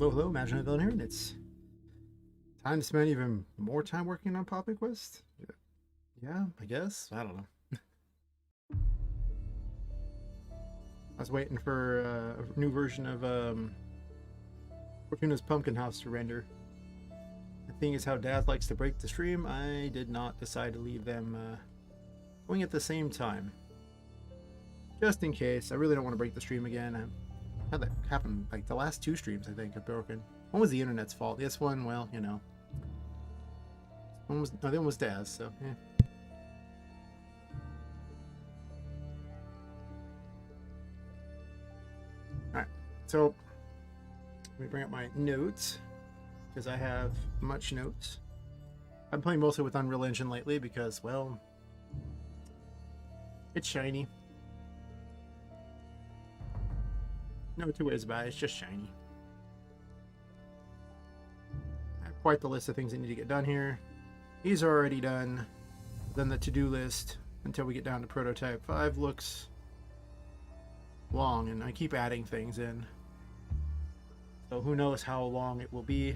Hello, Imagine a Villain here, and it's time to spend even more time working on Poppet Quest. Yeah, I guess. I don't know. I was waiting for a new version of Fortuna's Pumpkin House to render. The thing is how Dad likes to break the stream. I did not decide to leave them going at the same time. Just in case. I really don't want to break the stream again. I had that happen like the last two streams, I think, have broken. One was the internet's fault. This one, well, you know. The other one was Dad's, so yeah. Alright, so let me bring up my notes because I have much notes. I'm playing mostly with Unreal Engine lately because, well, it's shiny. No two ways about it, it's just shiny. I have quite the list of things that need to get done here. These are already done. Then the to-do list until we get down to prototype 5 looks long, and I keep adding things in. So who knows how long it will be.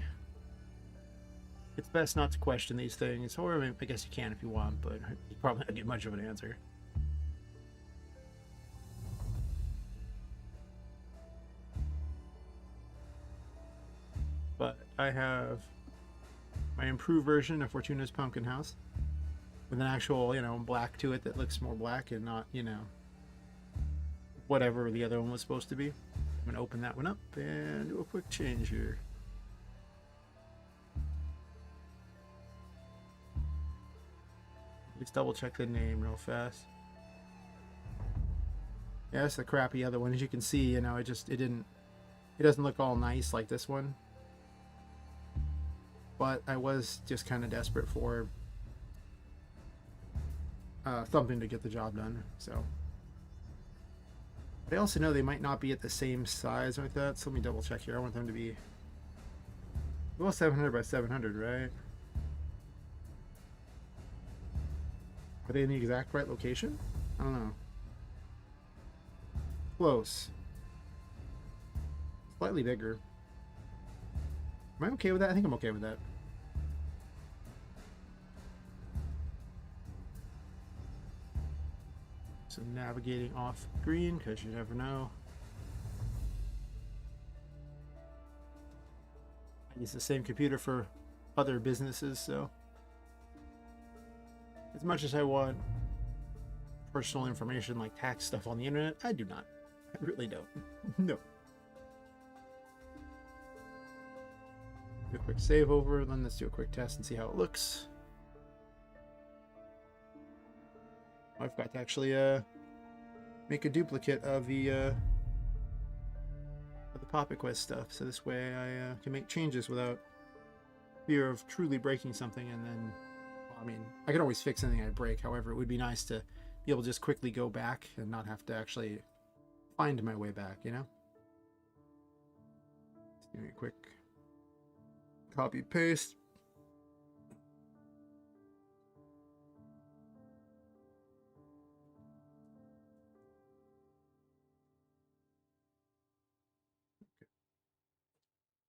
It's best not to question these things, or I mean, I guess you can if you want, but you probably not get much of an answer. But I have my improved version of Fortuna's Pumpkin House with an actual, you know, black to it that looks more black and not, you know, whatever the other one was supposed to be. I'm going to open that one up and do a quick change here. Let's double check the name real fast. Yeah, that's the crappy other one. As you can see, you know, it doesn't look all nice like this one. But I was just kind of desperate for something to get the job done, so. I also know they might not be at the same size like that, so let me double check here. I want them to be well 700 by 700, right? Are they in the exact right location? I don't know. Close. Slightly bigger. Am I okay with that? I think I'm okay with that. So navigating off green, because you never know. I use the same computer for other businesses, so as much as I want personal information like tax stuff on the internet, I do not. I really don't. No. Do a quick save over, then let's do a quick test and see how it looks. I've got to actually make a duplicate of the Poppet Quest stuff, so this way I can make changes without fear of truly breaking something. And then, well, I mean, I can always fix anything I break. However, it would be nice to be able to just quickly go back and not have to actually find my way back, you know? Just give me a quick copy paste.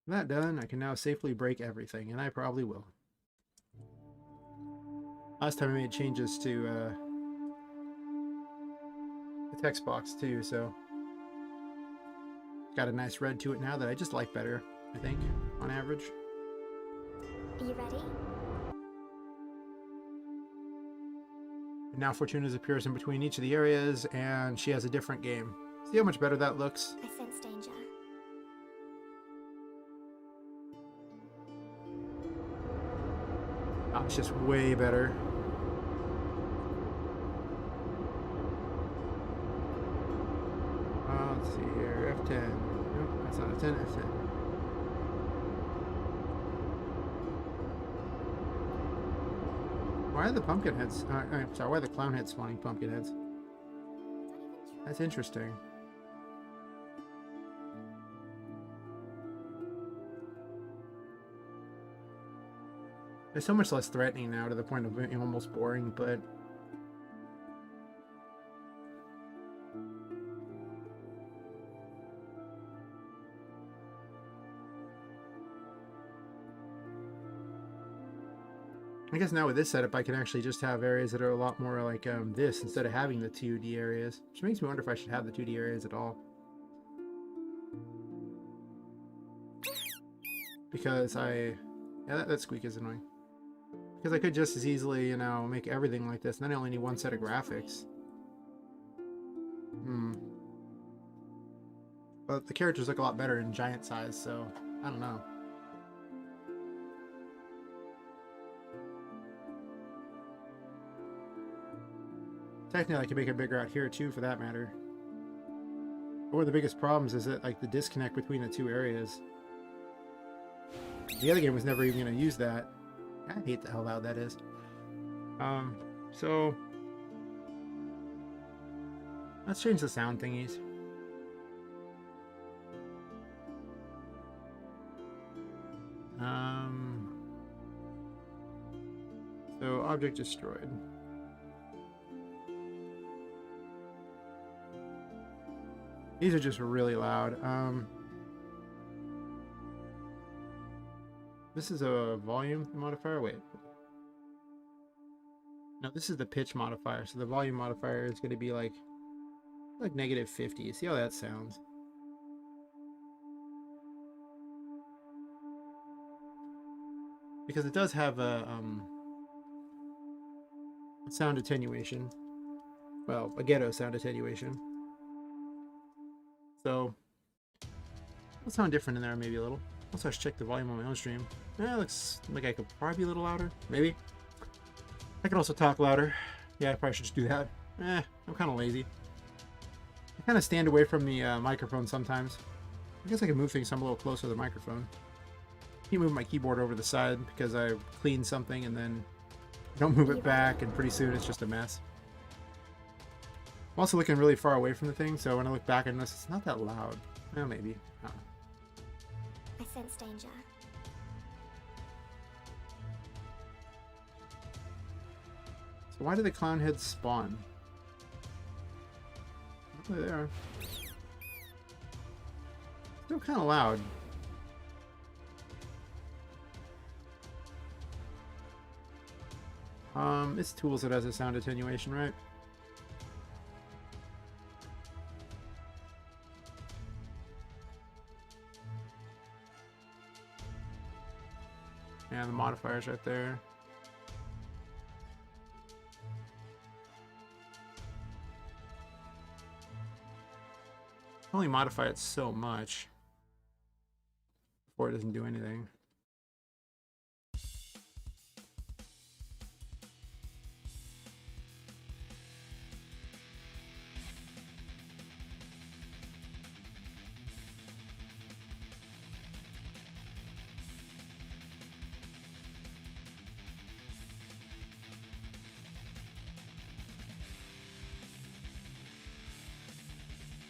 That done, I can now safely break everything, and I probably will. Last time I made changes to the text box too, so it's got a nice red to it now that I just like better, I think, on average. Are you ready? And now Fortuna's appears in between each of the areas, and she has a different game. See how much better that looks? I sense danger. Oh, it's just way better. Let's see here, F10. Nope, that's not F10, F10. Why are the pumpkin heads? I'm sorry, why are the clown heads spawning pumpkin heads? That's interesting. They're so much less threatening now to the point of being almost boring, but I guess now with this setup, I can actually just have areas that are a lot more like this instead of having the 2D areas. Which makes me wonder if I should have the 2D areas at all. Because yeah, that squeak is annoying. Because I could just as easily, you know, make everything like this, and then I only need one set of graphics. But the characters look a lot better in giant size, so I don't know. Technically, I could make it bigger out here too, for that matter. But one of the biggest problems is that, like, the disconnect between the two areas. The other game was never even going to use that. I hate how loud that is. So let's change the sound thingies. So object destroyed. These are just really loud. This is a volume modifier. Wait. No, this is the pitch modifier. So the volume modifier is going to be like -50. See how that sounds? Because it does have a sound attenuation. Well, a ghetto sound attenuation. So it'll sound different in there maybe a little. Also, I should check the volume on my own stream. Yeah, it looks like I could probably be a little louder. Maybe. I could also talk louder. Yeah, I probably should just do that. I'm kind of lazy. I kind of stand away from the microphone sometimes. I guess I can move things so I'm a little closer to the microphone. I keep moving my keyboard over the side because I clean something and then I don't move it back, and pretty soon it's just a mess. I'm also looking really far away from the thing, so when I look back I notice it's not that loud. Well, maybe. I don't know. I sense danger. So why do the clown heads spawn? Oh, there they are. Still kind of loud. It's tools that has a sound attenuation, right? Yeah, the modifier's right there. I only modify it so much before it doesn't do anything.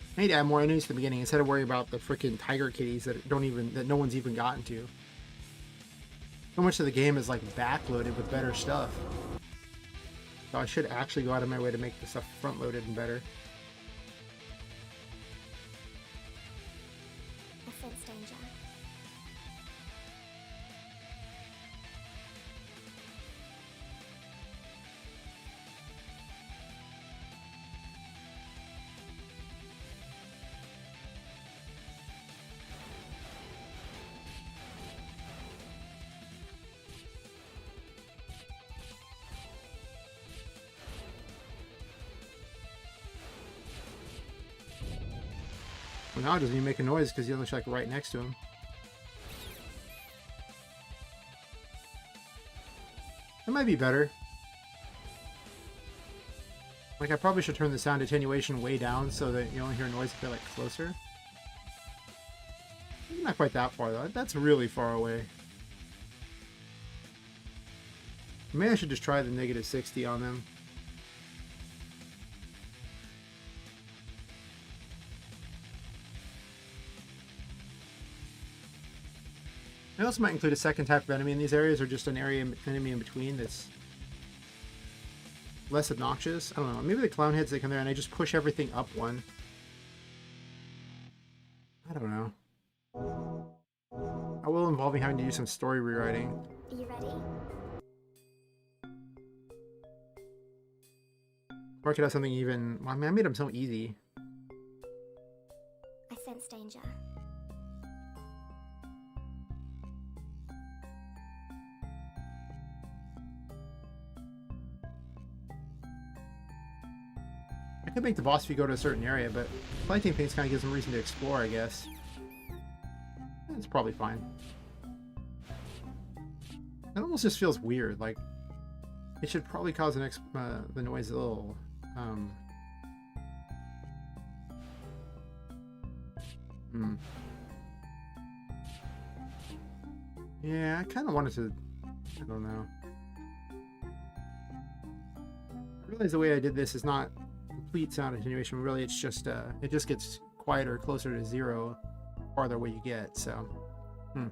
I need to add more enemies at the beginning instead of worry about the freaking tiger kitties that no one's even gotten to. So much of the game is like backloaded with better stuff. So I should actually go out of my way to make the stuff front loaded and better. I sense danger. Well, now it doesn't even make a noise because you're like right next to him. That might be better. Like, I probably should turn the sound attenuation way down so that you only hear noise if they're like closer. Not quite that far though. That's really far away. Maybe I should just try the -60 on them. I also might include a second type of enemy in these areas, or just an enemy in between that's less obnoxious. I don't know. Maybe the clown heads that come there and I just push everything up one. I don't know. I will involve me having to do some story rewriting. Are you ready? Or I could have something even... Well, I mean, I made them so easy. I sense danger. I could make the boss if you go to a certain area, but planting things kind of gives them reason to explore, I guess. It's probably fine. It almost just feels weird. Like, it should probably cause the noise a little... Yeah, I kind of wanted to... I don't know. I realize the way I did this is not complete sound attenuation. Really, it's just it just gets quieter, closer to 0, farther away you get. So, Are you ready?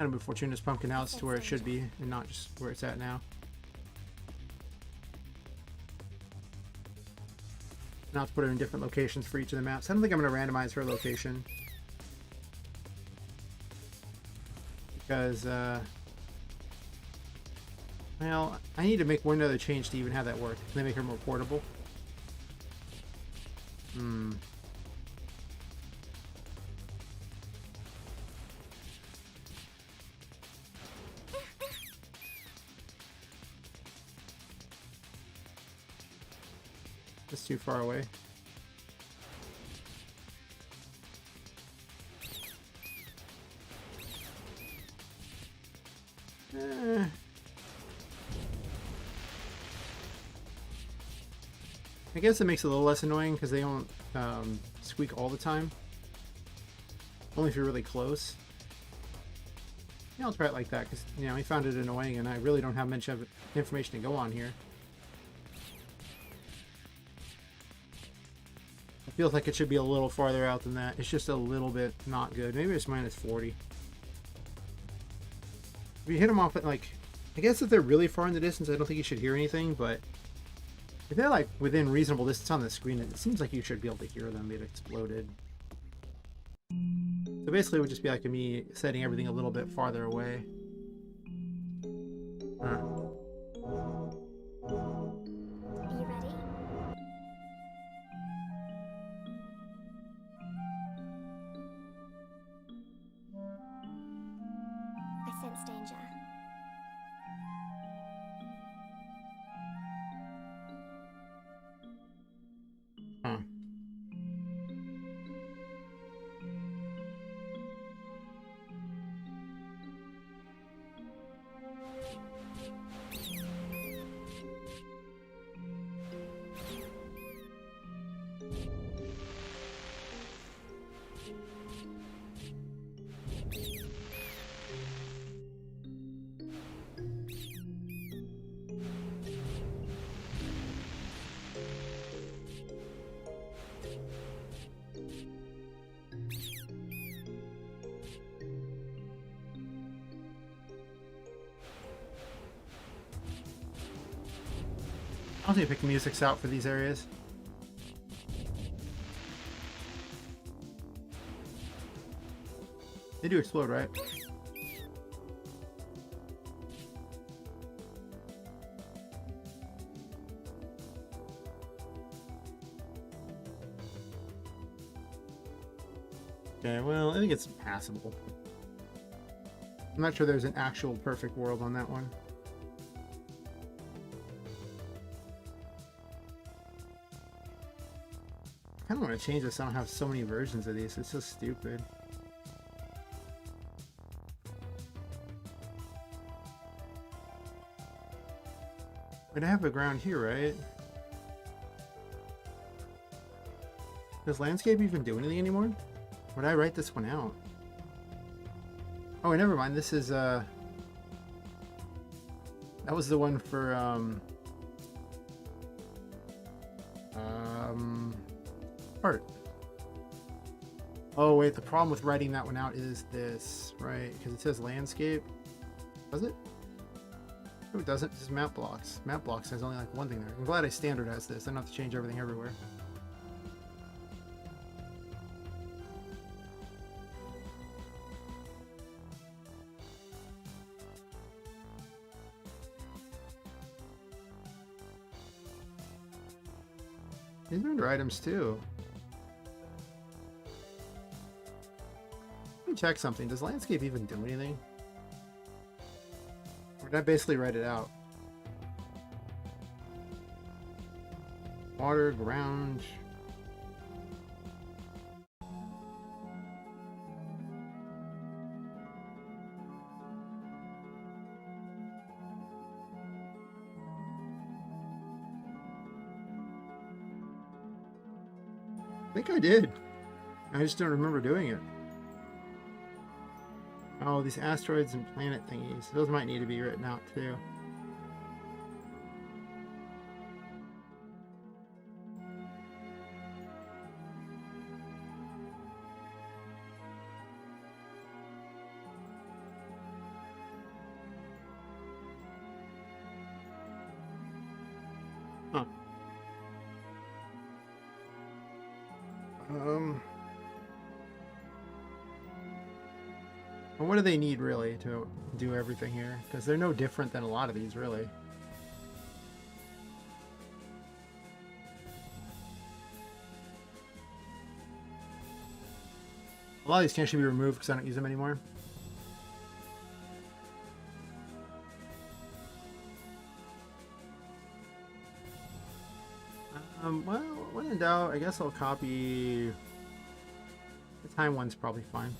kind of move Fortuna's Pumpkin House to where it should be, and not just where it's at now. Now to put her in different locations for each of the maps. I don't think I'm going to randomize her location. Because, well, I need to make one other change to even have that work. Can they make her more portable? That's too far away. I guess it makes it a little less annoying because they don't squeak all the time. Only if you're really close. Yeah, I'll try it like that because, you know, I found it annoying and I really don't have much of information to go on here. It feels like it should be a little farther out than that. It's just a little bit not good. Maybe it's minus 40. If you hit them off at, like, I guess if they're really far in the distance, I don't think you should hear anything, but if they're, like, within reasonable distance on the screen, it seems like you should be able to hear them. They've exploded. So basically, it would just be like me setting everything a little bit farther away. Are you ready? I sense danger. Huh. I'll need to pick the musics out for these areas. They do explode, right? Okay, well, I think it's passable. I'm not sure there's an actual perfect world on that one. I kind of want to change this. I don't have so many versions of these. It's so stupid. But I have a ground here, right? Does landscape even do anything anymore? Would I write this one out? Oh, never mind. This is that was the one for art. Oh wait, the problem with writing that one out is this, right? Because it says landscape. Does it? No, it doesn't. It's just map blocks. Map blocks has only like one thing there. I'm glad I standardized this. I don't have to change everything everywhere. These are under items too. Let me check something. Does landscape even do anything? Or did I basically write it out? Water, ground. I think I did. I just don't remember doing it. Oh, these asteroids and planet thingies. Those might need to be written out too. Huh. Well, what do they need really to do everything here? Because they're no different than a lot of these, really. A lot of these can actually be removed because I don't use them anymore. Well, when in doubt, I guess I'll copy... The time one's probably fine.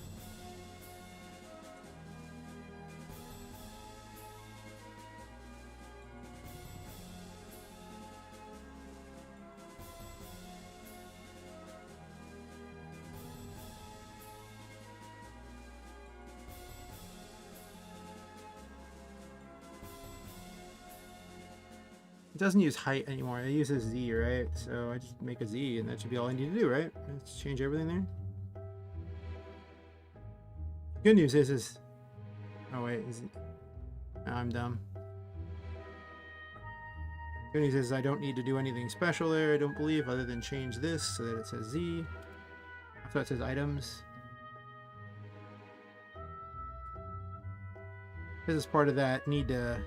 It doesn't use height anymore. It uses Z, right? So I just make a Z and that should be all I need to do, right? Let's change everything there. Good news is... Oh wait, is it... No, I'm dumb. Good news is I don't need to do anything special there, I don't believe, other than change this so that it says Z. So it says items. This is part of that need to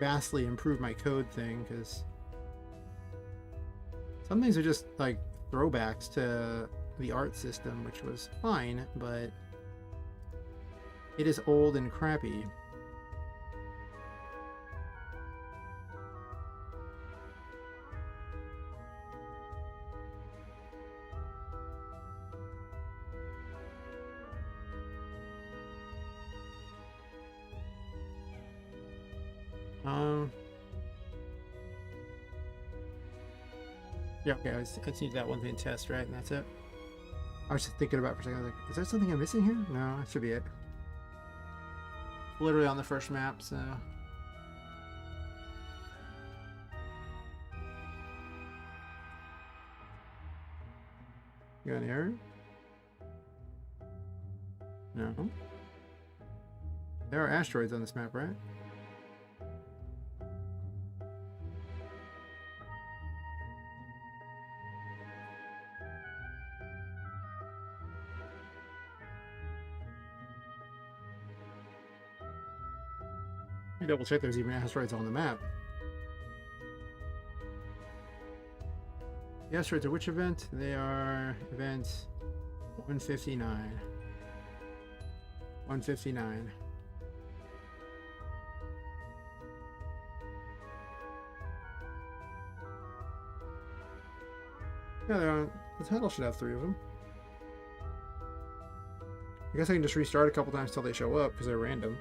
vastly improve my code thing, because some things are just like throwbacks to the art system, which was fine, but it is old and crappy. Yeah, okay, I just need that one thing to test, right? And that's it. I was just thinking about it for a second, I was like, is there something I'm missing here? No, that should be it. Literally on the first map, so... You got an error? No. There are asteroids on this map, right? Double check there's even asteroids on the map. The asteroids are which event? They are event 159. 159. Yeah, they're on. The title should have 3 of them. I guess I can just restart a couple times till they show up because they're random.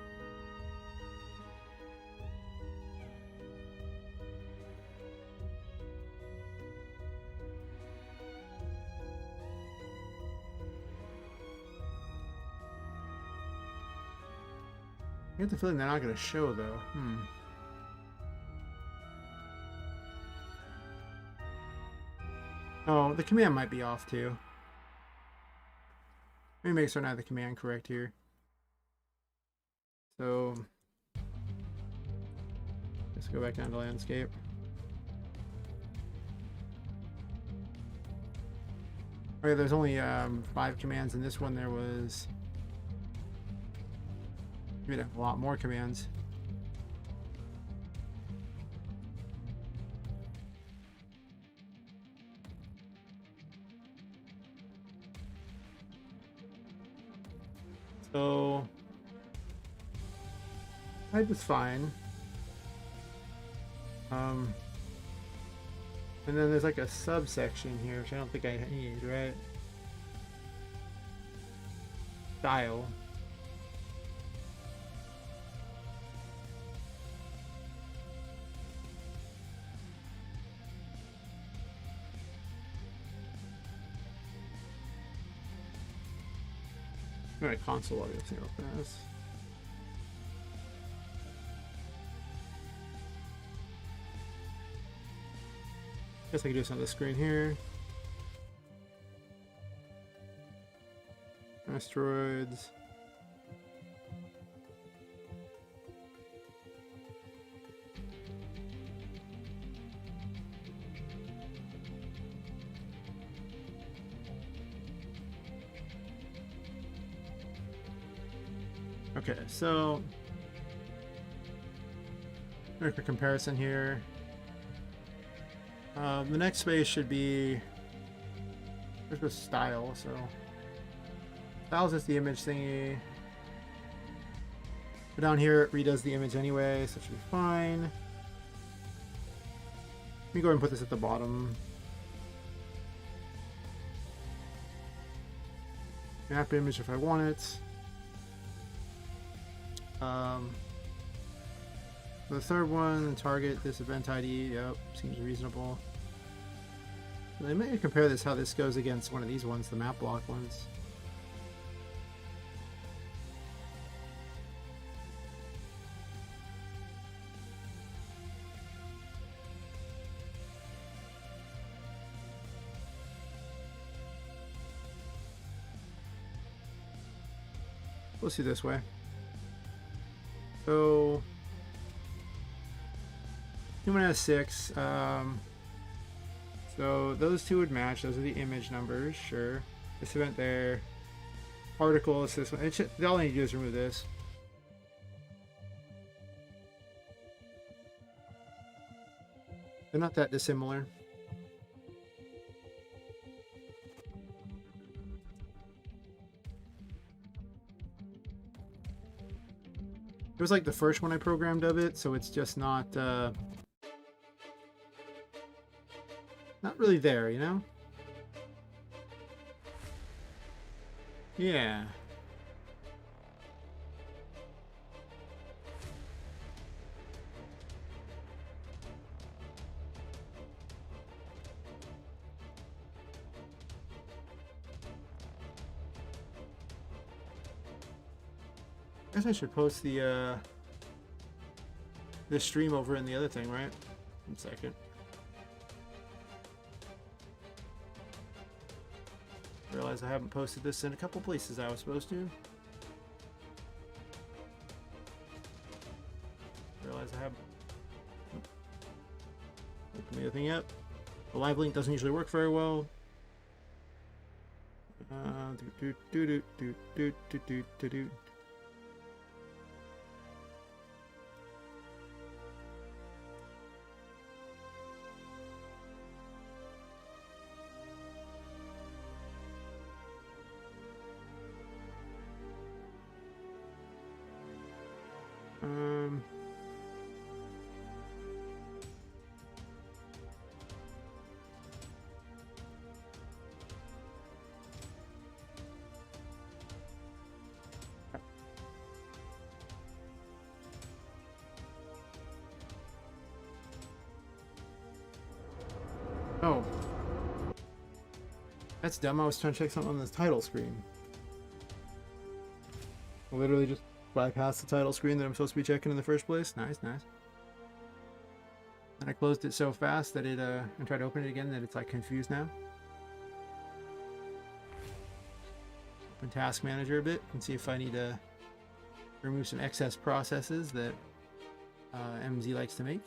I get the feeling they're not going to show, though. Oh, the command might be off too. Let me make sure I have the command correct here. So let's go back down to landscape. Okay, there's only 5 commands in this one. There was a lot more commands. So type is fine. And then there's like a subsection here, which I don't think I need, right? Style. I'm gonna console log this thing real fast. Guess I can do this on the screen here. Asteroids. Okay, so make a comparison here. The next space should be there's a style, so styles is the image thingy. But down here it redoes the image anyway, so it should be fine. Let me go ahead and put this at the bottom. Map image if I want it. The third one, target this event ID. Yep, seems reasonable. They may compare this how this goes against one of these ones, the map block ones. Let's do this way. So human has 6. So those two would match. Those are the image numbers. Sure. This event there. Particle is this one. All I need to do is remove this. They're not that dissimilar. It was like the first one I programmed of it, so it's just not really there, you know? Yeah. I guess I should post the this stream over in the other thing, right? 1 second. Realize I haven't posted this in a couple places I was supposed to. Realize I haven't opened the other thing yet. The live link doesn't usually work very well. Do do do do do do do do do. Oh. That's dumb. I was trying to check something on this title screen. I literally just bypassed the title screen that I'm supposed to be checking in the first place. Nice, nice. And I closed it so fast that it, and tried to open it again that it's like confused now. task manager a bit and see if I need to remove some excess processes that MZ likes to make.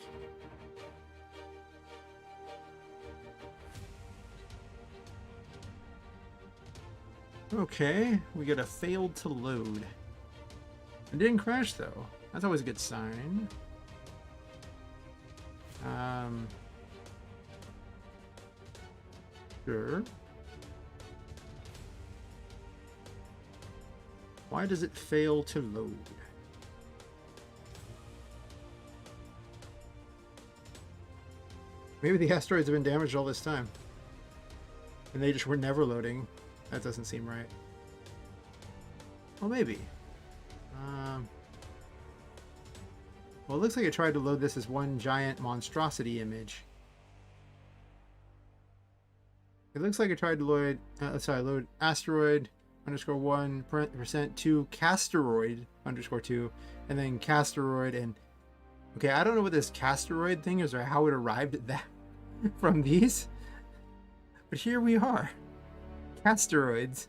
Okay, we got a failed to load. It didn't crash though. That's always a good sign. Sure. Why does it fail to load? Maybe the asteroids have been damaged all this time. And they just were never loading. That doesn't seem right. Well, maybe. Well, it looks like I tried to load this as one giant monstrosity image. It looks like I tried to load, load asteroid underscore 1% to casteroid underscore 2, and then casteroid and... Okay, I don't know what this casteroid thing is or how it arrived at that from these, but here we are. Casteroids.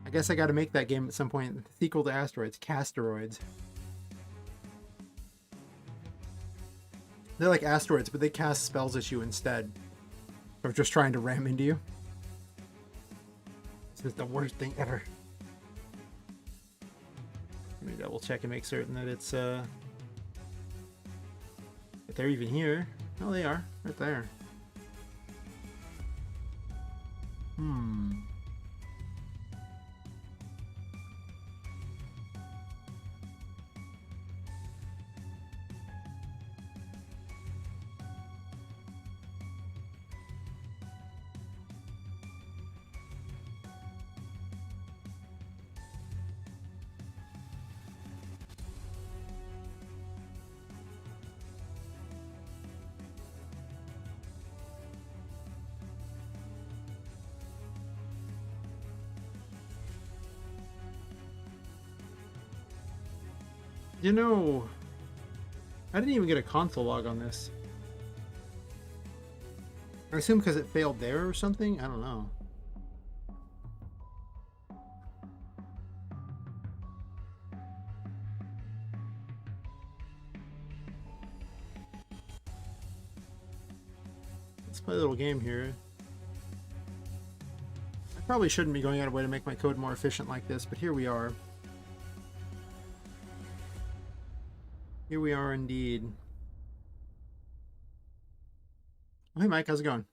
I guess I got to make that game at some point. The sequel to Asteroids, Casteroids. They're like asteroids, but they cast spells at you instead of just trying to ram into you. This is the worst thing ever. Let me double check and make certain that it's that they're even here. Oh, they are right there. You know, I didn't even get a console log on this. I assume because it failed there or something? I don't know. Let's play a little game here. I probably shouldn't be going out of way to make my code more efficient like this, but here we are. Here we are indeed. Oh, hey Mike, how's it going?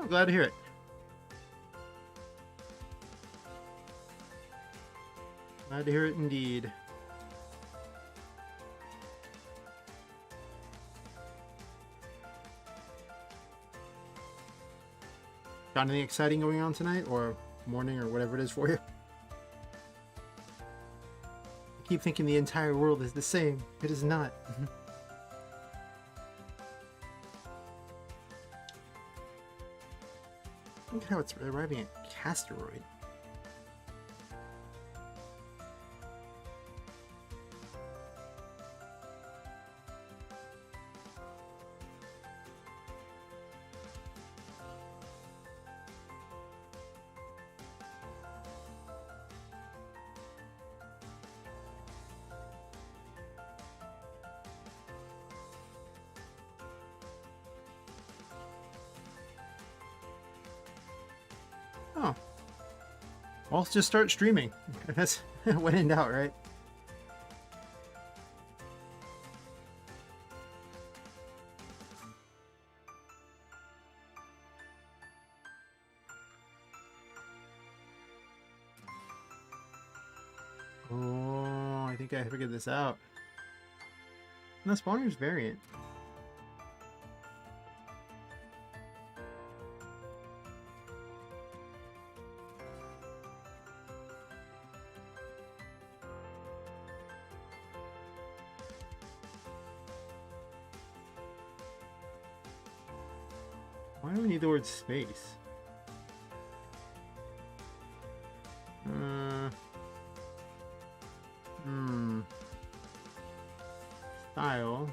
I'm glad to hear it. Glad to hear it indeed. Got anything exciting going on tonight, or morning, or whatever it is for you? I keep thinking the entire world is the same. It is not. Look at how it's arriving at Casteroid. Oh. Well, let's just start streaming. That's when in doubt, right? Oh, I think I figured this out. And the spawner's variant. Why do we need the word space? Style.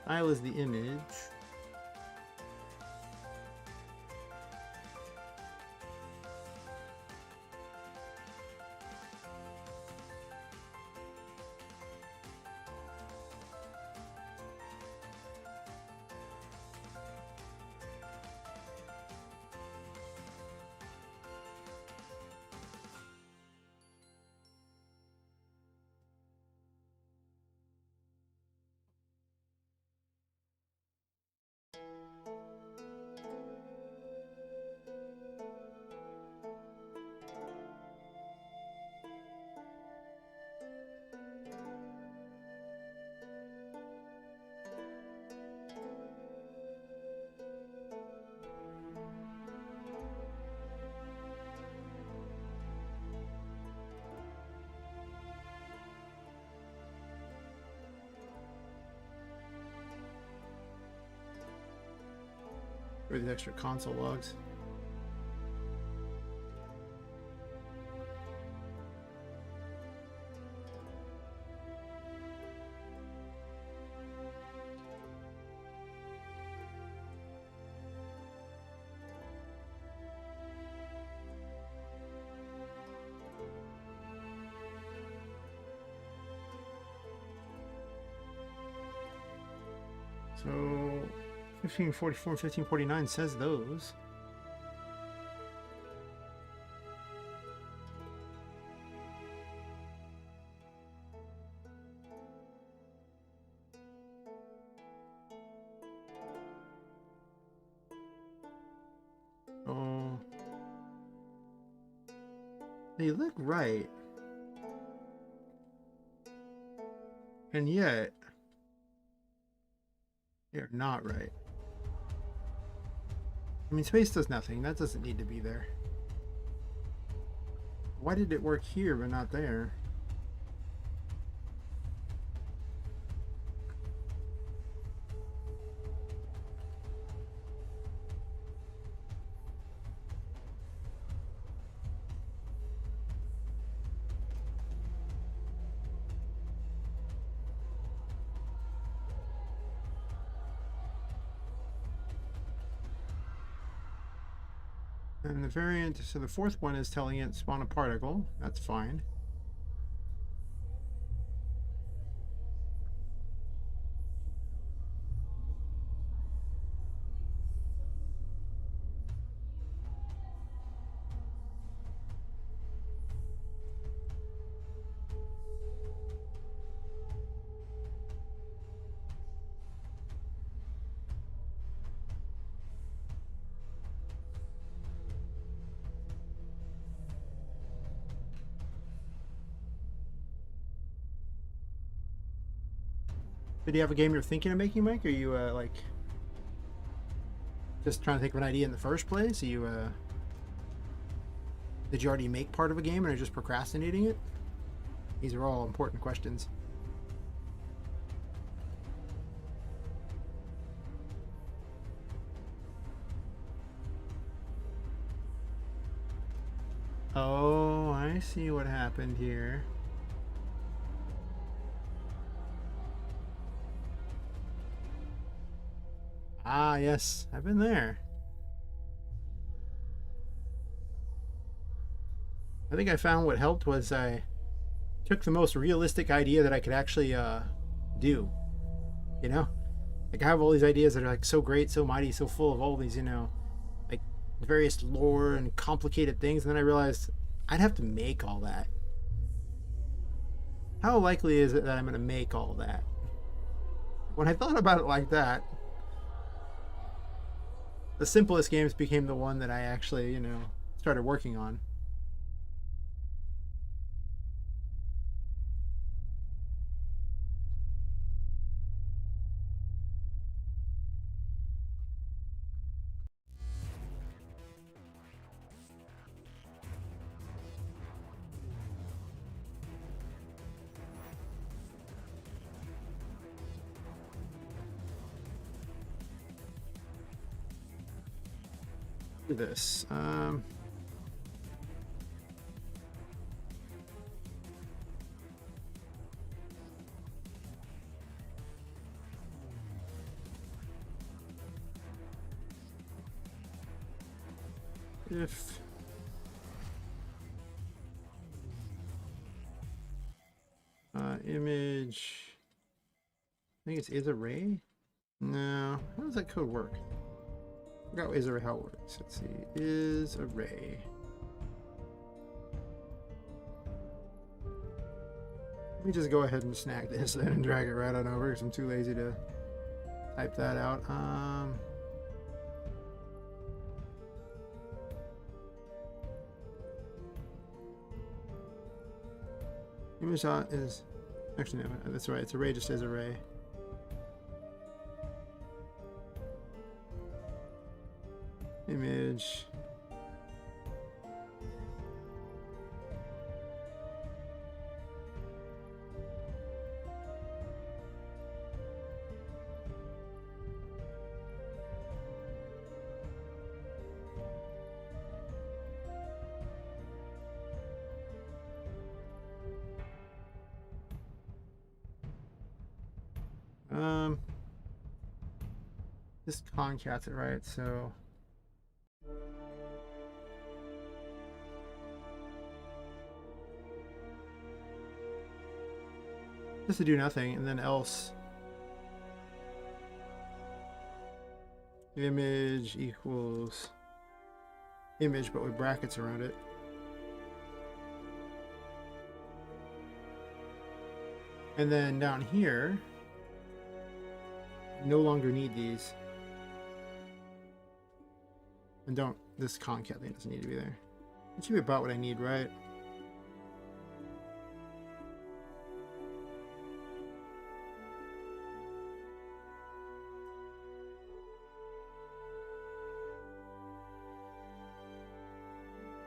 Style is the image. For these extra console logs. So 1544 and 1549 says those. Oh, they look right, and yet they're not right. I mean, space does nothing. That doesn't need to be there. Why did it work here but not there? And the variant, so the fourth one is telling it spawn a particle. That's fine. Did you have a game you're thinking of making, Mike? Or are you like just trying to think of an idea in the first place? Are you did you already make part of a game and are just procrastinating it? These are all important questions. Oh, I see what happened here. Ah, yes, I've been there. I think I found what helped was I took the most realistic idea that I could actually do. You know? Like I have all these ideas that are like so great, so mighty, so full of all these, you know, like various lore and complicated things, and then I realized I'd have to make all that. How likely is it that I'm going to make all that? When I thought about it like that, the simplest games became the one that I actually, you know, started working on. do this. If image, I think it's is array. No, how does that code work? I forgot is array how it works. Let's see, is array. Let me just go ahead and snag this then and drag it right on over because I'm too lazy to type that out. Image is actually no, that's right. It's array just as array. Image. This concats it, right? So just to do nothing, and then else image equals image, but with brackets around it. And then down here, no longer need these. And don't, this concat thing doesn't need to be there. It should be about what I need, right?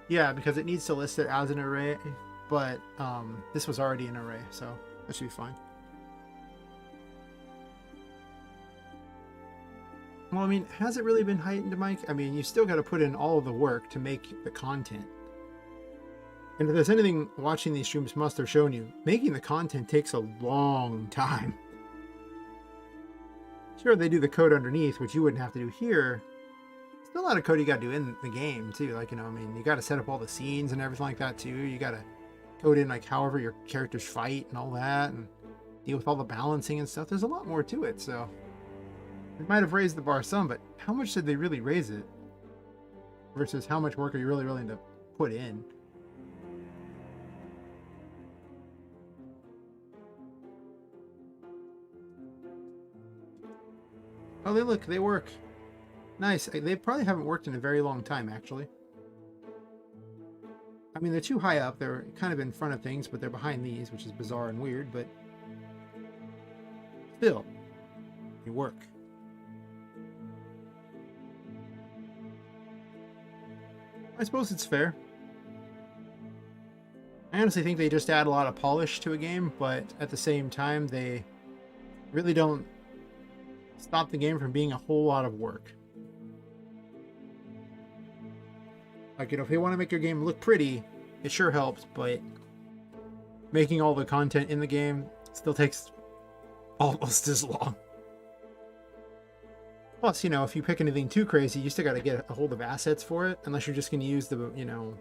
Yeah, because it needs to list it as an array, but this was already an array, so that should be fine. Well, I mean, has it really been heightened, Mike? I mean, you still got to put in all of the work to make the content. And if there's anything watching these streams must have shown you, making the content takes a long time. Sure, they do the code underneath, which you wouldn't have to do here. Still a lot of code you got to do in the game, too. Like, you know, I mean, you got to set up all the scenes and everything like that, too. You got to code in, like, however your characters fight and all that, and deal with all the balancing and stuff. There's a lot more to it, so... They might have raised the bar some, but how much did they really raise it? Versus how much work are you really willing to put in? Oh, they work. Nice. They probably haven't worked in a very long time, actually. I mean, they're too high up. They're kind of in front of things, but they're behind these, which is bizarre and weird, but still, they work. I suppose it's fair. I honestly think they just add a lot of polish to a game, but at the same time, they really don't stop the game from being a whole lot of work. Like, you know, if they want to make your game look pretty, it sure helps, but making all the content in the game still takes almost as long. Plus, you know, if you pick anything too crazy, you still got to get a hold of assets for it, unless you're just going to use the, you know,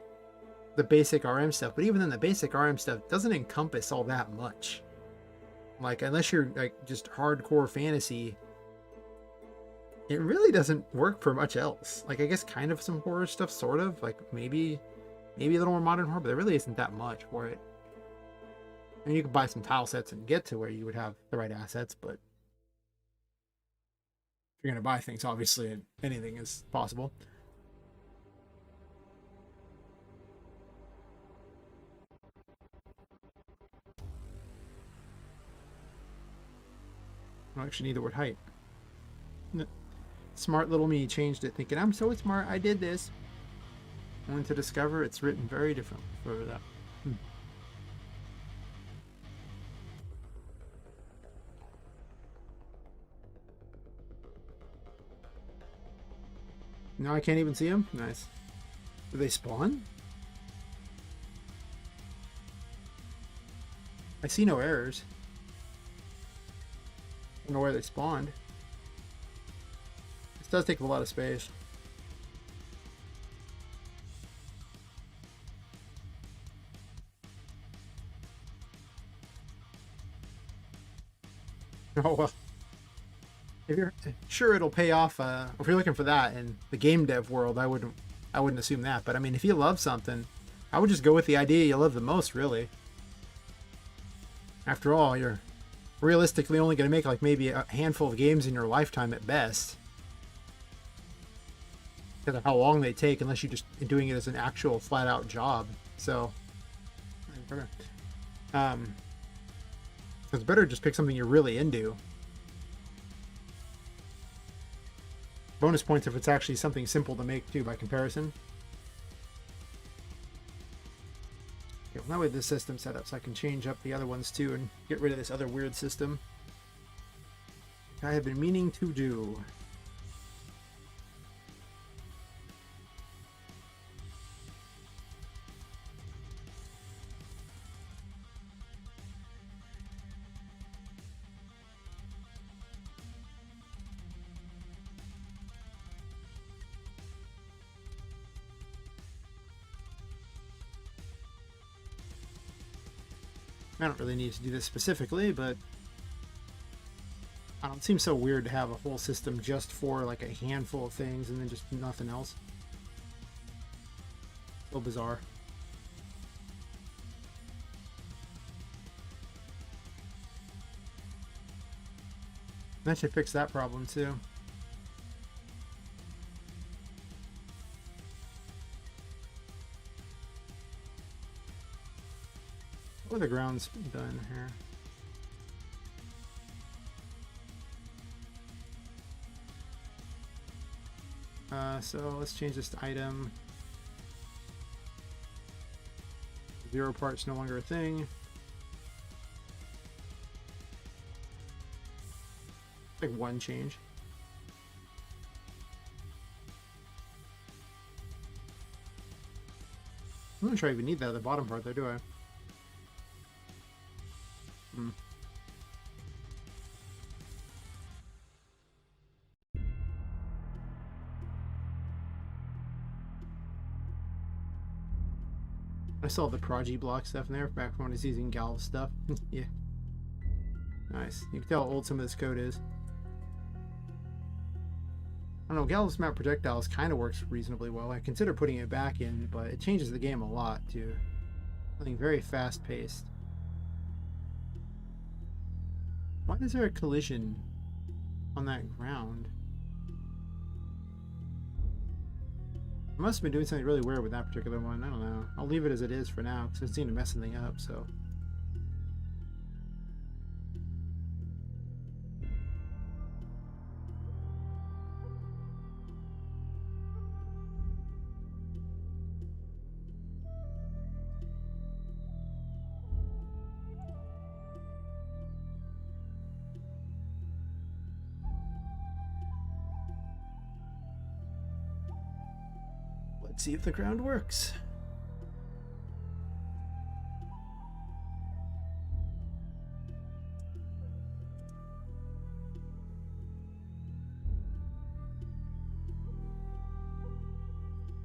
the basic RM stuff. But even then, the basic RM stuff doesn't encompass all that much. Like, unless you're, like, just hardcore fantasy, it really doesn't work for much else. Like, I guess kind of some horror stuff, sort of. Like, maybe a little more modern horror, but there really isn't that much for it. I mean, you could buy some tile sets and get to where you would have the right assets, but if you're going to buy things, obviously, anything is possible. I actually need the word height. Smart little me changed it, thinking, I'm so smart, I did this. Only to discover it's written very differently for that. No, I can't even see them? Nice. Do they spawn? I see no errors. I don't know where they spawned. This does take a lot of space. Oh well. If you're sure it'll pay off, if you're looking for that in the game dev world, I wouldn't assume that. But I mean, if you love something, I would just go with the idea you love the most, really. After all, you're realistically only going to make like maybe a handful of games in your lifetime at best. Because of how long they take, unless you're just doing it as an actual flat-out job. So, it's better to just pick something you're really into. Bonus points if it's actually something simple to make too, by comparison. Okay, well, now we have this system set up, so I can change up the other ones too and get rid of this other weird system I have been meaning to do. I don't really need to do this specifically, but I don't know, it seems so weird to have a whole system just for like a handful of things and then just nothing else. So bizarre. That should fix that problem too. What are the grounds done here? So let's change this to item. 0 parts no longer a thing. Like one change. I'm not sure I even need that at the bottom part there, do I? I still have the Prodigy block stuff in there back when I was using Galv stuff. Yeah. Nice. You can tell how old some of this code is. I don't know, Galv's map projectiles kind of works reasonably well. I consider putting it back in, but it changes the game a lot too. Something very fast paced. Why is there a collision on that ground? I must have been doing something really weird with that particular one. I don't know. I'll leave it as it is for now because it seemed to mess something up, so. Let's see if the ground works.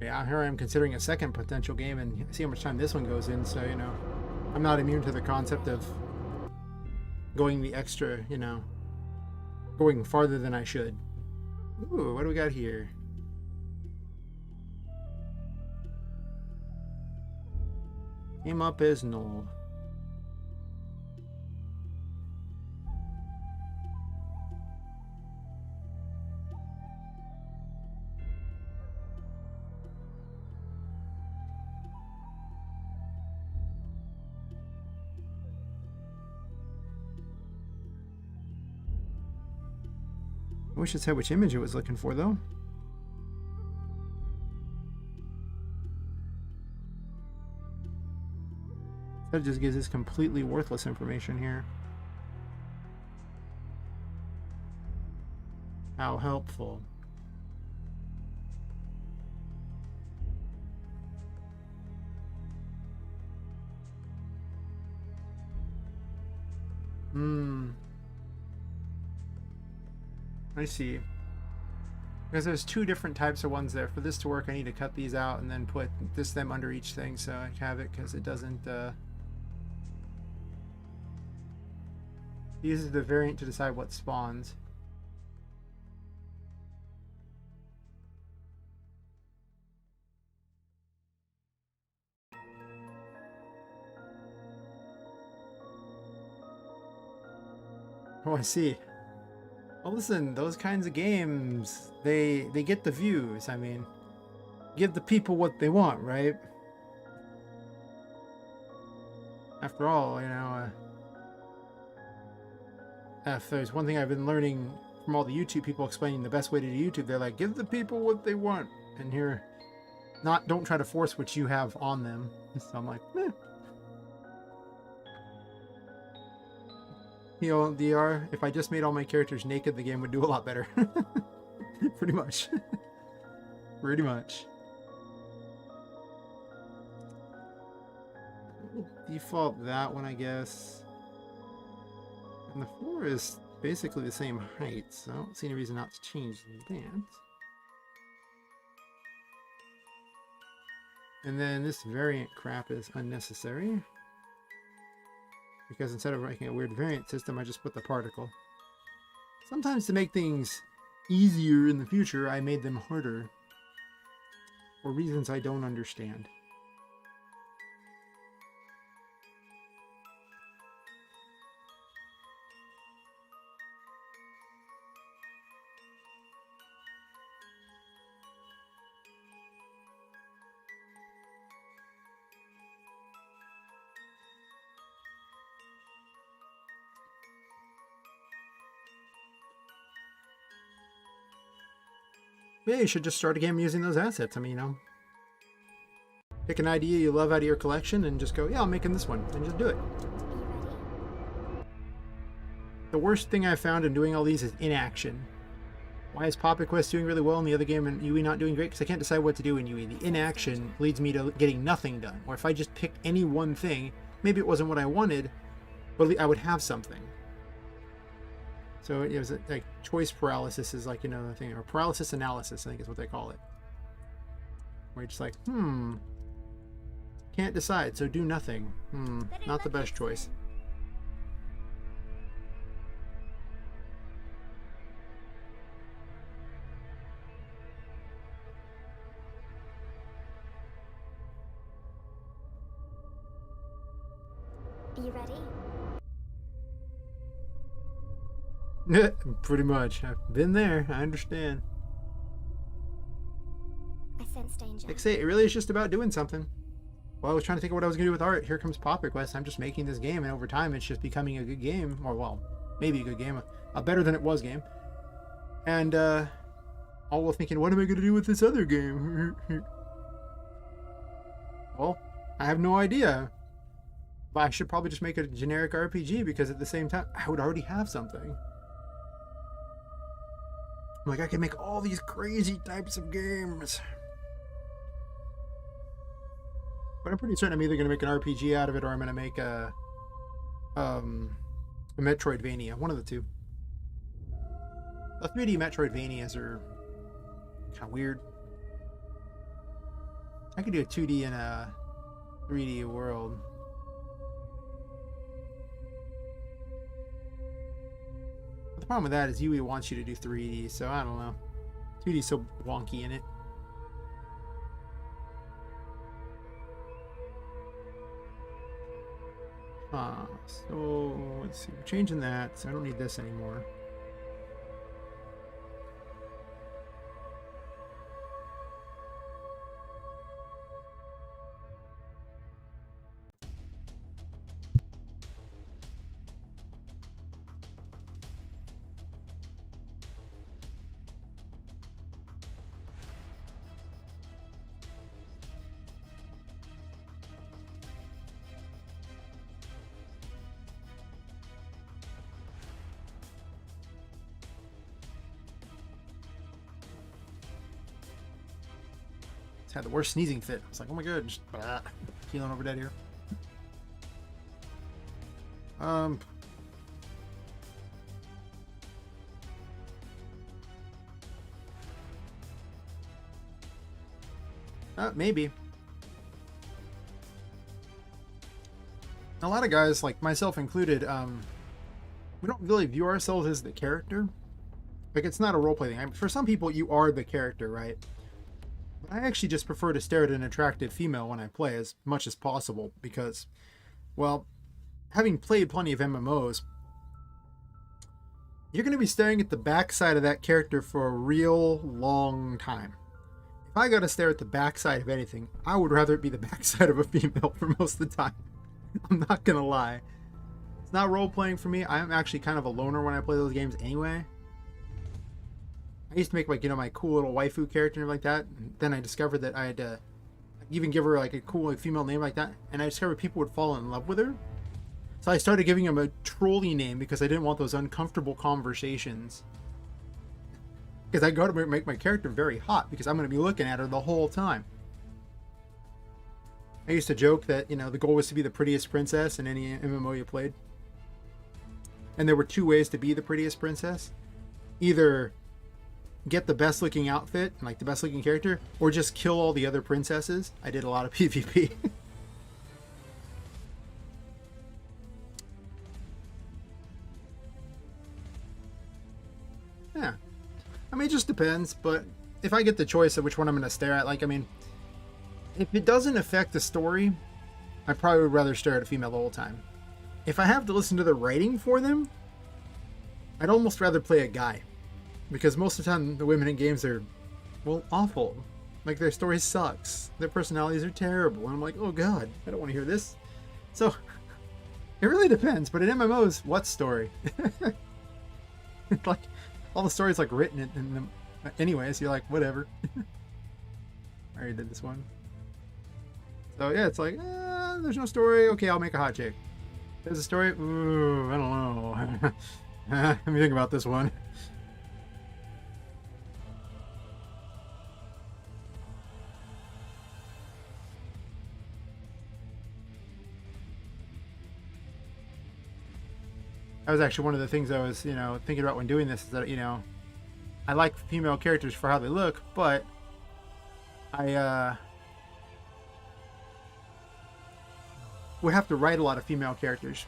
Yeah, here I am considering a second potential game and see how much time this one goes in, so, you know, I'm not immune to the concept of going the extra, you know, going farther than I should. Ooh, what do we got here? Came up as null. I wish it said which image it was looking for, though. That just gives us completely worthless information here. How helpful. Hmm. I see. Because there's two different types of ones there. For this to work, I need to cut these out and then put them under each thing so I have it, because it doesn't uses the variant to decide what spawns. Oh, I see. Well, listen, those kinds of games, they get the views. I mean, give the people what they want, right? After all, you know, if there's one thing I've been learning from all the YouTube people explaining the best way to do YouTube, they're like, give the people what they want. And here, don't try to force what you have on them. So I'm like, meh. You know, DR, if I just made all my characters naked, the game would do a lot better. Pretty much. Pretty much. Default that one, I guess. And the floor is basically the same height, so I don't see any reason not to change that. And then this variant crap is unnecessary, because instead of making a weird variant system, I just put the particle. Sometimes to make things easier in the future, I made them harder, for reasons I don't understand. Yeah, you should just start a game using those assets. I mean, you know, pick an idea you love out of your collection and just go, yeah, I'm making this one, and just do it. The worst thing I've found in doing all these is inaction. Why is Poppet Quest doing really well in the other game and UE not doing great? Because I can't decide what to do in UE. The inaction leads me to getting nothing done. Or if I just picked any one thing, maybe it wasn't what I wanted, but I would have something. So it was like choice paralysis is like, you know, the thing, or paralysis analysis, I think is what they call it. Where you're just like, can't decide, so do nothing. Not the best choice. Are you ready? Pretty much. I've been there. I understand. I sense danger. Like I say, it really is just about doing something. Well, I was trying to think of what I was going to do with art. Here comes Poppet Quest. I'm just making this game, and over time, it's just becoming a good game. Or, well, maybe a good game. A better than it was game. And, all while thinking, what am I going to do with this other game? Well, I have no idea. But I should probably just make a generic RPG, because at the same time, I would already have something. Like, I can make all these crazy types of games. But I'm pretty certain I'm either going to make an RPG out of it, or I'm going to make a Metroidvania. One of the two. The 3D Metroidvanias are kind of weird. I could do a 2D and a 3D world. The problem with that is UE wants you to do 3D, so I don't know. 2D is so wonky in it. So let's see. We're changing that, so I don't need this anymore. Had the worst sneezing fit. I was like, oh my god, just keeling over dead here. Maybe. A lot of guys, like myself included, we don't really view ourselves as the character. Like, it's not a roleplay thing. For some people, you are the character, right? But I actually just prefer to stare at an attractive female when I play as much as possible because, well, having played plenty of MMOs, you're going to be staring at the backside of that character for a real long time. If I got to stare at the backside of anything, I would rather it be the backside of a female for most of the time. I'm not going to lie. It's not role-playing for me. I'm actually kind of a loner when I play those games anyway. I used to make, like, you know, my cool little waifu character and like that. And then I discovered that I had to even give her, like, a cool, like, female name like that. And I discovered people would fall in love with her. So I started giving him a trolley name because I didn't want those uncomfortable conversations. Because I got to make my character very hot because I'm going to be looking at her the whole time. I used to joke that, you know, the goal was to be the prettiest princess in any MMO you played. And there were two ways to be the prettiest princess. Either get the best looking outfit, like the best looking character, or just kill all the other princesses. I did a lot of PvP. Yeah. I mean, it just depends, but if I get the choice of which one I'm going to stare at, like, I mean, if it doesn't affect the story, I probably would rather stare at a female the whole time. If I have to listen to the writing for them, I'd almost rather play a guy. Because most of the time, the women in games are, well, awful. Like, their story sucks. Their personalities are terrible. And I'm like, oh god, I don't want to hear this. So, it really depends. But in MMOs, what story? Like, all the stories, like, written in them. Anyways, you're like, whatever. I already did this one. So, yeah, it's like, there's no story. Okay, I'll make a hot chick. There's a story. Ooh, I don't know. Let me think about this one. That was actually one of the things I was, you know, thinking about when doing this is that, you know, I like female characters for how they look, but I would have to write a lot of female characters.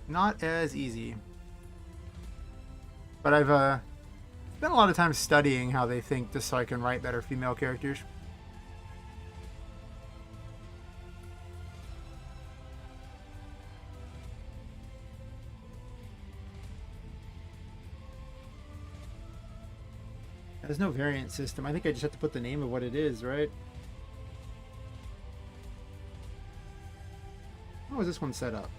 Not as easy. But I've spent a lot of time studying how they think just so I can write better female characters. There's no variant system. I think I just have to put the name of what it is, right? How is this one set up?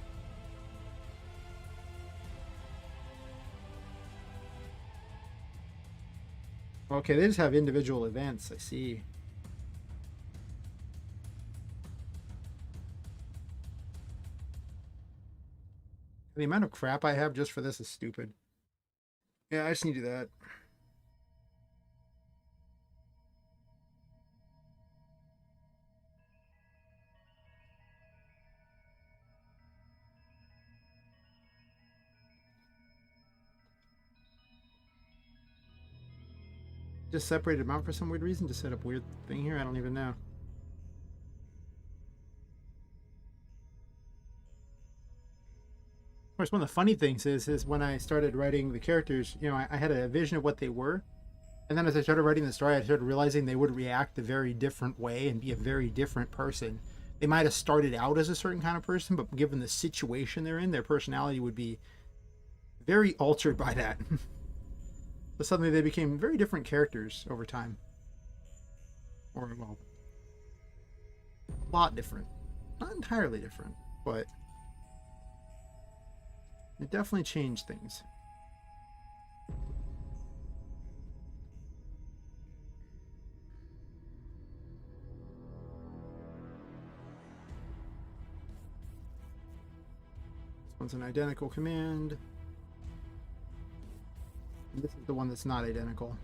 Okay, they just have individual events. I see. The amount of crap I have just for this is stupid. Yeah, I just need to do that. Just separated them out for some weird reason to set up weird thing here. I don't even know. Of course, one of the funny things is when I started writing the characters, you know, I had a vision of what they were. And then as I started writing the story, I started realizing they would react a very different way and be a very different person. They might have started out as a certain kind of person, but given the situation they're in, their personality would be very altered by that. But suddenly they became very different characters over time. Or, well, a lot different. Not entirely different, but it definitely changed things. This one's an identical command. This is the one that's not identical.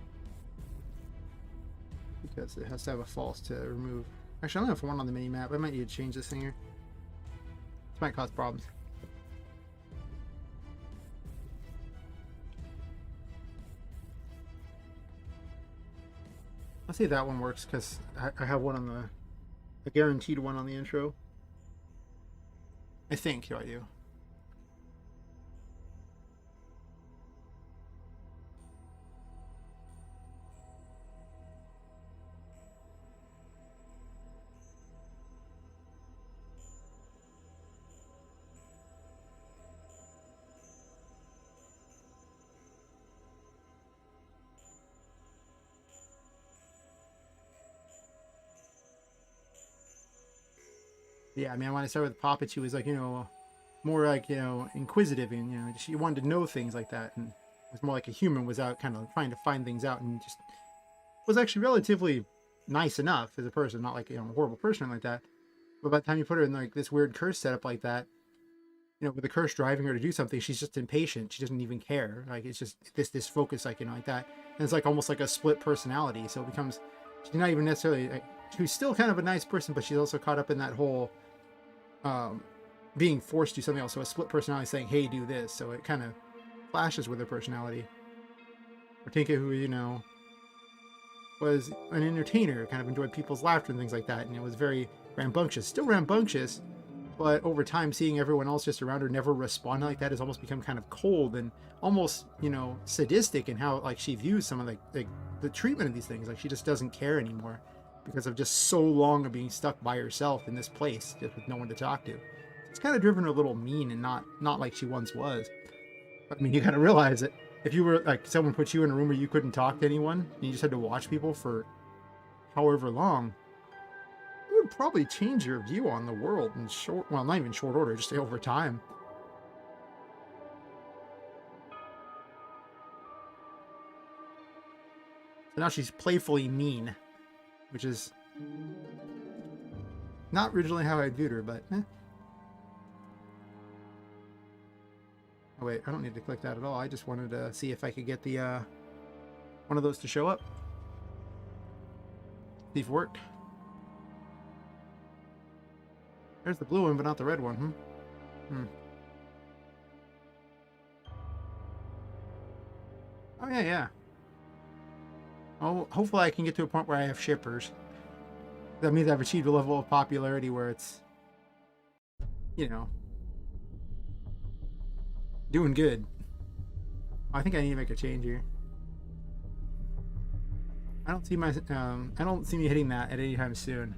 Because it has to have a false to remove. Actually, I don't know if I want on the mini map. I might need to change this thing here. This might cause problems. I'll say that one works because I have one on a guaranteed one on the intro. I think I do. Yeah, I mean, when I started with Poppet, she was like, more like, inquisitive, and, she wanted to know things like that. And it was more like a human was out kind of trying to find things out, and just was actually relatively nice enough as a person, not like, a horrible person like that. But by the time you put her in like this weird curse setup like that, with the curse driving her to do something, she's just impatient. She doesn't even care. Like, it's just this focus, like, like that. And it's like almost like a split personality. So it becomes, she's not even necessarily, like, she's still kind of a nice person, but she's also caught up in that whole being forced to do something else. So a split personality saying, hey, do this. So it kind of clashes with her personality. Or Tinka, who, was an entertainer, kind of enjoyed people's laughter and things like that. And it was very rambunctious. Still rambunctious, but over time, seeing everyone else just around her never respond like that has almost become kind of cold and almost, sadistic in how, like, she views some of the treatment of these things. Like, she just doesn't care anymore because of just so long of being stuck by herself in this place, just with no one to talk to. It's kind of driven her a little mean and not like she once was. But I mean, you gotta realize that if you were like someone put you in a room where you couldn't talk to anyone and you just had to watch people for however long, it would probably change your view on the world in well, not even short order, just over time. So now she's playfully mean, which is not originally how I viewed her, but Oh wait, I don't need to click that at all. I just wanted to see if I could get the one of those to show up. See if it worked. There's the blue one, but not the red one. Oh yeah, yeah. Oh, hopefully I can get to a point where I have shippers. That means I've achieved a level of popularity where it's, doing good. I think I need to make a change here. I don't see me hitting that at any time soon.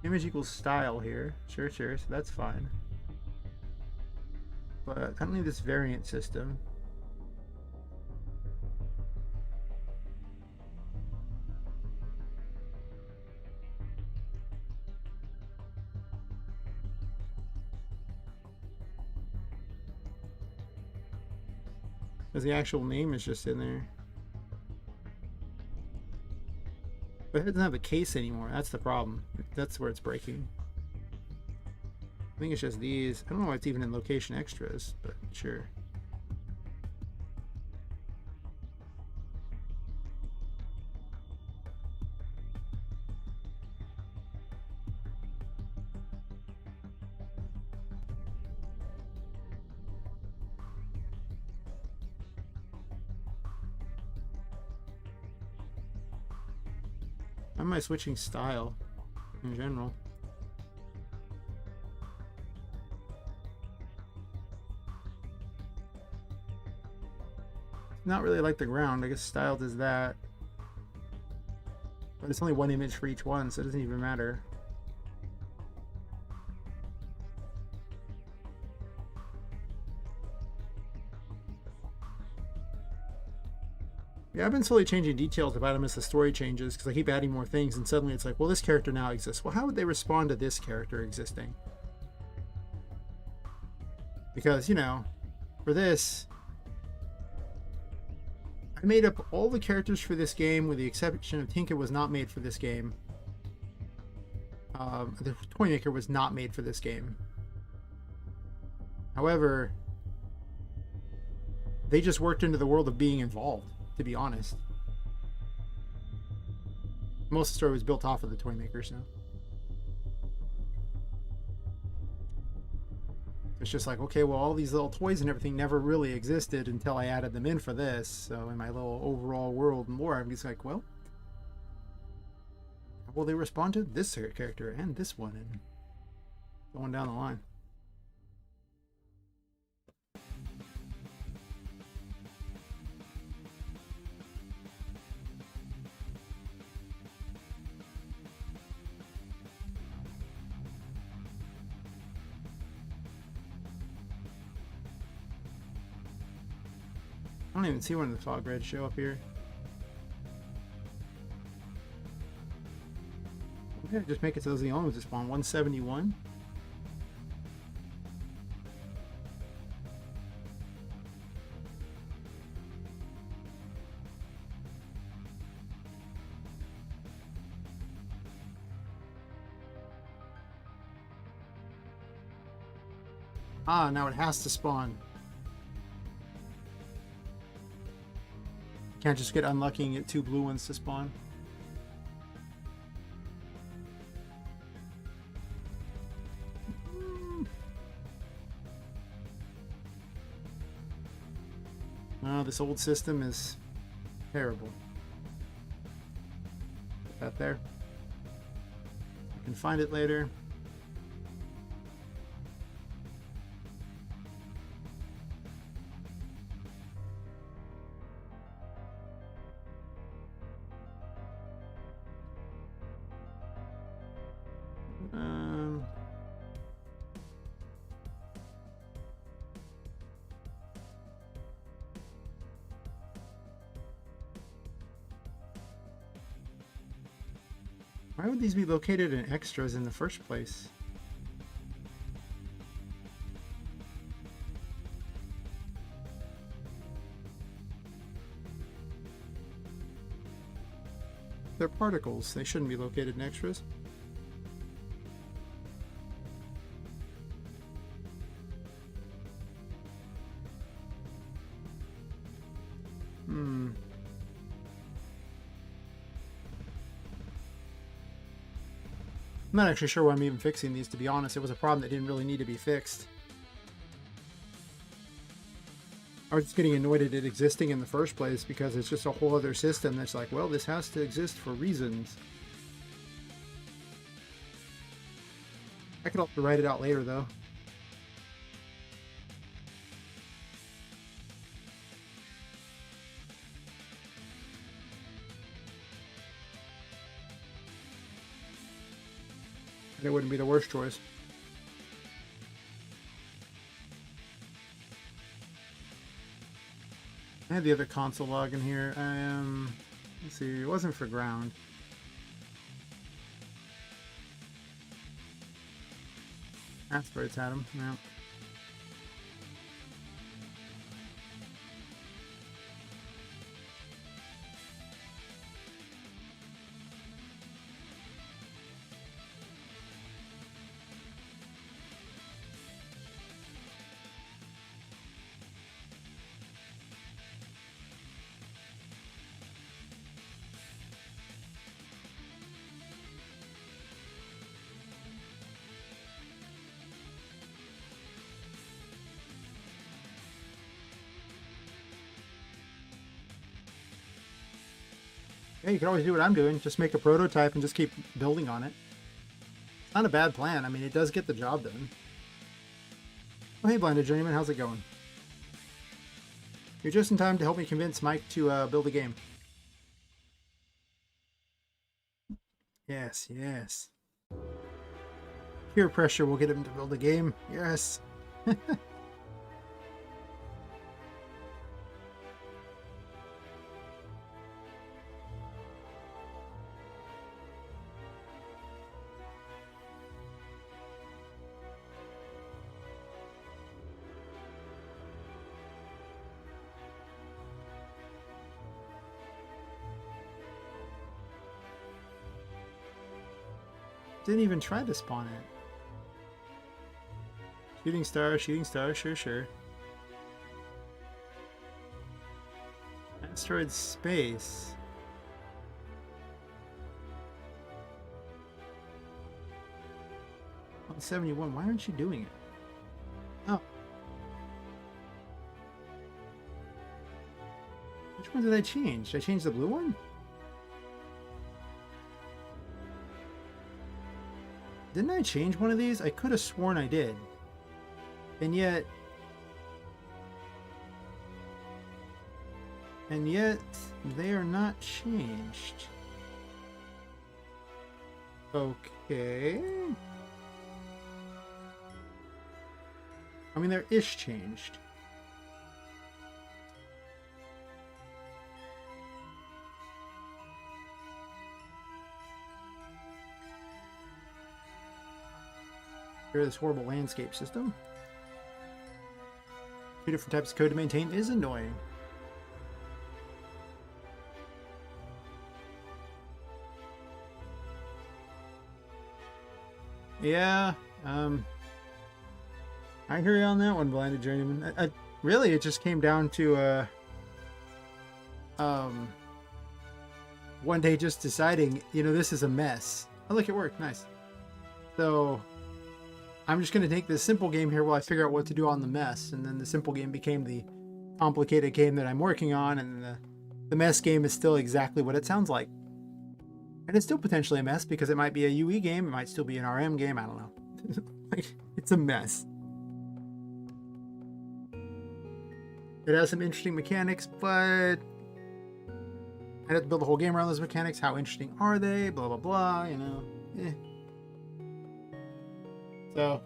Image equals style here. Sure, so that's fine. But I don't need this variant system. Because the actual name is just in there. But it doesn't have a case anymore. That's the problem. That's where it's breaking. I think it's just these. I don't know why it's even in location extras, but sure. Why am I switching style in general? Not really like the ground. I guess style does that. But it's only one image for each one, so it doesn't even matter. Yeah, I've been slowly changing details about him as the story changes because I keep adding more things, and suddenly it's like, well, this character now exists. Well, how would they respond to this character existing? Because, for this, I made up all the characters for this game with the exception of Tinka was not made for this game. The Toymaker was not made for this game. However, they just worked into the world of being involved, to be honest. Most of the story was built off of the Toymaker, so. It's just like, okay, well, all these little toys and everything never really existed until I added them in for this. So in my little overall world and lore, I'm just like, well, how will they respond to this character and this one and going down the line? I don't even see one of the fog reds show up here. Okay, just make it so those are the only ones that spawn. 171. Ah, now it has to spawn. Can't just get unlucky and get 2 blue ones to spawn. Oh, this old system is terrible. Put that there. I can find it later. Why would these be located in extras in the first place? They're particles. They shouldn't be located in extras. I'm not actually sure why I'm even fixing these, to be honest. It was a problem that didn't really need to be fixed. I was just getting annoyed at it existing in the first place because it's just a whole other system that's like, well, this has to exist for reasons. I could also write it out later, though. It wouldn't be the worst choice. I had the other console log in here. Let's see, it wasn't for ground. Asteroids had them, yeah. Yeah, you can always do what I'm doing. Just make a prototype and just keep building on it. It's not a bad plan. I mean, it does get the job done. Oh, hey, Blinded Journeyman. How's it going? You're just in time to help me convince Mike to build a game. Yes, yes. Peer pressure will get him to build a game. Yes. Didn't even try to spawn it. Shooting star, sure, sure. Asteroid space. On 71, why aren't you doing it? Oh. Which one did I change? Did I change the blue one? Didn't I change one of these? I could have sworn I did. And yet they are not changed. Okay. I mean, they're ish changed. Here's this horrible landscape system. 2 different types of code to maintain is annoying. Yeah, I hear you on that one, Blinded Journeyman. Really, it just came down to one day just deciding, you know, this is a mess. Oh, look, it worked. Nice. So I'm just going to take this simple game here while I figure out what to do on the mess, and then the simple game became the complicated game that I'm working on, and the mess game is still exactly what it sounds like. And it's still potentially a mess because it might be a UE game, it might still be an RM game, I don't know. Like, it's a mess. It has some interesting mechanics, but I'd have to build a whole game around those mechanics. How interesting are they? Blah, blah, blah, you know. So,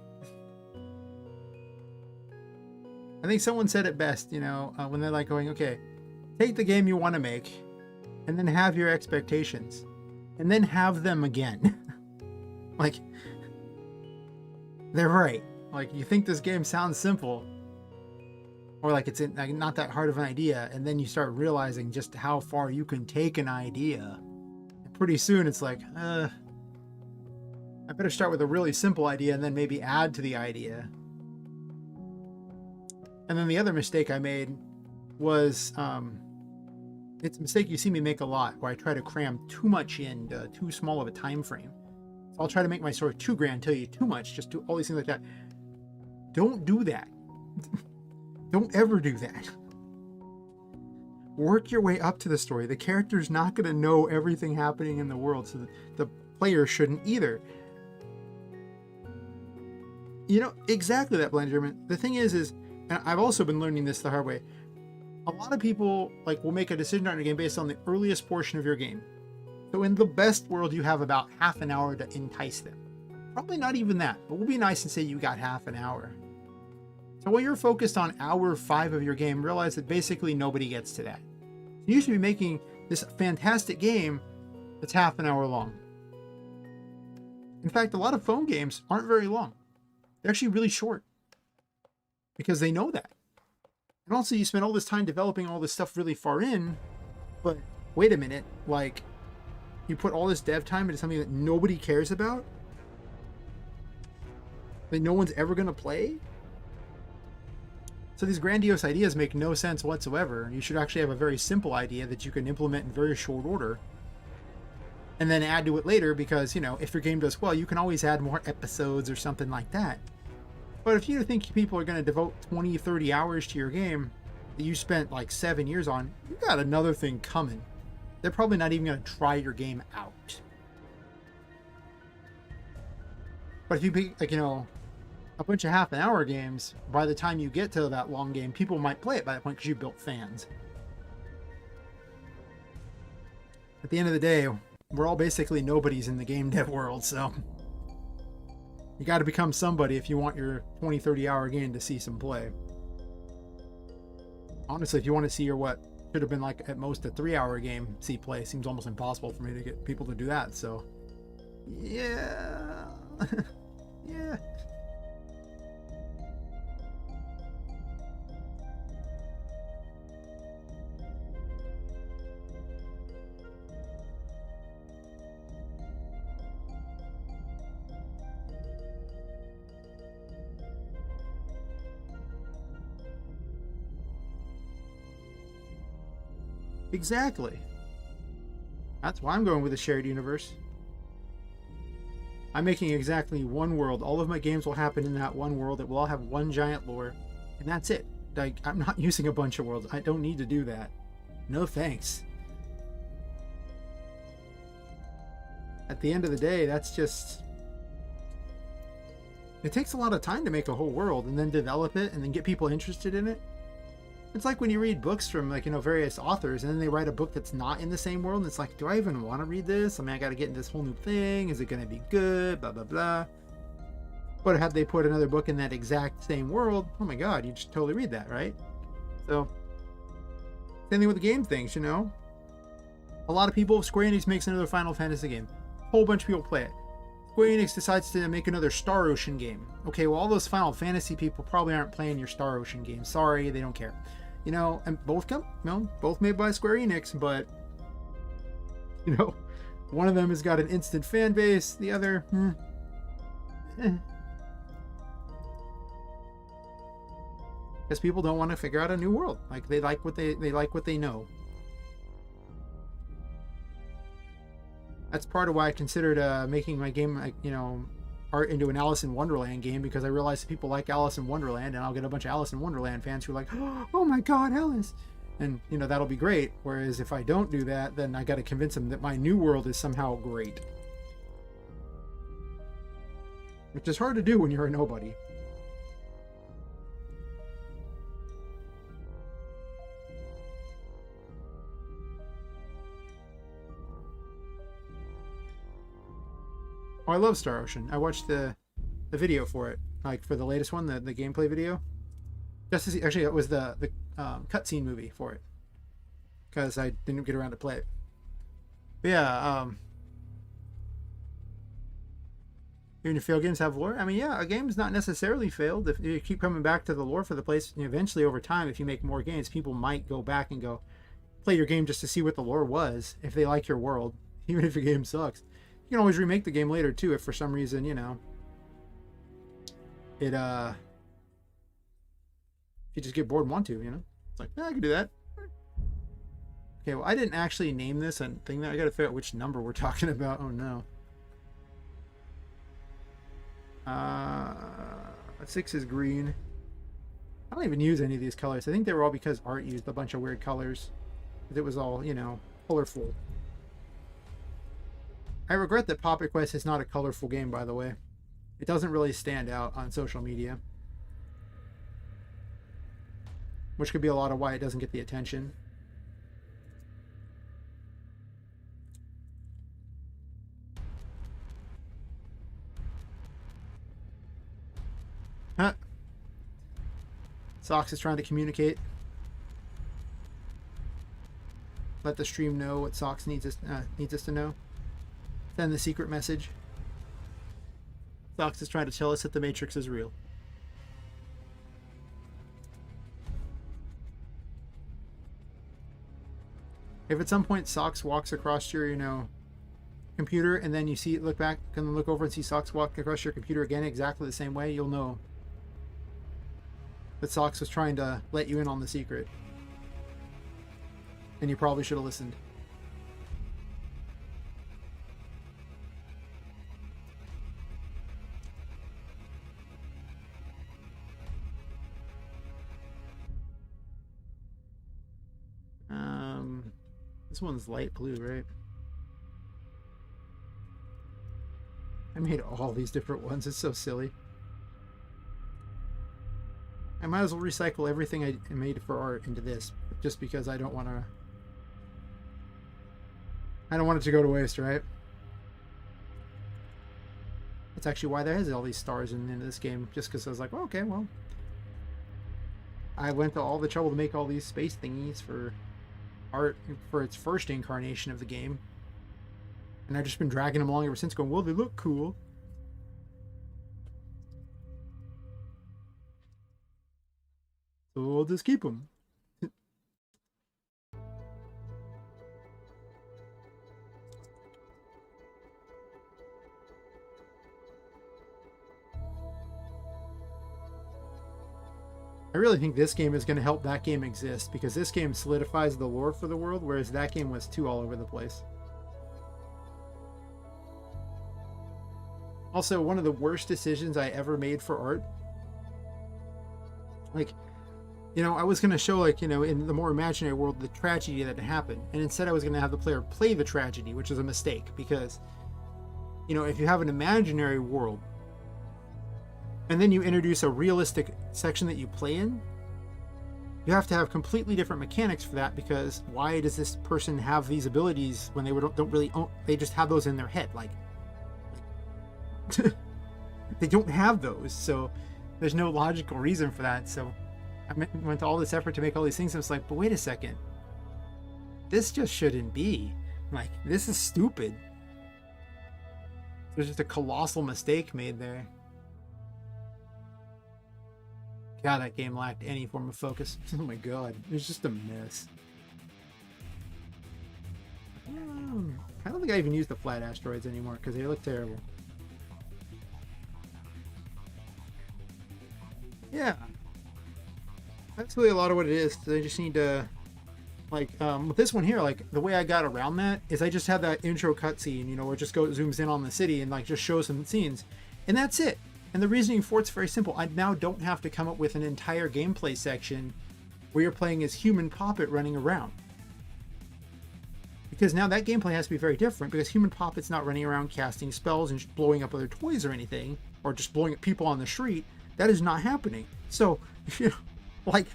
I think someone said it best, you know, when they're like going, okay, take the game you want to make, and then have your expectations, and then have them again. Like, they're right. Like, you think this game sounds simple, or like it's like not that hard of an idea, and then you start realizing just how far you can take an idea. And pretty soon it's like, I better start with a really simple idea and then maybe add to the idea. And then the other mistake I made was, it's a mistake you see me make a lot, where I try to cram too much into too small of a time frame. So I'll try to make my story too grand, tell you too much, just do all these things like that. Don't do that. Don't ever do that. Work your way up to the story. The character's not going to know everything happening in the world, so the player shouldn't either. You know, exactly that, Blind German. The thing is, and I've also been learning this the hard way, a lot of people like will make a decision on your game based on the earliest portion of your game. So in the best world, you have about half an hour to entice them. Probably not even that, but we'll be nice and say you got half an hour. So when you're focused on hour 5 of your game, realize that basically nobody gets to that. You should be making this fantastic game that's half an hour long. In fact, a lot of phone games aren't very long. They're actually really short because they know that. And also you spend all this time developing all this stuff really far in, but wait a minute, like you put all this dev time into something that nobody cares about, that no one's ever going to play. So these grandiose ideas make no sense whatsoever. You should actually have a very simple idea that you can implement in very short order and then add to it later, because, you know, if your game does well, you can always add more episodes or something like that. But if you think people are going to devote 20, 30 hours to your game that you spent like 7 years on, you got another thing coming. They're probably not even going to try your game out. But if you pick, like, you know, a bunch of half an hour games, by the time you get to that long game, people might play it by that point because you built fans. At the end of the day, we're all basically nobodies in the game dev world, so you got to become somebody if you want your 20, 30 hour game to see some play. Honestly, if you want to see your what should have been like at most a 3-hour game see play, seems almost impossible for me to get people to do that. So yeah. Yeah. Exactly. That's why I'm going with a shared universe. I'm making exactly one world. All of my games will happen in that one world. It will all have one giant lore, and that's it. Like, I'm not using a bunch of worlds. I don't need to do that. No thanks. At the end of the day, that's just... It takes a lot of time to make a whole world and then develop it and then get people interested in it. It's like when you read books from, like, you know, various authors, and then they write a book that's not in the same world, and it's like, do I even want to read this? I mean, I got to get into this whole new thing. Is it going to be good? Blah, blah, blah. But had they put another book in that exact same world, oh my god, you just totally read that, right? So, same thing with the game things, you know? A lot of people, if Square Enix makes another Final Fantasy game, a whole bunch of people play it. Square Enix decides to make another Star Ocean game. Okay, well, all those Final Fantasy people probably aren't playing your Star Ocean game. Sorry, they don't care. You know, and both made by Square Enix, but, you know, one of them has got an instant fan base, the other, Because people don't want to figure out a new world. Like, they like what they know. That's part of why I considered making my game, like, you know, art into an Alice in Wonderland game, because I realized people like Alice in Wonderland, and I'll get a bunch of Alice in Wonderland fans who are like, oh my god, Alice, and, you know, that'll be great. Whereas if I don't do that, then I got to convince them that my new world is somehow great, which is hard to do when you're a nobody. Oh, I love Star Ocean. I watched the video for it, like for the latest one, the gameplay video. Just to see, actually, it was the cutscene movie for it, because I didn't get around to play it. But yeah, even if failed games have lore, I mean, yeah, a game's not necessarily failed if you keep coming back to the lore for the place. And eventually, over time, if you make more games, people might go back and go play your game just to see what the lore was, if they like your world, even if your game sucks. You can always remake the game later too, if for some reason, you know, it if you just get bored and want to, you know, it's like, I can do that. Okay, well, I didn't actually name this and thing that I gotta figure out which number we're talking about. Oh no. 6 is green. I don't even use any of these colors. I think they were all because Art used a bunch of weird colors. It was all, you know, colorful. I regret that Poppet Quest is not a colorful game, by the way. It doesn't really stand out on social media, which could be a lot of why it doesn't get the attention. Huh. Socks is trying to communicate. Let the stream know what Socks needs us to know. Send the secret message. Socks is trying to tell us that the Matrix is real. If at some point Socks walks across your, you know, computer, and then you see it, look back and look over and see Socks walk across your computer again exactly the same way, you'll know that Socks was trying to let you in on the secret. And you probably should have listened. This one's light blue, right? I made all these different ones. It's so silly. I might as well recycle everything I made for art into this, just because I don't want to... I don't want it to go to waste, right? That's actually why there is all these stars in this game, just because I was like, well, okay, well, I went to all the trouble to make all these space thingies for art for its first incarnation of the game, and I've just been dragging them along ever since, going, well, they look cool. So we'll just keep them. I really think this game is going to help that game exist, because this game solidifies the lore for the world, whereas that game was too all over the place. Also, one of the worst decisions I ever made for art. Like, You know, I was going to show, like, you know, in the more imaginary world, the tragedy that happened. And instead I was going to have the player play the tragedy, which is a mistake. Because, you know, if you have an imaginary world, and then you introduce a realistic section that you play in, you have to have completely different mechanics for that, because why does this person have these abilities when they don't really own, they just have those in their head? Like they don't have those, so there's no logical reason for that. So I went to all this effort to make all these things, and it's like, but wait a second, this just shouldn't be. Like, this is stupid. There's just a colossal mistake made there. God, that game lacked any form of focus. Oh my god, it was just a mess. I don't think I even use the flat asteroids anymore because they look terrible. Yeah, that's really a lot of what it is. They just need to, like, with this one here, like, the way I got around that is I just had that intro cutscene, you know, where it just zooms in on the city and, like, just shows some scenes, and that's it. And the reasoning for it's very simple. I now don't have to come up with an entire gameplay section where you're playing as human Poppet running around. Because now that gameplay has to be very different, because human Poppet's not running around casting spells and blowing up other toys or anything, or just blowing up people on the street. That is not happening. So, you know, like,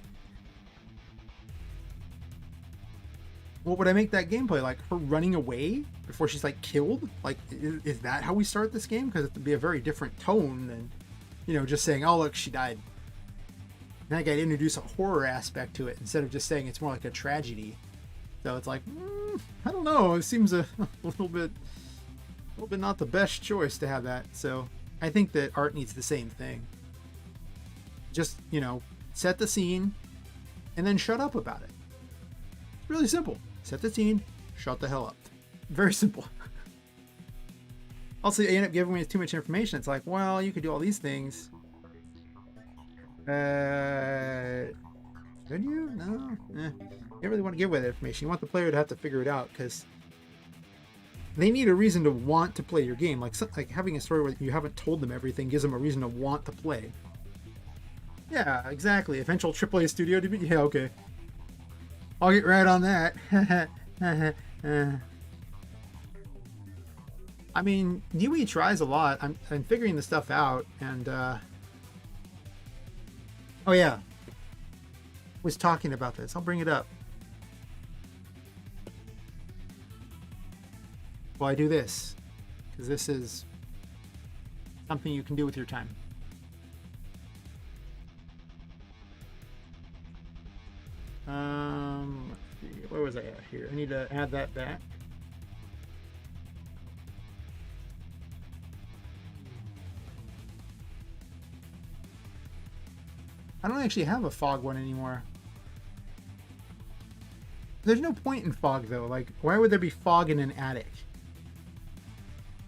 what would I make that gameplay? Like, her running away before she's, like, killed? Like, is that how we start this game? Because it would be a very different tone than, you know, just saying, oh, look, she died. Then I got to introduce a horror aspect to it instead of just saying it's more like a tragedy. So it's like, I don't know. It seems a little bit not the best choice to have that. So I think that art needs the same thing. Just, you know, set the scene and then shut up about it. It's really simple. Set the scene, shut the hell up. Very simple. Also, you end up giving me too much information. It's like, well, you could do all these things. Should you? No. You don't really want to give away that information. You want the player to have to figure it out, because they need a reason to want to play your game. Like having a story where you haven't told them everything gives them a reason to want to play. Yeah, exactly. Eventual AAA studio to be. Yeah, okay. I'll get right on that. I mean, Yui tries a lot. I'm figuring the stuff out, and oh yeah, was talking about this. I'll bring it up. Well, I do this because this is something you can do with your time. Let's see, where was I at here? I need to add that back. I don't actually have a fog one anymore. There's no point in fog, though. Like, why would there be fog in an attic?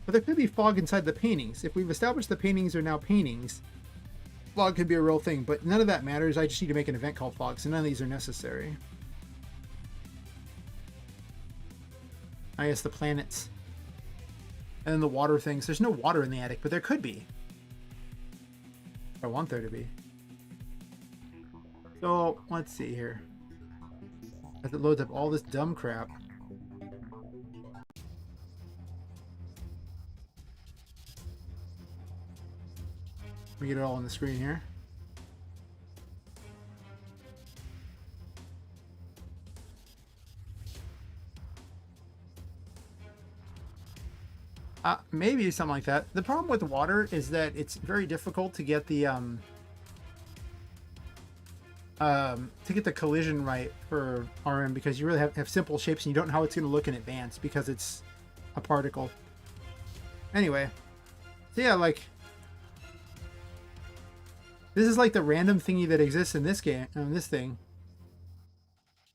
But there could be fog inside the paintings. If we've established the paintings are now paintings, fog could be a real thing, but none of that matters. I just need to make an event called fog, so none of these are necessary. I guess the planets. And then the water things. There's no water in the attic, but there could be. I want there to be. So, let's see here. As it loads up all this dumb crap. Let me get it all on the screen here. Maybe something like that. The problem with water is that it's very difficult to get the collision right for RM, because you really have simple shapes and you don't know how it's going to look in advance because it's a particle. Anyway, so yeah, like, this is like the random thingy that exists in this game, this thing.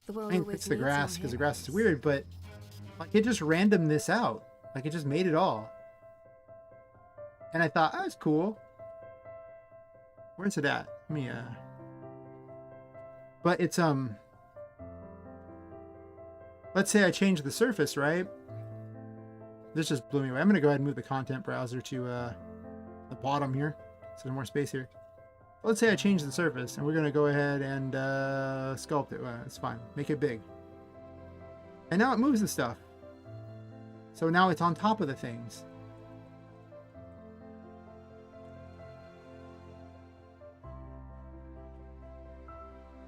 I think it's the grass because the grass is weird, but like, it just randomed this out. Like, it just made it all. And I thought, oh, that's cool. Where's it at? Let me, But it's, let's say I change the surface, right? This just blew me away. I'm going to go ahead and move the content browser to, the bottom here. So there's more space here. Let's say I change the surface, and we're going to go ahead and sculpt it. Well, it's fine. Make it big. And now it moves the stuff. So now it's on top of the things.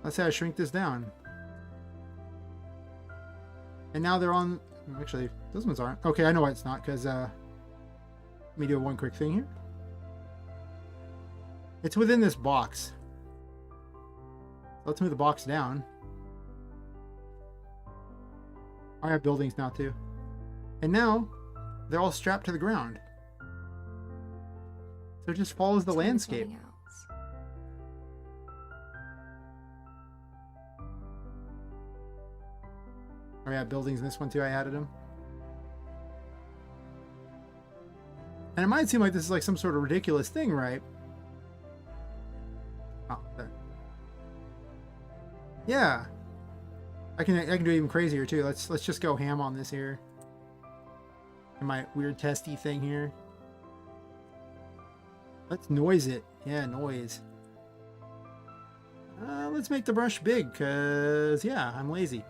Let's say I shrink this down. And now they're on... Actually, those ones aren't. Okay, I know why it's not, because... let me do one quick thing here. It's within this box. Let's move the box down. I have buildings now too. And now they're all strapped to the ground. So it just follows the landscape. Oh yeah, buildings in this one too, I added them. And it might seem like this is like some sort of ridiculous thing, right? Oh, there. Yeah. I can do it even crazier too. Let's just go ham on this here. And my weird testy thing here. Let's noise it. Yeah, noise. Let's make the brush big, cause yeah, I'm lazy.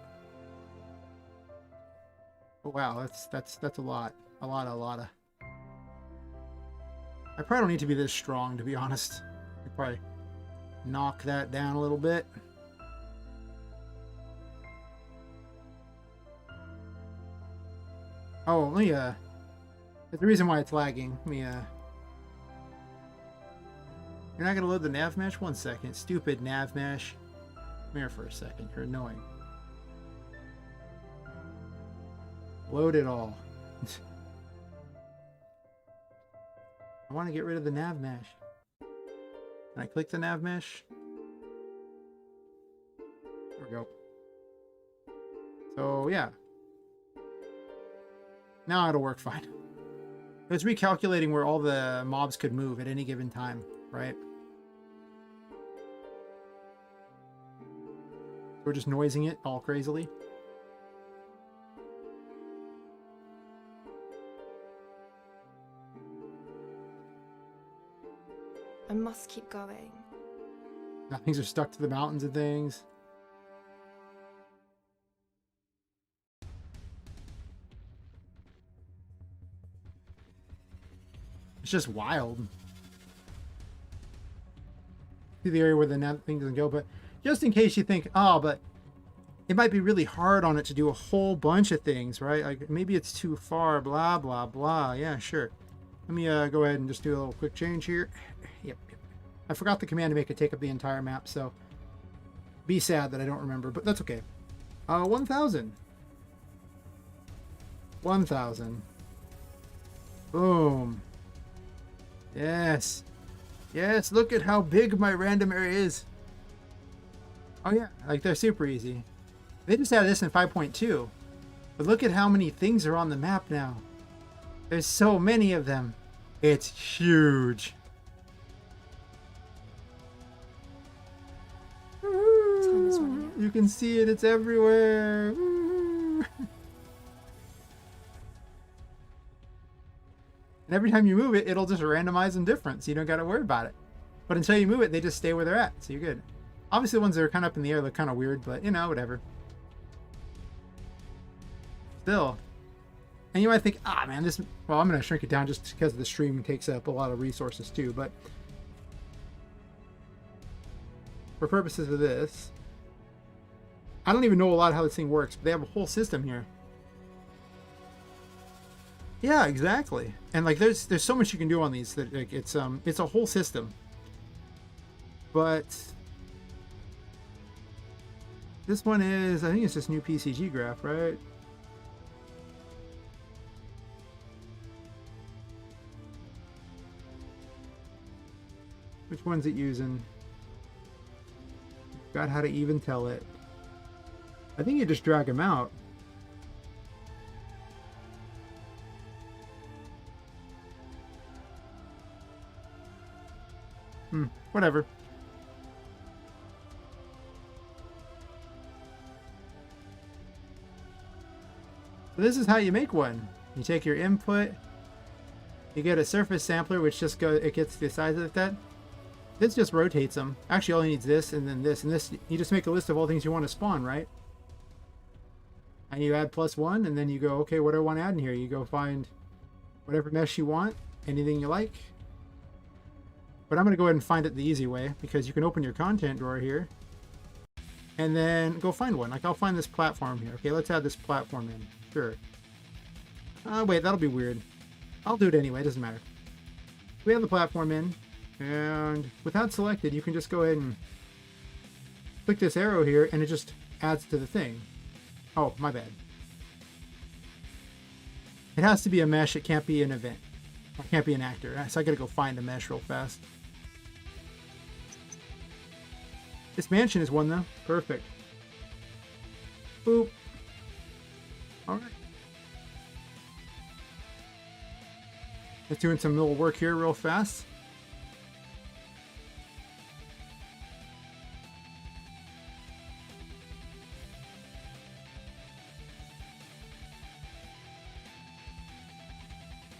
Oh wow, that's a lot. A lot of. I probably don't need to be this strong, to be honest. I could probably knock that down a little bit. Oh, let me, there's the reason why it's lagging. Let me, You're not gonna load the nav mesh? 1 second. Stupid nav mesh. Come here for a second. You're annoying. Load it all. I want to get rid of the nav mesh. Can I click the nav mesh? There we go. So, yeah. Now it'll work fine. It's recalculating where all the mobs could move at any given time, right? We're just noising it all crazily. I must keep going. Now things are stuck to the mountains and things. It's just wild. See the area where the net thing doesn't go, but just in case you think, oh, but it might be really hard on it to do a whole bunch of things, right? Like maybe it's too far, blah, blah, blah. Yeah, sure. Let me go ahead and just do a little quick change here. Yep. I forgot the command to make it take up the entire map, so be sad that I don't remember, but that's okay. 1,000. 1,000. Boom. Yes. Yes, look at how big my random area is. Oh yeah, like they're super easy. They just added this in 5.2. But look at how many things are on the map now. There's so many of them. It's huge. Time is running out. You can see it, it's everywhere. And every time you move it, it'll just randomize them different, so you don't got to worry about it. But until you move it, they just stay where they're at, so you're good. Obviously, the ones that are kind of up in the air look kind of weird, but, you know, whatever. Still. And you might think, ah, man, this... Well, I'm going to shrink it down just because the stream takes up a lot of resources, too, but... For purposes of this... I don't even know a lot how this thing works, but they have a whole system here. Yeah, exactly. And like there's so much you can do on these that like it's a whole system. But this one is, I think it's this new PCG graph, right? Which one's it using? Got how to even tell it. I think you just drag them out. Whatever. So this is how you make one. You take your input, you get a surface sampler, which just it gets the size of that. This just rotates them. Actually, all he needs this and then this and this. You just make a list of all things you want to spawn, right? And you add +1, and then you go, okay, what do I want to add in here? You go find whatever mesh you want, anything you like. But I'm going to go ahead and find it the easy way, because you can open your content drawer here and then go find one. Like, I'll find this platform here. Okay, let's add this platform in. Sure. Wait, that'll be weird. I'll do it anyway, it doesn't matter. We have the platform in, and without selected, you can just go ahead and click this arrow here, and it just adds to the thing. Oh, my bad. It has to be a mesh, it can't be an event. It can't be an actor, so I gotta go find a mesh real fast. This mansion is one, though. Perfect. Boop. Alright. Just doing some little work here real fast.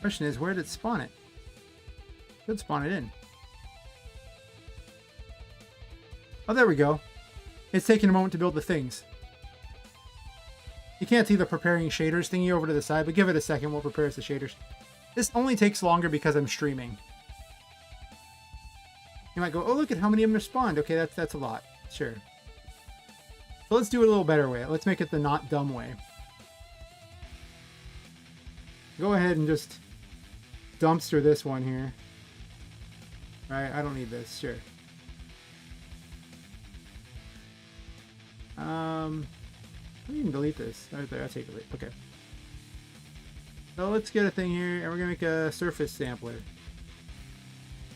Question is, where did it spawn it? Should spawn it in. Oh, there we go. It's taking a moment to build the things. You can't see the preparing shaders thingy over to the side, but give it a second, we'll prepare the shaders. This only takes longer because I'm streaming. You might go, oh, look at how many of them are spawned. Okay, that's a lot. Sure. So let's do it a little better way. Let's make it the not dumb way. Go ahead and just dumpster this one here. Right, I don't need this. Sure. You can delete this. Right there, I'll take it. Okay. So let's get a thing here, and we're gonna make a surface sampler.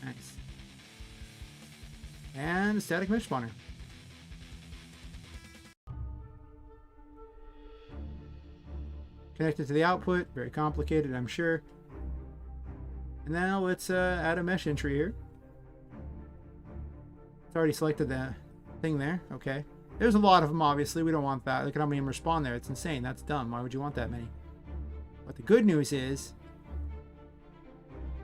Nice. And a static mesh spawner. Connected to the output. Very complicated, I'm sure. And now let's add a mesh entry here. It's already selected the thing there. Okay. There's a lot of them, obviously. We don't want that. Look at how many of them respawn there. It's insane. That's dumb. Why would you want that many? But the good news is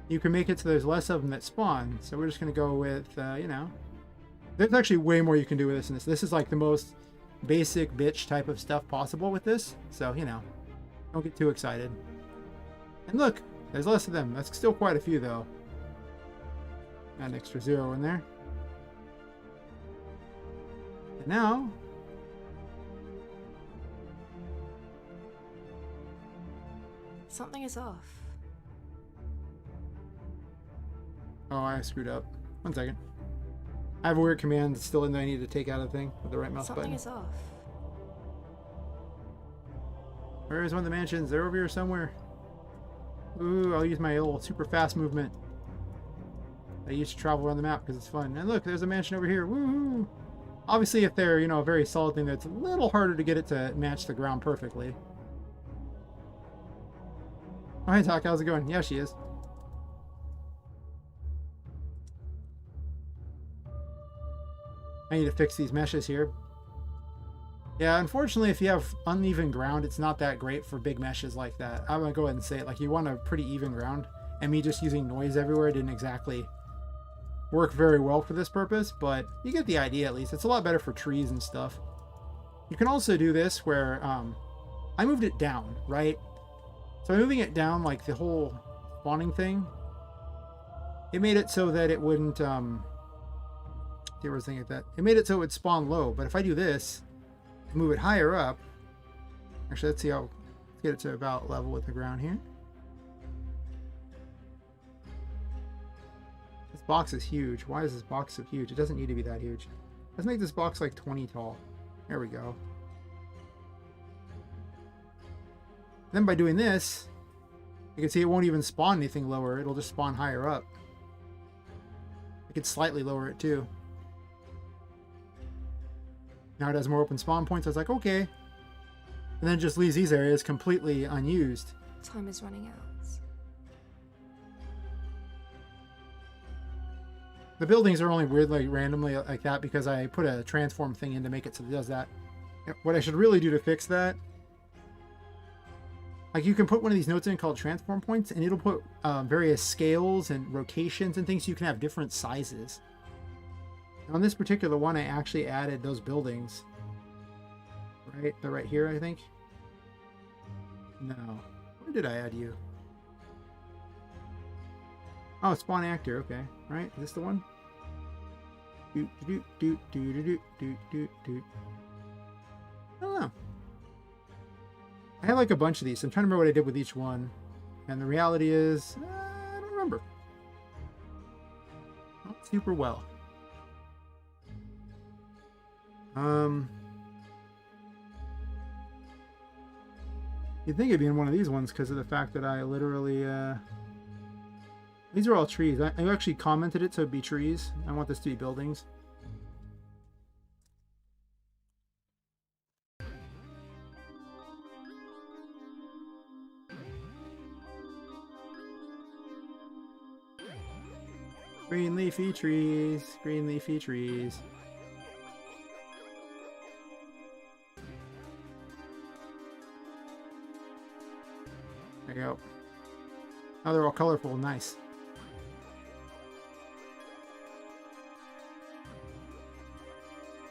you can make it so there's less of them that spawn. So we're just going to go with, you know, there's actually way more you can do with this. And this is like the most basic bitch type of stuff possible with this. So, you know, don't get too excited. And look, there's less of them. That's still quite a few, though. Got an extra 0 in there. And now, Something is off. oh, I screwed up. 1 second. I have a weird command that's still in there I need to take out of the thing with the right mouse Something button. is off. Where is one of the mansions? They're over here somewhere. Ooh, I'll use my little super fast movement. I used to travel around the map because it's fun. And look, there's a mansion over here. Woo! Obviously, if they're, you know, a very solid thing, that's a little harder to get it to match the ground perfectly. Oh, hey, Talk, how's it going? Yeah, she is. I need to fix these meshes here. Yeah, unfortunately, if you have uneven ground, it's not that great for big meshes like that. I'm going to go ahead and say it. Like, you want a pretty even ground. And me just using noise everywhere didn't exactly work very well for this purpose, but you get the idea at least. It's a lot better for trees and stuff. You can also do this where I moved it down, right? So I'm moving it down, like the whole spawning thing. It made it so that it wouldn't, there was a thing like that. It made it so it would spawn low, but if I do this, move it higher up. Actually, let's see how, let's get it to about level with the ground here. This box is huge. Why is this box so huge? It doesn't need to be that huge. Let's make this box like 20 tall. There we go. Then by doing this, you can see it won't even spawn anything lower. It'll just spawn higher up. I could slightly lower it too. Now it has more open spawn points. I was like, okay. And then it just leaves these areas completely unused. Time is running out. The buildings are only weird, like randomly like that because I put a transform thing in to make it so it does that. What I should really do to fix that, like you can put one of these notes in called transform points, and it'll put various scales and rotations and things so you can have different sizes. On this particular one, I actually added those buildings. Right? They're right here, I think. No. Where did I add you? Oh, spawn actor. Okay. Right? Is this the one? I don't know. I have like a bunch of these. So I'm trying to remember what I did with each one. And the reality is, I don't remember. Not super well. You'd think it'd be in one of these ones because of the fact that I literally, these are all trees. I actually commented it so it'd be trees. I want this to be buildings. Green leafy trees, green leafy trees. There you go. Oh, they're all colorful. Nice.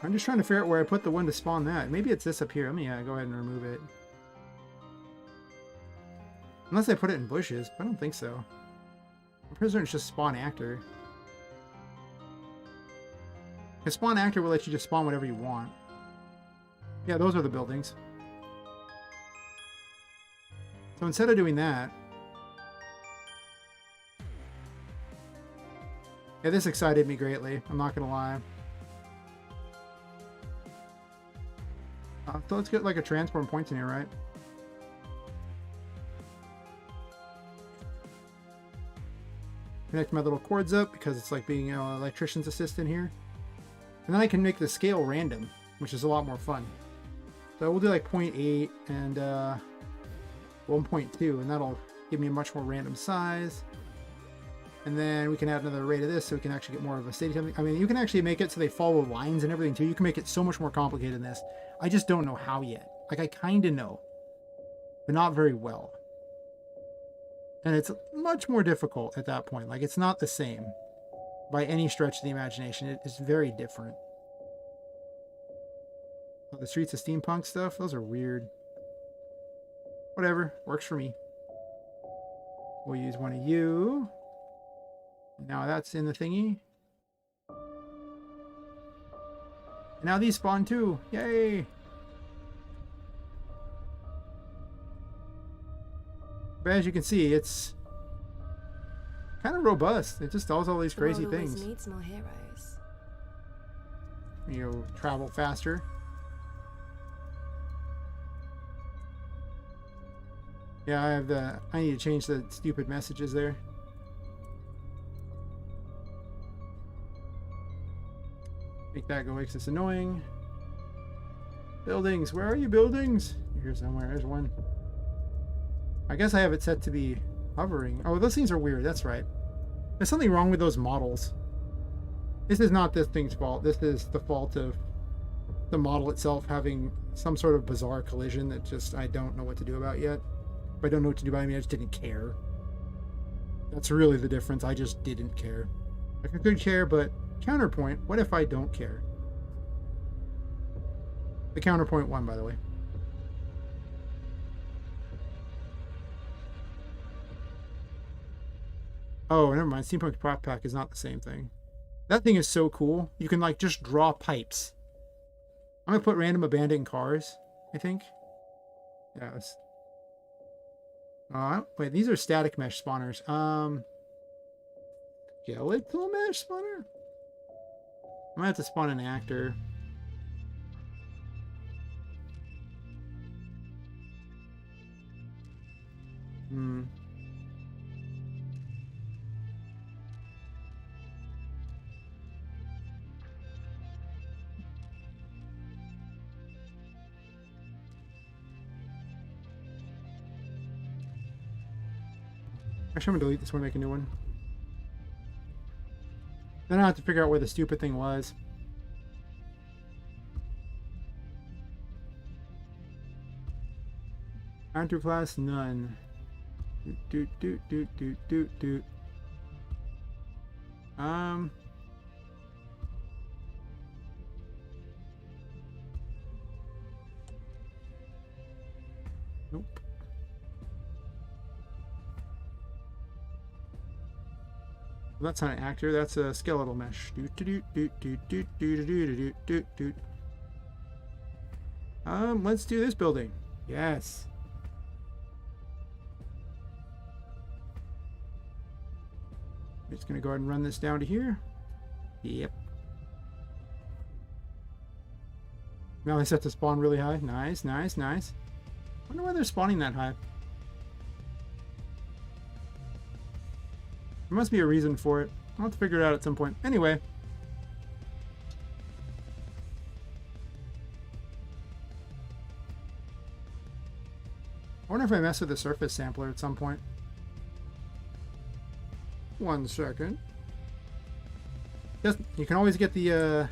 I'm just trying to figure out where I put the one to spawn that. Maybe it's this up here. Let me go ahead and remove it. Unless I put it in bushes, but I don't think so. I'm pretty sure it's just spawn actor. Because spawn actor will let you just spawn whatever you want. Yeah, those are the buildings. So instead of doing that... Yeah, this excited me greatly. I'm not going to lie. So let's get like a transform point in here, right? Connect my little cords up because it's like being an electrician's assistant here. And then I can make the scale random, which is a lot more fun. So we'll do like 0.8 and 1.2, and that'll give me a much more random size. And then we can add another array to this so we can actually get more of a steady time. I mean, you can actually make it so they follow lines and everything too. You can make it so much more complicated than this. I just don't know how yet. Like, I kind of know, but not very well. And it's much more difficult at that point. Like, it's not the same by any stretch of the imagination. It is very different. Oh, the Streets of Steampunk stuff, those are weird. Whatever, works for me. We'll use one of you. Now that's in the thingy. And now these spawn too. Yay! But as you can see, it's kind of robust. It just does all these crazy the world things. always needs more heroes. You know, travel faster. Yeah, I have the... I need to change the stupid messages there. Make that go away because it's annoying. Buildings, where are you, buildings? Here somewhere, there's one. I guess I have it set to be hovering. Oh, those things are weird, that's right. There's something wrong with those models. This is not this thing's fault. This is the fault of the model itself having some sort of bizarre collision that just I don't know what to do about yet. If I don't know what to do about it, I mean, I just didn't care. That's really the difference. I just didn't care. Like, I could care, but counterpoint, what if I don't care? The counterpoint one, by the way. Oh, never mind. Steampunk Prop Pack is not the same thing. That thing is so cool. You can, like, just draw pipes. I'm going to put random abandoned cars, I think. Yes. Wait, these are static mesh spawners. Skeletal mesh spawner? I might have to spawn an actor. Actually, I'm gonna delete this one and make a new one. Then I have to figure out where the stupid thing was. Counter class, none. Doot, doot, doot, doot, doot, doot. Nope. Well, that's not an actor, that's a skeletal mesh. Let's do this building. Yes. I'm just gonna go ahead and run this down to here. Yep. Now they set the spawn really high. Nice, nice, nice. Wonder why they're spawning that high. There must be a reason for it. I'll have to figure it out at some point. Anyway. I wonder if I mess with the surface sampler at some point. 1 second. Just, you can always get the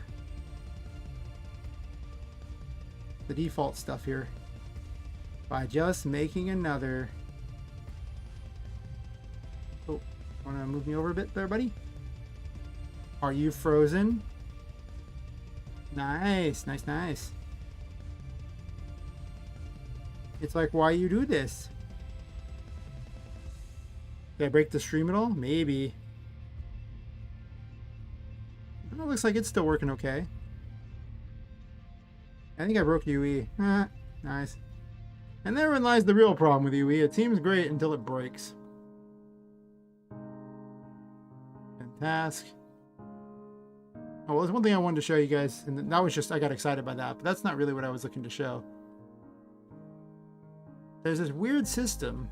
default stuff here by just making another. Oh, want to move me over a bit there, buddy? Are you frozen? Nice, nice, nice. It's like, why you do this? Did I break the stream at all? Maybe. It looks like it's still working okay. I think I broke UE. Nice. And therein lies the real problem with UE. It seems great until it breaks. And task. Oh, well, there's one thing I wanted to show you guys, and that was just, I got excited by that, but that's not really what I was looking to show. There's this weird system.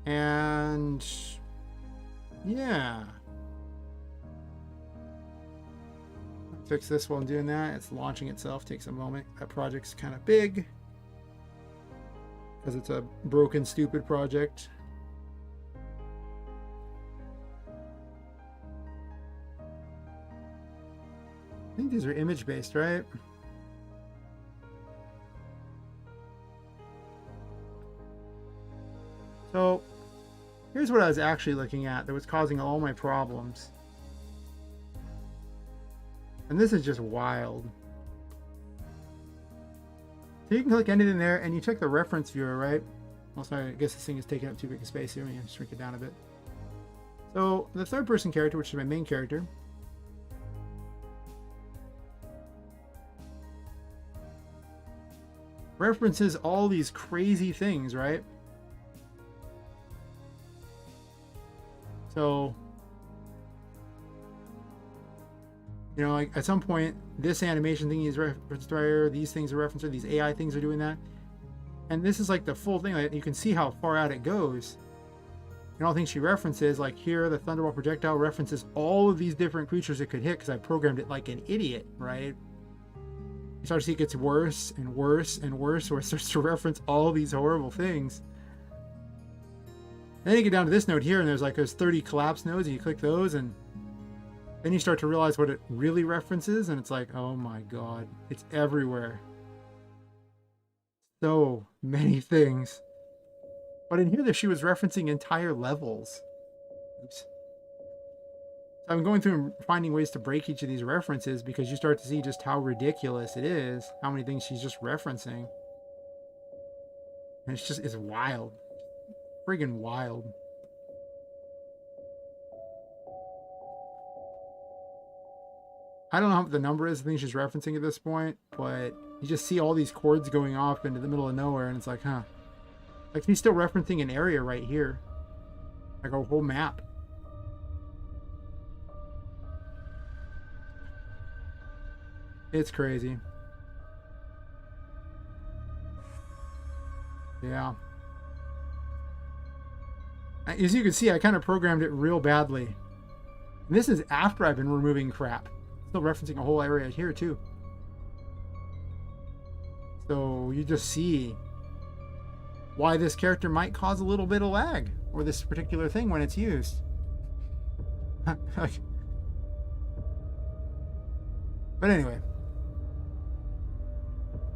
And yeah. Fix this while I'm doing that. It's launching itself. Takes a moment. That project's kind of big because it's a broken, stupid project. I think these are image-based, right? So here's what I was actually looking at that was causing all my problems. And this is just wild. So you can click anything there, and you check the reference viewer, right? Also, I guess this thing is taking up too big a space here. Let me shrink it down a bit. So the third person character, which is my main character, references all these crazy things, right? So, you know, like at some point, this animation thing is referenced right, these things are referenced, these AI things are doing that. And this is like the full thing. Like, you can see how far out it goes. And all the things she references, like here, the Thunderbolt projectile references all of these different creatures it could hit because I programmed it like an idiot, right? You start to see it gets worse and worse and worse, where it starts to reference all these horrible things. Then you get down to this node here, and there's 30 collapse nodes, and you click those, and then you start to realize what it really references, and it's like, oh my god, it's everywhere. So many things. But in here, she was referencing entire levels. Oops. So I'm going through and finding ways to break each of these references, because you start to see just how ridiculous it is, how many things she's just referencing. And it's wild. Friggin' wild. I don't know what the number is, I think she's referencing at this point, but you just see all these chords going off into the middle of nowhere, and it's like, huh. Like, he's still referencing an area right here. Like a whole map. It's crazy. Yeah. As you can see, I kind of programmed it real badly. And this is after I've been removing crap. Still referencing a whole area here too. So you just see why this character might cause a little bit of lag, or this particular thing when it's used. But anyway,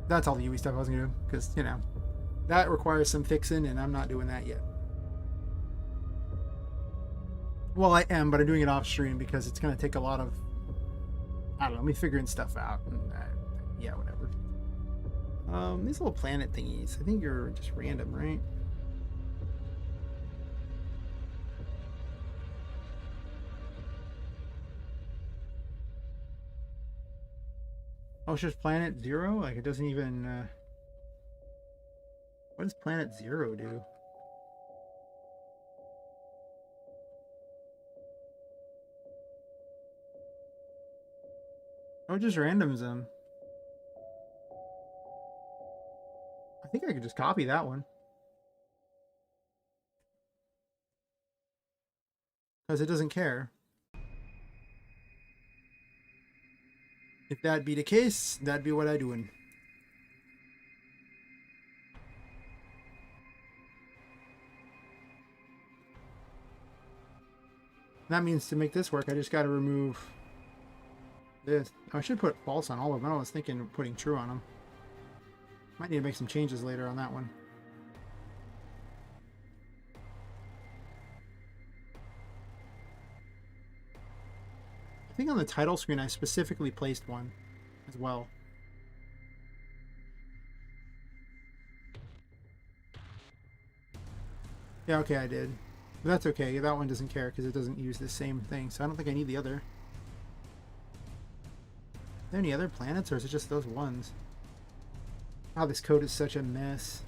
that's all the UE stuff I was gonna do, because, you know, that requires some fixing, and I'm not doing that yet. Well, I am, but I'm doing it off stream because it's going to take a lot of, I don't know, me figuring stuff out. And, yeah, whatever. These little planet thingies. I think you're just random, right? Oh, it's just planet 0? Like, it doesn't even, what does planet 0 do? Oh, it just randoms them. I think I could just copy that one. Because it doesn't care. If that be the case, that'd be what I doing. That means to make this work, I just got to remove this. I should put false on all of them. I was thinking of putting true on them. Might need to make some changes later on that one. I think on the title screen I specifically placed one as well. Yeah, okay, I did. But that's okay. That one doesn't care because it doesn't use the same thing. So I don't think I need the other. Are there any other planets or is it just those ones? Wow, this code is such a mess.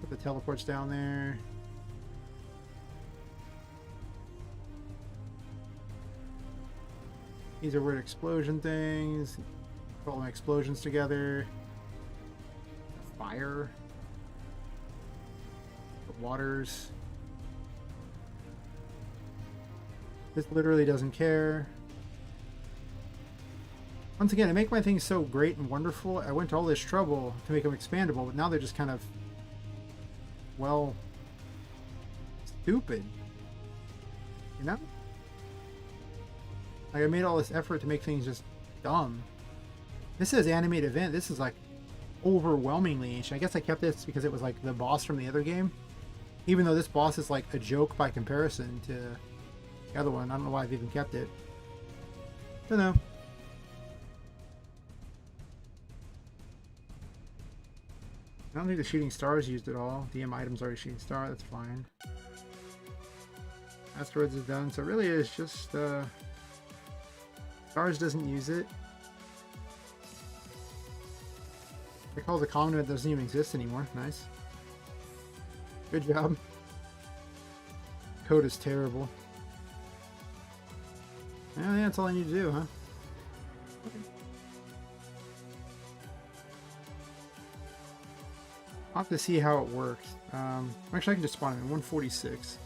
Put the teleports down there. These are weird explosion things. Put all my explosions together. Fire. The waters. This literally doesn't care. Once again, I make my things so great and wonderful. I went to all this trouble to make them expandable, but now they're just kind of, well, stupid. You know? Like, I made all this effort to make things just dumb. This says animate event. This is like overwhelmingly ancient. I guess I kept this because it was like the boss from the other game. Even though this boss is like a joke by comparison to the other one. I don't know why I've even kept it. Don't know. I don't think the shooting star is used at all. DM items are a shooting star. That's fine. Asteroids is done. So really it's just stars doesn't use it. Recalls a common that doesn't even exist anymore. Nice. Good job. Code is terrible. Yeah, that's all I need to do, huh? Okay. I'll have to see how it works. Actually, I can just spawn it in 146.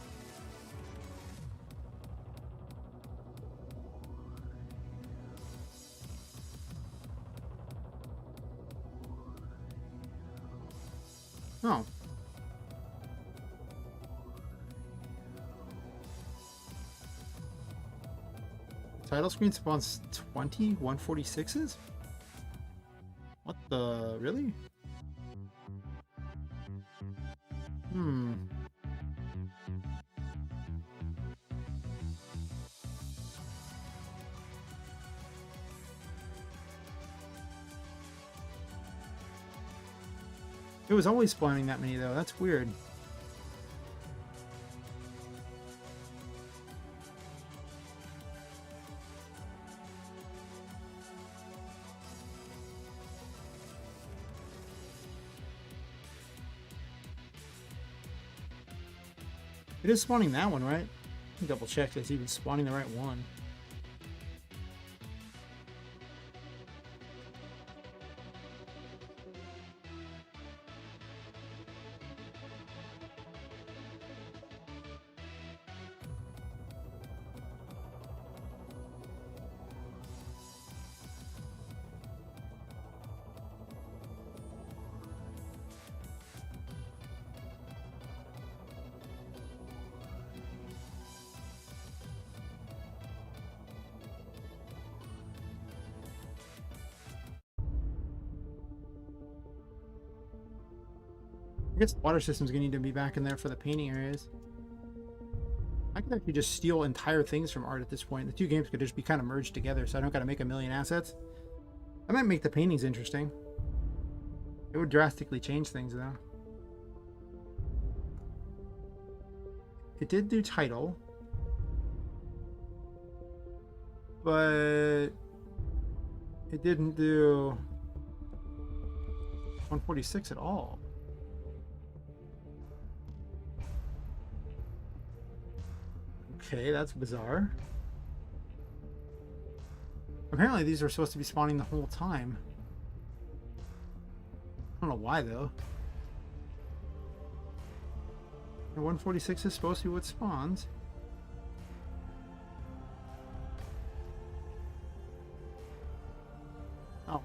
Oh. The title screen spawns 20 146s? What the... really? It was always spawning that many though. That's weird. It is spawning that one, right? Let me double check that it's even spawning the right one. I guess the water system's gonna need to be back in there for the painting areas. I can could actually just steal entire things from art at this point. The two games could just be kind of merged together, so I don't got to make a million assets. I might make the paintings interesting. It would drastically change things, though. It did do title, but it didn't do 146 at all. Okay, that's bizarre. Apparently these are supposed to be spawning the whole time. I don't know why, though. And 146 is supposed to be what spawns. Oh.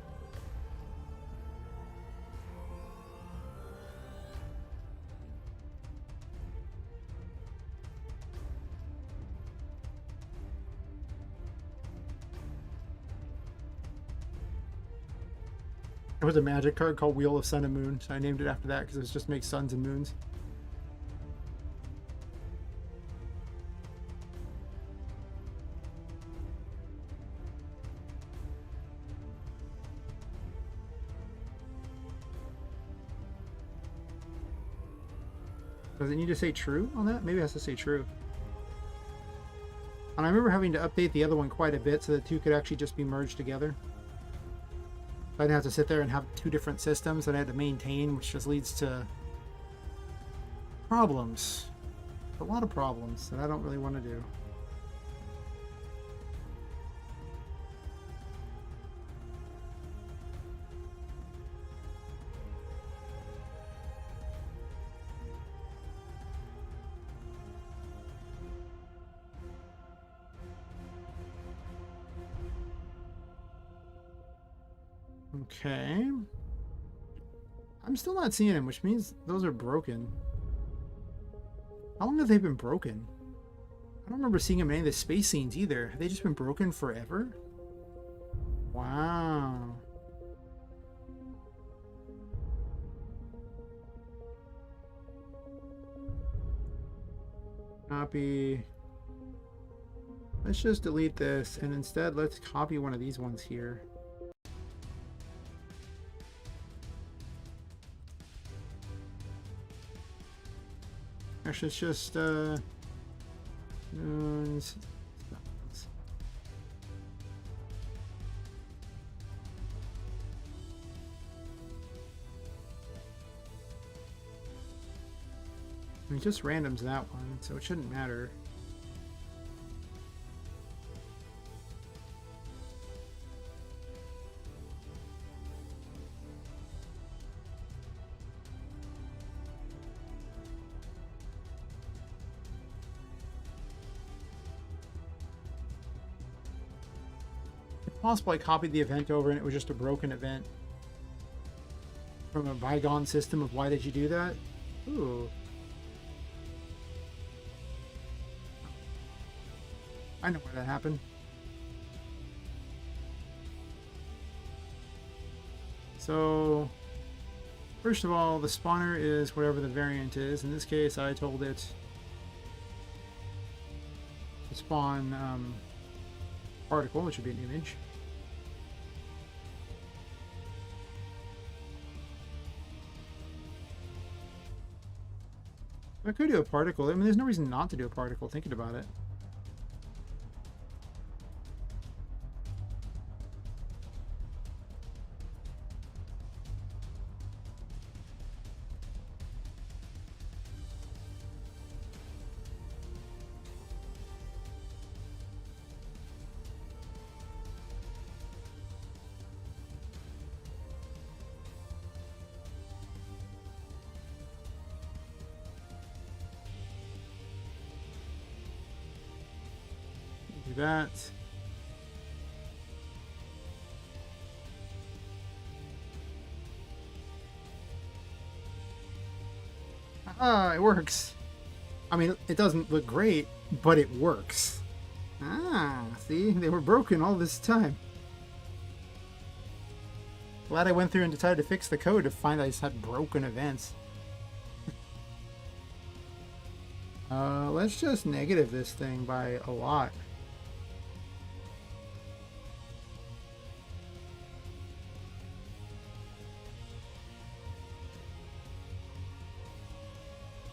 There was a magic card called Wheel of Sun and Moon, so I named it after that because it just makes suns and moons. Does it need to say true on that? Maybe it has to say true. And I remember having to update the other one quite a bit so the two could actually just be merged together. I didn't have to sit there and have two different systems that I had to maintain, which just leads to problems. A lot of problems that I don't really want to do. Okay. I'm still not seeing them, which means those are broken. How long have they been broken? I don't remember seeing them in any of the space scenes either. Have they just been broken forever? Wow. Copy. Let's just delete this, and instead let's copy one of these ones here. Actually, it's just moons. I mean, just random's that one, so it shouldn't matter. Possible I copied the event over and it was just a broken event from a bygone system of why did you do that? Ooh. I know where that happened. So, first of all, the spawner is whatever the variant is. In this case, I told it to spawn particle, which would be an image. I could do a particle. I mean, there's no reason not to do a particle, thinking about it. Do that. Ah, it works. I mean, it doesn't look great, but it works. Ah, see? They were broken all this time. Glad I went through and decided to fix the code to find I just had broken events. Let's just negative this thing by a lot.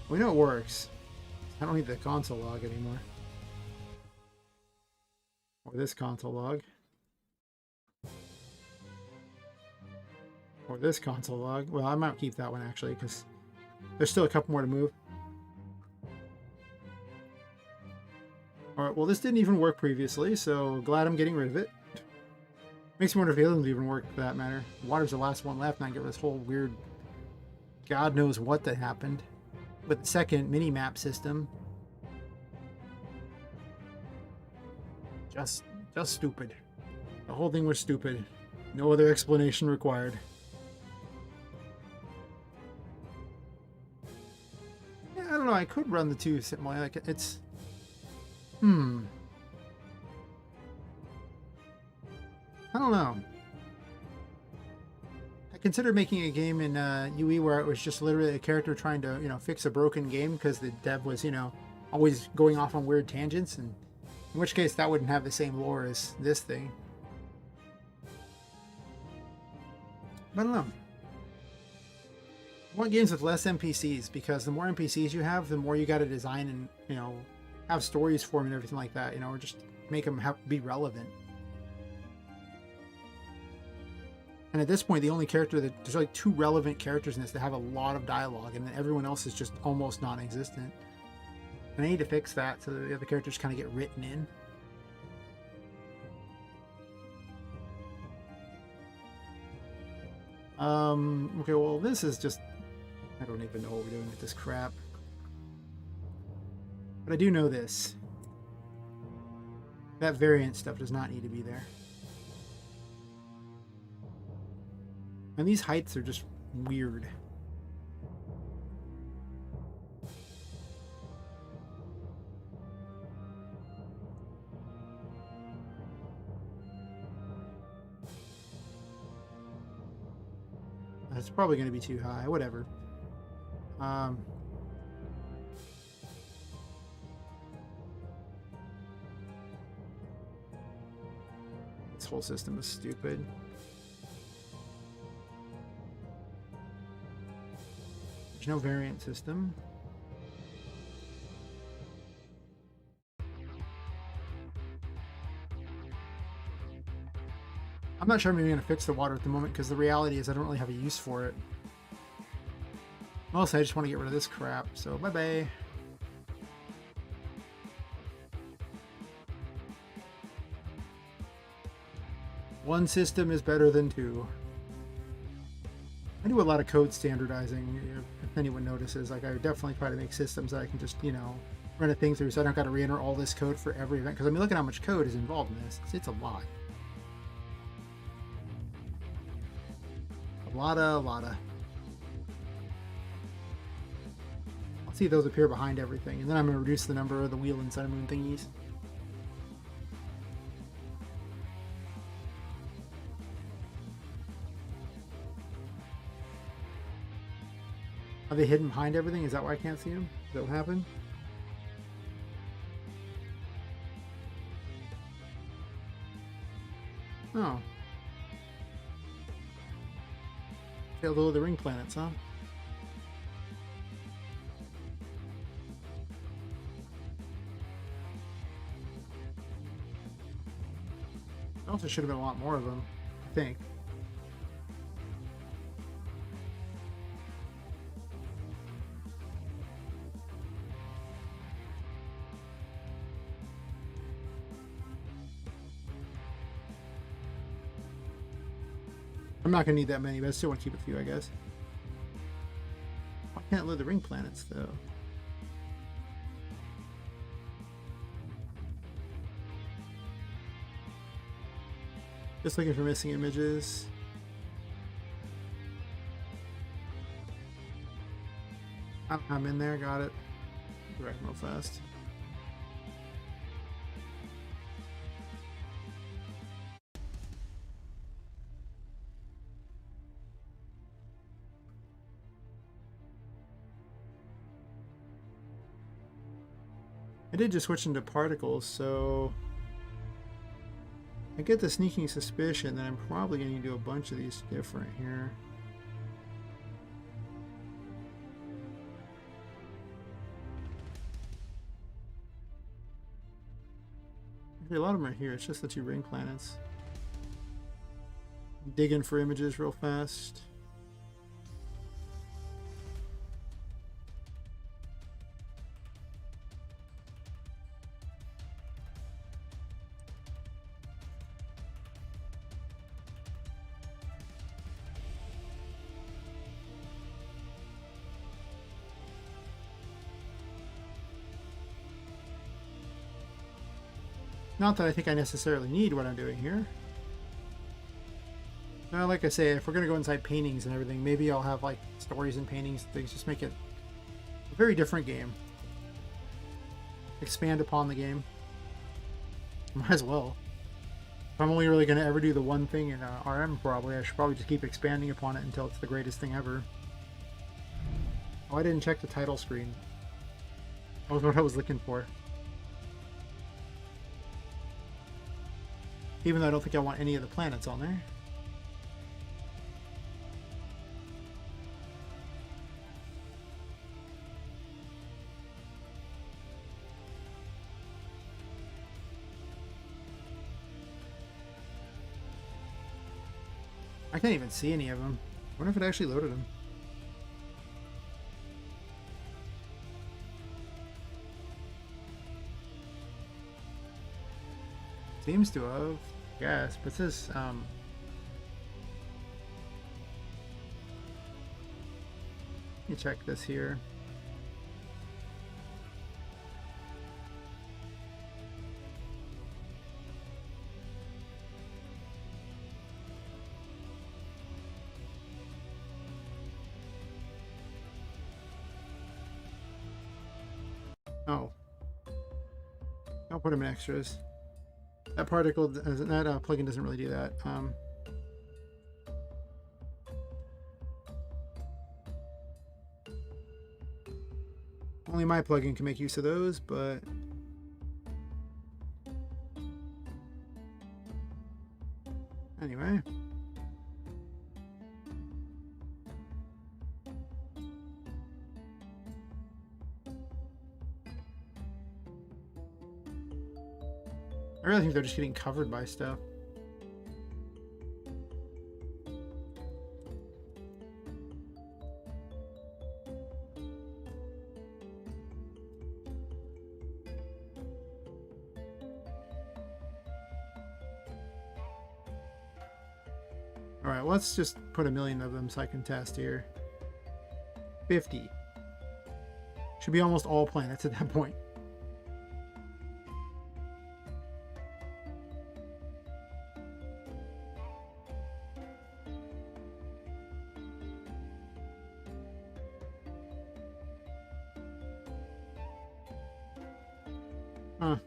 We know it works. I don't need the console log anymore. Or this console log. Or this console log. Well, I might keep that one actually, because there's still a couple more to move. Alright, well this didn't even work previously, so glad I'm getting rid of it. Makes me wonder if the other ones even work for that matter. Water's the last one left, and I get rid of this whole weird God knows what that happened. With the second mini-map system. Just stupid. The whole thing was stupid. No other explanation required. Yeah, I don't know, I could run the two simply. Like, it's... I don't know. I considered making a game in UE where it was just literally a character trying to, you know, fix a broken game because the dev was, you know, always going off on weird tangents, and in which case that wouldn't have the same lore as this thing. But I don't know. I want games with less NPCs, because the more NPCs you have, the more you got to design and, you know, have stories for them and everything like that, you know, or just make them be relevant. And at this point, the only character that there's like 2 relevant characters in this that have a lot of dialogue, and then everyone else is just almost non-existent. And I need to fix that so that the other characters kind of get written in. Okay, well, this is just... I don't even know what we're doing with this crap. But I do know this. That variant stuff does not need to be there. And these heights are just weird. That's probably going to be too high. Whatever. This whole system is stupid. There's no variant system. I'm not sure I'm even going to fix the water at the moment, because the reality is I don't really have a use for it. Mostly I just want to get rid of this crap, so bye-bye. One system is better than 2. I do a lot of code standardizing, if anyone notices. Like, I would definitely try to make systems that I can just, you know, run a thing through, so I don't got to re-enter all this code for every event. Because I mean, look at how much code is involved in this. It's a lot. A lotta. I'll see those appear behind everything, and then I'm going to reduce the number of the wheel and sun and moon thingies. Are they hidden behind everything? Is that why I can't see them? Is that what happened? Oh. Failed to load the ring planets, huh? Also should have been a lot more of them, I think. I'm not going to need that many, but I still want to keep a few, I guess. I can't load the ring planets, though. Just looking for missing images. I'm in there, got it. Direct real fast. I did just switch into particles, so I get the sneaking suspicion that I'm probably going to do a bunch of these different here. A lot of them are here. It's just the 2 ring planets. Digging for images real fast. Not that I think I necessarily need what I'm doing here. Now, like I say, if we're going to go inside paintings and everything, maybe I'll have like stories and paintings and things. Just make it a very different game. Expand upon the game. Might as well. If I'm only really going to ever do the one thing in RM, I should probably just keep expanding upon it until it's the greatest thing ever. Oh, I didn't check the title screen. That was what I was looking for. Even though I don't think I want any of the planets on there. I can't even see any of them. I wonder if it actually loaded them. Seems to have, yes, but this let me check this here. Oh, I'll put them in extras. That particle, that plugin doesn't really do that. Only my plugin can make use of those, but anyway. I really think they're just getting covered by stuff. Alright, let's just put 1,000,000 of them so I can test here. 50. Should be almost all planets at that point. Huh.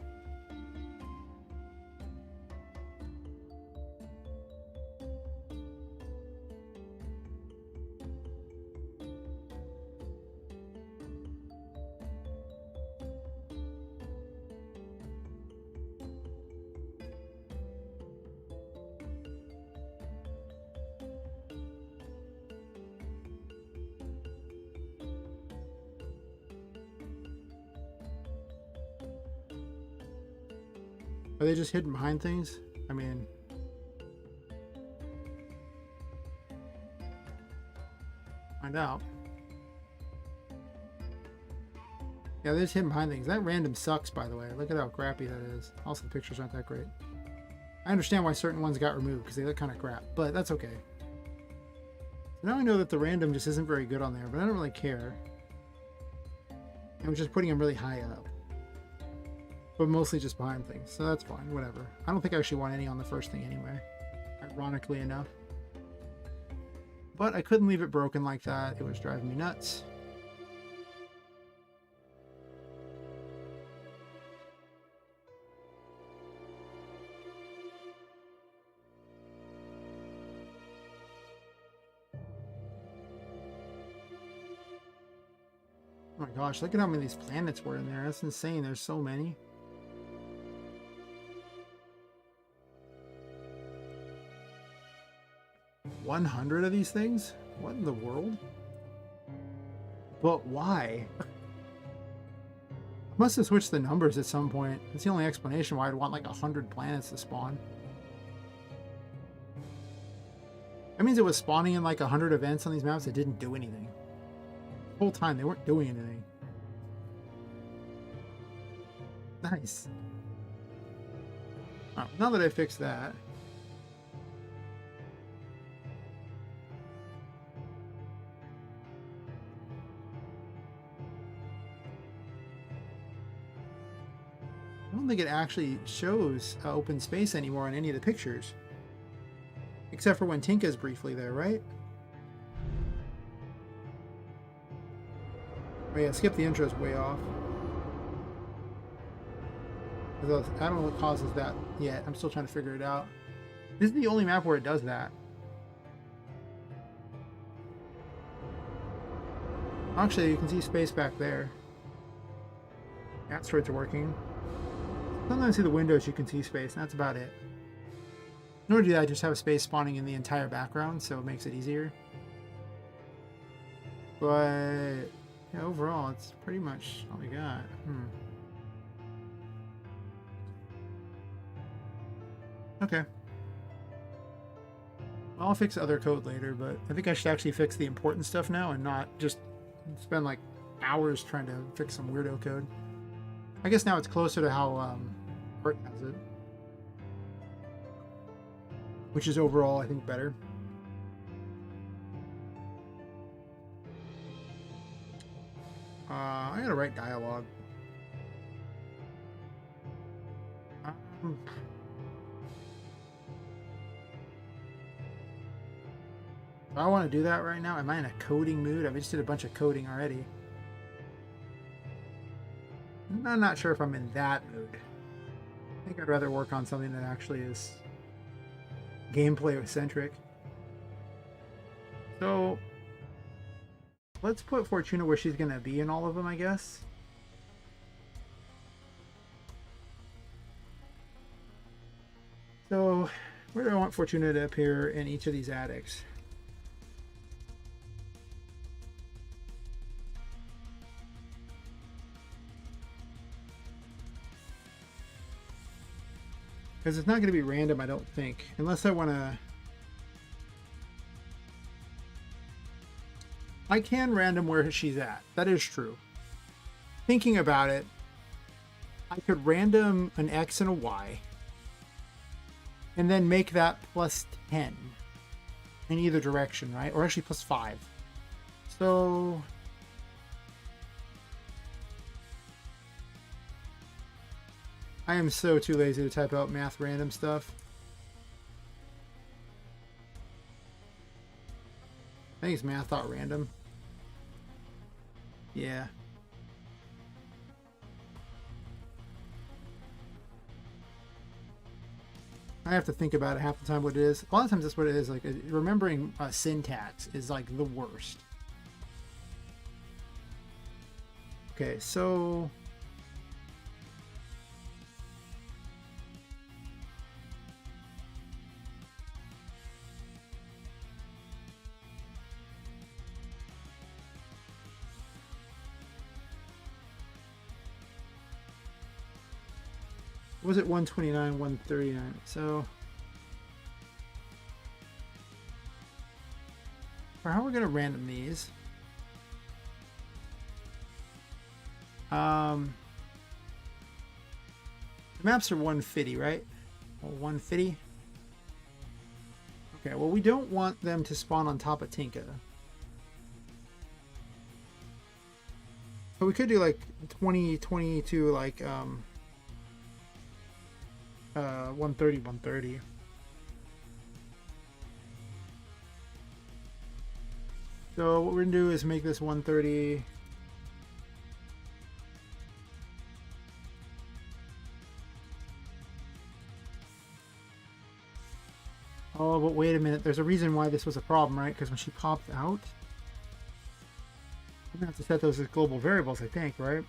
Are they just hidden behind things? I mean... Find out. Yeah, they're just hidden behind things. That random sucks, by the way. Look at how crappy that is. Also, the pictures aren't that great. I understand why certain ones got removed, because they look kind of crap. But that's okay. So now I know that the random just isn't very good on there, but I don't really care. I'm just putting them really high up. But mostly just behind things, so that's fine, whatever. I don't think I actually want any on the first thing anyway, ironically enough. But I couldn't leave it broken like that. It was driving me nuts. Oh my gosh, look at how many of these planets were in there. That's insane. There's so many. $100 of these things? What in the world? But why? Must have switched the numbers at some point. That's the only explanation why I'd want like 100 planets to spawn. That means it was spawning in like 100 events on these maps that didn't do anything. The whole time they weren't doing anything. Nice. Oh, now that I fixed that. I don't think it actually shows open space anymore in any of the pictures. Except for when Tinka's briefly there, right? Oh yeah, skip the intro's way off. I don't know what causes that yet. I'm still trying to figure it out. This is the only map where it does that. Actually, you can see space back there. Asteroids are working. Sometimes through the windows you can see space, and that's about it. In order to do that, I just have a space spawning in the entire background, so it makes it easier. But yeah, overall, it's pretty much all we got. Okay. Well, I'll fix other code later, but I think I should actually fix the important stuff now and not just spend like hours trying to fix some weirdo code. I guess now it's closer to how Art has it. Which is overall, I think, better. I gotta write dialogue. Do I want to do that right now? Am I in a coding mood? I just did a bunch of coding already. I'm not sure if I'm in that mood. I think I'd rather work on something that actually is gameplay centric. So let's put Fortuna where she's gonna be in all of them, I guess. So where do I want Fortuna to appear in each of these attics? Because it's not going to be random, I don't think. Unless I want to... I can random where she's at. That is true. Thinking about it, I could random an X and a Y. And then make that plus 10. In either direction, right? Or actually plus 5. So... I am so too lazy to type out math random stuff. I think it's math.random. Yeah. I have to think about it half the time what it is. A lot of times that's what it is. Like remembering syntax is like the worst. Okay, so... was it 129, 139? So for how we're gonna random these, the maps are 150, right? Well, 150. Okay, well we don't want them to spawn on top of Tinka. But we could do like 20, 22, like 130, 130. So what we're gonna do is make this 130. Oh, but wait a minute. There's a reason why this was a problem, right? Because when she popped out, I'm gonna have to set those as global variables, I think, right?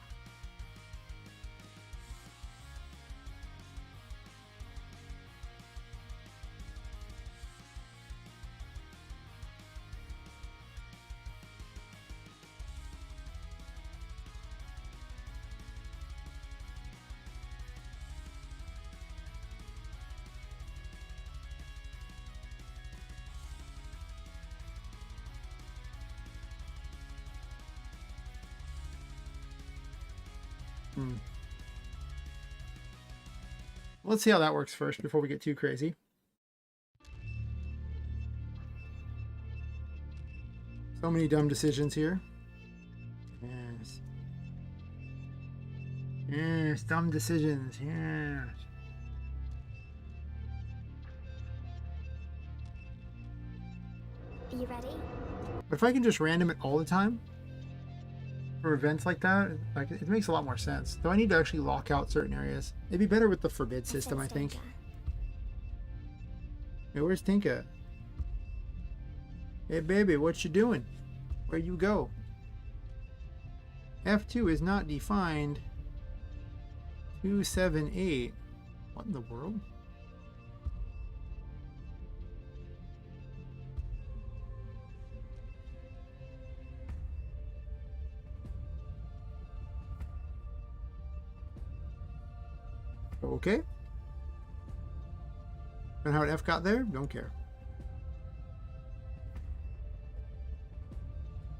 Let's see how that works first before we get too crazy. So many dumb decisions here. Yes. Yes, dumb decisions. Yes. Are you ready? But if I can just random it all the time for events like that, like it makes a lot more sense. Though I need to actually lock out certain areas. It'd be better with the forbid system, I think. Danger. Hey, where's Tinka? Hey, baby, what you doing? Where you go? F2 is not defined. 278. What in the world? Okay. And how F got there? Don't care.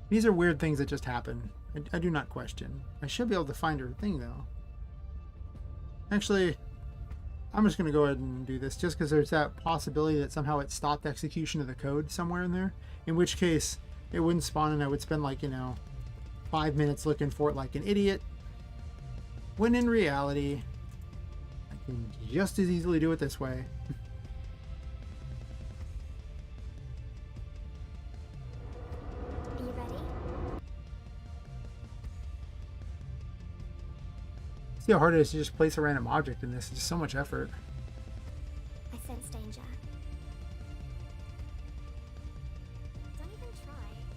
These are weird things that just happen. I do not question. I should be able to find her thing, though. Actually, I'm just going to go ahead and do this, just because there's that possibility that somehow it stopped execution of the code somewhere in there. In which case, it wouldn't spawn and I would spend, like, 5 minutes looking for it like an idiot. When in reality, I can just as easily do it this way. Are you ready? See how hard it is to just place a random object in this. It's just so much effort. I sense danger. Don't even try.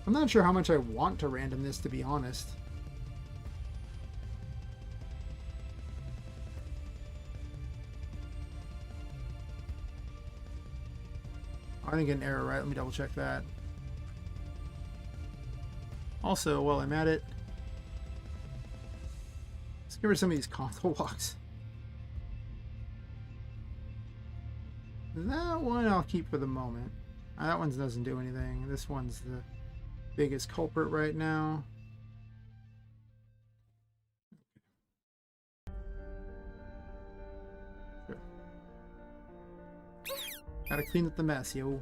I'm not sure how much I want to random this, to be honest. I didn't get an error right. Let me double check that. Also, while I'm at it, let's give her some of these console locks. That one I'll keep for the moment. That one doesn't do anything. This one's the biggest culprit right now. Sure. Gotta clean up the mess, yo.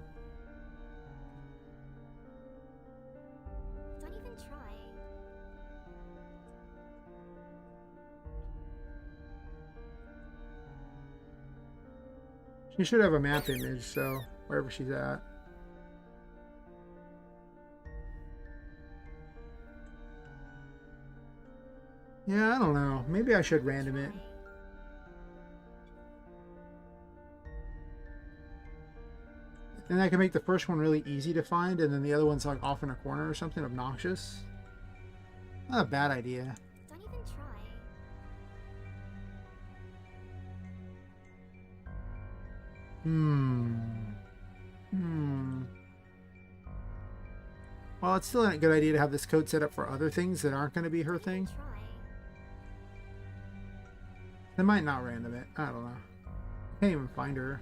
Don't even try. She should have a map image, so wherever she's at. Yeah, I don't know. Maybe I should random it. And I can make the first one really easy to find, and then the other one's like off in a corner or something obnoxious. Not a bad idea. Don't even try. Well, it's still a good idea to have this code set up for other things that aren't going to be her thing. Try. They might not random it. I don't know. Can't even find her.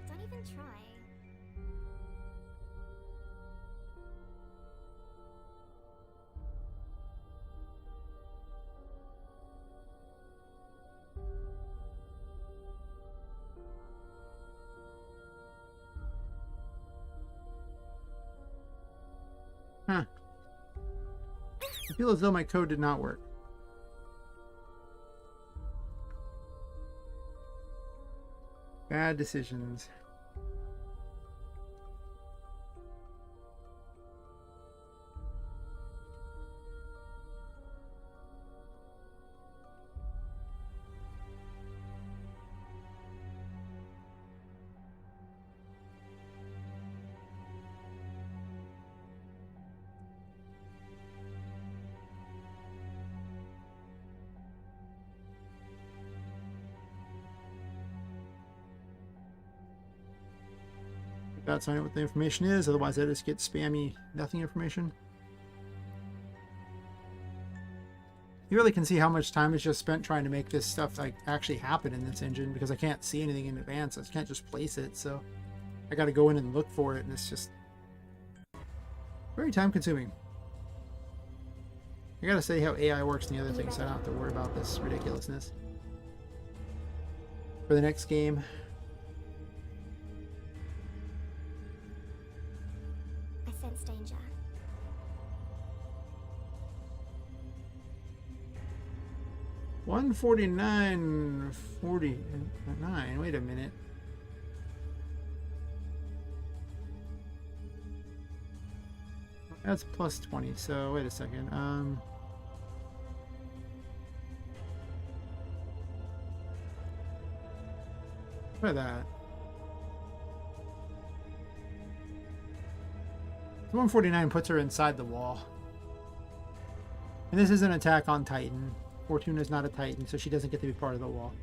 Don't even try. Huh. I feel as though my code did not work. Bad decisions. Without signing what the information is, otherwise I just get spammy nothing information. You really can see how much time is just spent trying to make this stuff like actually happen in this engine, because I can't see anything in advance. I can't just place it, so I got to go in and look for it, and it's just very time consuming. I gotta say how AI works and the other things, so I don't have to worry about this ridiculousness. For the next game, I sense danger. 149.49. Wait a minute. That's plus 20, so wait a second. What about that? 149 puts her inside the wall. And this is an attack on Titan. Fortuna is not a Titan, so she doesn't get to be part of the wall.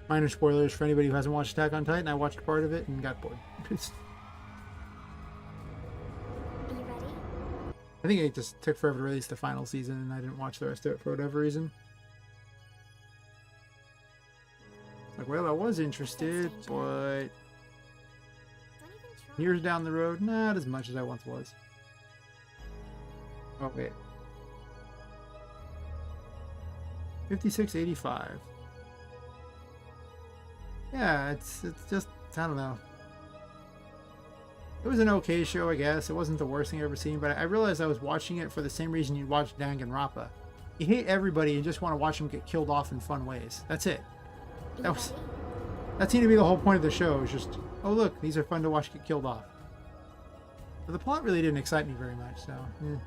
Minor spoilers for anybody who hasn't watched Attack on Titan. I watched part of it and got bored. Are you ready? I think it just took forever to release the final season, and I didn't watch the rest of it for whatever reason. Like, well, I was interested, but Don't even try. years down the road, not as much as I once was. Oh, wait. 56.85. Yeah, it's just, I don't know. It was an okay show, I guess. It wasn't the worst thing I've ever seen, but I realized I was watching it for the same reason you watch Danganronpa. You hate everybody and just want to watch them get killed off in fun ways. That's it. Are you That was, ready? that seemed to be the whole point of the show. Is just, oh look, these are fun to watch get killed off. But the plot really didn't excite me very much, so. Are you ready?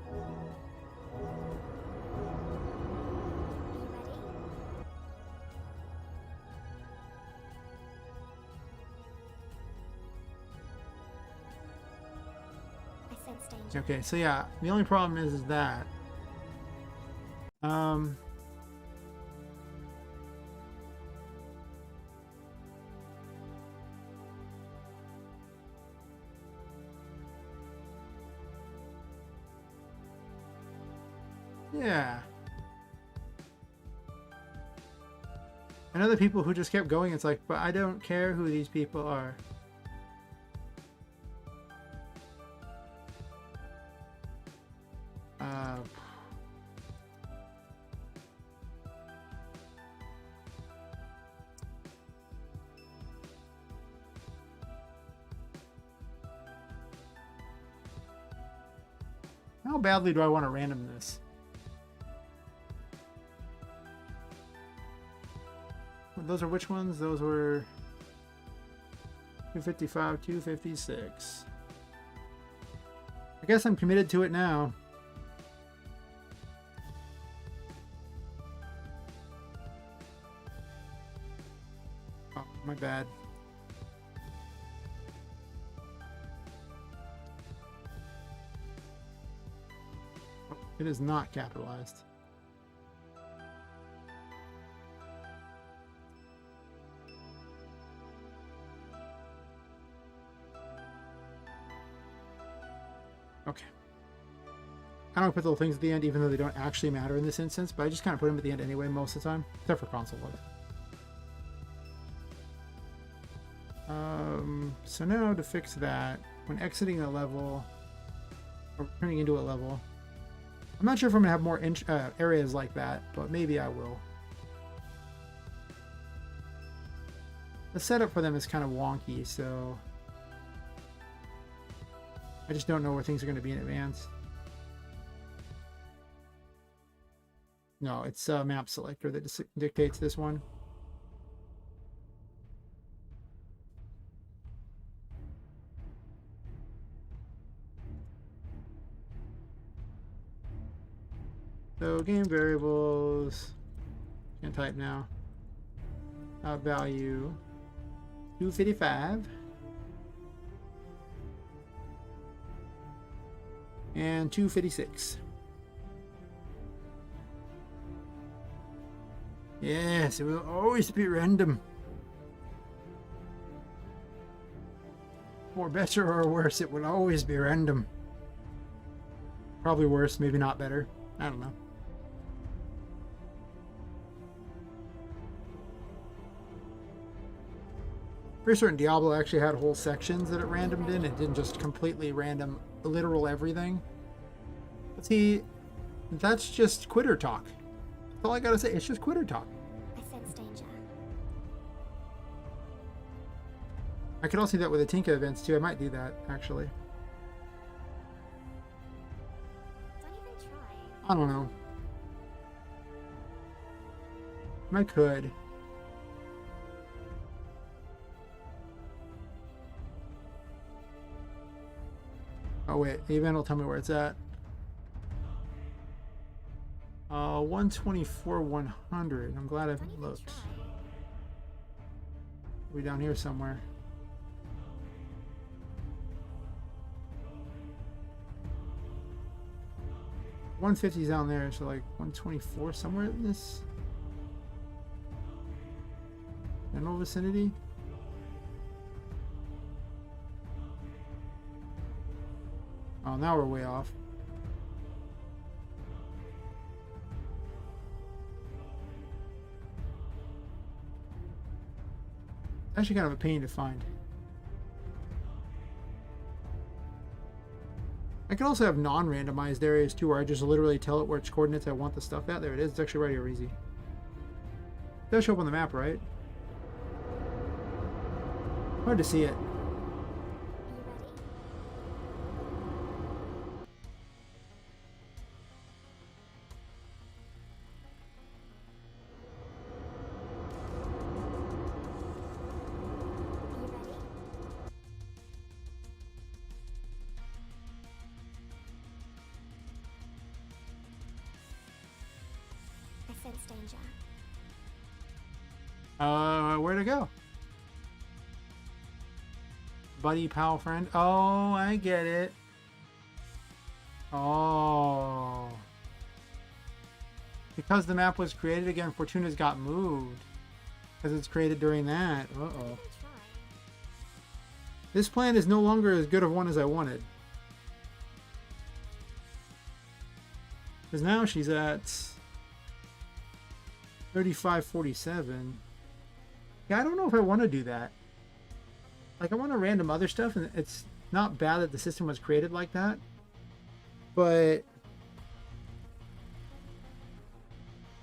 I sense danger. Okay, so yeah, the only problem is that. Yeah. And other people who just kept going, it's like, but I don't care who these people are. How badly do I want to random this? Those are which ones? Those were 255, 256. I guess I'm committed to it now. Oh, my bad. Oh, it is not capitalized. Okay. I don't put little things at the end, even though they don't actually matter in this instance, but I just kind of put them at the end anyway most of the time, except for console log. So now to fix that, when exiting a level, or turning into a level, I'm not sure if I'm going to have more areas like that, but maybe I will. The setup for them is kind of wonky, so I just don't know where things are going to be in advance. No, it's a map selector that dictates this one. So game variables, can't type now. Value 255. And 256. Yes, it will always be random. For better or worse, it will always be random. Probably worse, maybe not better. I don't know. Pretty certain Diablo actually had whole sections that it randomed in. It didn't just completely random literal everything. But see, that's just quitter talk. That's all I gotta say. It's just quitter talk. I sense danger. I could also do that with the Tinka events too. I might do that, actually. Don't even try. I don't know. I could. Oh wait, the event will tell me where it's at. 124, 100. I'm glad I Don't even looked. try. We down here somewhere. $150's down there, so like 124 somewhere in this general vicinity. Oh, now we're way off. Actually kind of a pain to find. I can also have non-randomized areas too, where I just literally tell it which coordinates I want the stuff at. There it is. It's actually right here, easy. It does show up on the map, right? Hard to see it. Are you ready? Are you ready? I sense danger. Where to go? Buddy, pal, friend. Oh, I get it. Oh. Because the map was created again, Fortuna's got moved. Because it's created during that. Uh-oh. Don't even try. This plan is no longer as good of one as I wanted. Because now she's at 3547. Yeah, I don't know if I want to do that. Like, I want to random other stuff, and it's not bad that the system was created like that. But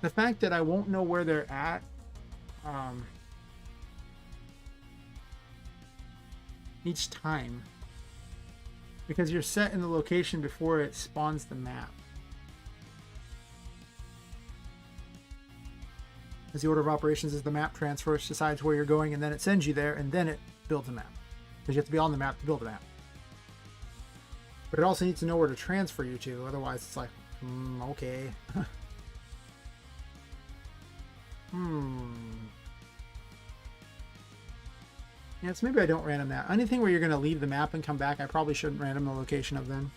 the fact that I won't know where they're at each time, because you're set in the location before it spawns the map. As the order of operations is the map transfers, decides where you're going, and then it sends you there, and then it builds a map. Because you have to be on the map to build a map. But it also needs to know where to transfer you to, otherwise it's like, okay. Yeah, so maybe I don't random that. Anything where you're going to leave the map and come back, I probably shouldn't random the location of them.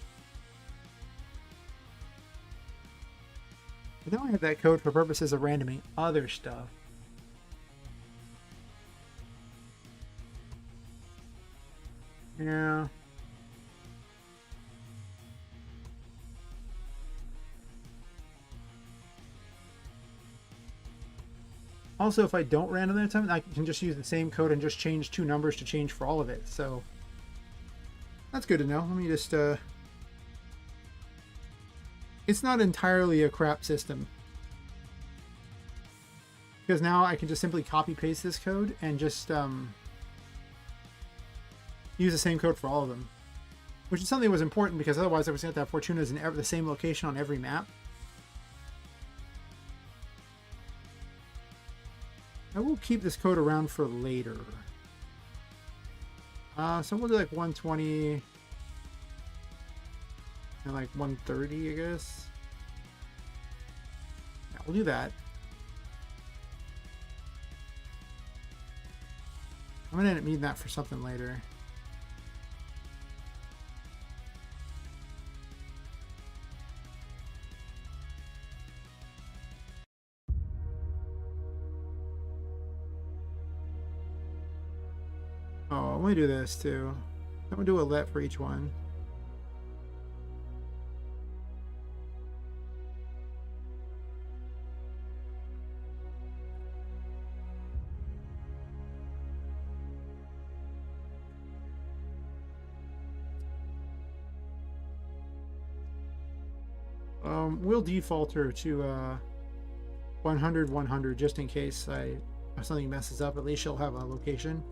But then I have that code for purposes of randoming other stuff. Yeah. Also, if I don't random that time, I can just use the same code and just change two numbers to change for all of it. So that's good to know. Let me just it's not entirely a crap system, because now I can just simply copy paste this code and just use the same code for all of them, which is something that was important, because otherwise I was going to have Fortunas in the same location on every map. I will keep this code around for later. So we'll do like 120 and like 130, I guess. Yeah, we'll do that. I'm gonna end up needing that for something later. Oh, let me do this too. I'm gonna do a let for each one. We'll default her to 100, 100, just in case if something messes up. At least she'll have a location.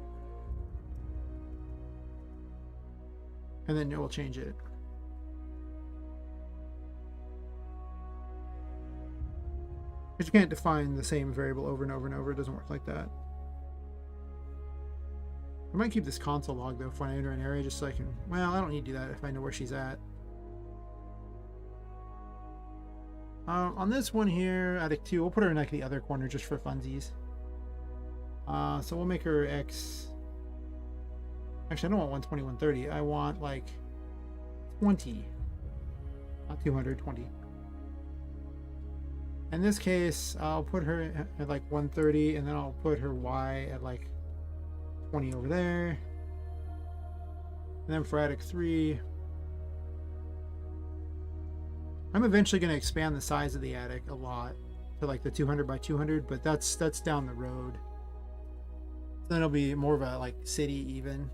And then we'll change it. Because you can't define the same variable over and over and over. It doesn't work like that. I might keep this console log though when I enter an area, just so I can, well, I don't need to do that if I know where she's at. On this one here, attic 2, we'll put her in like the other corner just for funsies. So we'll make her X. Actually, I don't want 120, 130. I want like 20. Not 200, 20. In this case, I'll put her at like 130, and then I'll put her Y at like 20 over there. And then for attic 3, I'm eventually going to expand the size of the attic a lot to like the 200 by 200, but that's down the road. Then it'll be more of a like city even,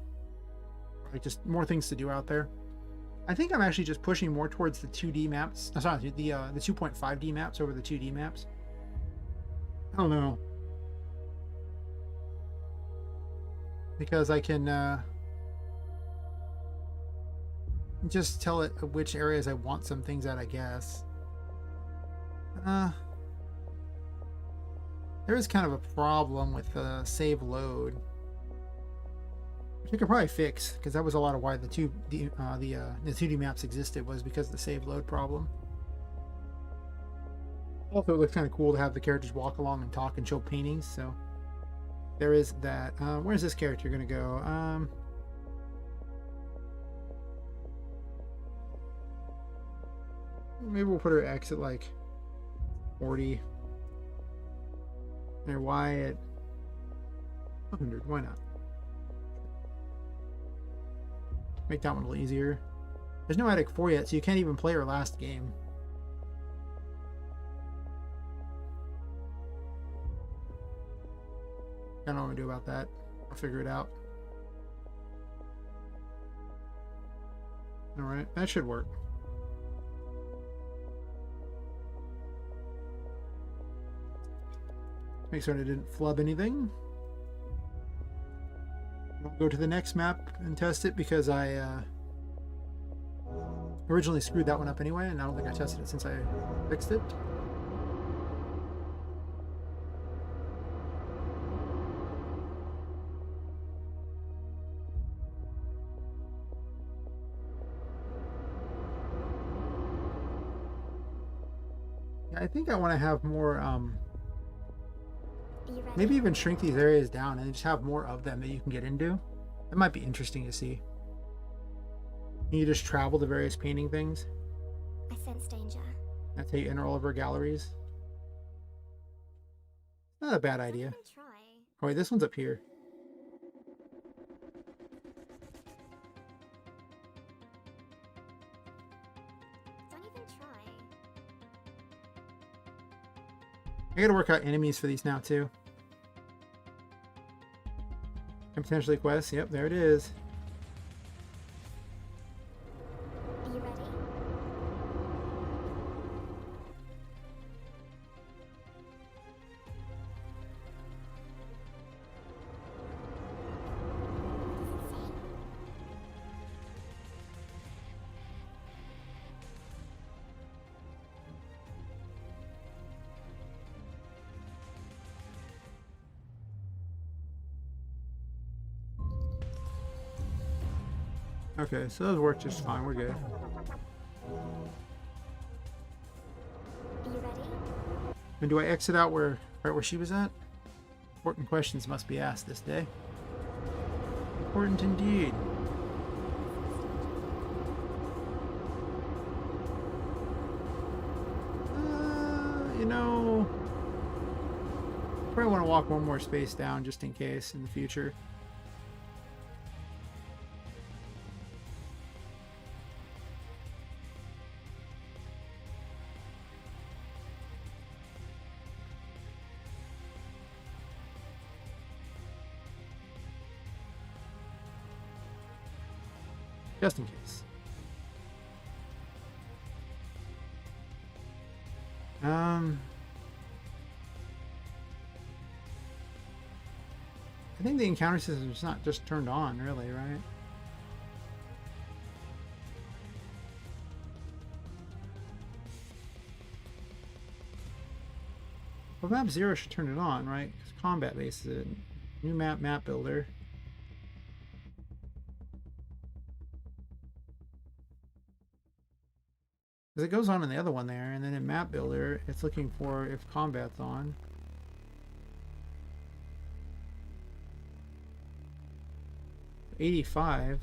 like just more things to do out there. I think I'm actually just pushing more towards the 2D maps. Sorry, the 2.5D maps over the 2D maps. I don't know, because I can just tell it which areas I want some things at, I guess. There is kind of a problem with the save load, which I could probably fix, because that was a lot of why the 2D maps existed, was because of the save load problem. Also, it looks kind of cool to have the characters walk along and talk and show paintings, so there is that. Where's this character going to go? Maybe we'll put her X at like 40. And her Y at 100. Why not? Make that one a little easier. There's no attic 4 yet, so you can't even play her last game. I don't know what I'm gonna do about that. I'll figure it out. Alright, that should work. Make sure I didn't flub anything. I'll go to the next map and test it, because I originally screwed that one up anyway, and I don't think I tested it since I fixed it. Yeah, I think I want to have more maybe even shrink these areas down and just have more of them that you can get into. That might be interesting to see. You just travel to various painting things. I sense danger. That's how you enter all of our galleries. Not a bad idea. Don't even try. Oh wait, this one's up here. Don't even try. I gotta work out enemies for these now too. And potentially quests. Yep, there it is. Are you ready? Okay, so those work just fine. We're good. Are you ready? And do I exit out right where she was at? Important questions must be asked this day. Important indeed. You know, probably want to walk one more space down just in case in the future. Just in case. I think the encounter system is not just turned on, really, right? Well, map 0 should turn it on, right? Because combat base is a new map builder. Because it goes on in the other one there, and then in map builder, it's looking for if combat's on. $85.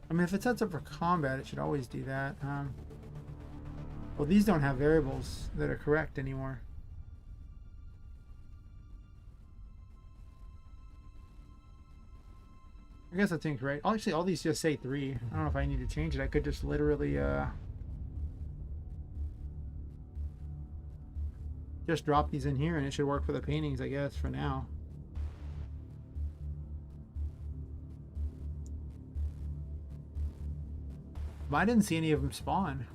I mean, if it sets up for combat, it should always do that. Well, these don't have variables that are correct anymore. I guess that's incorrect. Actually, all these just say 3. I don't know if I need to change it. I could just literally just drop these in here and it should work for the paintings, I guess, for now. But I didn't see any of them spawn.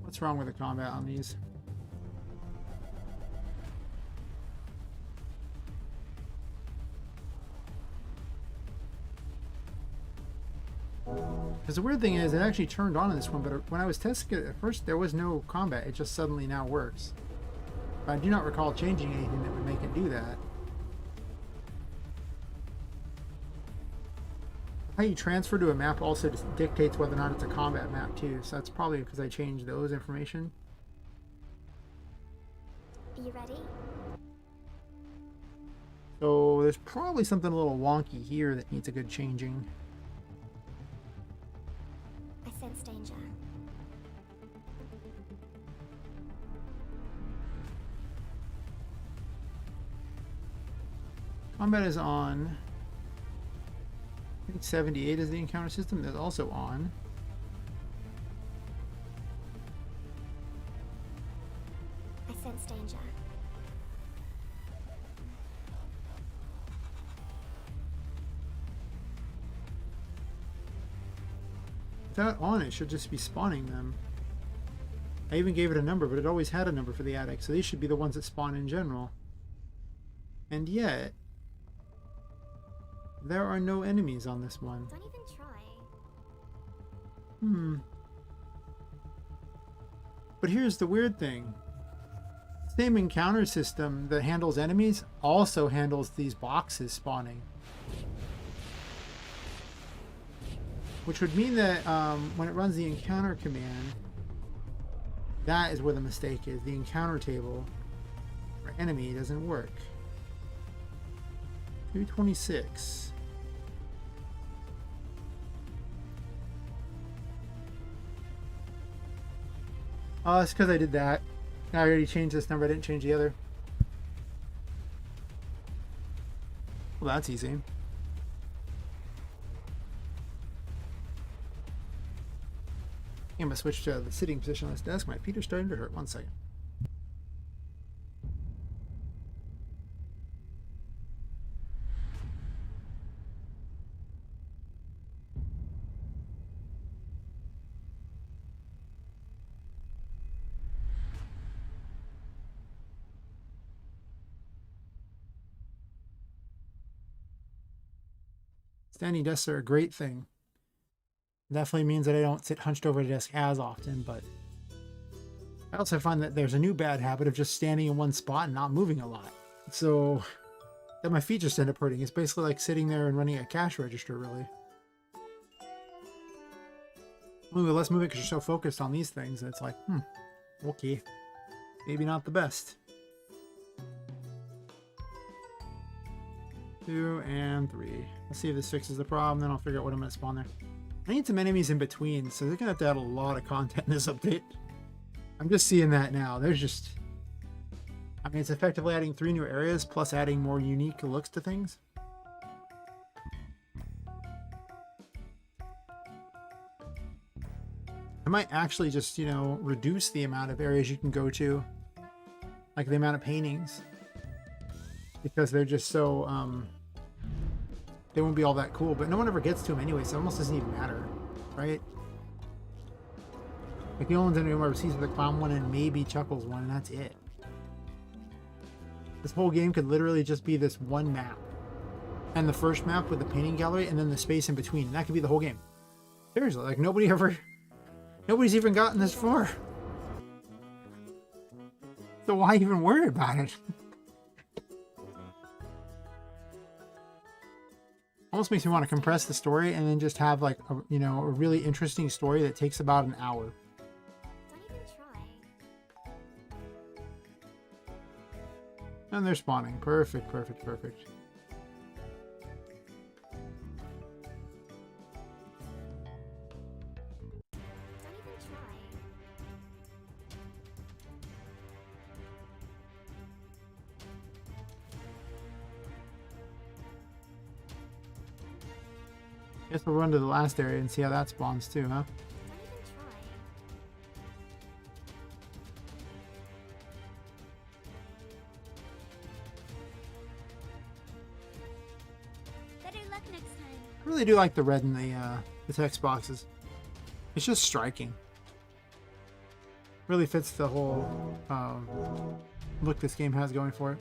What's wrong with the combat on these? Because the weird thing is, it actually turned on in this one, but when I was testing it at first, there was no combat. It just suddenly now works. But I do not recall changing anything that would make it do that. How you transfer to a map also dictates whether or not it's a combat map too, so that's probably because I changed those information. Are you ready? So there's probably something a little wonky here that needs a good changing. I sense danger. Combat is on. I think 78 is the encounter system. That's also on. I sense danger. Without on, it should just be spawning them. I even gave it a number, but it always had a number for the attic, so these should be the ones that spawn in general. And yet, there are no enemies on this one. Don't even try. But here's the weird thing. The same encounter system that handles enemies also handles these boxes spawning. Which would mean that when it runs the encounter command, that is where the mistake is. The encounter table for enemy doesn't work. 226. Oh, it's because I did that. I already changed this number. I didn't change the other. Well, that's easy. I'm going to switch to the sitting position on this desk. My feet are starting to hurt. 1 second. Standing desks are a great thing. Definitely means that I don't sit hunched over the desk as often, but I also find that there's a new bad habit of just standing in one spot and not moving a lot. So that my feet just end up hurting. It's basically like sitting there and running a cash register, really. Only less moving because you're so focused on these things. It's like, okay, maybe not the best. 2 and 3. Let's see if this fixes the problem, then I'll figure out what I'm going to spawn there. I need some enemies in between, so they're going to have to add a lot of content in this update. I'm just seeing that now. There's just, I mean, it's effectively adding 3 new areas plus adding more unique looks to things. I might actually just, you know, reduce the amount of areas you can go to, like the amount of paintings, because they're just so, they won't be all that cool, but no one ever gets to them anyway, so it almost doesn't even matter, right? Like the only ones anyone ever sees are the clown one and maybe Chuckles one, and that's it. This whole game could literally just be this one map, and the first map with the painting gallery, and then the space in between, and that could be the whole game. Seriously, like nobody's even gotten this far. So why even worry about it? Almost makes me want to compress the story and then just have like a, you know, a really interesting story that takes about an hour. Don't even try. And they're spawning. Perfect, perfect, perfect. Don't even try. Guess we'll run to the last area and see how that spawns too, huh? Don't even try. Better luck next time. I really do like the red in the text boxes. It's just striking. Really fits the whole look this game has going for it.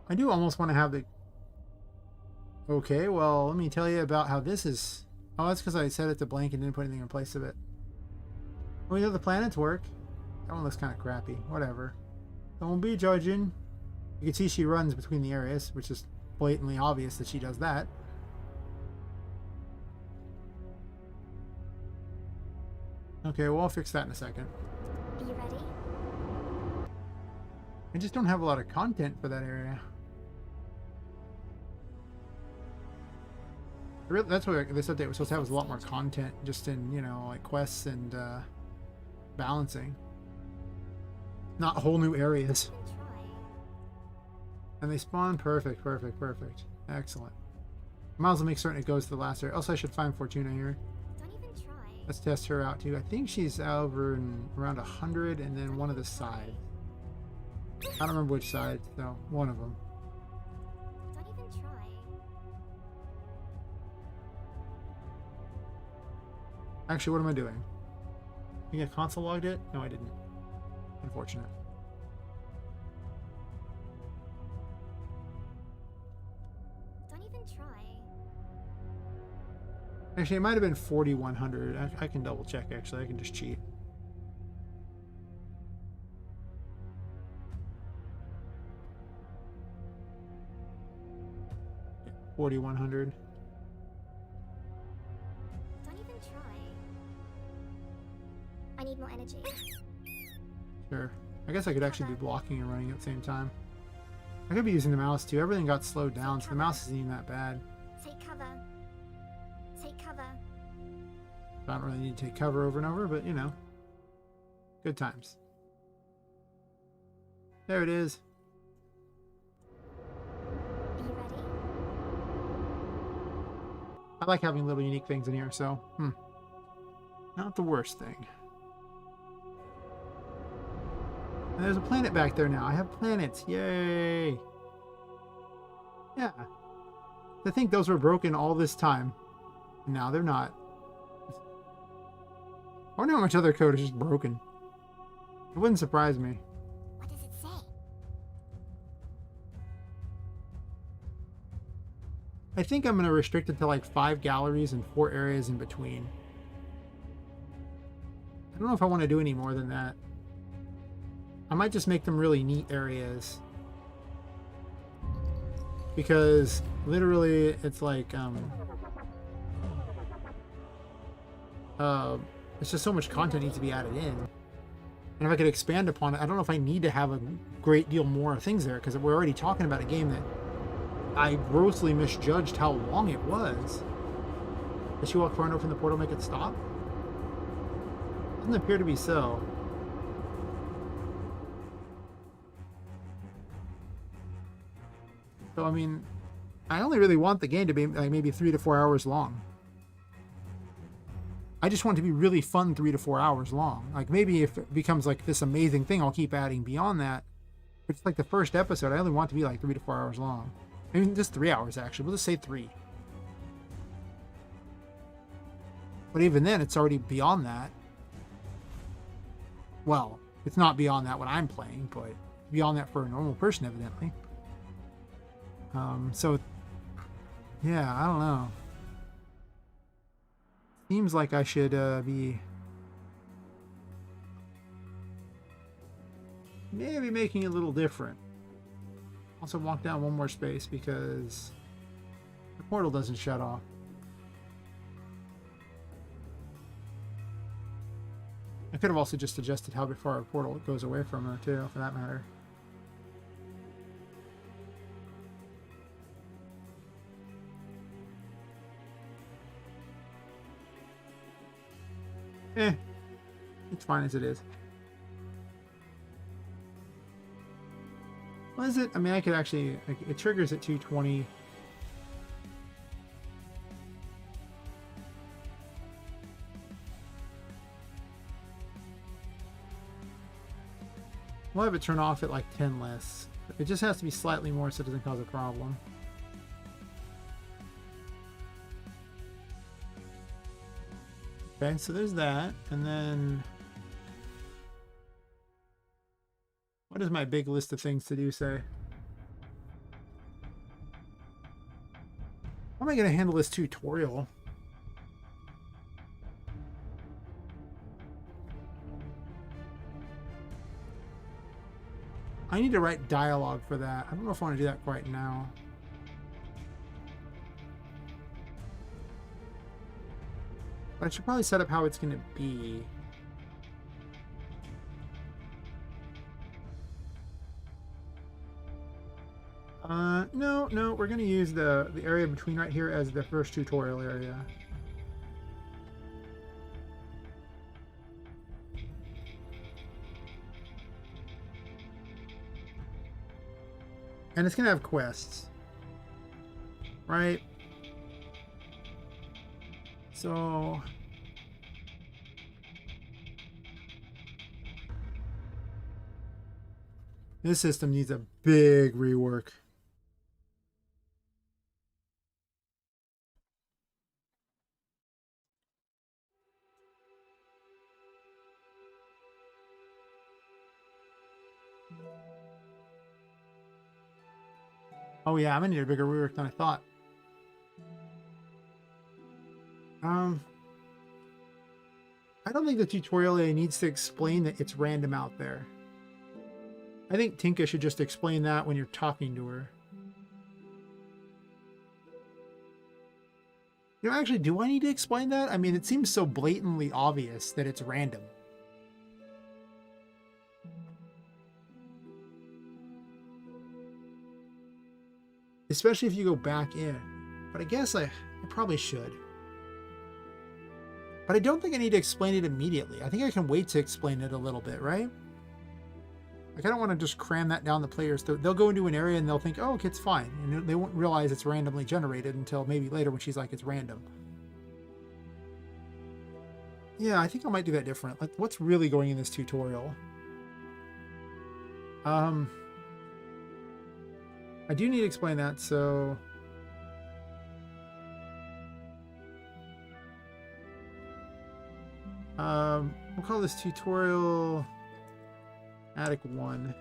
I do almost want to have the... Okay, well, let me tell you about how this is... Oh, that's because I set it to blank and didn't put anything in place of it. Well, you know the planets work. That one looks kind of crappy. Whatever. Don't be judging. You can see she runs between the areas, which is blatantly obvious that she does that. Okay, well, I'll fix that in a second. Are you ready? I just don't have a lot of content for that area. That's what this update was supposed to have, was a lot more content, just in, you know, like quests and balancing. Not whole new areas. Don't even try. And they spawn perfect, perfect, perfect. Excellent. Might as well make certain it goes to the last area. Also, I should find Fortuna here. Don't even try. Let's test her out too. I think she's over in around 100, and then one of the sides. I don't remember which side, so one of them. Don't even try. Actually, what am I doing? You get console logged it? No, I didn't. Unfortunate. Don't even try. Actually, it might have been 4100. I can double check, actually. I can just cheat. Yeah, 4100. Don't even try. I need more energy. Sure. I guess I could actually be blocking and running at the same time. I could be using the mouse too. Everything got slowed down, so the mouse isn't even that bad. Take cover. Take cover. I don't really need to take cover over and over, but you know. Good times. There it is. Are you ready? I like having little unique things in here, so, not the worst thing. And there's a planet back there now. I have planets. Yay! Yeah. I think those were broken all this time. Now they're not. I wonder how much other code is just broken. It wouldn't surprise me. What does it say? I think I'm going to restrict it to like 5 galleries and 4 areas in between. I don't know if I want to do any more than that. I might just make them really neat areas. Because literally it's like it's just so much content needs to be added in. And if I could expand upon it, I don't know if I need to have a great deal more things there, because we're already talking about a game that I grossly misjudged how long it was. Did she walk far enough in the portal to make it stop? Doesn't appear to be so. So, I mean, I only really want the game to be like maybe 3 to 4 hours long. I just want it to be really fun 3 to 4 hours long. Like, maybe if it becomes like this amazing thing, I'll keep adding beyond that. But it's like the first episode, I only want it to be like 3 to 4 hours long. I mean, just 3 hours, actually. We'll just say 3. But even then, it's already beyond that. Well, it's not beyond that when I'm playing, but beyond that for a normal person, evidently. So, yeah, I don't know. Seems like I should be maybe making it a little different. Also walk down one more space because the portal doesn't shut off. I could have also just adjusted how far a portal goes away from her too, for that matter. It's fine as it is. What is it? I mean, I could actually, like, it triggers at 220. We'll have it turn off at like 10 less. It just has to be slightly more so it doesn't cause a problem. Okay, so there's that. And then what does my big list of things to do say? How am I going to handle this tutorial? I need to write dialogue for that. I don't know if I want to do that quite now. But I should probably set up how it's going to be. No, we're going to use the area between right here as the first tutorial area. And it's going to have quests. Right? So this system needs a big rework. Oh yeah, I'm gonna need a bigger rework than I thought. I don't think the tutorial area needs to explain that it's random out there. I think Tinka should just explain that when you're talking to her. You know, actually, do I need to explain that? I mean, it seems so blatantly obvious that it's random. Especially if you go back in. But I guess I probably should. But I don't think I need to explain it immediately. I think I can wait to explain it a little bit, right? Like, I don't want to just cram that down the players' throat. They'll go into an area and they'll think, oh, okay, it's fine. And they won't realize it's randomly generated until maybe later when she's like, it's random. Yeah, I think I might do that different. Like, what's really going in this tutorial? I do need to explain that, so... we'll call this tutorial Attic 1.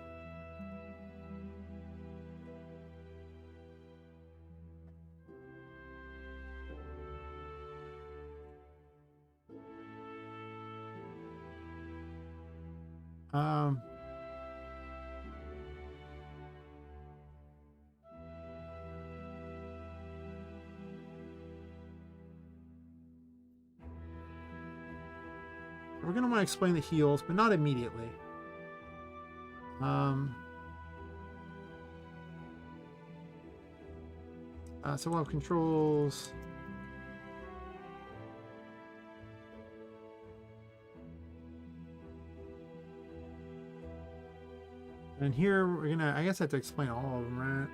We're going to want to explain the heals, but not immediately. So we'll have controls. And here we're gonna, I guess I have to explain all of them, right?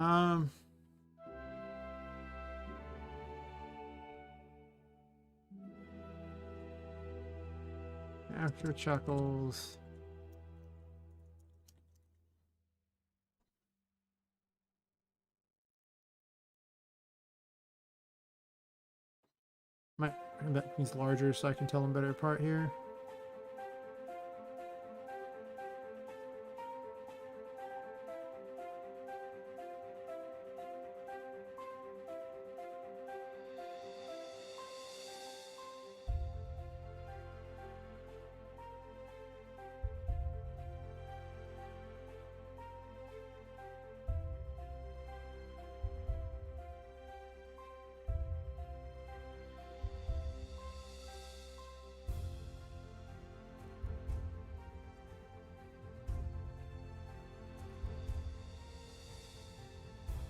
Um, After chuckles. Might that he's larger so I can tell him better apart here.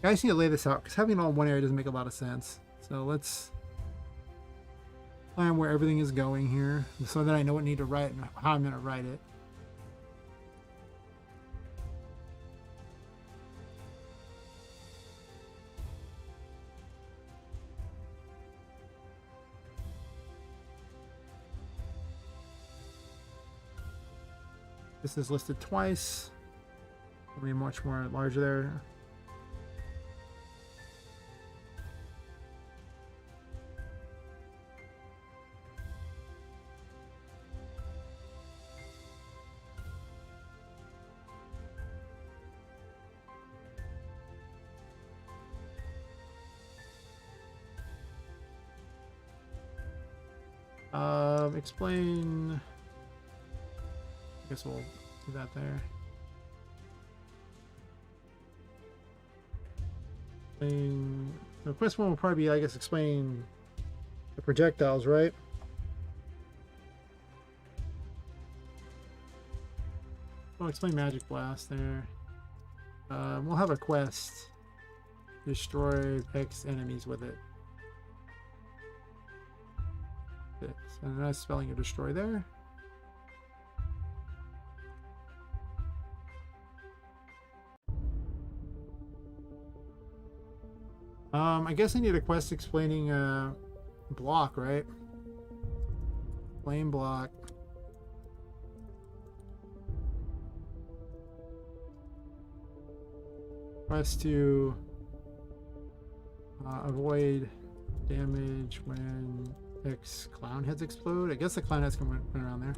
I just need to lay this out because having it all in one area doesn't make a lot of sense. So let's plan where everything is going here so that I know what I need to write and how I'm going to write it. This is listed twice. It'll be much more larger there. Explain. I guess we'll do that there. The first one will probably be, I guess, explain the projectiles, right? We'll explain Magic Blast there. We'll have a quest. Destroy X enemies with it. And a nice spelling of destroy there. I guess I need a quest explaining block, right? Flame block. Quest to avoid damage when X clown heads explode. I guess the clown heads can run around there.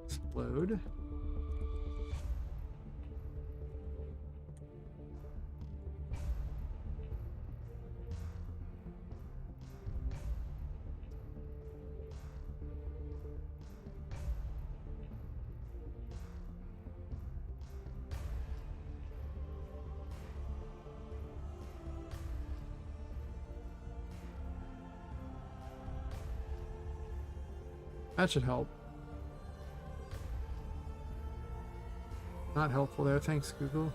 Explode. That should help. Not helpful there. Thanks, Google.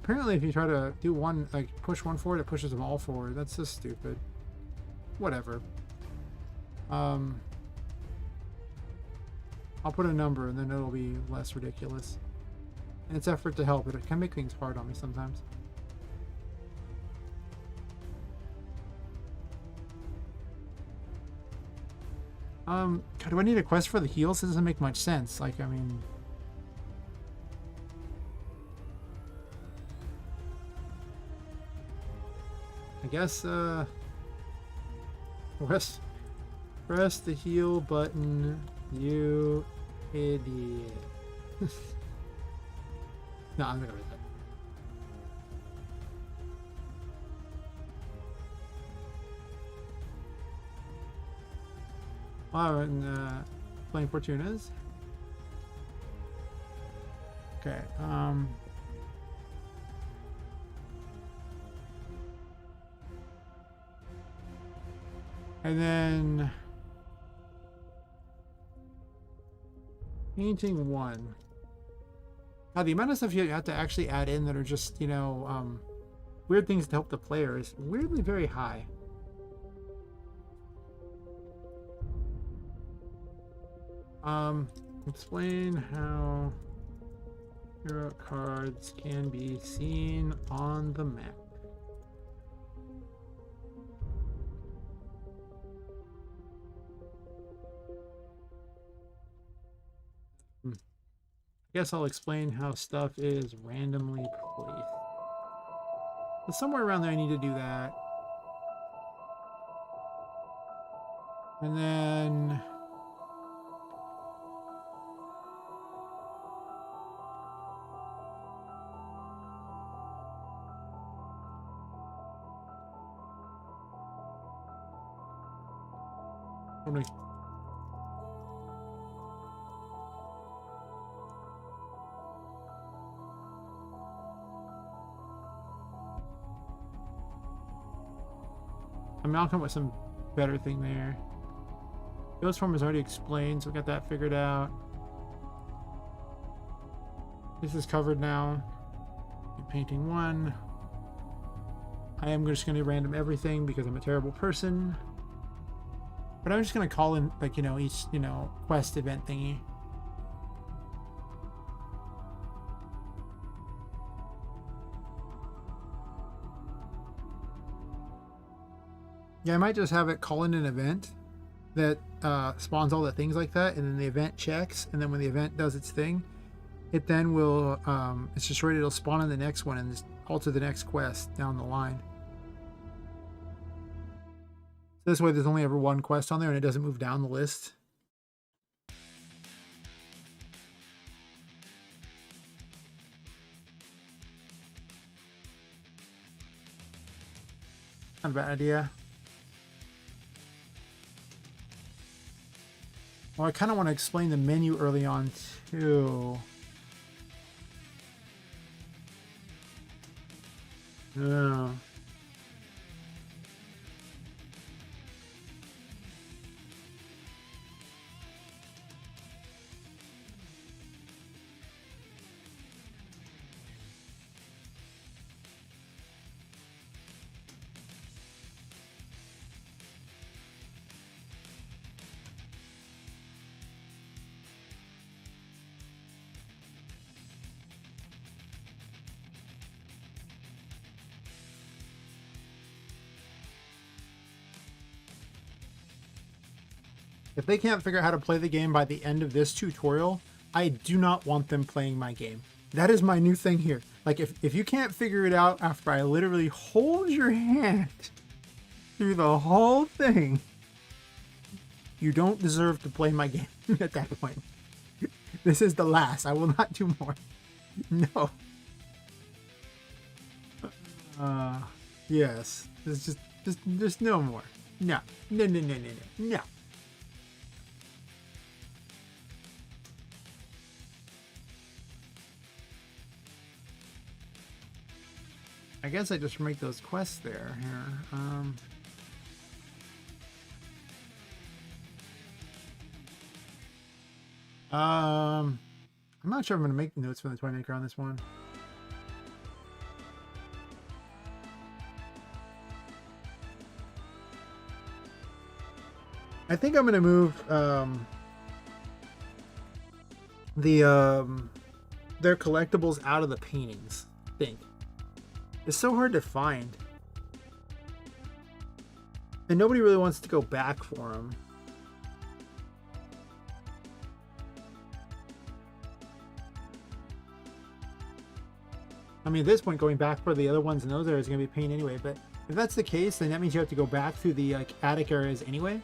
Apparently, if you try to do one, like push one forward, it pushes them all forward. That's just stupid. Whatever. I'll put a number and then it'll be less ridiculous. And it's effort to help, but it can make things hard on me sometimes. God, do I need a quest for the heals? It doesn't make much sense. Like, I mean... I guess, press the heal button, you idiot. No, I'm not gonna read that. Wow, and playing Fortunas. Okay. And then painting one. Now the amount of stuff you have to actually add in that are just, you know, weird things to help the player is weirdly very high. Explain how hero cards can be seen on the map. I guess I'll explain how stuff is randomly placed. But somewhere around there I need to do that. And then I'm gonna I'll come up with some better thing there. Ghost form is already explained, so we got that figured out. This is covered now. Painting one. I am just going to random everything because I'm a terrible person. But I'm just going to call in, like, you know, each, you know, quest event thingy. Yeah, I might just have it call in an event that spawns all the things like that, and then the event checks, and then when the event does its thing, it then will, it's just ready, it'll spawn in the next one and just alter the next quest down the line. This way there's only ever one quest on there and it doesn't move down the list. Not a bad idea. Well, I kind of want to explain the menu early on too. Yeah. If they can't figure out how to play the game by the end of this tutorial, I do not want them playing my game. That is my new thing here. Like, if you can't figure it out after I literally hold your hand through the whole thing, you don't deserve to play my game at that point. This is the last. I will not do more. No. Yes. There's just no more. No. No, no, no, no, no. No. I guess I just make those quests there here. I'm not sure I'm going to make notes for the toy maker on this one. I think I'm going to move their collectibles out of the paintings. I think. It's so hard to find. And nobody really wants to go back for them. I mean, at this point, going back for the other ones in those areas is going to be a pain anyway. But if that's the case, then that means you have to go back through the attic areas anyway.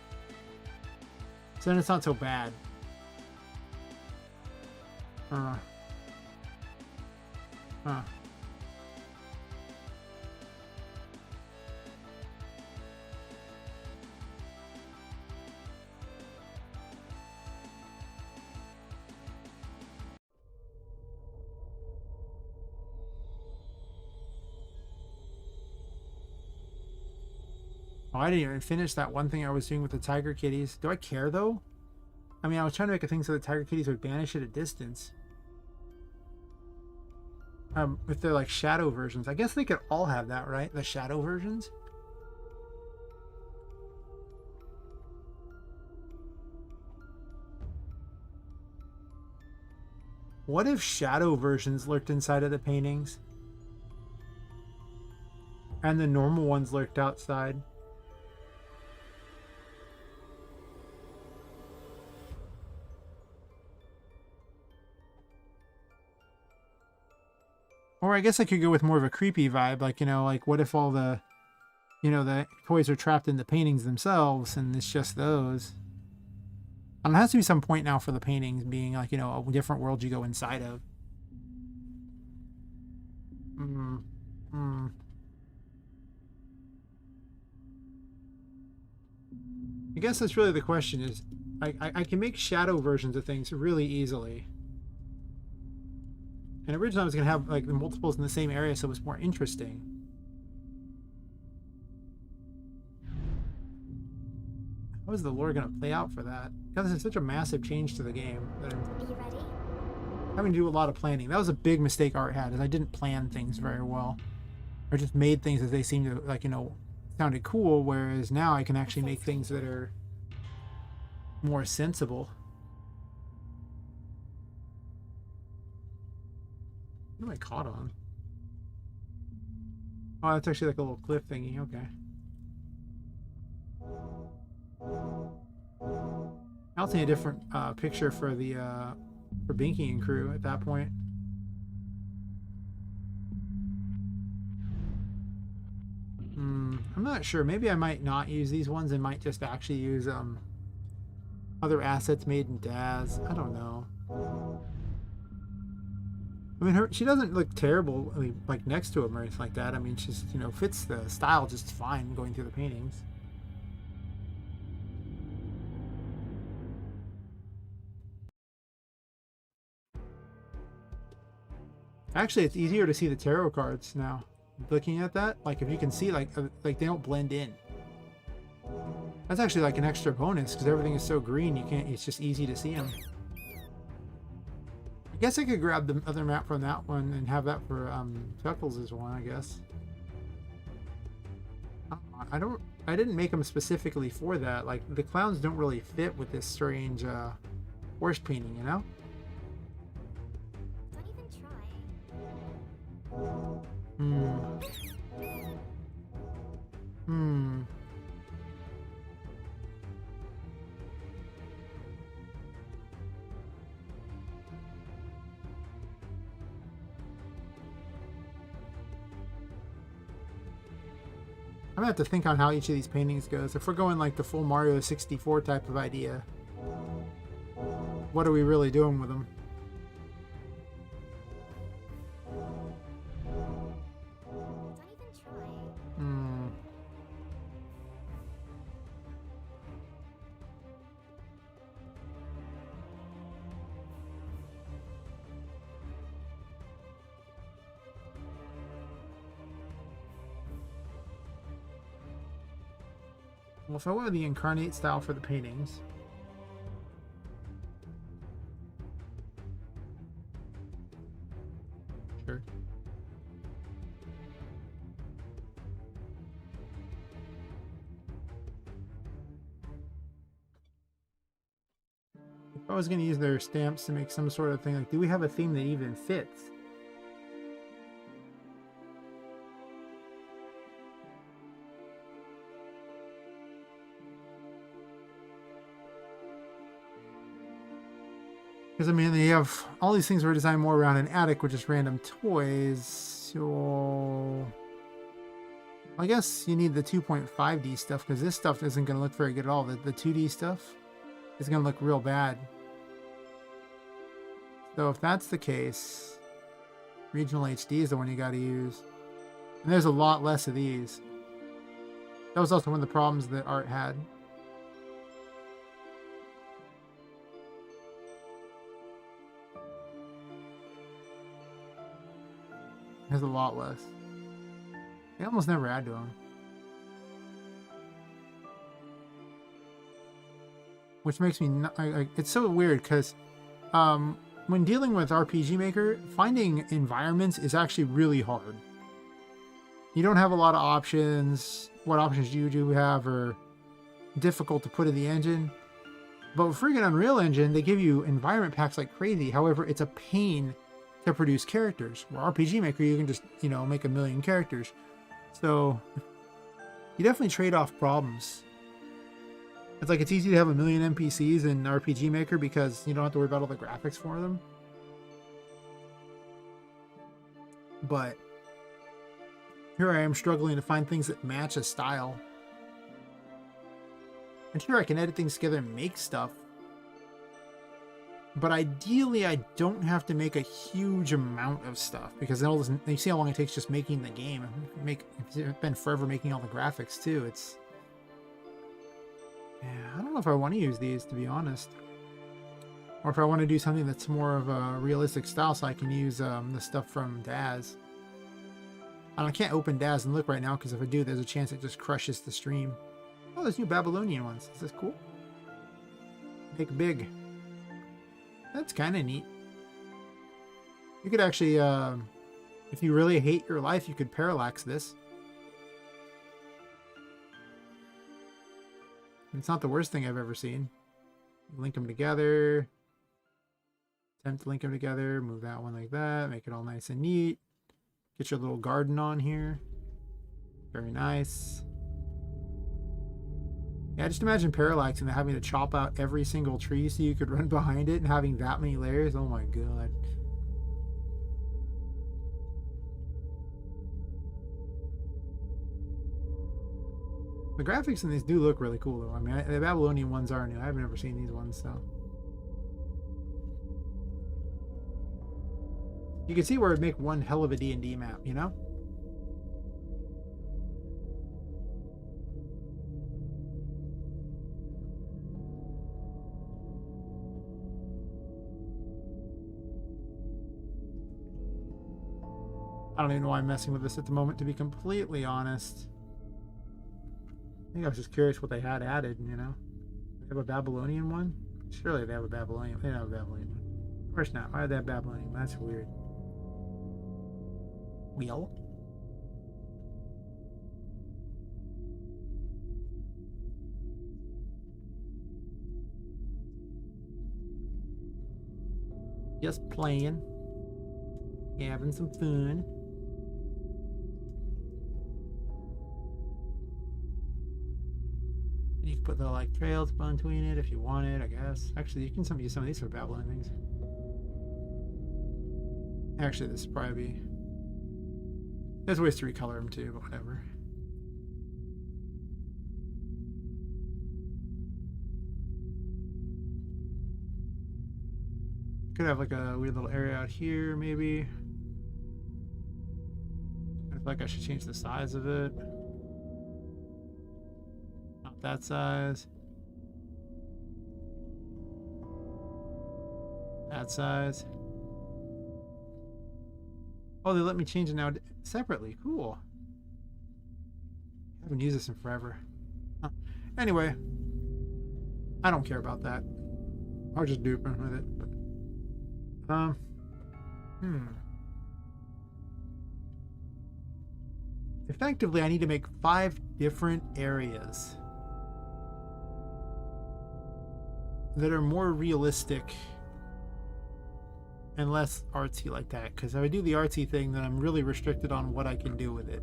So then it's not so bad. Huh. Oh, I didn't even finish that one thing I was doing with the tiger kitties. Do I care though? I mean, I was trying to make a thing so the tiger kitties would vanish at a distance. If they're like shadow versions. I guess they could all have that, right? The shadow versions? What if shadow versions lurked inside of the paintings? And the normal ones lurked outside? Or I guess I could go with more of a creepy vibe, like, you know, like what if all the, you know, the toys are trapped in the paintings themselves and it's just those. And there has to be some point now for the paintings being like, you know, a different world you go inside of. I guess that's really the question is, I can make shadow versions of things really easily. And originally I was going to have like the multiples in the same area so it was more interesting. How is the lore going to play out for that? Because it's such a massive change to the game that I'm Are you ready? having to do a lot of planning. That was a big mistake Art had, is I didn't plan things very well. Or just made things as they seemed to, like, you know, sounded cool, whereas now I can actually make things that are more sensible. What am I caught on? Oh, that's actually like a little cliff thingy. Okay. I'll take a different picture for the for Binky and crew at that point. I'm not sure. Maybe I might not use these ones and might just actually use other assets made in Daz. I don't know. I mean, she doesn't look terrible, I mean, like next to him or anything like that. I mean, she's, you know, fits the style just fine going through the paintings. Actually, it's easier to see the tarot cards now. Looking at that, like if you can see, like they don't blend in. That's actually like an extra bonus because everything is so green. You can't. It's just easy to see them. I guess I could grab the other map from that one and have that for Chuckles' one. I guess. I didn't make them specifically for that. Like the clowns don't really fit with this strange horse painting, you know. Don't even try. I'm gonna have to think on how each of these paintings goes. If we're going like the full Mario 64 type of idea, what are we really doing with them? Don't even try. Well, if I wanted the incarnate style for the paintings, sure. If I was going to use their stamps to make some sort of thing, like, do we have a theme that even fits? Because, I mean, they have all these things were designed more around an attic with just random toys. So I guess you need the 2.5D stuff because this stuff isn't going to look very good at all. The 2D stuff is going to look real bad. So if that's the case, Regional HD is the one you got to use. And there's a lot less of these. That was also one of the problems that Art had. There's a lot less. They almost never add to them. Which makes me... it's so weird, because when dealing with RPG Maker, finding environments is actually really hard. You don't have a lot of options. What options do you have are difficult to put in the engine. But with freaking Unreal Engine, they give you environment packs like crazy. However, it's a pain to produce characters. Where RPG Maker, you can just, you know, make a million characters. So, you definitely trade off problems. It's like it's easy to have a million NPCs in RPG Maker because you don't have to worry about all the graphics for them. But here I am struggling to find things that match a style. And sure, I can edit things together and make stuff. But ideally, I don't have to make a huge amount of stuff because then all this, you see how long it takes just making the game. It's been forever making all the graphics too. It's, yeah, I don't know if I want to use these, to be honest. Or if I want to do something that's more of a realistic style so I can use the stuff from Daz. I can't open Daz and look right now because if I do, there's a chance it just crushes the stream. Oh, there's new Babylonian ones. Is this cool? Make big. That's kind of neat. You could actually, if you really hate your life, you could parallax this. It's not the worst thing I've ever seen. Link them together. Attempt to link them together. Move that one like that. Make it all nice and neat. Get your little garden on here. Very nice. Yeah, just imagine parallaxing and having to chop out every single tree so you could run behind it and having that many layers. Oh my god. The graphics in these do look really cool though. I mean, the Babylonian ones are new. I've never seen these ones, so. You can see where it'd make one hell of a D&D map, you know? I don't even know why I'm messing with this at the moment, to be completely honest. I think I was just curious what they had added, you know? They have a Babylonian one? Surely they have a Babylonian. They don't have a Babylonian one. Of course not. Why did they have Babylonian? That's weird. Wheel? Just playing. Having some fun. You can put the like trails between it if you want it, I guess. Actually, you can use some of these for Babylon things. Actually, this is probably. There's ways to recolor them too, but whatever. Could have like a weird little area out here, maybe. I feel like I should change the size of it. Not that size. That size. Oh, they let me change it now separately. Cool. I haven't used this in forever. Huh. Anyway, I don't care about that. I'll just duping with it. But, effectively, I need to make 5 different areas that are more realistic and less artsy like that, because if I do the artsy thing, then I'm really restricted on what I can do with it.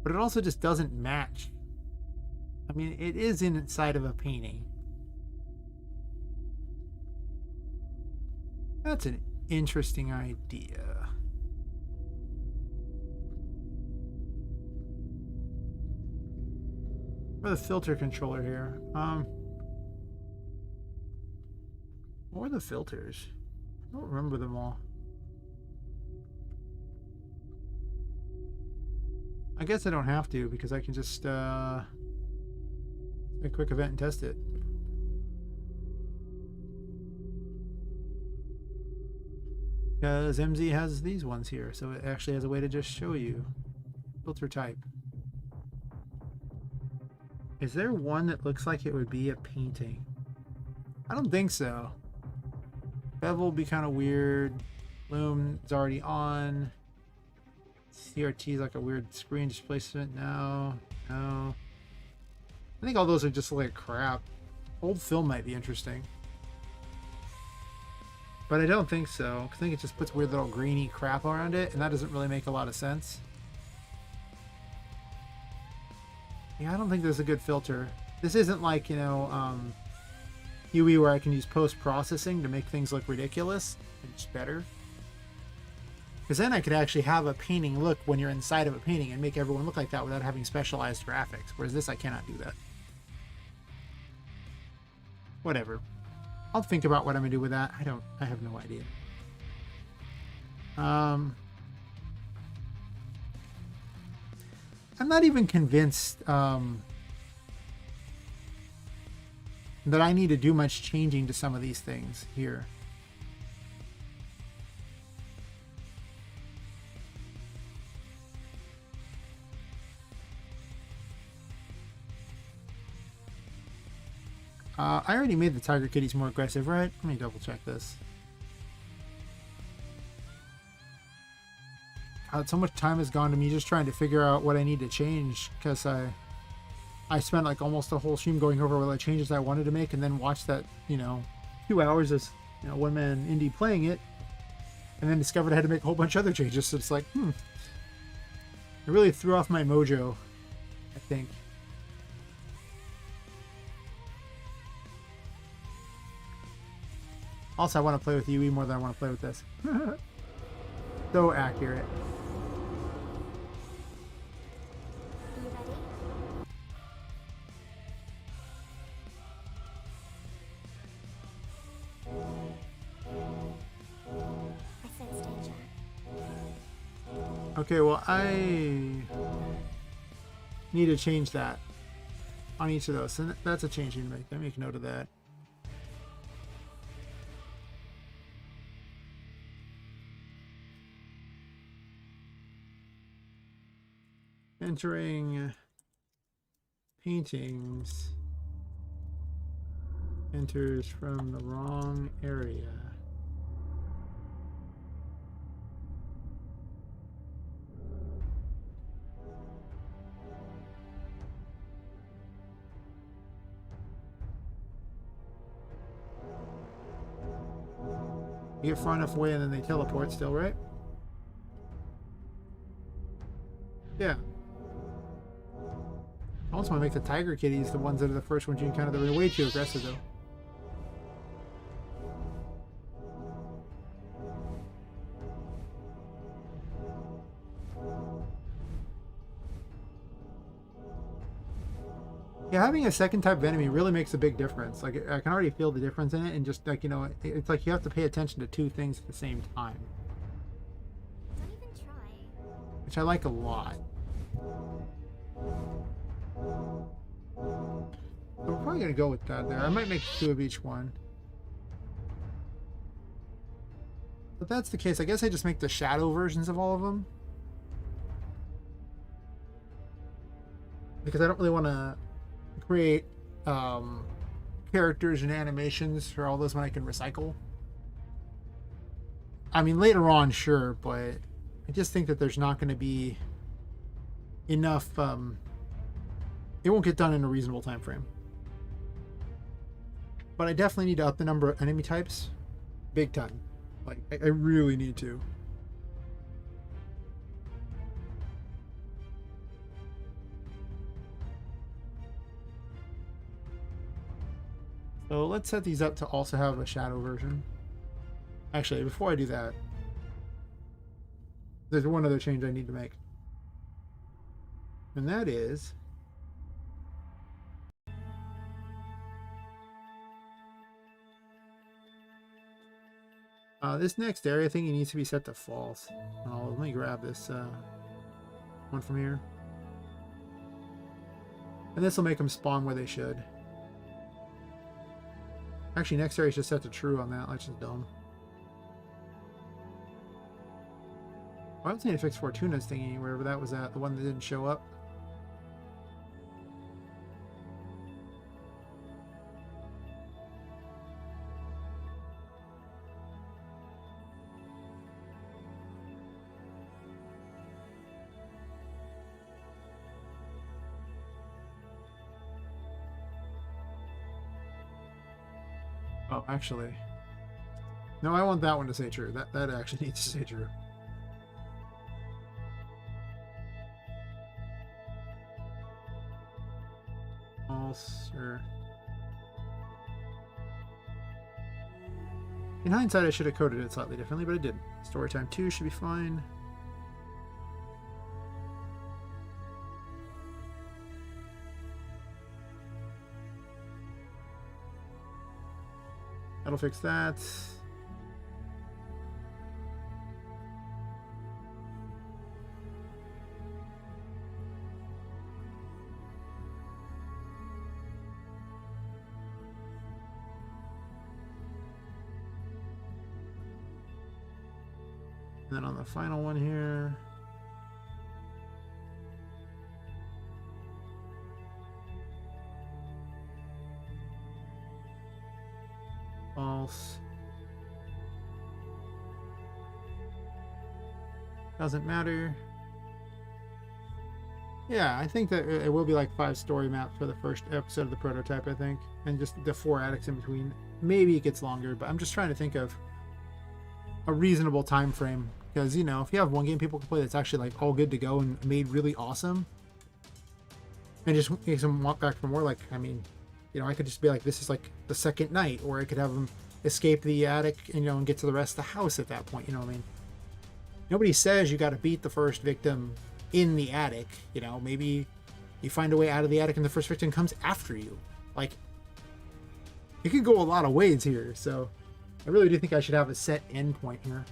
But it also just doesn't match. I mean, it is inside of a painting. That's an interesting idea. For the filter controller here, what were the filters? I don't remember them all. I guess I don't have to because I can just a quick event and test it. Because MZ has these ones here, so it actually has a way to just show you. Filter type. Is there one that looks like it would be a painting? I don't think so. Bevel would be kind of weird. Loom is already on. CRT is like a weird screen displacement. No. I think all those are just like crap. Old film might be interesting. But I don't think so. I think it just puts weird little greeny crap around it, and that doesn't really make a lot of sense. Yeah, I don't think there's a good filter. This isn't like, UE where I can use post-processing to make things look ridiculous. It's better. Because then I could actually have a painting look when you're inside of a painting and make everyone look like that without having specialized graphics. Whereas this, I cannot do that. Whatever. I'll think about what I'm going to do with that. I have no idea. I'm not even convinced that I need to do much changing to some of these things here. I already made the tiger kitties more aggressive, right? Let me double check this. So much time has gone to me just trying to figure out what I need to change, because I spent like almost a whole stream going over what the changes I wanted to make, and then watched that 2 hours as one man indie playing it, and then discovered I had to make a whole bunch of other changes. So it's like, it really threw off my mojo, I think. Also, I want to play with UE more than I want to play with this. So accurate. Are you ready? I sense danger. Okay, well, I need to change that on each of those. And that's a change you make. Let me make note of that. Entering paintings enters from the wrong area. You get far enough away and then they teleport still, right? Yeah. I also want to make the tiger kitties the ones that are the first ones you encounter. They're way too aggressive though. Yeah, having a second type of enemy really makes a big difference. Like, I can already feel the difference in it, and just like, it's like you have to pay attention to two things at the same time. Don't even try. Which I like a lot. We're probably gonna go with that there. I might make 2 of each one. If that's the case, I guess I just make the shadow versions of all of them. Because I don't really want to create characters and animations for all those when I can recycle. I mean, later on, sure, but I just think that there's not going to be enough. It won't get done in a reasonable time frame. But I definitely need to up the number of enemy types big time. Like, I really need to. So let's set these up to also have a shadow version. Actually, before I do that, there's one other change I need to make. And that is this next area thing needs to be set to false. Oh, let me grab this one from here. And this will make them spawn where they should. Actually, next area is just set to true on that. That's just dumb. I don't need to fix Fortuna's thingy, wherever that was at. The one that didn't show up. Oh, actually. No, I want that one to say true. That actually needs to say true. False, or... In hindsight, I should have coded it slightly differently, but I didn't. Story time 2 should be fine. That'll fix that. And then on the final one here, false. Doesn't matter. Yeah, I think that it will be like 5 story map for the first episode of the prototype, I think. And just the 4 attics in between. Maybe it gets longer, but I'm just trying to think of a reasonable time frame. Because, you know, if you have one game people can play that's actually like all good to go and made really awesome, and just makes them walk back for more, like, I mean, you know, I could just be like, this is like the second night, or I could have them escape the attic and, you know, and get to the rest of the house at that point, you know what I mean? Nobody says you got to beat the first victim in the attic, you know, maybe you find a way out of the attic and the first victim comes after you. Like, it could go a lot of ways here, so I really do think I should have a set end point here.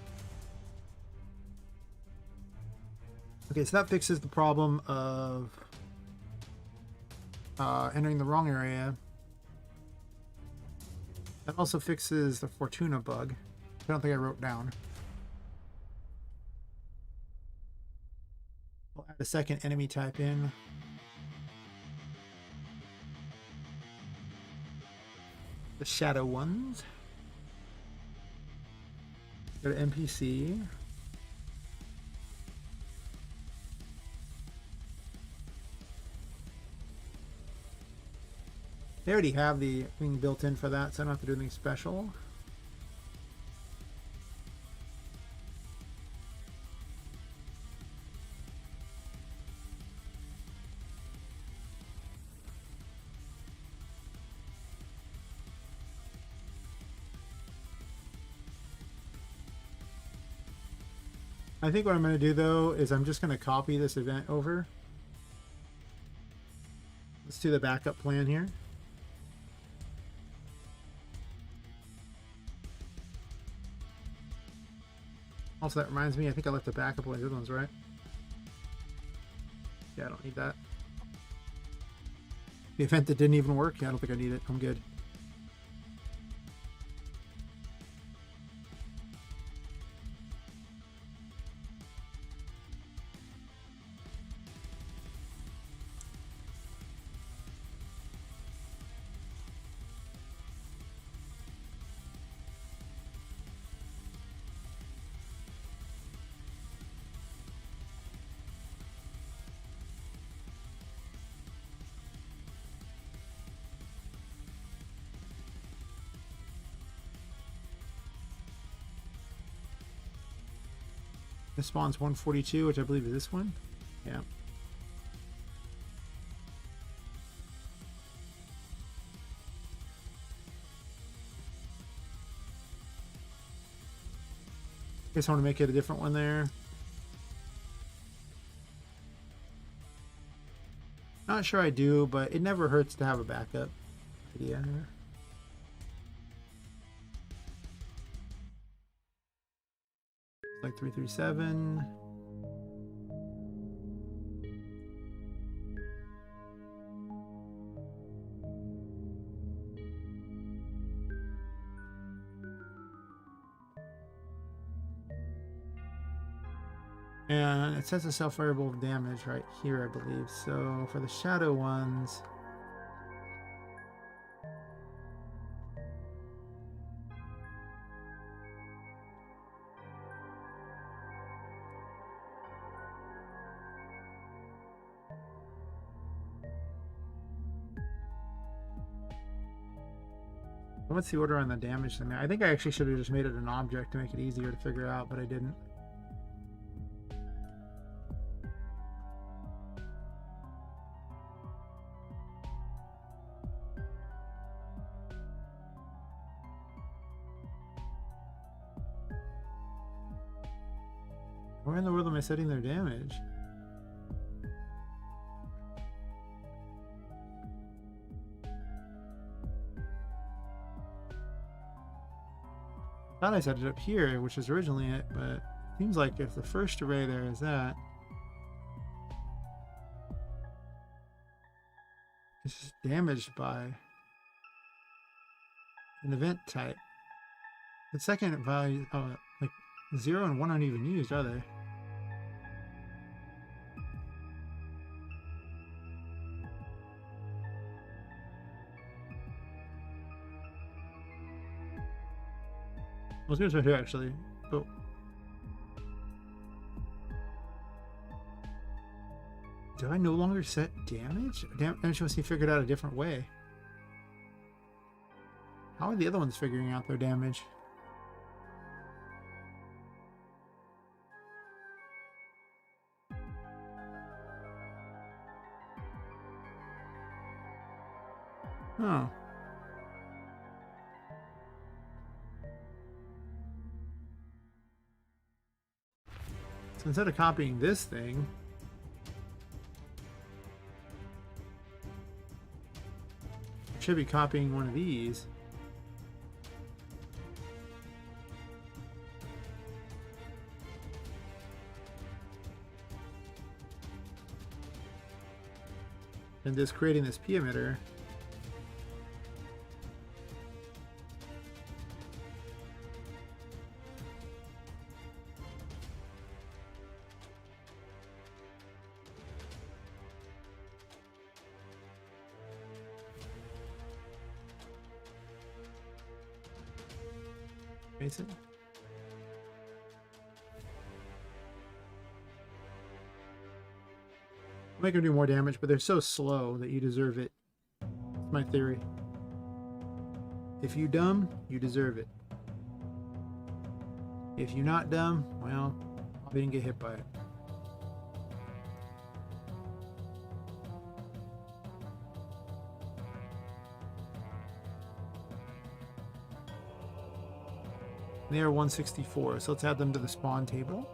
Okay, so that fixes the problem of entering the wrong area. That also fixes the Fortuna bug. I don't think I wrote down. We'll add a second enemy type in. The shadow ones. Go to NPC. They already have the thing built in for that, so I don't have to do anything special. I think what I'm going to do, though, is I'm just going to copy this event over. Let's do the backup plan here. Also, that reminds me, I think I left the backup one of the other ones, right? Yeah, I don't need that. The event that didn't even work? Yeah, I don't think I need it. I'm good. This spawns 142, which I believe is this one. Yeah. Guess I want to make it a different one there. Not sure I do, but it never hurts to have a backup idea here. Like 337. And it says a self-variable damage right here, I believe. So for the shadow ones, what's the order on the damage thing? I think I actually should have just made it an object to make it easier to figure out, but I didn't. Where in the world am I setting their damage? I thought I set it up here, which is originally it, but it seems like if the first array there is that, it's just damaged by an event type. The second value, oh, like 0 and 1 aren't even used, are they? Well, it's right here actually. Oh. Do I no longer set damage? Damage must be figured out a different way. How are the other ones figuring out their damage? Oh. So instead of copying this thing, I should be copying one of these. And just creating this P emitter. Mason. Make them do more damage, but they're so slow that you deserve it. That's my theory. If you dumb, you deserve it. If you're not dumb, well, I didn't get hit by it. They are 164, so let's add them to the spawn table.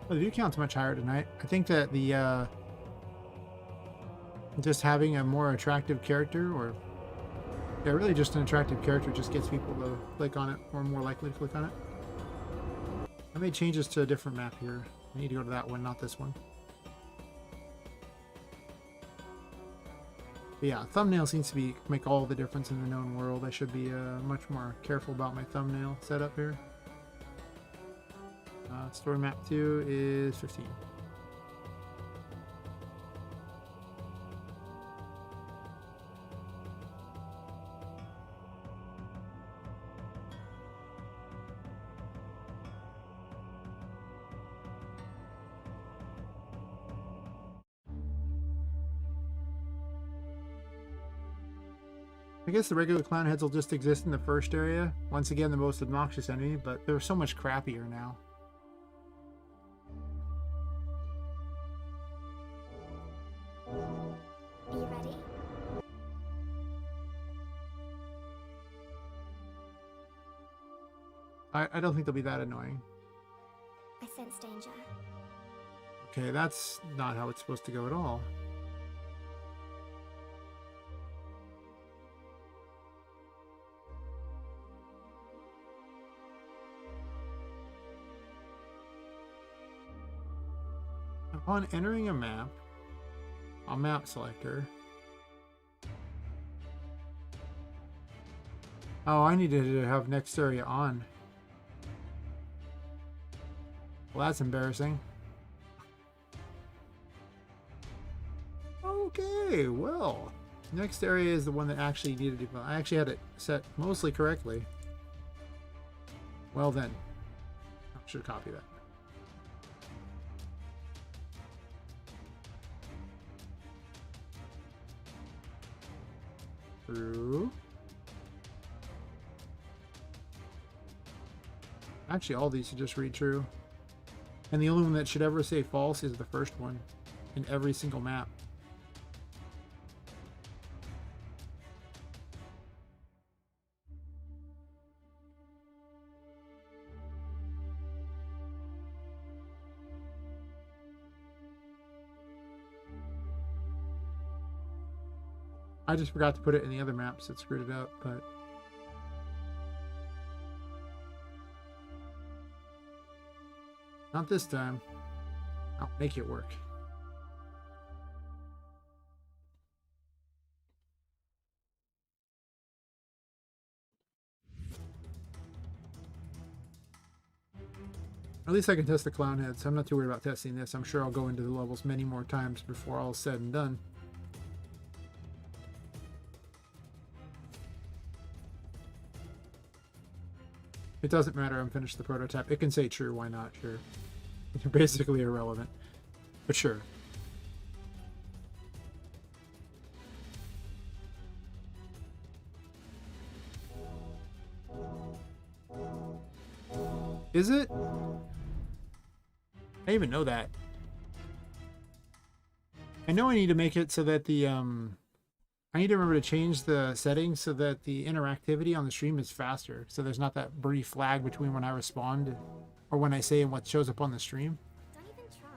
Well, the view count's much higher tonight. I think that the just having a more attractive character, or yeah, really just an attractive character, just gets people to click on it, or more likely to click on it. I made changes to a different map here. I need to go to that one, not this one. But yeah, thumbnail seems to make all the difference in the known world. I should be much more careful about my thumbnail setup here. Story map 2 is 15. I guess the regular clown heads will just exist in the first area. Once again, the most obnoxious enemy, but they're so much crappier now. Are you ready? I don't think they'll be that annoying. sense danger. Okay, that's not how it's supposed to go at all. Upon entering a map, selector. Oh, I needed to have next area on. Well, that's embarrassing. Okay, well, next area is the one that actually needed to be. I actually had it set mostly correctly. Well then, I should copy that. Through. Actually, all these should just read true. And the only one that should ever say false is the first one in every single map. I just forgot to put it in the other maps that screwed it up, but not this time. I'll make it work. At least I can test the clown heads. I'm not too worried about testing this. I'm sure I'll go into the levels many more times before all is said and done. It doesn't matter. I'm finished the prototype. It can say true. Why not? Sure. They're basically irrelevant. But sure. Is it? I didn't even know that. I know I need to make it so that the I need to remember to change the settings so that the interactivity on the stream is faster. So there's not that brief lag between when I respond or when I say and what shows up on the stream. Don't even try.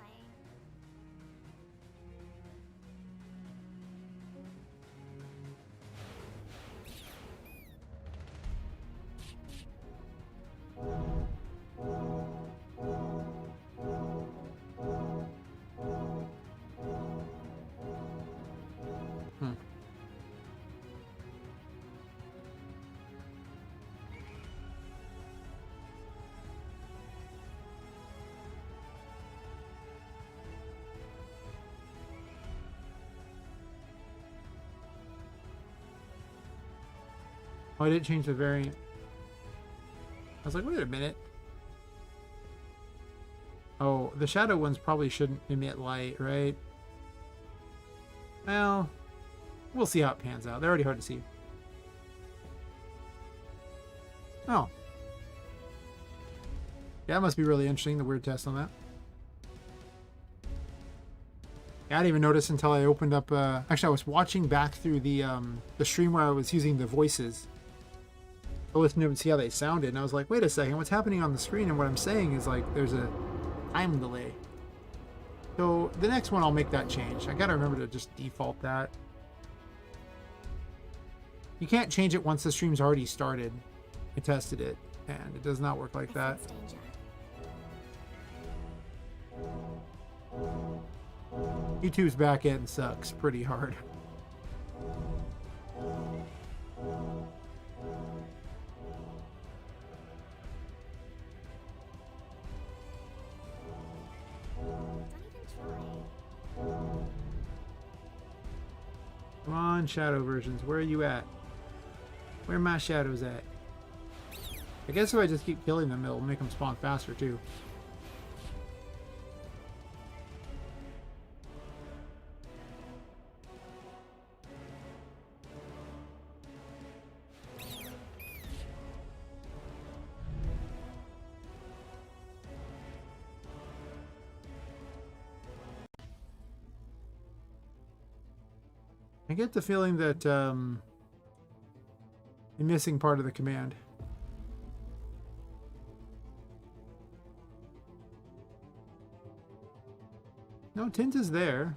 Oh, I didn't change the variant. I was like, wait a minute. Oh, the shadow ones probably shouldn't emit light, right? Well, we'll see how it pans out. They're already hard to see. Oh. Yeah, that must be really interesting, the weird test on that. Yeah, I didn't even notice until I opened up... actually, I was watching back through the stream where I was using the voices. I listened to them and see how they sounded, and I was like, wait a second, what's happening on the screen and what I'm saying is like, there's a time delay. So the next one I'll make that change. I gotta remember to just default that. You can't change it once the stream's already started. I tested it, and it does not work like that. Sense danger. YouTube's back end sucks pretty hard. Come on, shadow versions. Where are you at? Where are my shadows at? I guess if I just keep killing them, it'll make them spawn faster too. I get the feeling that I'm missing part of the command. No, tint is there.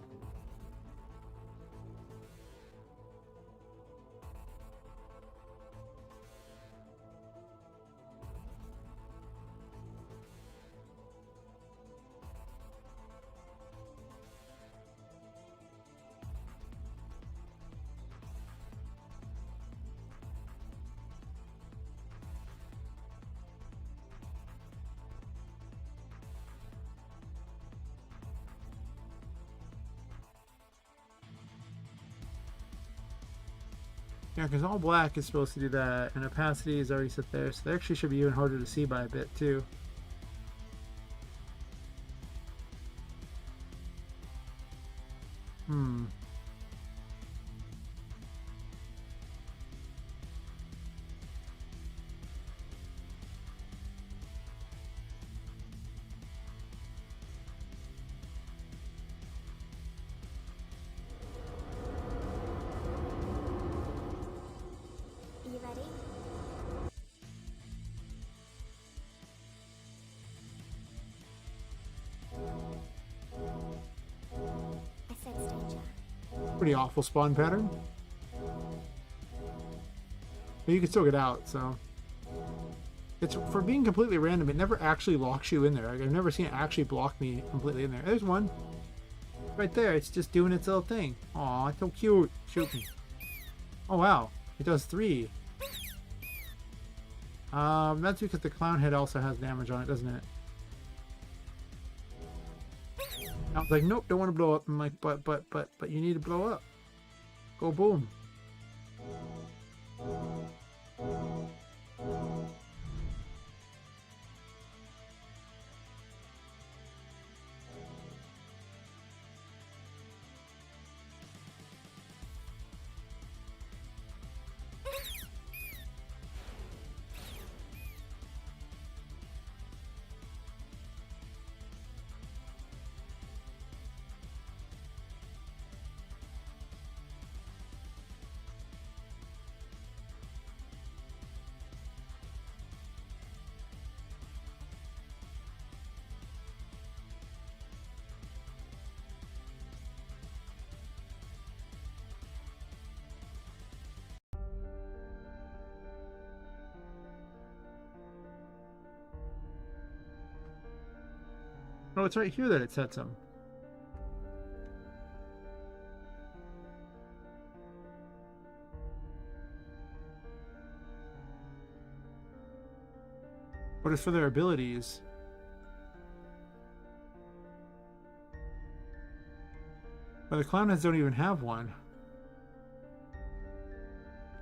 Yeah, because all black is supposed to do that, and opacity is already set there, so they actually should be even harder to see by a bit, too. Hmm. You ready? I sense danger. Pretty awful spawn pattern. But you can still get out, so... It's, for being completely random, it never actually locks you in there. I've never seen it actually block me completely in there. There's one. Right there, it's just doing its little thing. Aw, it's so cute. Shoot me. Oh, wow. It does 3. That's because the clown head also has damage on it, doesn't it? I was like, nope, don't want to blow up. I'm like, but you need to blow up. Go boom. Oh, it's right here that it sets them. But it's for their abilities. But the clown heads don't even have one.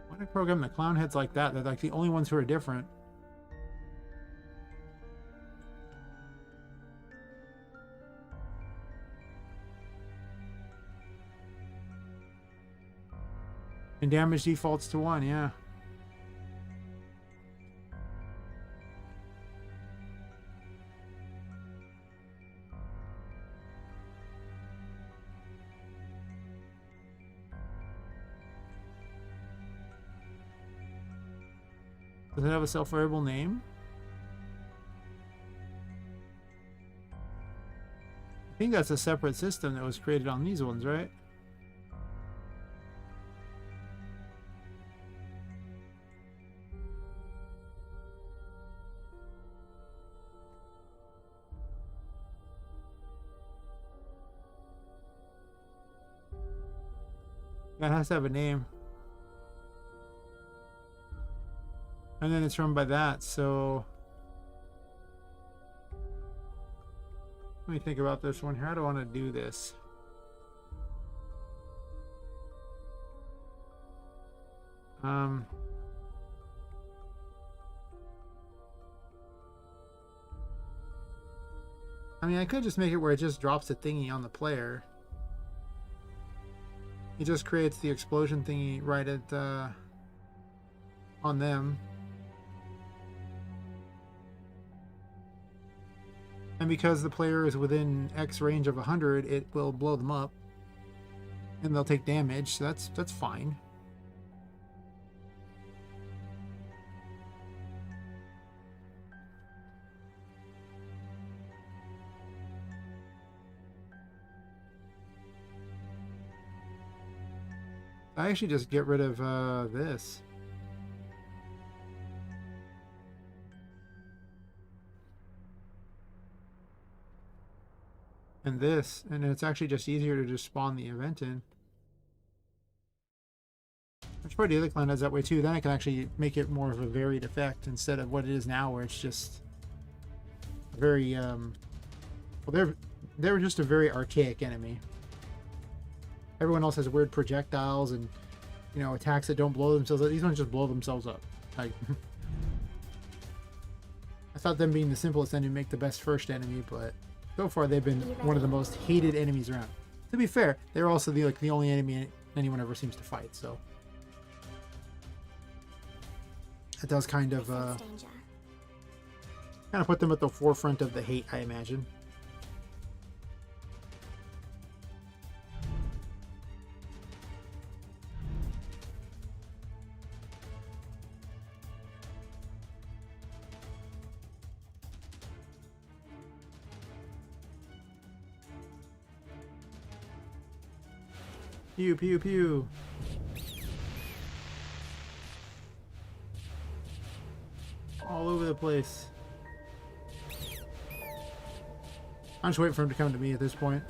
Why did I program the clown heads like that? They're like the only ones who are different. And damage defaults to 1, yeah. Does it have a self-variable name? I think that's a separate system that was created on these ones, right? That has to have a name. And then it's run by that, so... Let me think about this one here. How do I want to do this? I mean, I could just make it where it just drops a thingy on the player. It just creates the explosion thingy right at, on them. And because the player is within X range of 100, it will blow them up. And they'll take damage, so that's fine. I actually just get rid of this. And this, and it's actually just easier to just spawn the event in. Which probably the other clan does that way too. Then I can actually make it more of a varied effect instead of what it is now, where it's just very well, they're just a very archaic enemy. Everyone else has weird projectiles and, you know, attacks that don't blow themselves up. These ones just blow themselves up. Like, I thought them being the simplest enemy make the best first enemy, but so far they've been one of the most hated enemies around. To be fair, they're also the only enemy anyone ever seems to fight, so it does kind of put them at the forefront of the hate, I imagine. Pew pew pew. All over the place. I'm just waiting for him to come to me at this point.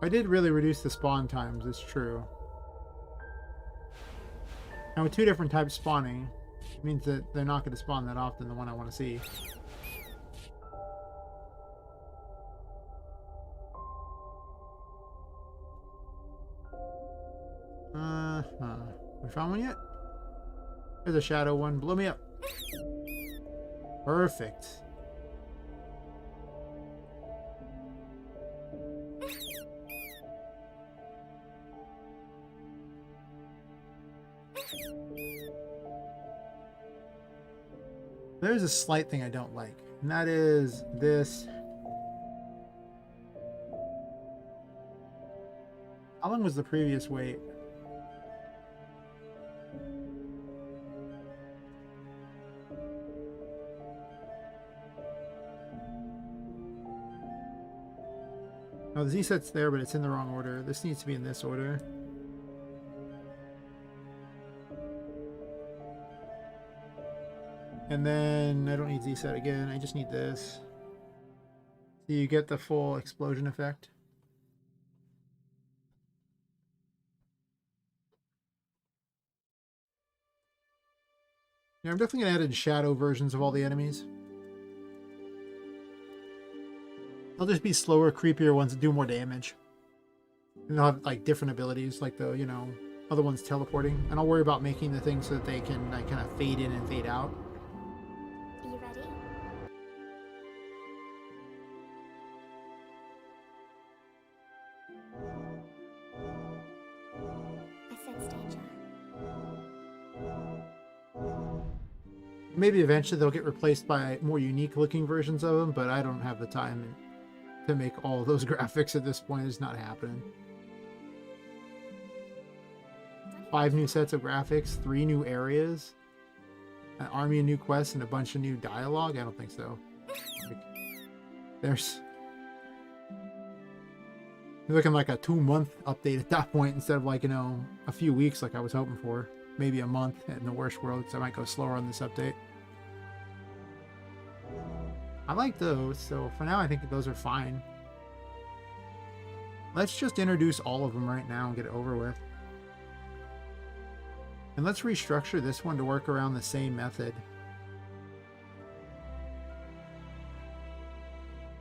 I did really reduce the spawn times, it's true. Now with two different types spawning, it means that they're not going to spawn that often, the one I want to see. We found one yet? There's a shadow one. Blow me up. Perfect. There's a slight thing I don't like, and that is this. How long was the previous wait? Oh, the Z set's there, but it's in the wrong order. This needs to be in this order. And then I don't need Z set again. I just need this. So you get the full explosion effect. Yeah, I'm definitely going to add in shadow versions of all the enemies. They'll just be slower, creepier ones that do more damage. And they'll have like different abilities, like the, you know, other ones teleporting. And I'll worry about making the things so that they can like kind of fade in and fade out. Are you ready? I sense danger. Maybe eventually they'll get replaced by more unique looking versions of them, but I don't have the time to make all those graphics at this point. It's not happening. 5 new sets of graphics, 3 new areas, an army of new quests, and a bunch of new dialogue? I don't think so. Like, there's... You're looking like a 2-month update at that point instead of like, you know, a few weeks like I was hoping for. Maybe a month in the worst world, because I might go slower on this update. I like those, so for now I think those are fine. Let's just introduce all of them right now and get it over with. And let's restructure this one to work around the same method.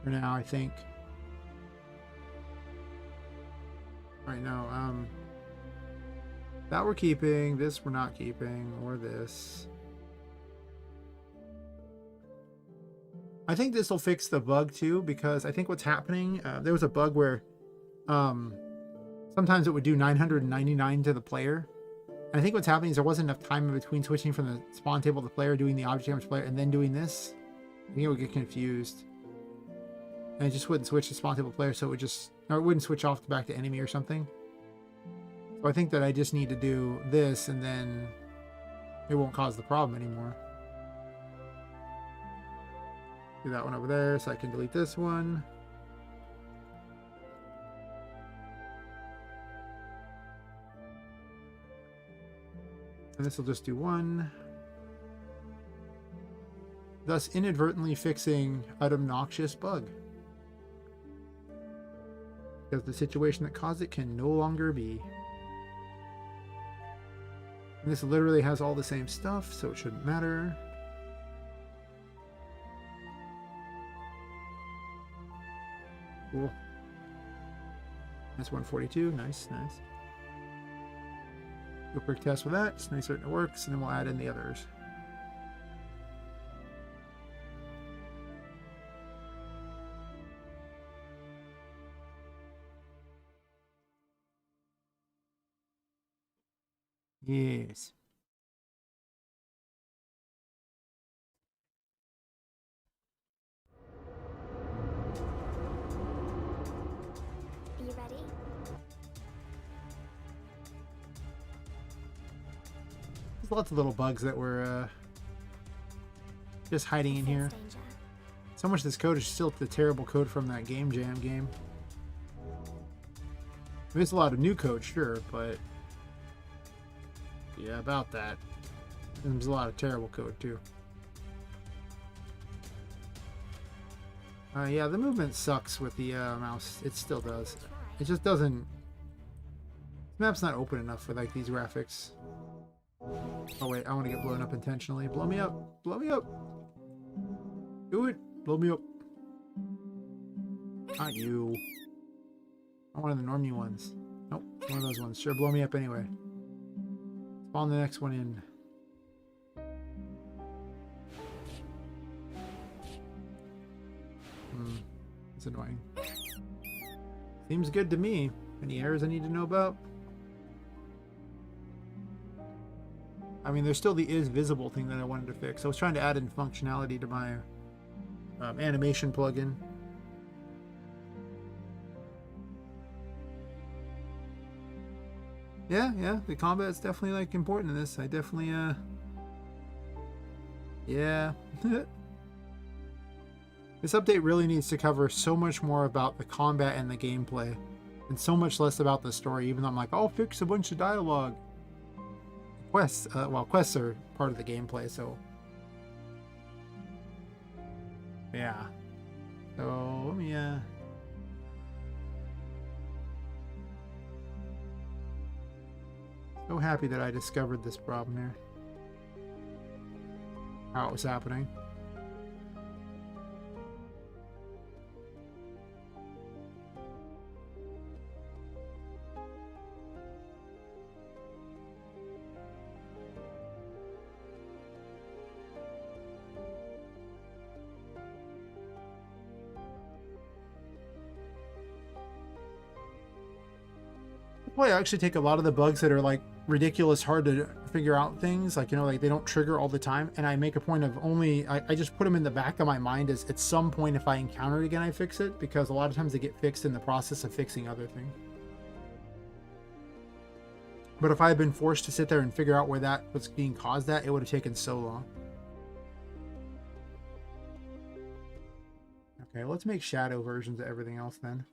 For now, I think. Right now, that we're keeping, this we're not keeping, or this. I think this will fix the bug too, because I think what's happening, there was a bug where sometimes it would do 999 to the player. And I think what's happening is there wasn't enough time in between switching from the spawn table to the player, doing the object damage player, and then doing this. I think it would get confused. And it just wouldn't switch to spawn table player, so it would just, or it wouldn't switch off back to enemy or something. So I think that I just need to do this, and then it won't cause the problem anymore. Do that one over there so I can delete this one. And this will just do one. Thus inadvertently fixing an obnoxious bug. Because the situation that caused it can no longer be. And this literally has all the same stuff, so it shouldn't matter. Cool. That's 142. Nice, nice. Do a quick test with that. Just make certain it works, and then we'll add in the others. Yes. Are you ready? There's lots of little bugs that were just hiding in here. Sense danger. So much of this code is still the terrible code from that Game Jam game. There's a lot of new code, sure, but yeah, about that. There's a lot of terrible code too. Yeah, the movement sucks with the mouse. It still does. It just doesn't. The map's not open enough for like these graphics. Oh wait, I want to get blown up intentionally. Blow me up! Blow me up! Do it! Blow me up! Not you. Not one of the normie ones. Nope, one of those ones. Sure, blow me up anyway. Spawn the next one in. It's annoying. Seems good to me. Any errors I need to know about? I mean, there's still the is visible thing that I wanted to fix. I was trying to add in functionality to my animation plugin. Yeah, the combat is definitely like important in this. I definitely yeah. This update really needs to cover so much more about the combat and the gameplay, and so much less about the story, even though I'm like, I'll fix a bunch of dialogue. Quests, well, quests are part of the gameplay, so yeah. So let me so happy that I discovered this problem here. How it was happening. Boy, I actually take a lot of the bugs that are like ridiculous, hard to figure out things, like, you know, like they don't trigger all the time, and I make a point of only, I just put them in the back of my mind as at some point if I encounter it again, I fix it, because a lot of times they get fixed in the process of fixing other things. But if I had been forced to sit there and figure out where that was being caused at, it would have taken so long. Okay, let's make shadow versions of everything else then.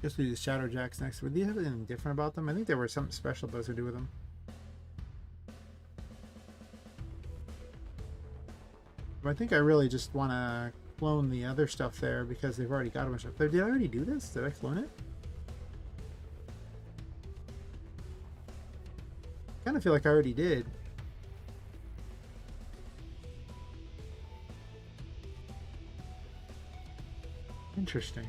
Guess we do the shadow jacks next. Would you have anything different about them? I think there was something special those would do with them. But I think I really just want to clone the other stuff there because they've already got a bunch of stuff. Did I already do this? Did I clone it? I kind of feel like I already did. Interesting.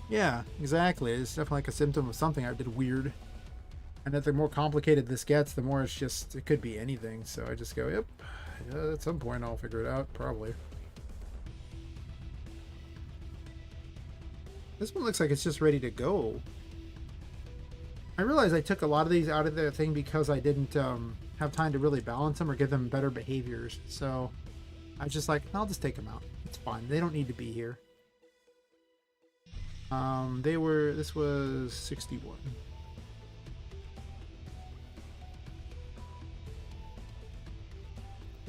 Yeah, exactly. It's definitely like a symptom of something I did weird. And that the more complicated this gets, the more it's just, it could be anything. So I just go, yep, yeah, at some point I'll figure it out, probably. This one looks like it's just ready to go. I realize I took a lot of these out of the thing because I didn't have time to really balance them or give them better behaviors. So I was just like, I'll just take them out. It's fine. They don't need to be here. This was 61.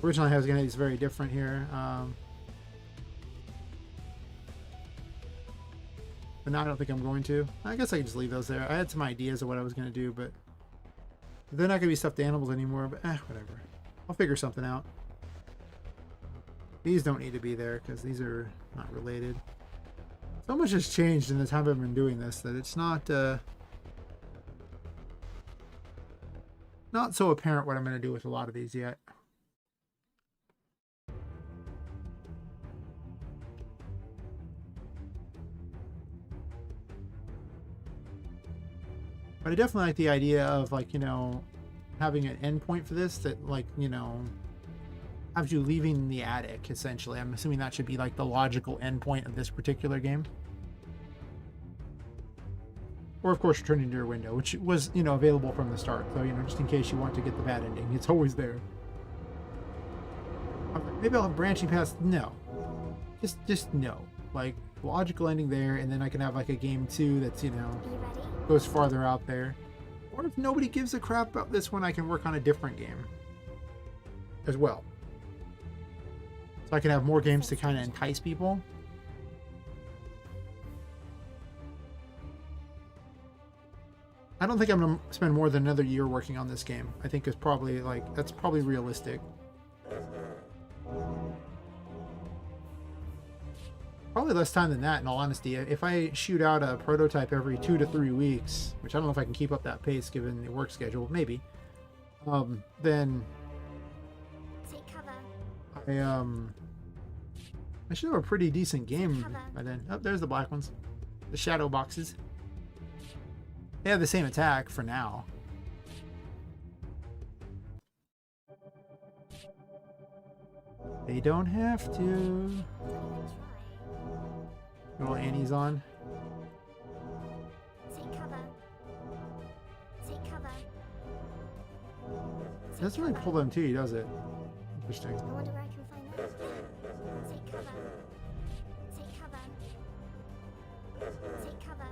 Originally I was going to use very different here. But now I don't think I'm going to. I guess I can just leave those there. I had some ideas of what I was going to do, but they're not going to be stuffed animals anymore, but whatever. I'll figure something out. These don't need to be there because these are not related. So much has changed in the time I've been doing this that it's not so apparent what I'm going to do with a lot of these yet. But I definitely like the idea of, like, you know, having an endpoint for this that, like, you know, has you leaving the attic, essentially. I'm assuming that should be, like, the logical endpoint of this particular game. Or, of course, returning to your window, which was, you know, available from the start. So, you know, just in case you want to get the bad ending, it's always there. Maybe I'll have branching paths. No. Just no. Like, logical ending there, and then I can have, like, a game 2 that's, you know, goes farther out there. Or if nobody gives a crap about this one, I can work on a different game as well. So I can have more games to kind of entice people. I don't think I'm going to spend more than another year working on this game. I think it's probably, like, that's probably realistic. Probably less time than that, in all honesty. If I shoot out a prototype every 2 to 3 weeks, which I don't know if I can keep up that pace given the work schedule, maybe, then Take cover. I should have a pretty decent game by then. Oh, there's the black ones. The shadow boxes. They have the same attack for now. They don't have to. Little Annie's on. Take cover. Take cover. He doesn't really pull them to you, does it? Interesting. I wonder where I can find that. Take cover. Take cover. Take cover.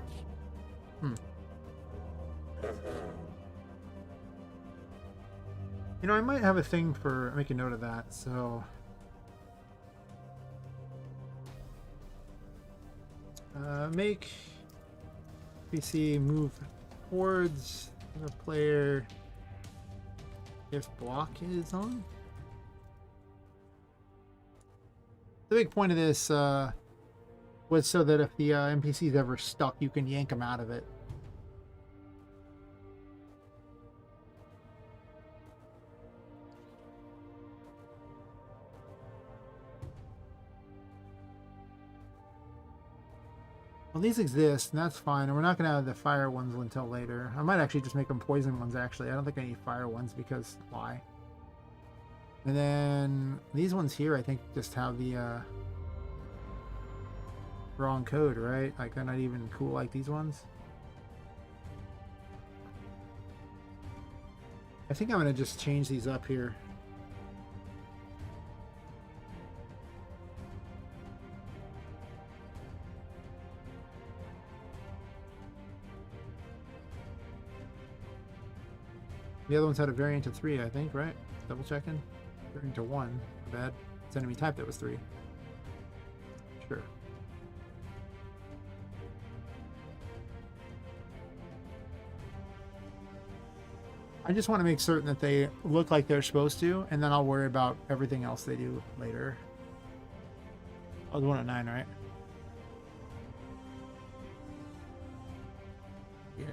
You know, I might have a thing for make a note of that, so make PC move towards the player if block is on. The big point of this was so that if the NPC is ever stuck, you can yank them out of it. Well, these exist, and that's fine. And we're not going to have the fire ones until later. I might actually just make them poison ones, actually. I don't think I need fire ones because why? And then these ones here, I think, just have the wrong code, right? Like, they're not even cool like these ones. I think I'm going to just change these up here. The other ones had a variant of 3, I think, right? Double checking. Variant of 1. Bad. It's enemy type that was 3. Sure. I just want to make certain that they look like they're supposed to, and then I'll worry about everything else they do later. I was 1 at 9, right? Yeah.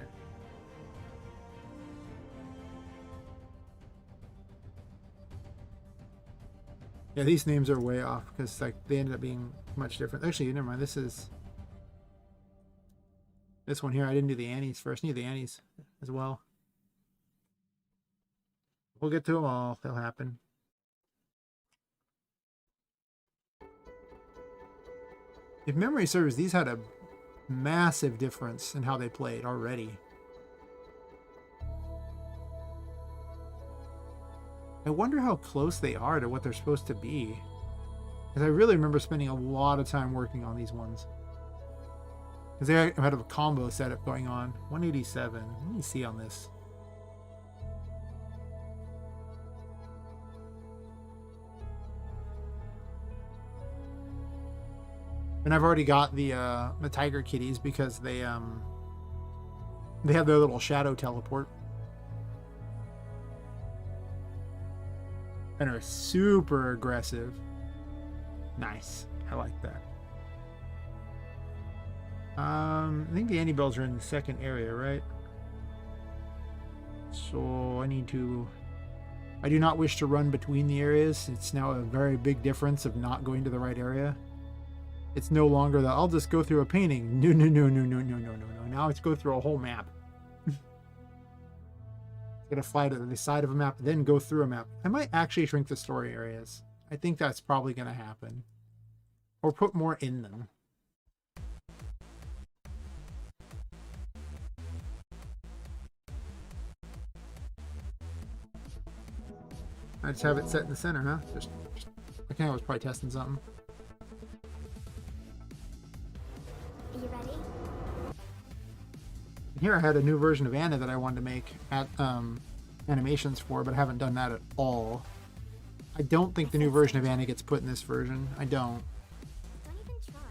Yeah, these names are way off because like they ended up being much different. Actually, never mind. This one here. I didn't do the Annies first. I need the Annies as well. We'll get to them all. They'll happen. If memory serves, these had a massive difference in how they played already. I wonder how close they are to what they're supposed to be. Because I really remember spending a lot of time working on these ones. Because they had a combo setup going on. 187. Let me see on this. And I've already got the tiger kitties because they have their little shadow teleport. And are super aggressive. Nice. I like that. I think the Annabelles are in the second area, right? So I do not wish to run between the areas. It's now a very big difference of not going to the right area. It's no longer that I'll just go through a painting. No. Now it's go through a whole map. Gonna fly to the side of a map, then go through a map. I might actually shrink the story areas. I think that's probably gonna happen. Or put more in them. I just have it set in the center, huh? I think I was probably testing something. Are you ready? Here I had a new version of Anna that I wanted to make at animations for, but I haven't done that at all. I don't think the new version of Anna gets put in this version. I don't. Don't even try.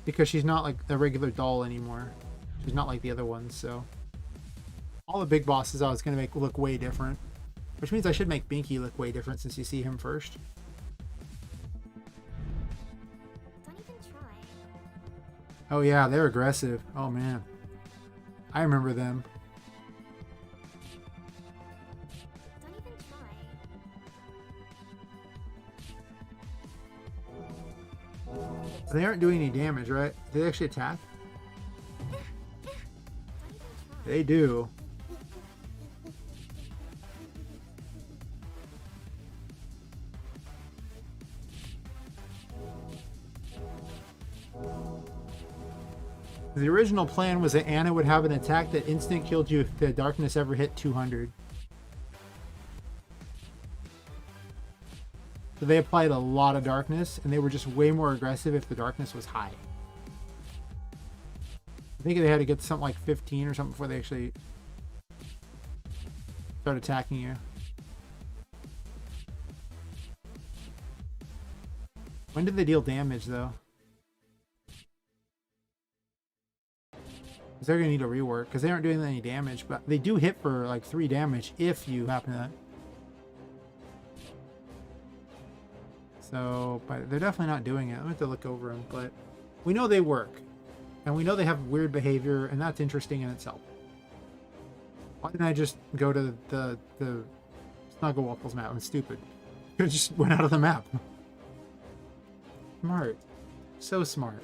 Because she's not like a regular doll anymore. She's not like the other ones, so. All the big bosses I was going to make look way different. Which means I should make Binky look way different since you see him first. Don't even try. Oh yeah, they're aggressive. Oh man. I remember them. Don't even try. They aren't doing any damage, right? Do they actually attack? Don't even try. They do. The original plan was that Anna would have an attack that instant killed you if the darkness ever hit 200. So they applied a lot of darkness, and they were just way more aggressive if the darkness was high. I think they had to get something like 15 or something before they actually start attacking you. When did they deal damage, though? They're going to need a rework, because they aren't doing any damage, but they do hit for like 3 damage if you happen to... So, but they're definitely not doing it. I'm going to have to look over them, but we know they work. And we know they have weird behavior, and that's interesting in itself. Why didn't I just go to the Snuggle Waffles map? I'm stupid. I just went out of the map. Smart. So smart.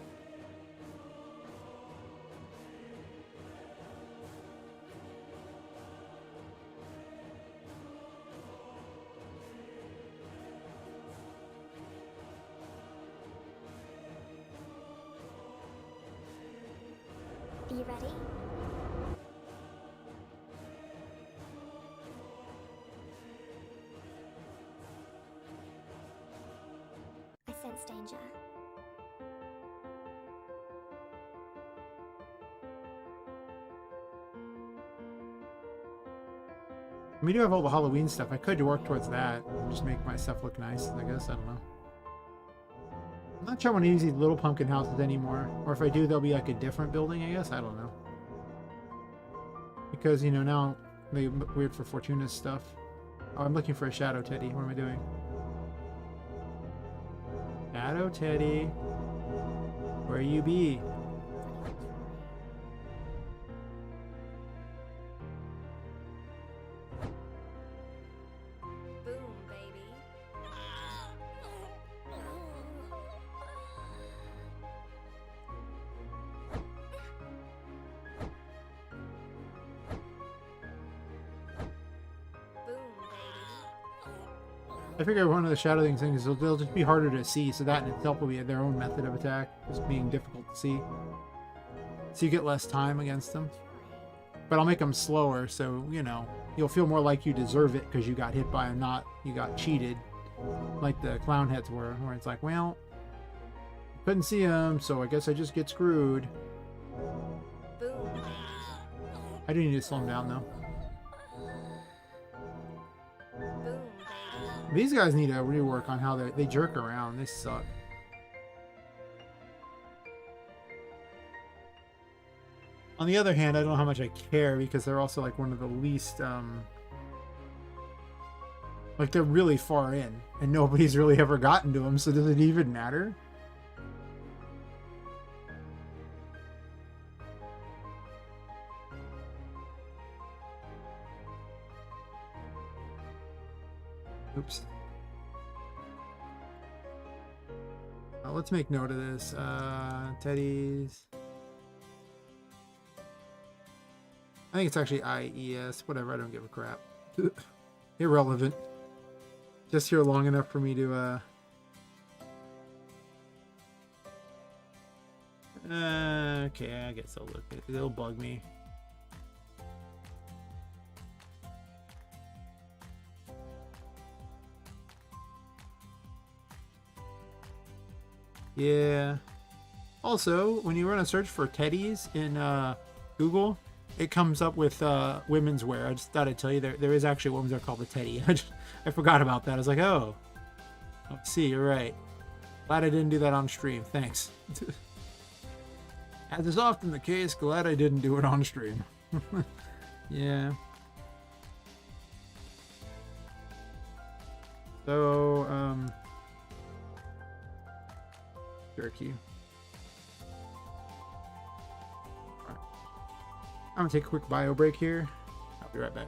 Are you ready? I sense danger. We do have all the Halloween stuff. I could work towards that and just make my stuff look nice, I guess. I don't know. I'm not sure I want to use these little pumpkin houses anymore. Or if I do, they'll be like a different building, I guess. I don't know. Because, you know, now they look weird for Fortuna's stuff. Oh, I'm looking for a Shadow Teddy. What am I doing? Shadow Teddy. Where you be? Boom, baby. I figure one of the Shadow things is they'll just be harder to see, so that in itself will be their own method of attack, just being difficult to see. So you get less time against them. But I'll make them slower, so, you know, you'll feel more like you deserve it because you got hit by them, not you got cheated, like the clown heads were, where it's like, well, Couldn't see him, so I guess I just get screwed. Boom. I do need to slow him down, though. Boom, baby. These guys need a rework on how they jerk around. They suck. On the other hand, I don't know how much I care because they're also like one of the least, like they're really far in and nobody's really ever gotten to them. So does it even matter? Oops. Let's make note of this. Teddy's. I think it's actually IES. Whatever, I don't give a crap. Irrelevant. Just here long enough for me to, okay, I guess I'll look at it. It'll bug me. Yeah. Also, when you run a search for teddies in Google, it comes up with women's wear. I just thought I'd tell you there is actually women's wear called the teddy. I forgot about that. I was like, oh, see, you're right. Glad I didn't do that on stream. Thanks. As is often the case, glad I didn't do it on stream. Yeah. So, jerky. Alright. I'm gonna take a quick bio break here. I'll be right back.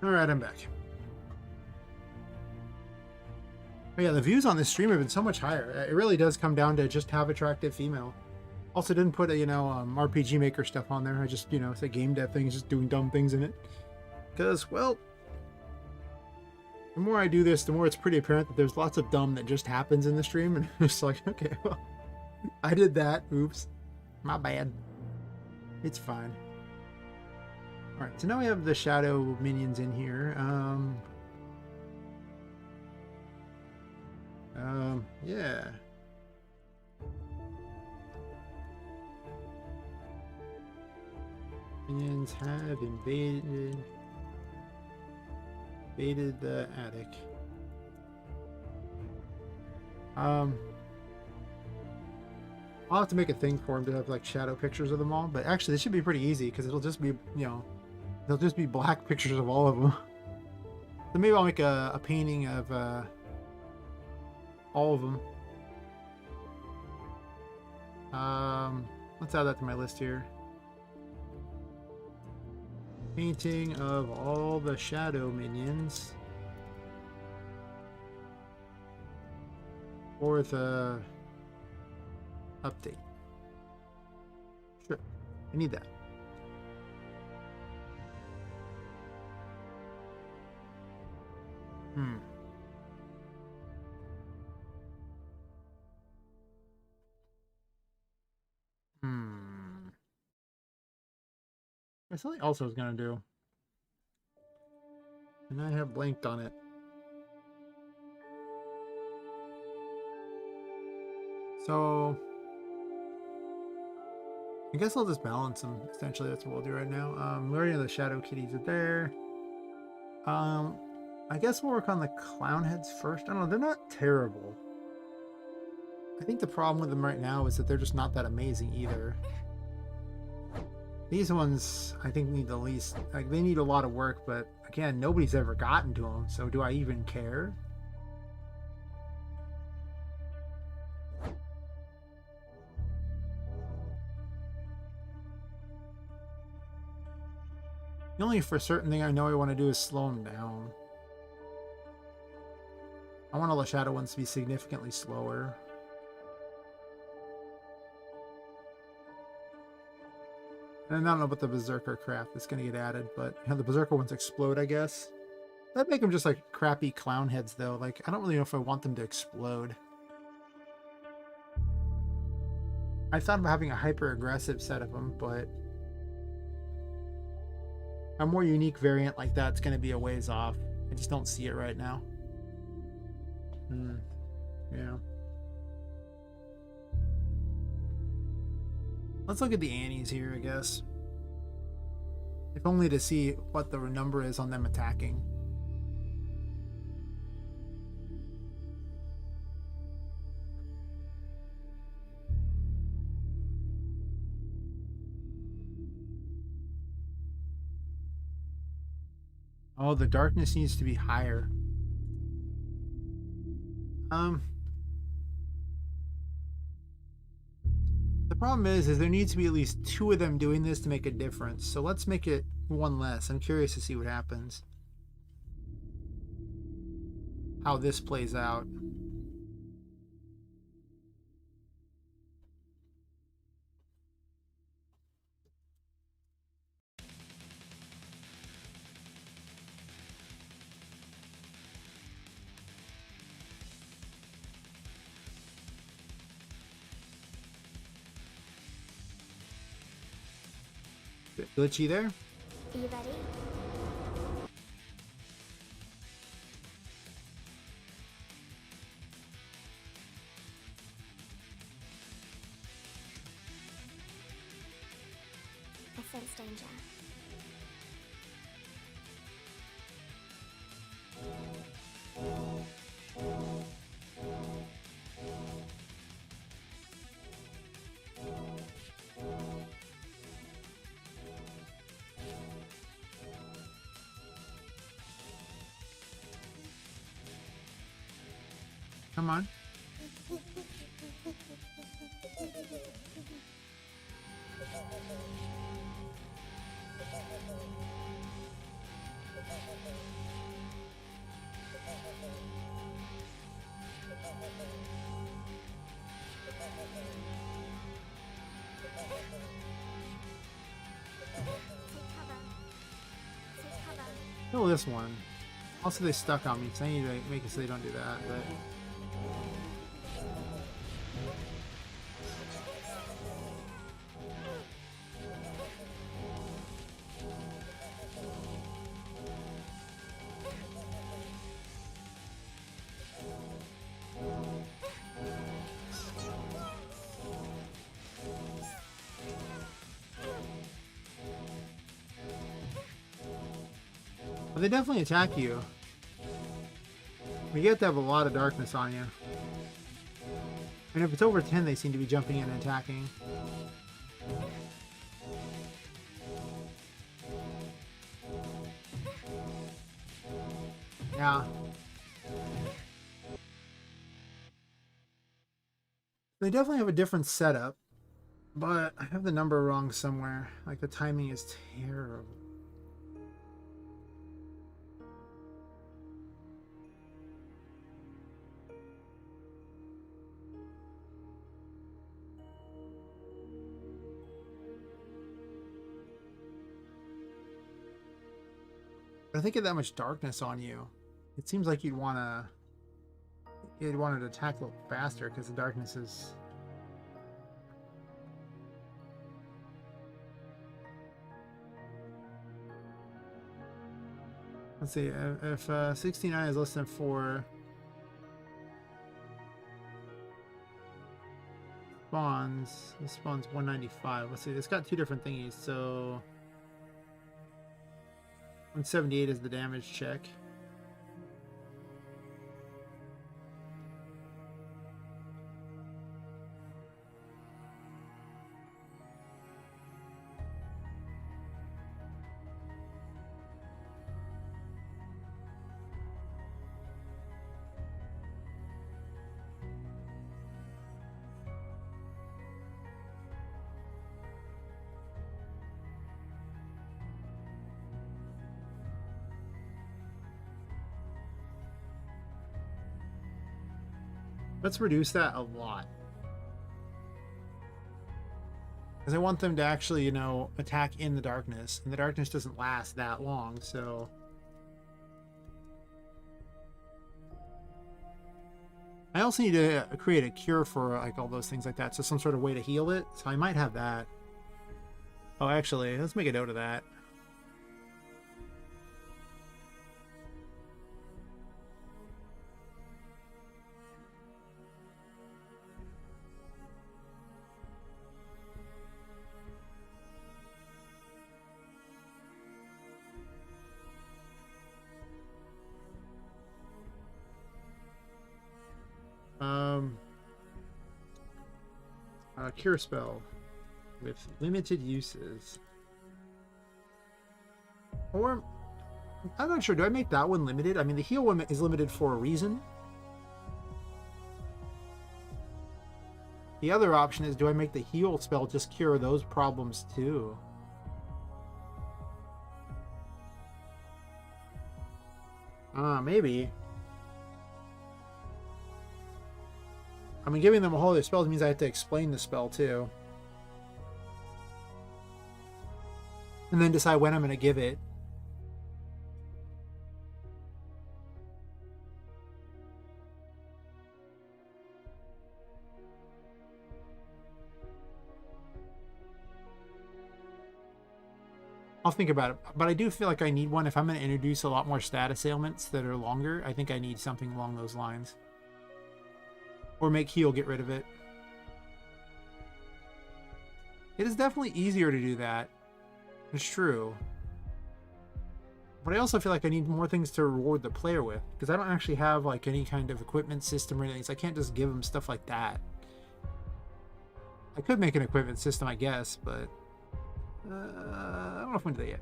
Alright, I'm back. But yeah, the views on this stream have been so much higher. It really does come down to just have attractive female. Also didn't put a, RPG Maker stuff on there. I just, it's a game dev thing, just doing dumb things in it. Because, well, The more I do this, the more it's pretty apparent that there's lots of dumb that just happens in the stream, and it's like, okay, well, I did that. Oops. My bad. It's fine. Alright, so now we have the shadow minions in here. Yeah. Minions have invaded the attic. I'll have to make a thing for him to have like shadow pictures of them all, but actually this should be pretty easy because it'll just be, you know, they'll just be black pictures of all of them. So maybe I'll make a painting of all of them. Let's add that to my list here. Painting of all the shadow minions for the update. Sure, I need that. There's something else I was gonna do, and I have blanked on it. So I guess I'll just balance them. Essentially, that's what we'll do right now. We already know the shadow kitties are there. I guess we'll work on the clown heads first. I don't know, they're not terrible. I think the problem with them right now is that they're just not that amazing either. These ones, I think, need the least. Like, they need a lot of work, but again, nobody's ever gotten to them, so do I even care? The only for certain thing I know I want to do is slow them down. I want all the shadow ones to be significantly slower. And I don't know about the Berserker craft that's going to get added, but you know, the Berserker ones explode, I guess. That'd make them just like crappy clown heads, though. Like, I don't really know if I want them to explode. I thought about having a hyper-aggressive set of them, but a more unique variant like that's going to be a ways off. I just don't see it right now. Yeah. Let's look at the Annies here, I guess. If only to see what the number is on them attacking. Oh, the darkness needs to be higher. The problem is there needs to be at least 2 of them doing this to make a difference. So let's make it 1 less. I'm curious to see what happens. How this plays out. Bit glitchy there. Are you ready? I sense danger. Come on. Take cover. Take cover. Kill this one. Also, they stuck on me, so I need to make it so they don't do that. But they definitely attack you. You have to have a lot of darkness on you. And if it's over 10, they seem to be jumping in and attacking. Yeah. They definitely have a different setup, but I have the number wrong somewhere. Like, the timing is terrible. I think of that much darkness on you, it seems like you'd want to attack a little faster because the darkness is. Let's see, if 69 is less than 4 spawns, this spawns 195. Let's see, it's got two different thingies, so 178 is the damage check. Let's reduce that a lot. Because I want them to actually, you know, attack in the darkness. And the darkness doesn't last that long, so. I also need to create a cure for, like, all those things like that. So some sort of way to heal it. So I might have that. Oh, actually, let's make a note of that. Cure spell with limited uses. Or, I'm not sure, do I make that one limited? I mean, the heal one is limited for a reason. The other option is, do I make the heal spell just cure those problems too? Maybe. I mean, giving them a whole other spell means I have to explain the spell too. And then decide when I'm going to give it. I'll think about it. But I do feel like I need one. If I'm going to introduce a lot more status ailments that are longer, I think I need something along those lines. Or make heal get rid of it. It is definitely easier to do that. It's true. But I also feel like I need more things to reward the player with. Because I don't actually have like any kind of equipment system or anything. So I can't just give them stuff like that. I could make an equipment system, I guess. But I don't know if I'm going to do that yet.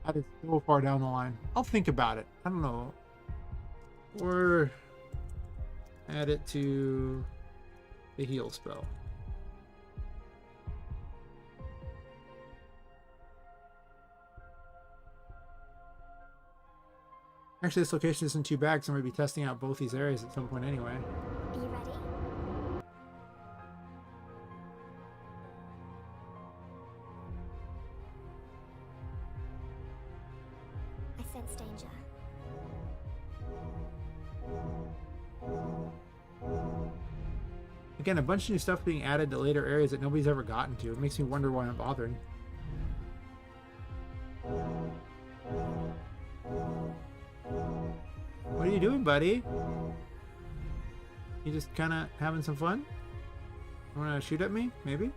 That is so far down the line. I'll think about it. I don't know. Or add it to the heal spell. Actually, this location isn't too bad because I'm going to be testing out both these areas at some point anyway. Are you ready? I sense danger. Again, a bunch of new stuff being added to later areas that nobody's ever gotten to. It makes me wonder why I'm bothering. What are you doing, buddy? You just kind of having some fun? You want to shoot at me? Maybe?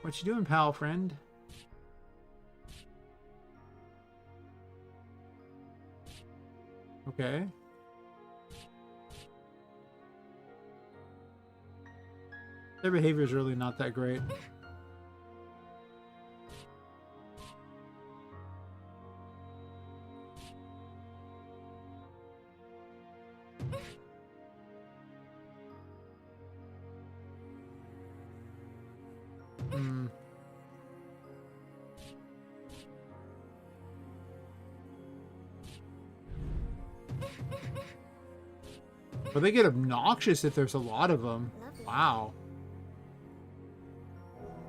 What you doing, pal, friend? Okay. Their behavior is really not that great. But they get obnoxious if there's a lot of them. Lovely. Wow.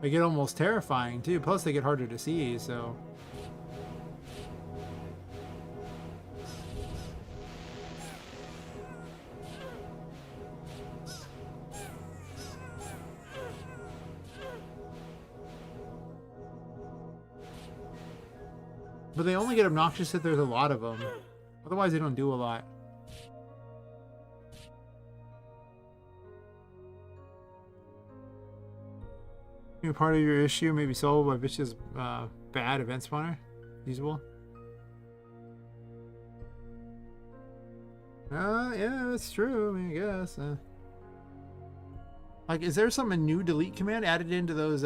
They get almost terrifying too. Plus they get harder to see, so. But they only get obnoxious if there's a lot of them. Otherwise they don't do a lot. Part of your issue may be solved by Vicious bad event spawner. Usable. Yeah, that's true. I mean, I guess. Like, is there some new delete command added into those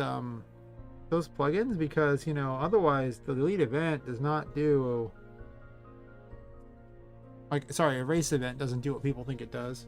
plugins? Because, you know, otherwise the delete event does not do. Like, sorry, erase event doesn't do what people think it does.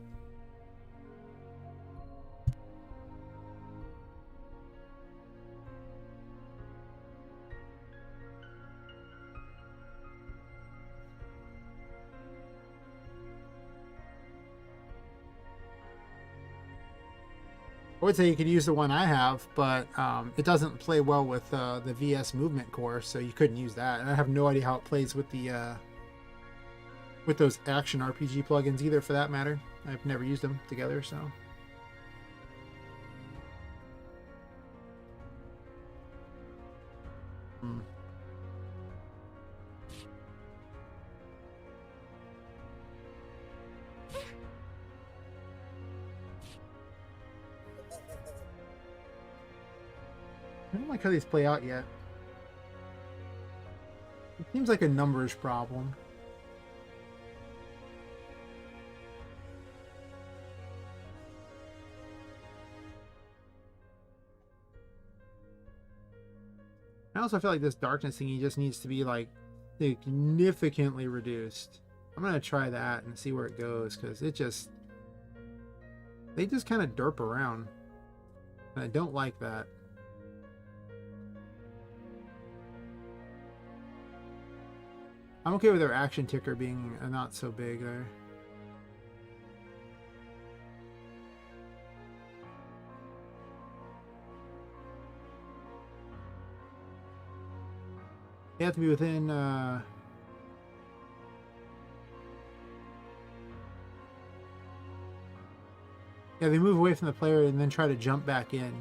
I would say you could use the one I have, but it doesn't play well with the VS movement core, so you couldn't use that. And I have no idea how it plays with the with those action RPG plugins either, for that matter. I've never used them together, so. I don't like how these play out yet. It seems like a numbers problem. I also feel like this darkness thingy just needs to be like significantly reduced. I'm gonna try that and see where it goes, because they just kind of derp around, and I don't like that. I'm okay with their action ticker being not so big there. They have to be within yeah, they move away from the player and then try to jump back in.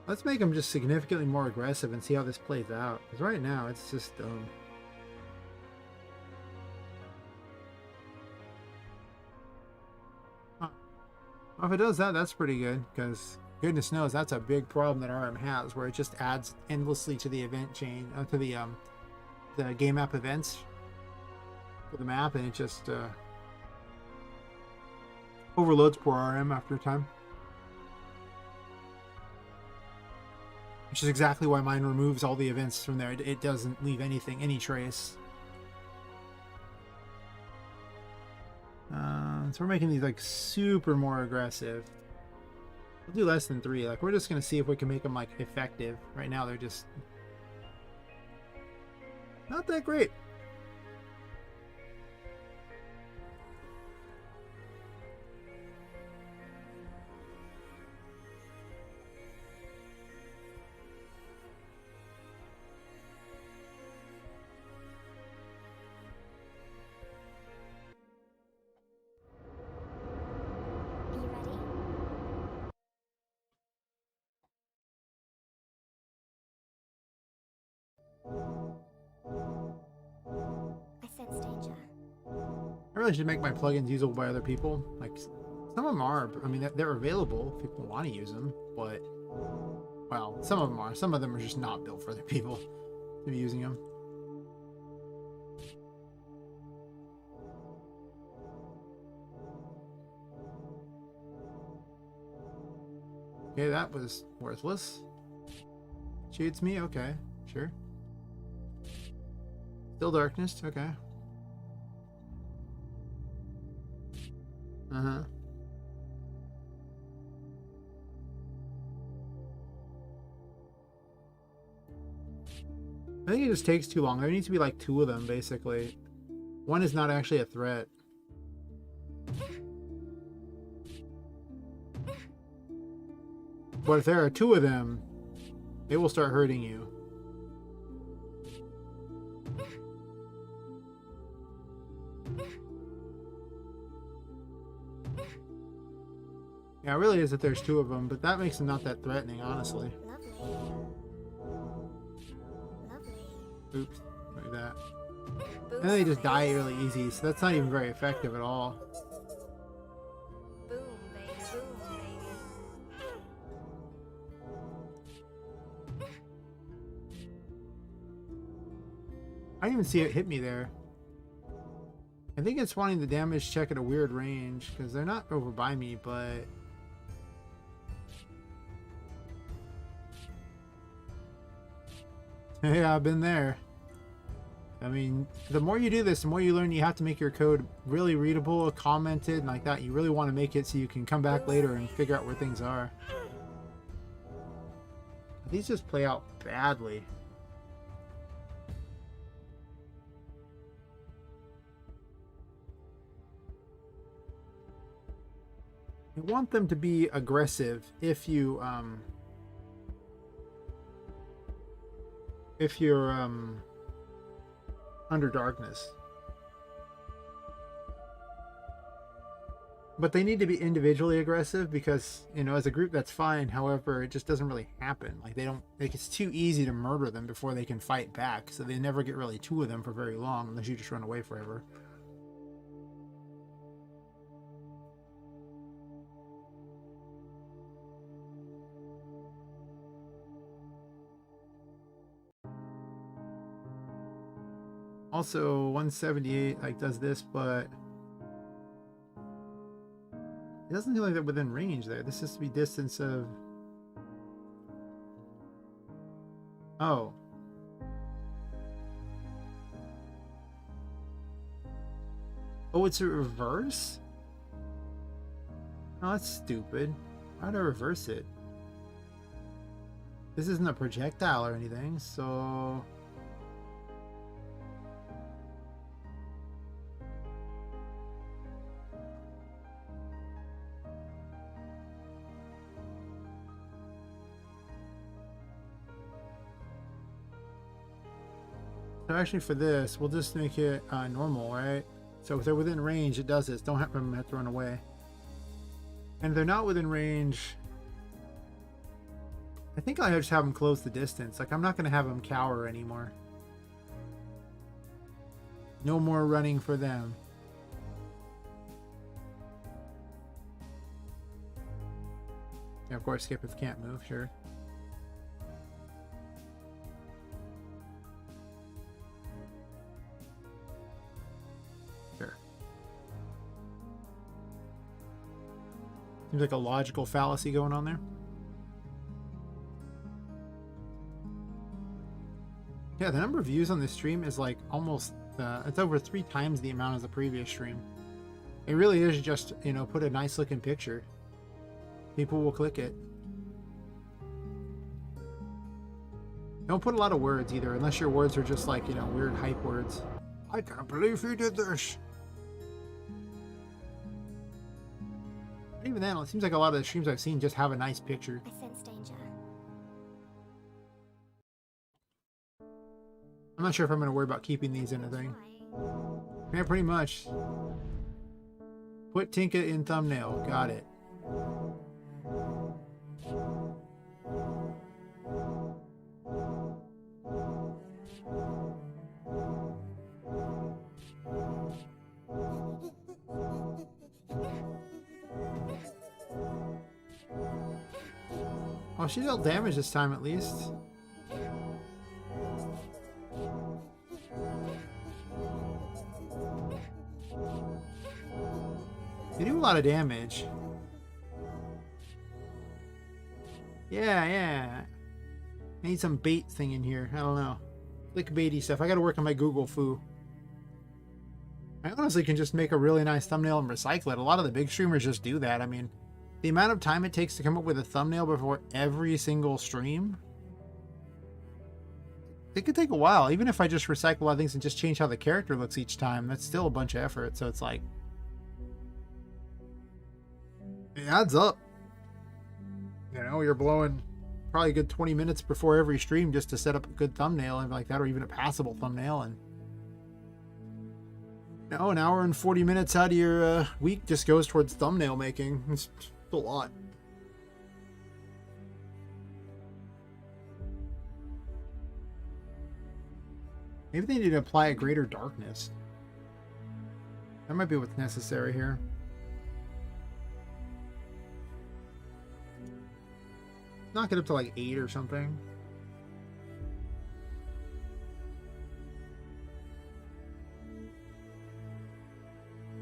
Let's make them just significantly more aggressive and see how this plays out. Because right now, it's just dumb. Huh. Well, if it does that, that's pretty good. Because goodness knows, that's a big problem that RM has, where it just adds endlessly to the event chain, to the game map events for the map, and it just overloads poor RM after a time. Which is exactly why mine removes all the events from there. It doesn't leave anything, any trace. So we're making these like super more aggressive. We'll do less than 3. Like, we're just gonna see if we can make them like effective. Right now they're just not that great. really should make my plugins usable by other people. Like, some of them are. I mean, they're available if people want to use them, but, well, some of them are. Some of them are just not built for other people to be using them. Okay, that was worthless. Shoots me? Okay, sure. Still darkness? Okay. Uh-huh. I think it just takes too long. There needs to be like 2 of them, basically. One is not actually a threat. But if there are 2 of them, it will start hurting you. Yeah, it really is that there's 2 of them, but that makes them not that threatening, honestly. Lovely. Lovely. Oops, like that. And then they just die really easy, so that's not even very effective at all. Boom, baby, boom, baby. I didn't even see it hit me there. I think it's wanting the damage check at a weird range, because they're not over by me, but... Yeah, I've been there. I mean, the more you do this, the more you learn you have to make your code really readable, commented, and like that. You really want to make it so you can come back later and figure out where things are. These just play out badly. You want them to be aggressive if you're under darkness. But they need to be individually aggressive because, you know, as a group that's fine. However, it just doesn't really happen. Like it's too easy to murder them before they can fight back. So they never get really 2 of them for very long unless you just run away forever. Also, 178 like does this, but it doesn't feel like they're within range there. This has to be distance of... Oh. Oh, it's a reverse? Oh, that's stupid. Why'd I reverse it? This isn't a projectile or anything, so... So actually for this, we'll just make it normal, right? So if they're within range, it does this. Don't have them have to run away. And if they're not within range, I think I'll just have them close the distance. Like, I'm not going to have them cower anymore. No more running for them. Yeah, of course, skip if can't move, sure. Seems like a logical fallacy going on there. Yeah, the number of views on this stream is like almost, it's over 3 times the amount as the previous stream. It really is just, you know, put a nice looking picture. People will click it. Don't put a lot of words either, unless your words are just like, you know, weird hype words. I can't believe you did this. Even then, it seems like a lot of the streams I've seen just have a nice picture. I sense danger. I'm not sure if I'm going to worry about keeping these in a thing. Yeah, pretty much. Put Tinka in thumbnail. Got it. Oh, she dealt damage this time at least. They do a lot of damage. Yeah. I need some bait thing in here. I don't know. Clickbaity stuff. I gotta work on my Google foo. I honestly can just make a really nice thumbnail and recycle it. A lot of the big streamers just do that. I mean, the amount of time it takes to come up with a thumbnail before every single stream, it could take a while. Even if I just recycle a lot of things and just change how the character looks each time, that's still a bunch of effort. So it's like, it adds up. You know, you're blowing probably a good 20 minutes before every stream just to set up a good thumbnail and like that, or even a passable thumbnail. And you know, an hour and 40 minutes out of your week just goes towards thumbnail making. It's a lot. Maybe they need to apply a greater darkness. That might be what's necessary here. Knock it up to like 8 or something.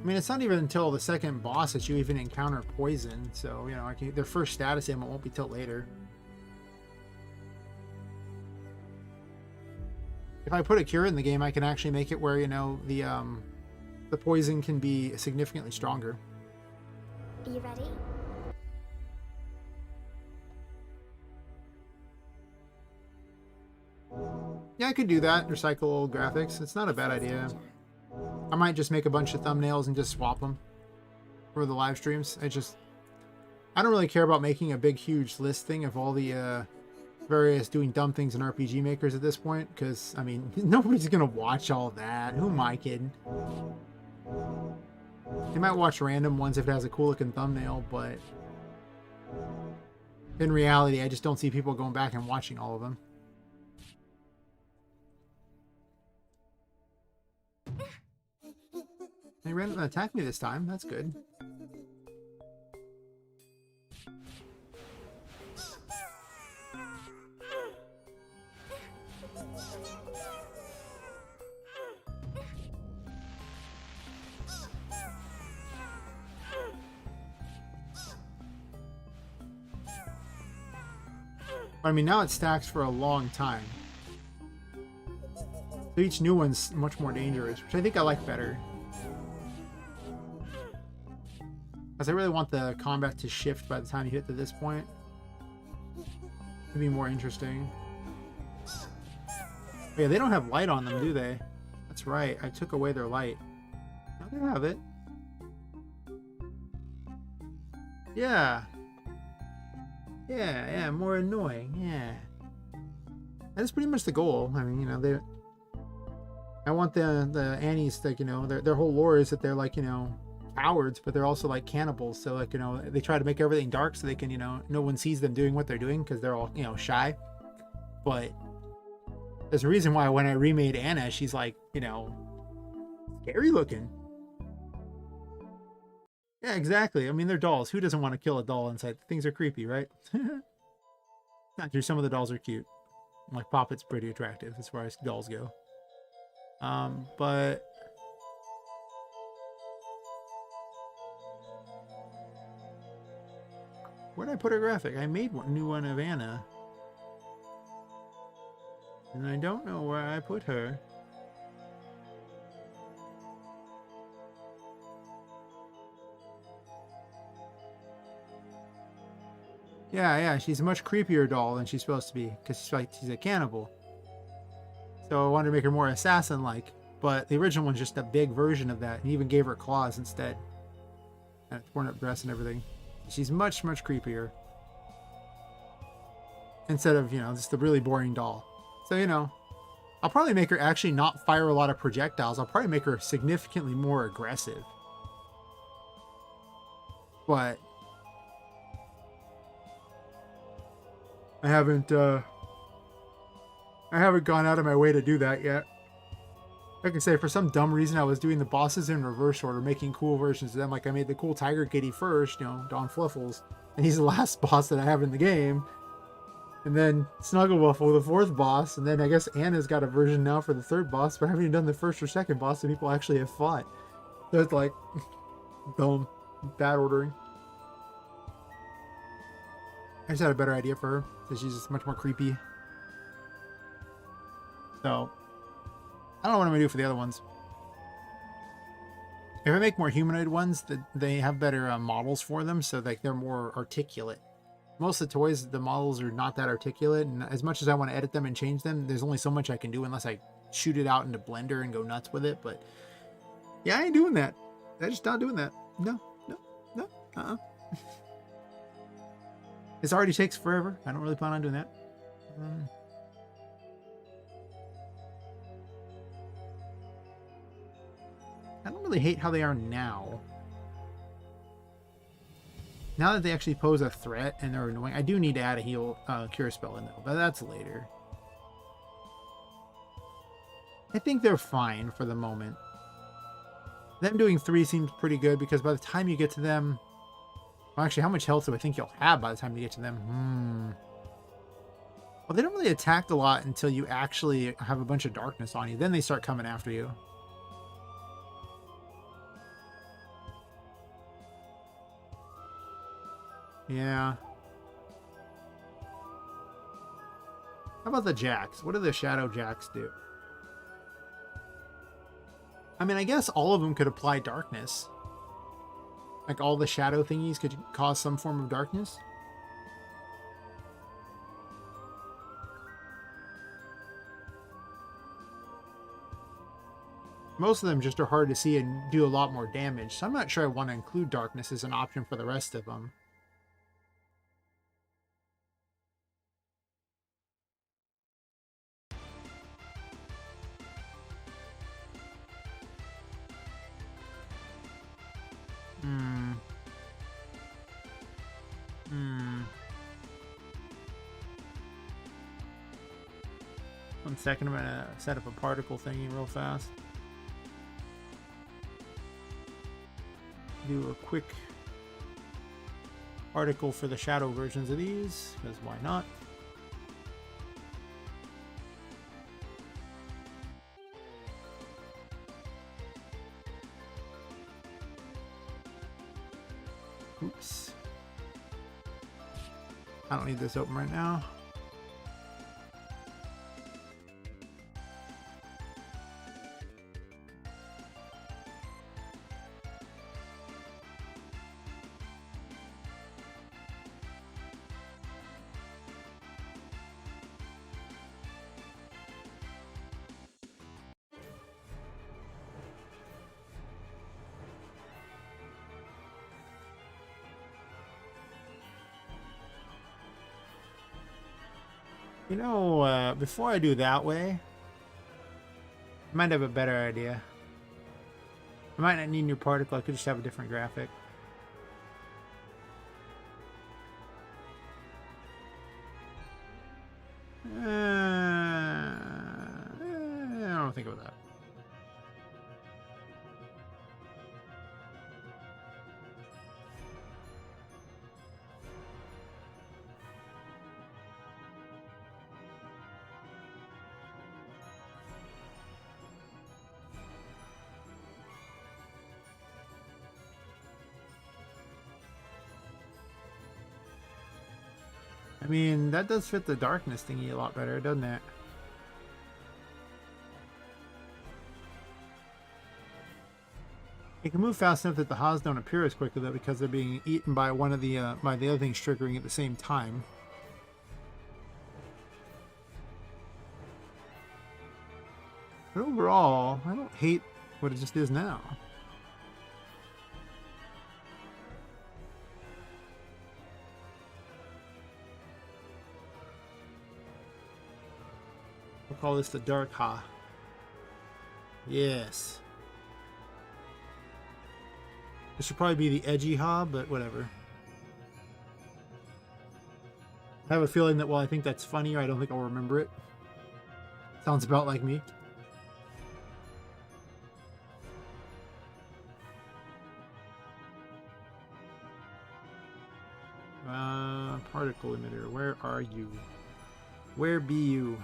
I mean, it's not even until the second boss that you even encounter poison. So, you know, their first status ailment won't be till later. If I put a cure in the game, I can actually make it where, you know, the poison can be significantly stronger. Are you ready? Yeah, I could do that. Recycle old graphics. It's not a bad idea. I might just make a bunch of thumbnails and just swap them for the live streams. I don't really care about making a big, huge listing of all the various doing dumb things in RPG makers at this point, because, I mean, nobody's going to watch all that. Who am I kidding? They might watch random ones if it has a cool looking thumbnail, but in reality, I just don't see people going back and watching all of them. They ran up and attacked me this time. That's good. I mean, now it stacks for a long time. So each new one's much more dangerous, which I think I like better. Because I really want the combat to shift by the time you hit to this point. It'd be more interesting. Oh yeah, they don't have light on them, do they? That's right, I took away their light. Now they have it. Yeah. Yeah, more annoying, yeah. That's pretty much the goal. I mean, you know, I want the Annies, like, you know, their whole lore is that they're like, you know, cowards, but they're also like cannibals. So like, you know, they try to make everything dark so they can, you know, no one sees them doing what they're doing because they're all, you know, shy. But there's a reason why when I remade Anna, she's like, you know, scary looking. Yeah, exactly. I mean, they're dolls. Who doesn't want to kill a doll inside? Things are creepy, right? Not true. Some of the dolls are cute. Like Poppet's pretty attractive as far as dolls go. But where did I put a graphic? I made one new one of Anna, and I don't know where I put her. Yeah, she's a much creepier doll than she's supposed to be, because she's a cannibal. So I wanted to make her more assassin-like, but the original one's just a big version of that, and even gave her claws instead. And a torn up dress and everything. She's much creepier. Instead of, you know, just the really boring doll. So, you know, I'll probably make her actually not fire a lot of projectiles. I'll probably make her significantly more aggressive. But I haven't gone out of my way to do that yet. Like I say, for some dumb reason, I was doing the bosses in reverse order, making cool versions of them. Like I made the cool Tiger Kitty first, you know, Don Fluffles, and he's the last boss that I have in the game. And then Snugglewuffle, the fourth boss, and then I guess Anna's got a version now for the third boss, but I haven't even done the first or second boss that people actually have fought. So it's like, dumb, bad ordering. I just had a better idea for her, because she's just much more creepy. So, I don't know what I'm going to do for the other ones. If I make more humanoid ones, they have better models for them, so like they're more articulate. Most of the toys, the models are not that articulate, and as much as I want to edit them and change them, there's only so much I can do unless I shoot it out into Blender and go nuts with it. But yeah, I ain't doing that. I just not doing that. No. This already takes forever. I don't really plan on doing that. I don't really hate how they are now. Now that they actually pose a threat and they're annoying, I do need to add a heal cure spell in though, but that's later. I think they're fine for the moment. Them doing 3 seems pretty good because by the time you get to them... Well, actually, how much health do I think you'll have by the time you get to them? Well, they don't really attack a lot until you actually have a bunch of darkness on you. Then they start coming after you. Yeah. How about the jacks? What do the shadow jacks do? I mean, I guess all of them could apply darkness. Like all the shadow thingies could cause some form of darkness. Most of them just are hard to see and do a lot more damage, so I'm not sure I want to include darkness as an option for the rest of them. One second, I'm gonna set up a particle thingy real fast. Do a quick particle for the shadow versions of these, because why not? Oops. I don't need this open right now. You know, before I do that way, I might have a better idea. I might not need new particle, I could just have a different graphic. I don't think about that. I mean, that does fit the darkness thingy a lot better, doesn't it? It can move fast enough that the Haas don't appear as quickly though because they're being eaten by one of the by the other things triggering at the same time. But overall, I don't hate what it just is now. We'll call this the Dark Ha. Yes. This should probably be the edgy Ha, but whatever. I have a feeling that while I think that's funnier, I don't think I'll remember it. Sounds about like me. Particle emitter, where are you? Where be you?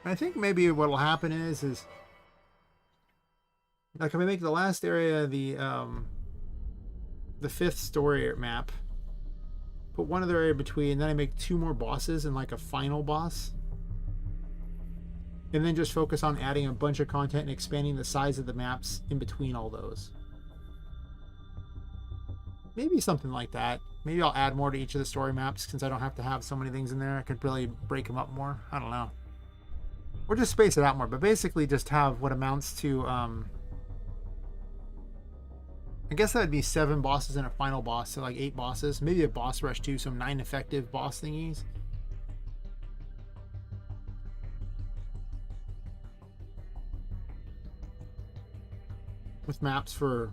I think maybe what'll happen is like if I make the last area the fifth story map, put one other area between, then I make 2 more bosses and like a final boss. And then just focus on adding a bunch of content and expanding the size of the maps in between all those. Maybe something like that. Maybe I'll add more to each of the story maps since I don't have to have so many things in there. I could really break them up more. I don't know. Or just space it out more, but basically just have what amounts to I guess that would be 7 bosses and a final boss, so like 8 bosses. Maybe a boss rush too, some 9 effective boss thingies. With maps for,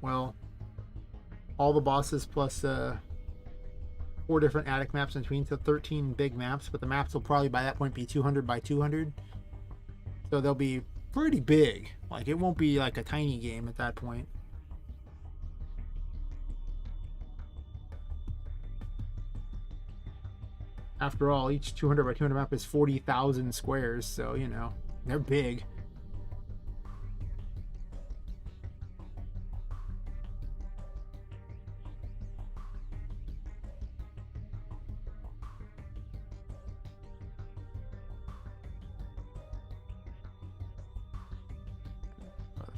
well, all the bosses plus 4 different attic maps in between, so 13 big maps, but the maps will probably by that point be 200 by 200. So they'll be pretty big. Like it won't be like a tiny game at that point. After all, each 200 by 200 map is 40,000 squares, so you know, they're big.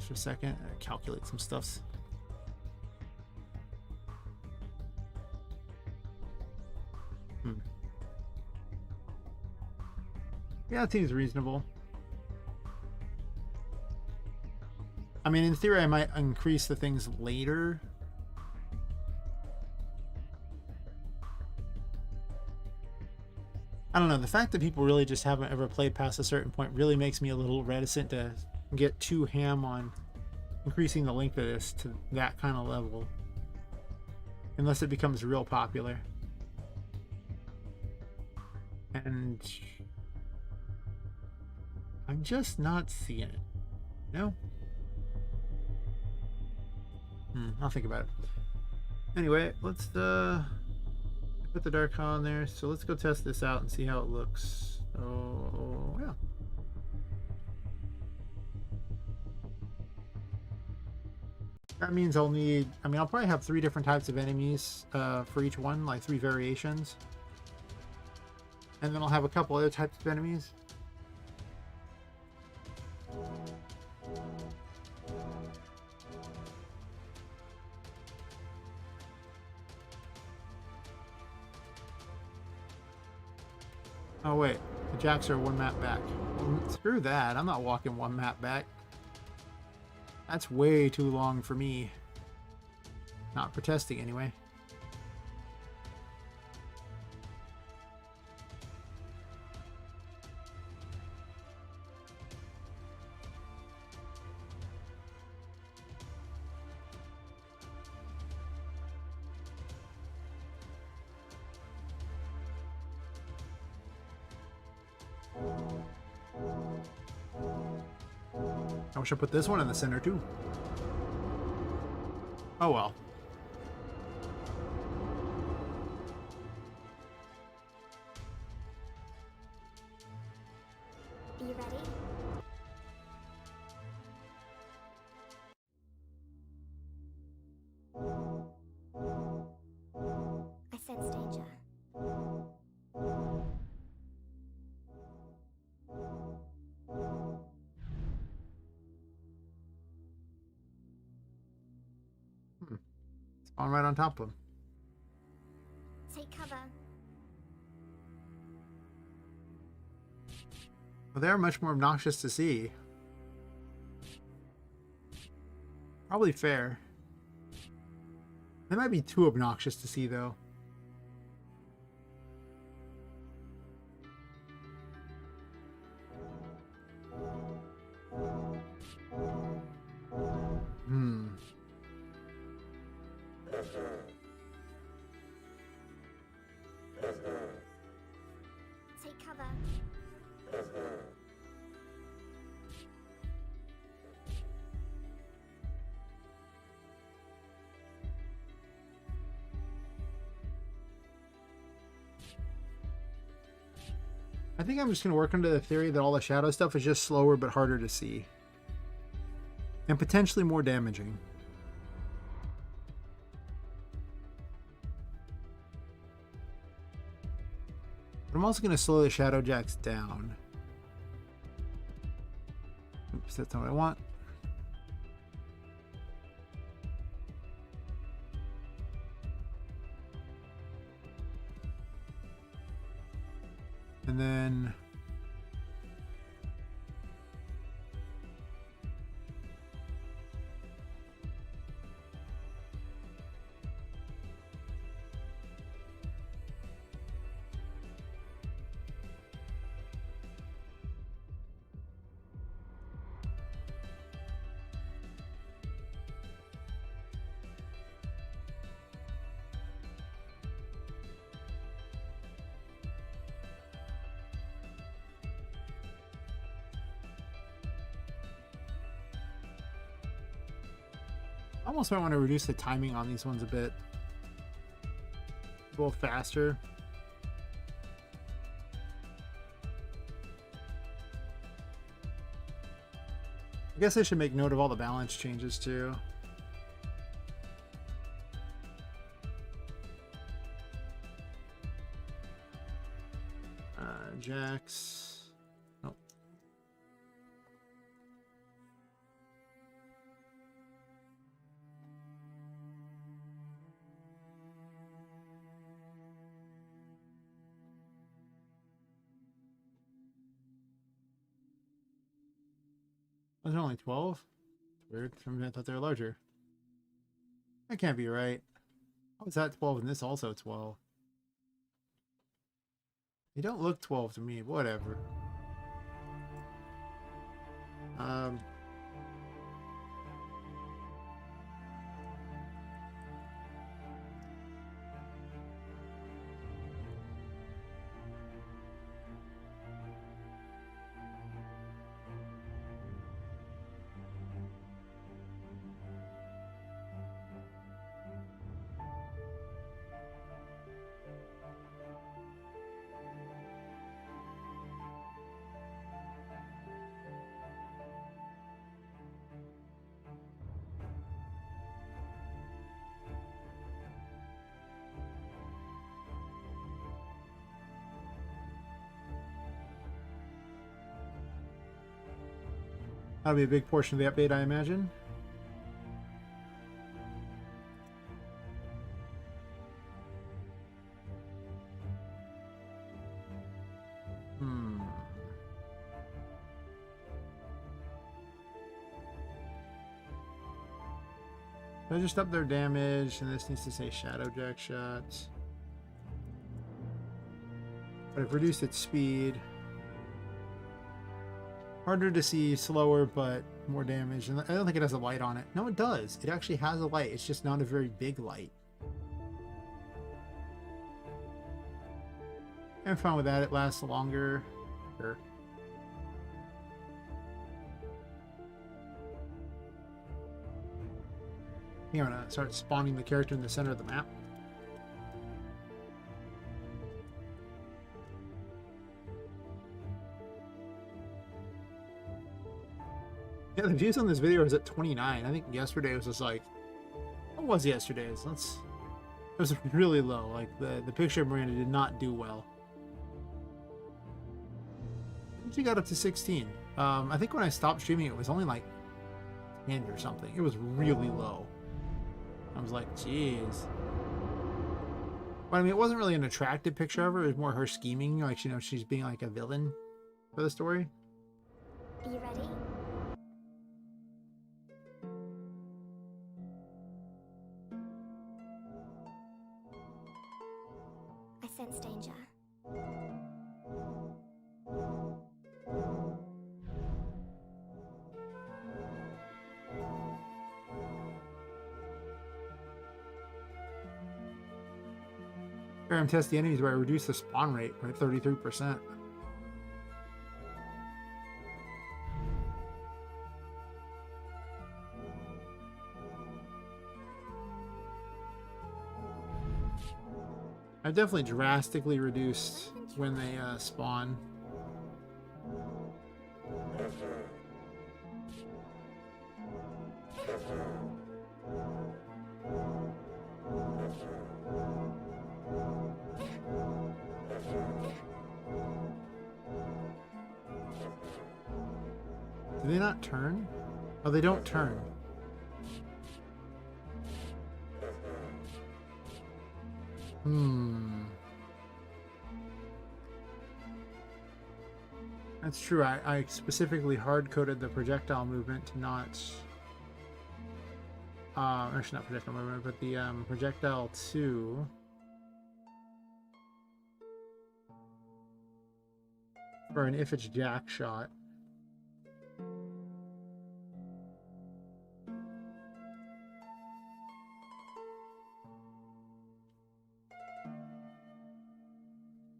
For a second, calculate some stuffs. Yeah, it seems reasonable. I mean, in theory, I might increase the things later. I don't know. The fact that people really just haven't ever played past a certain point really makes me a little reticent to get too ham on increasing the length of this to that kind of level. Unless it becomes real popular. And I'm just not seeing it. No? I'll think about it. Anyway, let's put the dark on there. So let's go test this out and see how it looks. Oh, yeah. That means I'll need, I mean, I'll probably have 3 different types of enemies for each one, like 3 variations. And then I'll have a couple other types of enemies. Oh wait, the jacks are 1 map back. Well, screw that, I'm not walking 1 map back. That's way too long for me. Not for testing anyway. I wish I put this one in the center too. Oh well. Are you ready? I sense danger. Spawn right on top of them. Take cover. Well, they're much more obnoxious to see. Probably fair. They might be too obnoxious to see, though. I think I'm just going to work under the theory that all the shadow stuff is just slower but harder to see. And potentially more damaging. But I'm also going to slow the shadow jacks down. Oops, that's not what I want. And then I almost might want to reduce the timing on these ones a bit. A little faster. I guess I should make note of all the balance changes too. Jacks. Nope. Those are only 12? Weird. I thought they were larger. That can't be right. How is that 12 and this also 12? They don't look 12 to me. Whatever. That'll be a big portion of the update, I imagine. So I just up their damage, and this needs to say Shadow Jack shots. But I've reduced its speed. Harder to see, slower, but more damage. And I don't think it has a light on it. No, it does. It actually has a light. It's just not a very big light. I'm fine with that. It lasts longer. Sure. I think I'm gonna start spawning the character in the center of the map. Yeah, the views on this video is at 29. I think yesterday was just like, what was yesterday's? It was really low. Like the picture of Miranda did not do well. She got up to 16. I think when I stopped streaming, it was only like 10 or something. It was really low. I was like, jeez. But I mean, it wasn't really an attractive picture of her. It was more her scheming, like, you know, she's being like a villain for the story. Are you ready? I sense danger. Test the enemies where I reduce the spawn rate by 33%. I've definitely drastically reduced when they spawn. Do they not turn? Oh, they don't turn. That's true. I specifically hard-coded the projectile movement to not... actually not projectile movement, but the projectile to... for an if it's jack shot.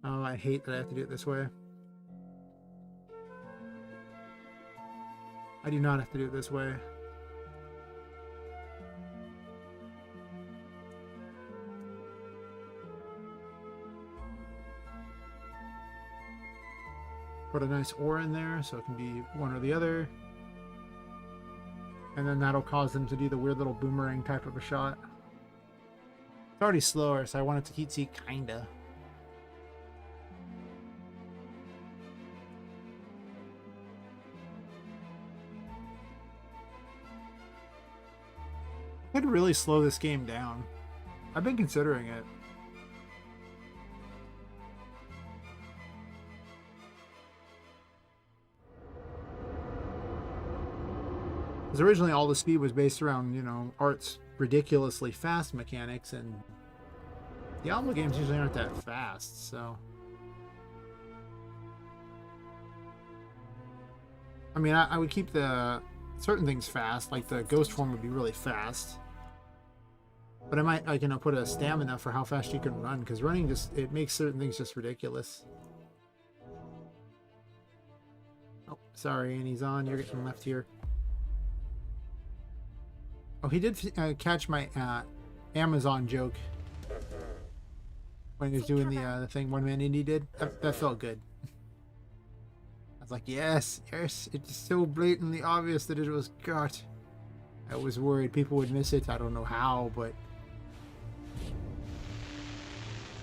Oh, I hate that I have to do it this way. I do not have to do it this way. Put a nice ore in there so it can be one or the other. And then that'll cause them to do the weird little boomerang type of a shot. It's already slower, so I want it to heat seek kinda. I could really slow this game down. I've been considering it. Because originally all the speed was based around, you know, Art's ridiculously fast mechanics, and Diablo games usually aren't that fast, so... I mean, I would keep the certain things fast, like the ghost form would be really fast. But I might, like, you know, put a stamina for how fast you can run, because running just, it makes certain things just ridiculous. Oh, sorry, and he's on. You're getting left here. Oh, he did catch my Amazon joke when he was doing the thing One Man Indie did. That felt good. I was like, yes, yes, it's so blatantly obvious that it was cut. I was worried people would miss it. I don't know how, but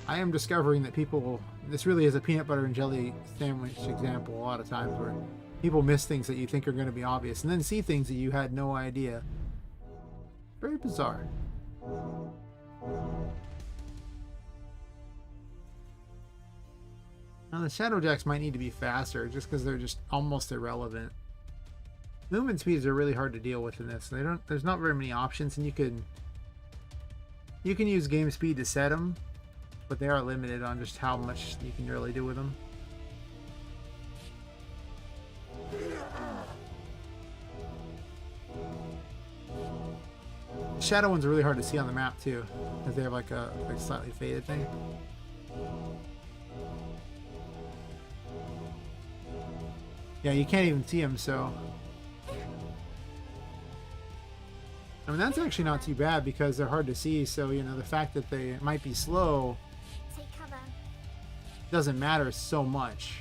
I am discovering that people, this really is a peanut butter and jelly sandwich example a lot of times, where people miss things that you think are going to be obvious and then see things that you had no idea. Very bizarre. Now the Shadowjacks might need to be faster just because they're just almost irrelevant. Movement speeds are really hard to deal with in this. There's not very many options, and you can use game speed to set them, but they are limited on just how much you can really do with them. The shadow ones are really hard to see on the map too, because they have like a slightly faded thing. Yeah, you can't even see them, so... I mean, that's actually not too bad because they're hard to see, so, you know, the fact that they might be slow Take cover. doesn't matter so much.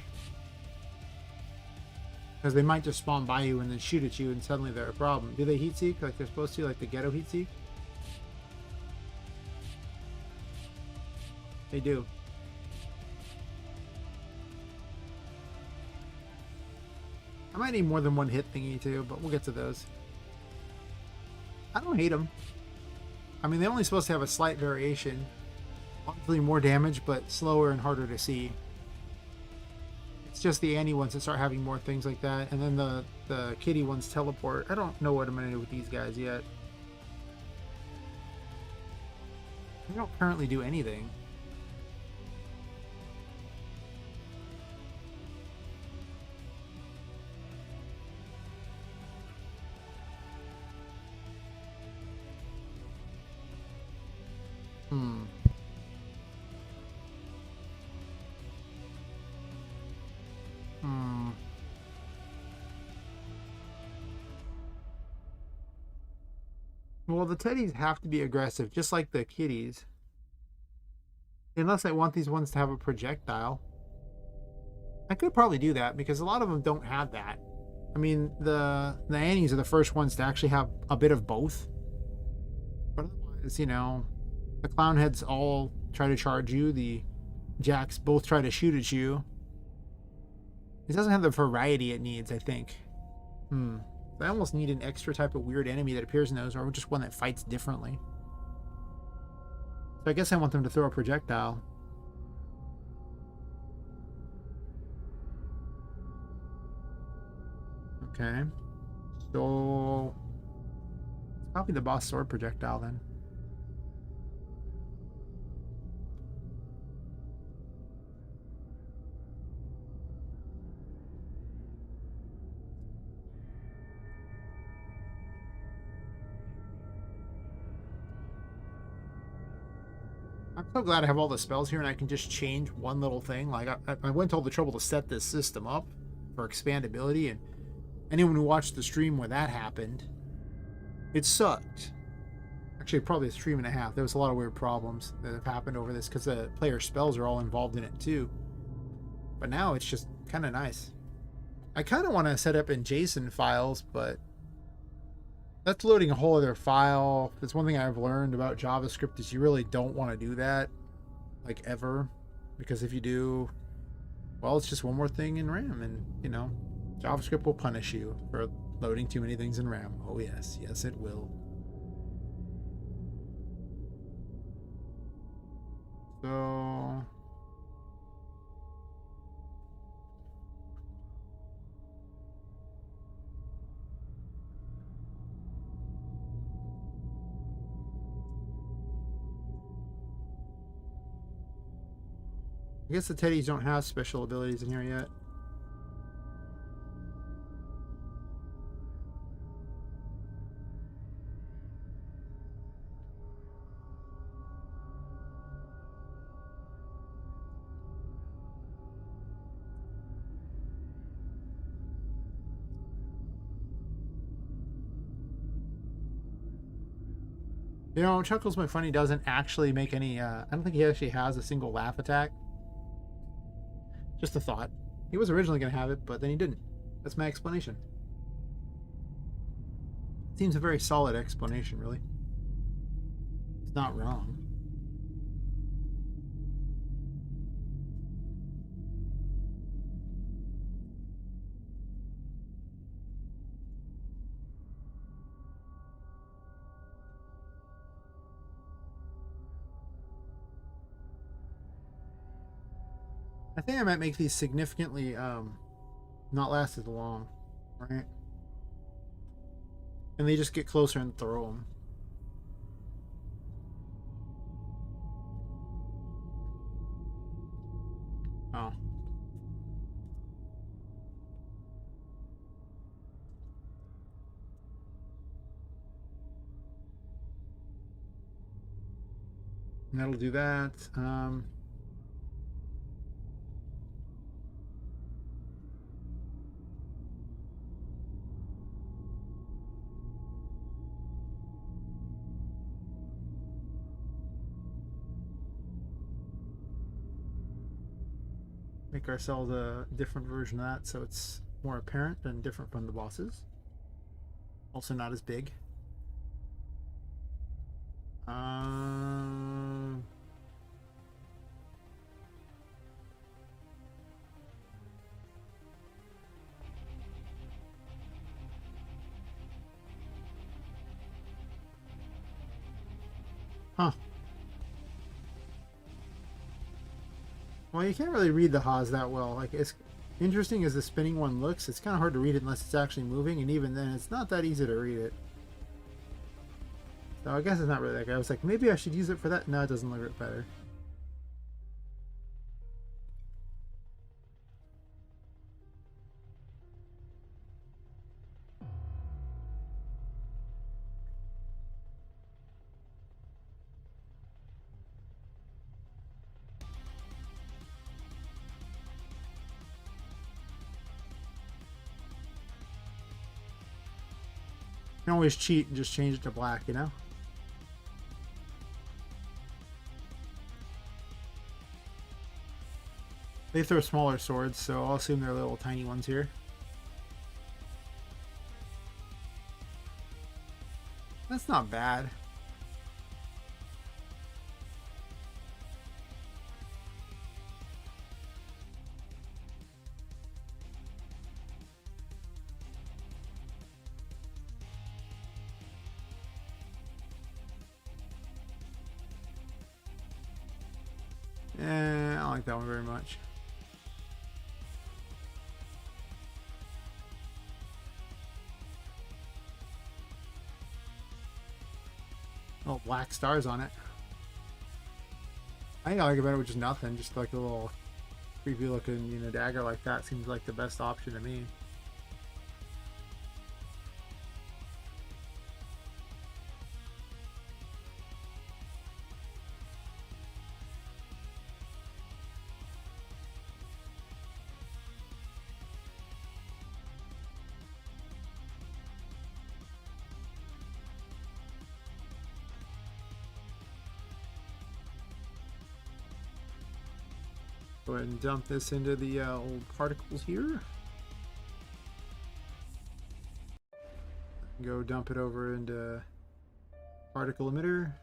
Because they might just spawn by you and then shoot at you and suddenly they're a problem. Do they heat seek like they're supposed to, like the ghetto heat seek? They do. I might need more than one hit thingy too, but we'll get to those. I don't hate them. I mean, they're only supposed to have a slight variation. Obviously more damage, but slower and harder to see. It's just the Annie ones that start having more things like that, and then the kitty ones teleport. I don't know what I'm going to do with these guys yet. They don't currently do anything. Well, the teddies have to be aggressive, just like the kitties. Unless I want these ones to have a projectile. I could probably do that, because a lot of them don't have that. I mean, the Annies are the first ones to actually have a bit of both. But otherwise, you know, the clown heads all try to charge you. The jacks both try to shoot at you. It doesn't have the variety it needs, I think. I almost need an extra type of weird enemy that appears in those, or just one that fights differently. So I guess I want them to throw a projectile. Okay. So it's probably the boss sword projectile then. I'm so glad I have all the spells here and I can just change one little thing. Like, I went to all the trouble to set this system up for expandability, and anyone who watched the stream where that happened, it sucked. Actually, probably a stream and a half. There was a lot of weird problems that have happened over this because the player spells are all involved in it too. But now it's just kind of nice. I kind of want to set up in JSON files, but that's loading a whole other file. That's one thing I've learned about JavaScript is you really don't want to do that, like, ever, because if you do, well, it's just one more thing in RAM, and you know, JavaScript will punish you for loading too many things in RAM. Oh yes, yes it will. So I guess the teddies don't have special abilities in here yet. You know, Chuckles My Funny doesn't actually make any, I don't think he actually has a single laugh attack. Just a thought. He was originally going to have it, but then he didn't. That's my explanation. Seems a very solid explanation, really. It's not wrong. I think I might make these significantly not last as long, right? And they just get closer and throw them. Oh. And that'll do that. Make ourselves a different version of that so it's more apparent and different from the bosses. Also not as big. Huh. Well, you can't really read the Haas that well. Like, it's interesting as the spinning one looks, it's kind of hard to read it unless it's actually moving, and even then, it's not that easy to read it. So I guess it's not really that good. I was like, maybe I should use it for that. No, it doesn't look better. You can always cheat and just change it to black, you know? They throw smaller swords, so I'll assume they're little tiny ones here. That's not bad. I don't like that one very much. Little black stars on it. I think I like it better with just nothing, just like a little creepy looking, you know, dagger like that seems like the best option to me. Go ahead and dump this into the old particles here. Go dump it over into particle emitter.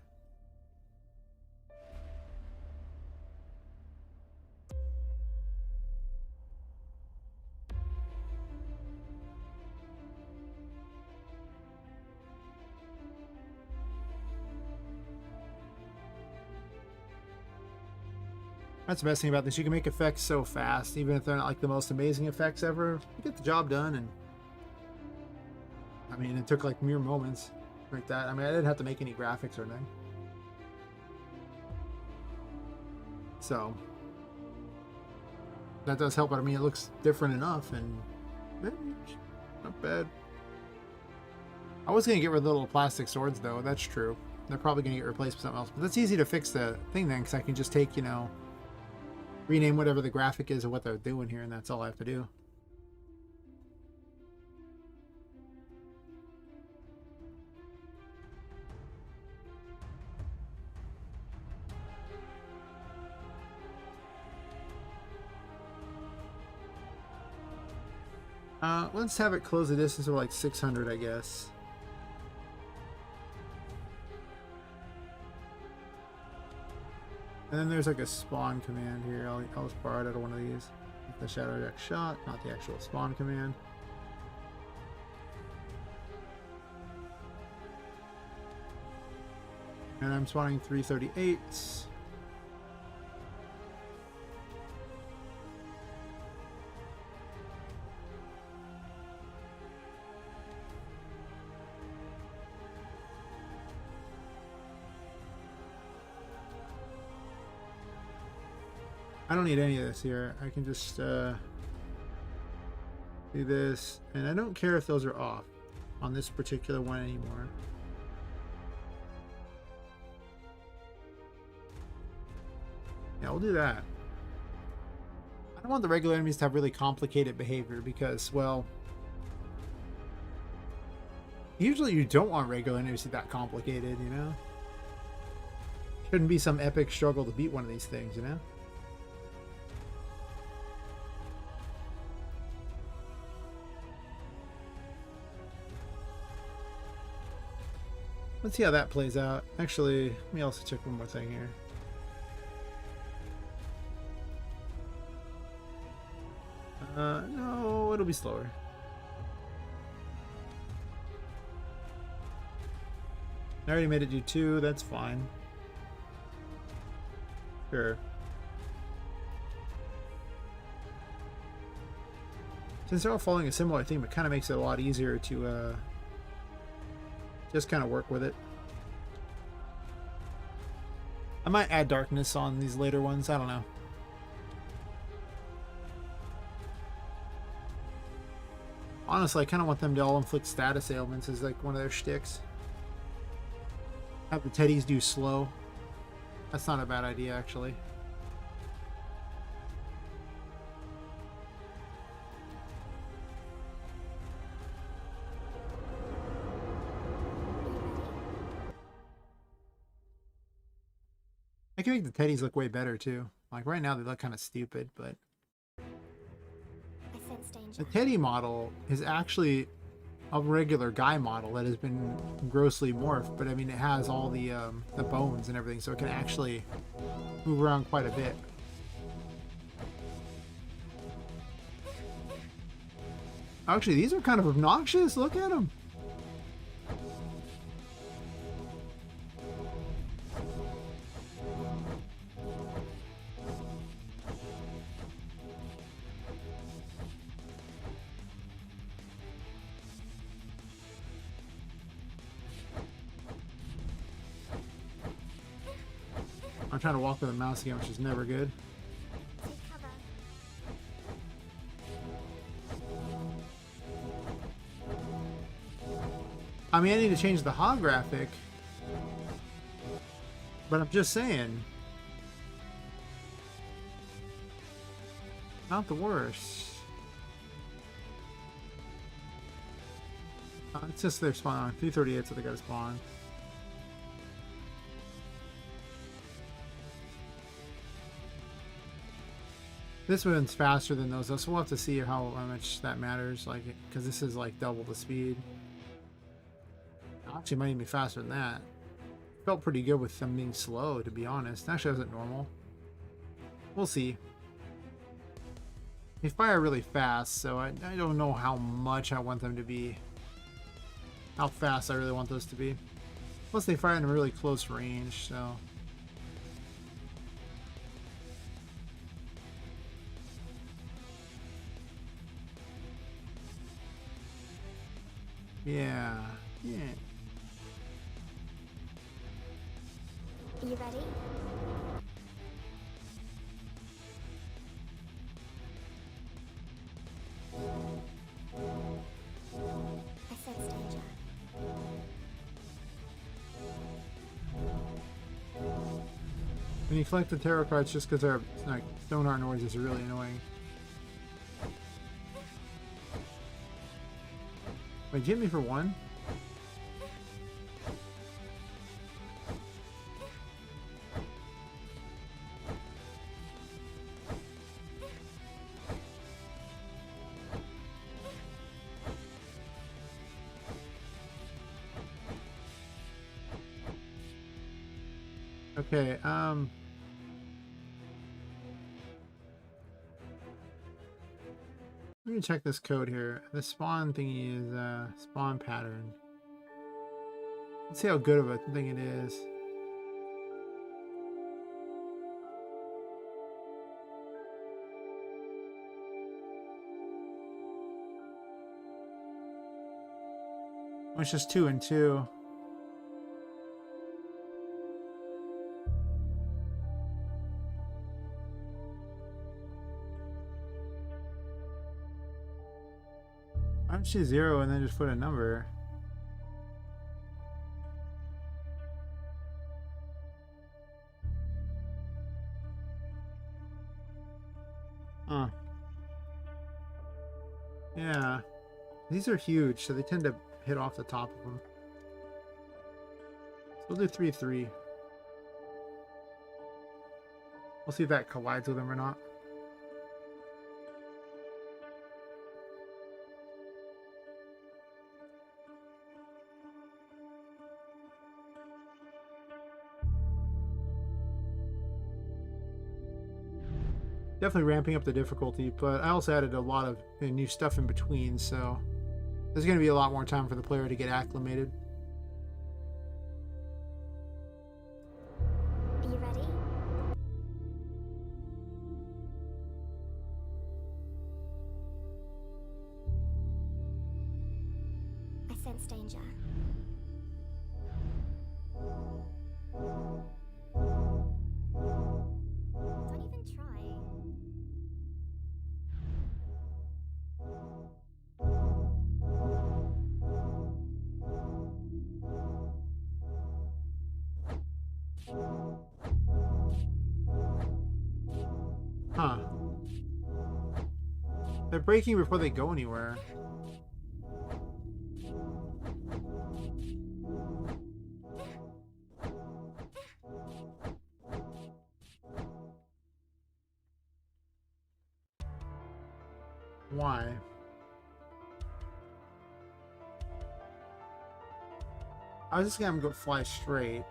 That's the best thing about this. You can make effects so fast, even if they're not like the most amazing effects ever. You get the job done, and I mean, it took like mere moments like that. I mean, I didn't have to make any graphics or anything. So that does help. But I mean, it looks different enough, and not bad. I was gonna get rid of the little plastic swords, though. That's true. They're probably gonna get replaced with something else. But that's easy to fix the thing then, because I can just take, you know, rename whatever the graphic is of what they're doing here, and that's all I have to do. Let's have it close the distance of like 600, I guess. And then there's like a spawn command here. I'll just borrow it out of one of these. The shadow deck shot, not the actual spawn command. And I'm spawning 338s. I don't need any of this here. I can just do this, and I don't care if those are off on this particular one anymore. Yeah, we'll do that. I don't want the regular enemies to have really complicated behavior because, well, usually you don't want regular enemies to be that complicated, you know? Shouldn't be some epic struggle to beat one of these things, you know? Let's see how that plays out. Actually, let me also check one more thing here. No, it'll be slower. I already made it do 2, that's fine. Sure. Since they're all following a similar theme, it kind of makes it a lot easier to just kind of work with it. I might add darkness on these later ones, I don't know. Honestly, I kind of want them to all inflict status ailments as like one of their shticks. Have the teddies do slow. That's not a bad idea, actually. I can make the teddies look way better too. Like right now they look kind of stupid, but I sense danger. the teddy model is actually a regular guy model that has been grossly morphed, but I mean it has all the bones and everything, so it can actually move around quite a bit. Actually, these are kind of obnoxious. Look at them. I'm trying to walk with a mouse again, which is never good. Take cover. I mean, I need to change the HOG graphic, but I'm just saying, not the worst. It's just their spawn. 338, so they got to spawn. This one's faster than those, though, so we'll have to see how much that matters. Like, because this is like double the speed. Actually, it might even be faster than that. Felt pretty good with them being slow, to be honest. Actually, wasn't normal. We'll see. They fire really fast, so I don't know how much I want them to be. How fast I really want those to be. Plus, they fire in a really close range, so. Yeah. Are you ready? I sense danger. When you collect the tarot cards just because they're like stone art noise is really annoying. Wait, did you hit me for one? Okay, let me check this code here. The spawn thingy is spawn pattern. Let's see how good of a thing it is. It's just 2 and 2. Why don't you 0 and then just put a number? Huh. Yeah. These are huge, so they tend to hit off the top of them. So we'll do 3-3. We'll see if that collides with them or not. Definitely ramping up the difficulty, but I also added a lot of new stuff in between, so there's going to be a lot more time for the player to get acclimated. Are you ready? I sense danger. Don't even try. Huh. They're breaking before they go anywhere. Why? I was just gonna go fly straight.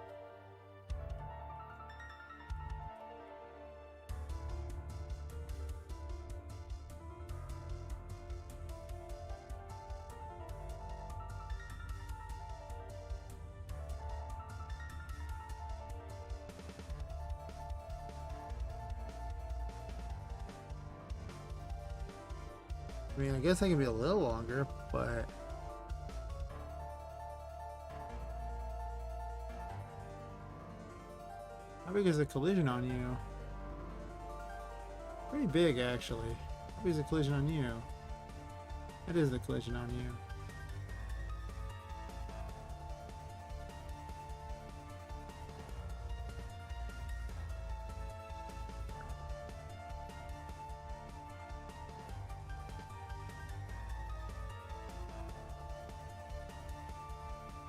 I mean, I guess I can be a little longer, but how big is the collision on you? Pretty big, actually. How big is the collision on you? That is the collision on you.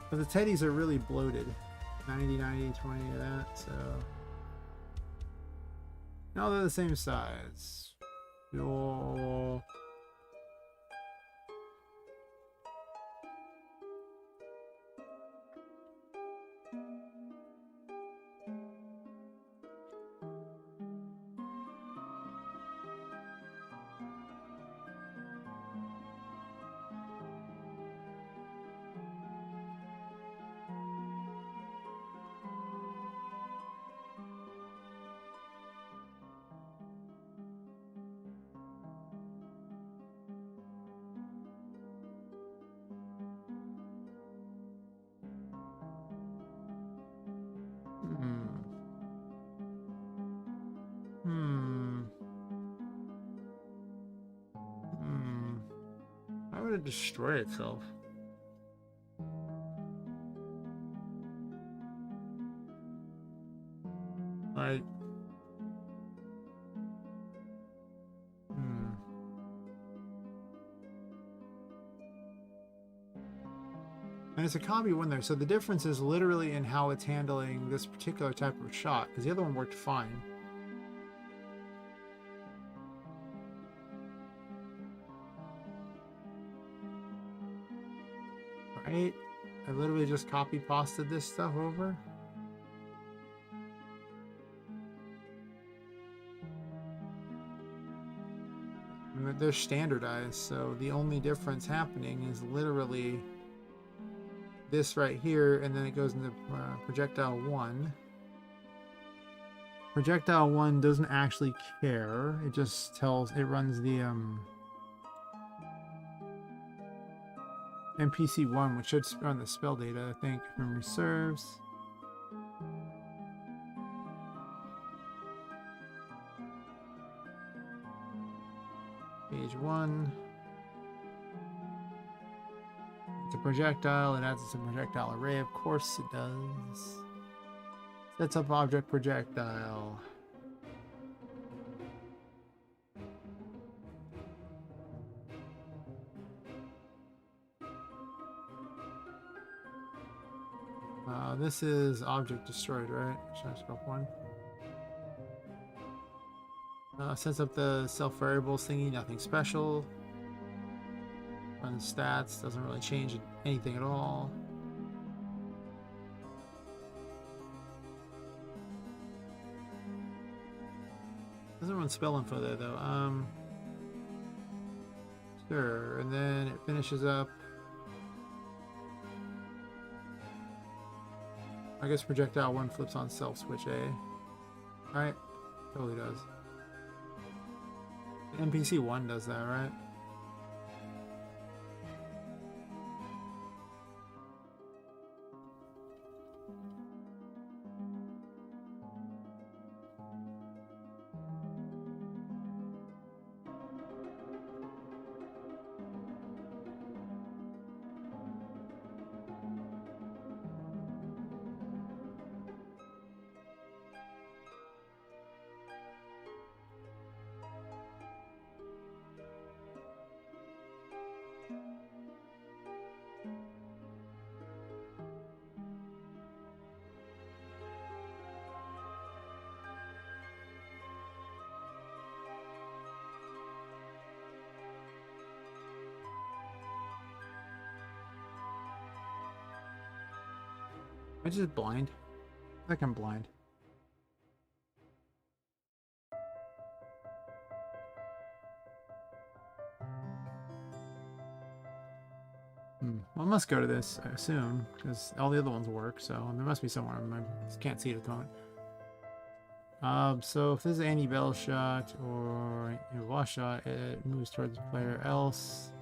But the teddies are really bloated. 90, 90, 20 of that, so... No, they're the same size. Yo. Why would it destroy itself? Like... And it's a copy one there, so the difference is literally in how it's handling this particular type of shot, because the other one worked fine. Right? I literally just copy-pasted this stuff over. And they're standardized, so the only difference happening is literally this right here, and then it goes into projectile 1. Projectile 1 doesn't actually care. It just tells, it runs the NPC 1, which should run the spell data, I think, if memory serves. Page 1. It's a projectile. It adds a projectile array. Of course it does. Sets up object projectile. This is object destroyed, right? Scope 1. Sets up the self variables thingy. Nothing special. Runs stats, doesn't really change anything at all. Doesn't run spell info there though. Sure, and then it finishes up. I guess projectile 1 flips on self switch A. Right? Totally does. NPC 1 does that, right? I just blind? I think I'm blind. Well, I must go to this, I assume, because all the other ones work, so there must be somewhere. I just can't see it at the moment. So if this is anti-bell shot or a wall shot, it moves towards the player else.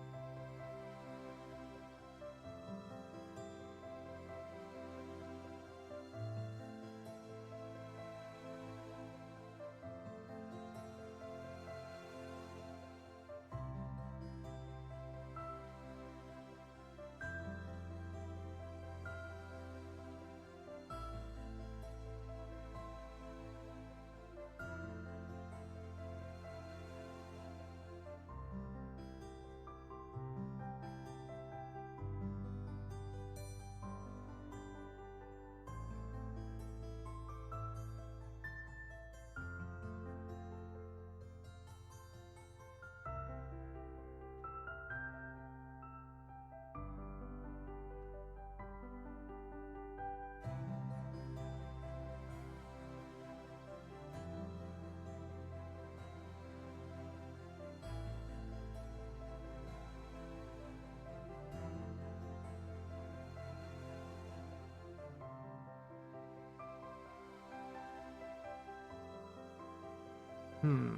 Hmm.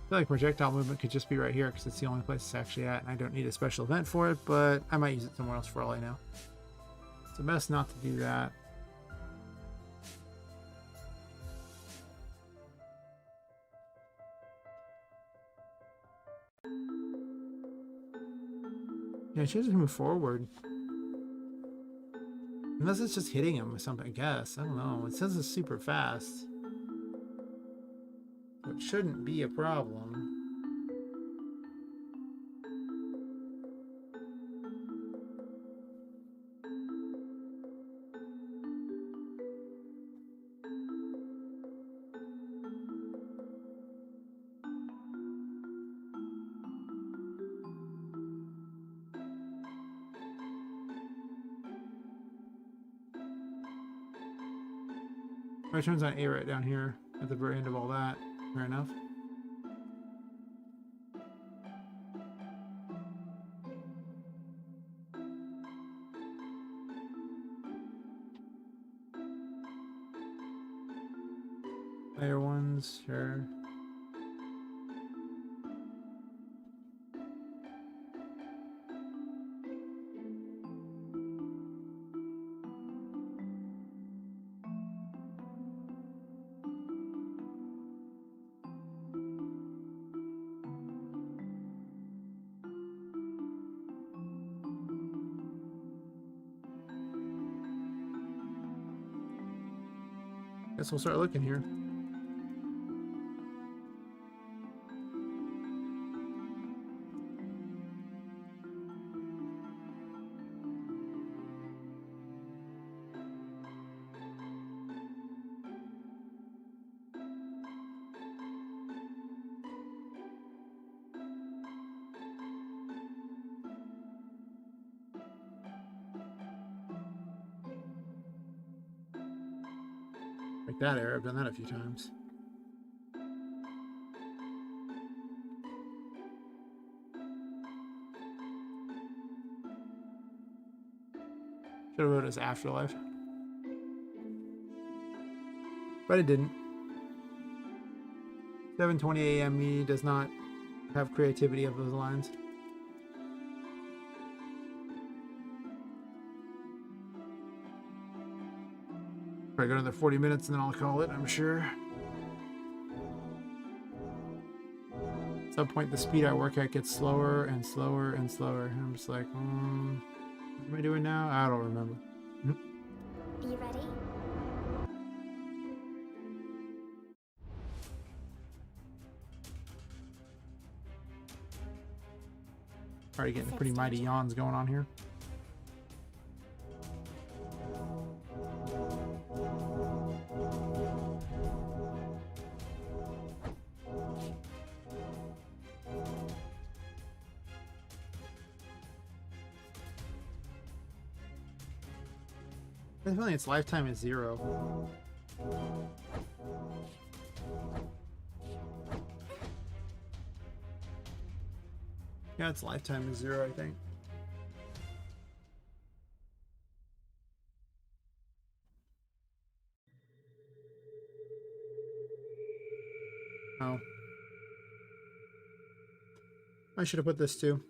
I feel like projectile movement could just be right here because it's the only place it's actually at, and I don't need a special event for it, but I might use it somewhere else for all I know. It's best not to do that. Yeah, she doesn't move forward. Unless it's just hitting him with something, I guess. I don't know. It says it's super fast. So it shouldn't be a problem. Oh, it turns on A right down here at the very end of all that. Fair enough. Layer ones, sure. Guess we'll start looking here. Like that error, I've done that a few times. Should have wrote it as Afterlife. But it didn't. 7:20 a.m. me does not have creativity of those lines. Probably go another 40 minutes and then I'll call it, I'm sure. At some point, the speed I work at gets slower and slower and slower. And I'm just like, what am I doing now? I don't remember. Are you ready? Already getting pretty mighty yawns going on here. I have a feeling its lifetime is 0. Yeah, its lifetime is 0, I think. Oh. I should have put this too.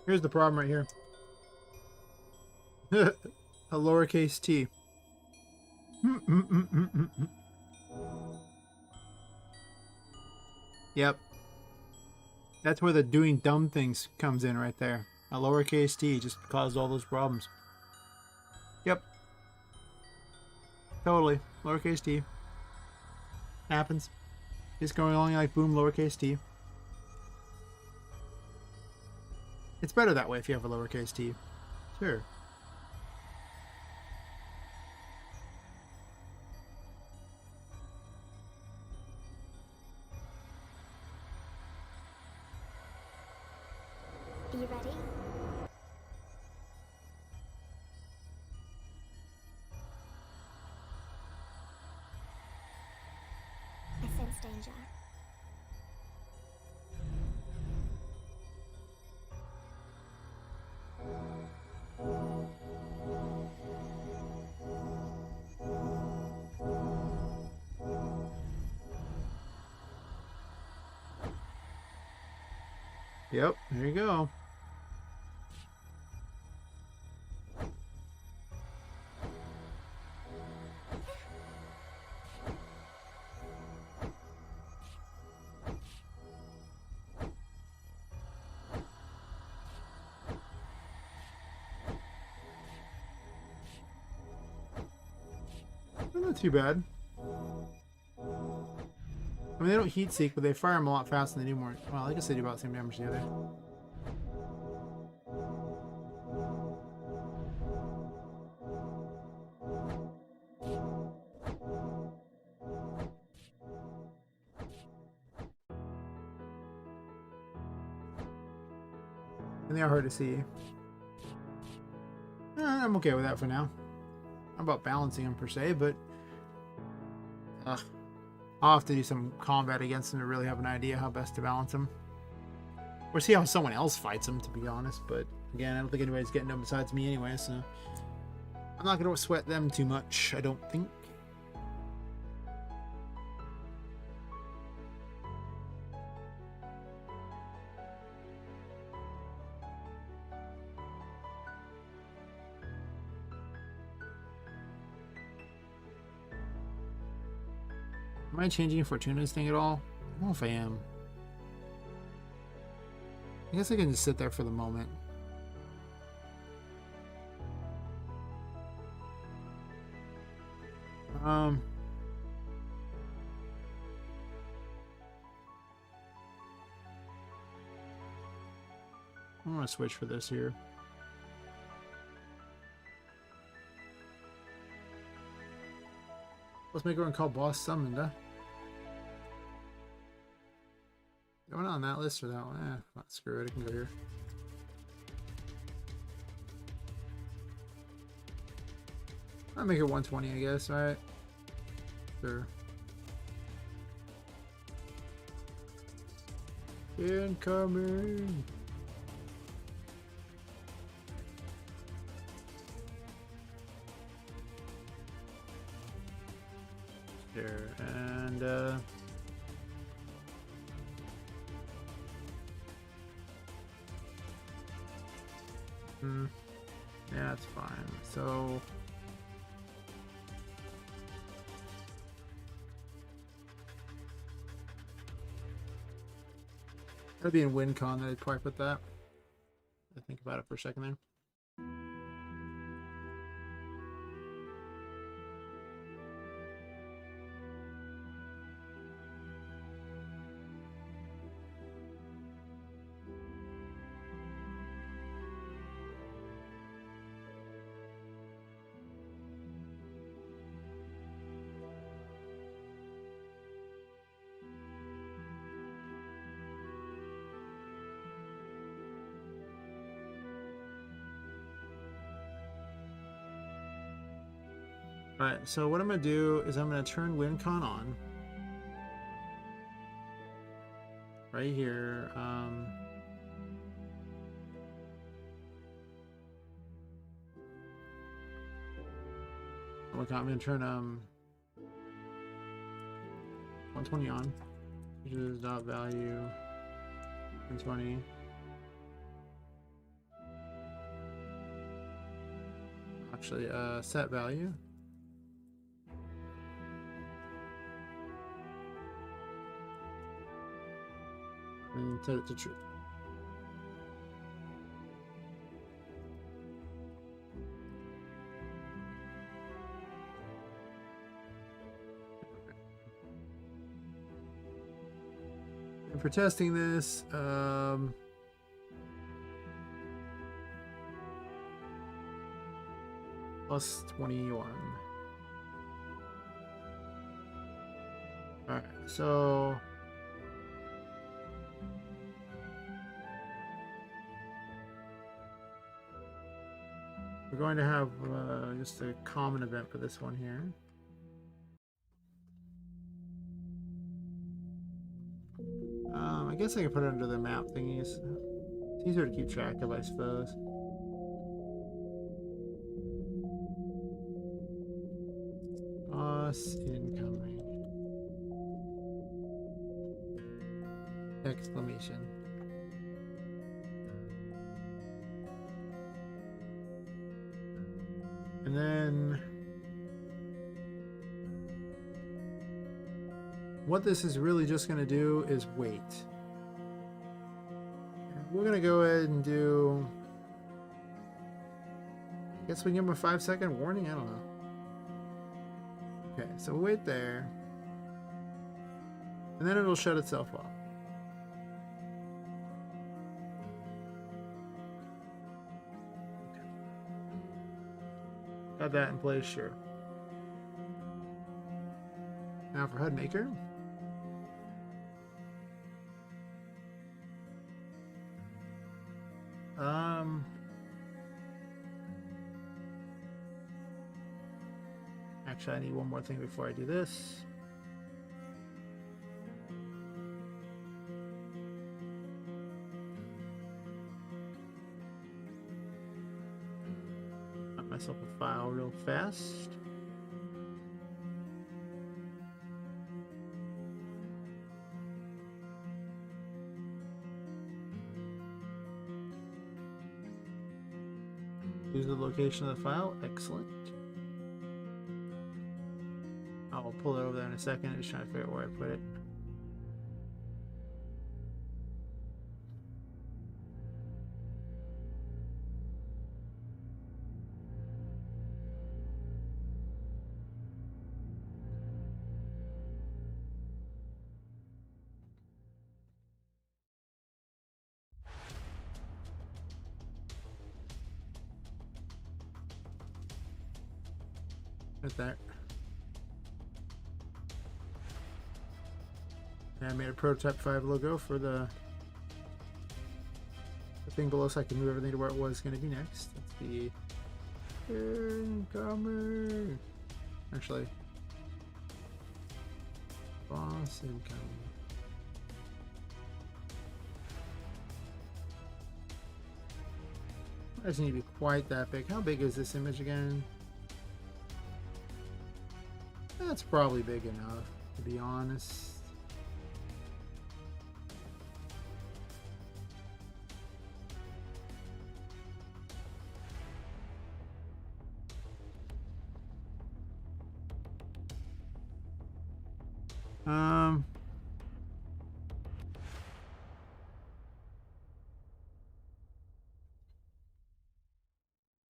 Here's the problem right here. A lowercase t. Yep. That's where the doing dumb things comes in right there. A lowercase t just caused all those problems. Yep. Totally. Lowercase t. Happens. Just going along like boom, lowercase t. It's better that way if you have a lowercase t. Sure. Are you ready? I sense danger. Yep, there you go. Not too bad. I mean, they don't heat seek, but they fire them a lot faster than they do more. Well, I guess they do about the same damage together. And they are hard to see. I'm okay with that for now. Not about balancing them per se, but I'll have to do some combat against them to really have an idea how best to balance them. Or see how someone else fights them, to be honest. But again, I don't think anybody's getting them besides me anyway, so I'm not going to sweat them too much, I don't think. Am I changing Fortuna's thing at all? I don't know if I am. I guess I can just sit there for the moment. I'm gonna switch for this here. Let's make one called Boss Summoned, huh? Going on that list or that one? Screw it, I can go here. I'll make it 120, I guess, alright? Sure. Incoming! There, and yeah, that's fine. So That'd be in WinCon that I'd probably put that. I think about it for a second there. Alright, so what I'm going to do is I'm going to turn WinCon on. Right here. I'm going to turn 120 on, which is dot value 120. Actually, set value. And set it to true. And for testing this, plus 21. Alright, so we're going to have just a common event for this one here. I guess I can put it under the map thingies. It's easier to keep track of, I suppose. Boss incoming. Exclamation. And then what this is really just going to do is wait. And we're going to go ahead and do, I guess we can give him a 5-second warning. I don't know. Okay, so we'll wait there. And then it'll shut itself off. Got that in place, sure. Now for HUD Maker. Actually, I need one more thing before I do this. Got myself a file real fast. Use the location of the file. Excellent. I'll pull it over there in a second. I'm just trying to figure out where I put it. Right there. And I made a prototype 5 logo for the thing below so I can move everything to where it was going to be next. Let's be incoming. Actually, boss incoming. It doesn't need to be quite that big. How big is this image again? That's probably big enough, to be honest.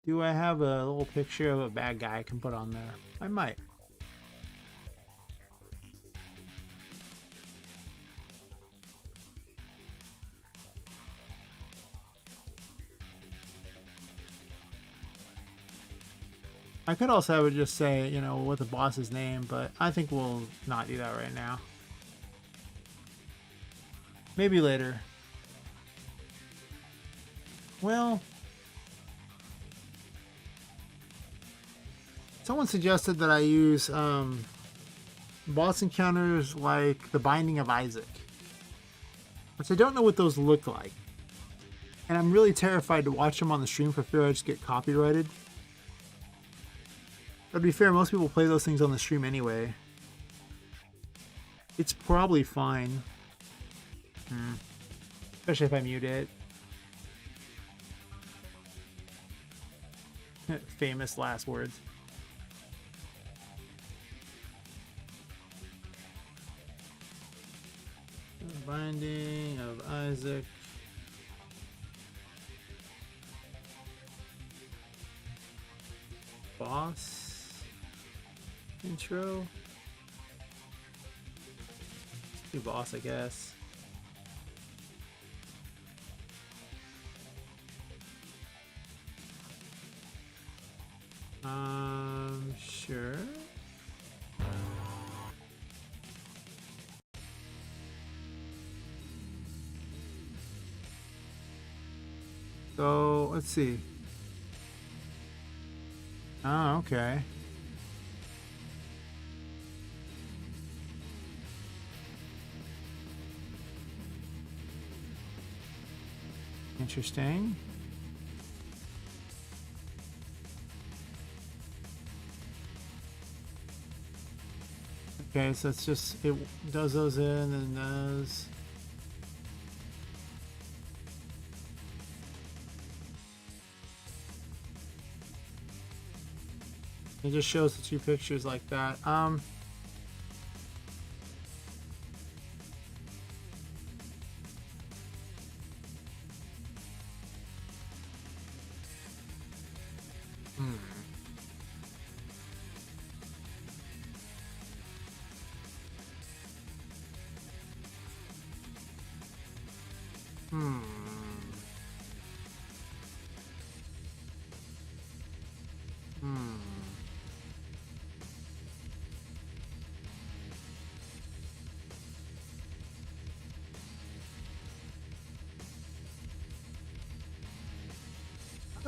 Do I have a little picture of a bad guy I can put on there? I might. I could also have it just say, you know, what the boss's name, but I think we'll not do that right now. Maybe later. Well, someone suggested that I use boss encounters like the Binding of Isaac, which I don't know what those look like. And I'm really terrified to watch them on the stream for fear I just get copyrighted. But to be fair, most people play those things on the stream anyway. It's probably fine. Especially if I mute it. Famous last words. Binding of Isaac. Boss intro. Let's do boss, I guess. Sure. So, let's see. Oh, okay. Interesting. Okay, so it's just, it does those in and those. It just shows the two pictures like that. I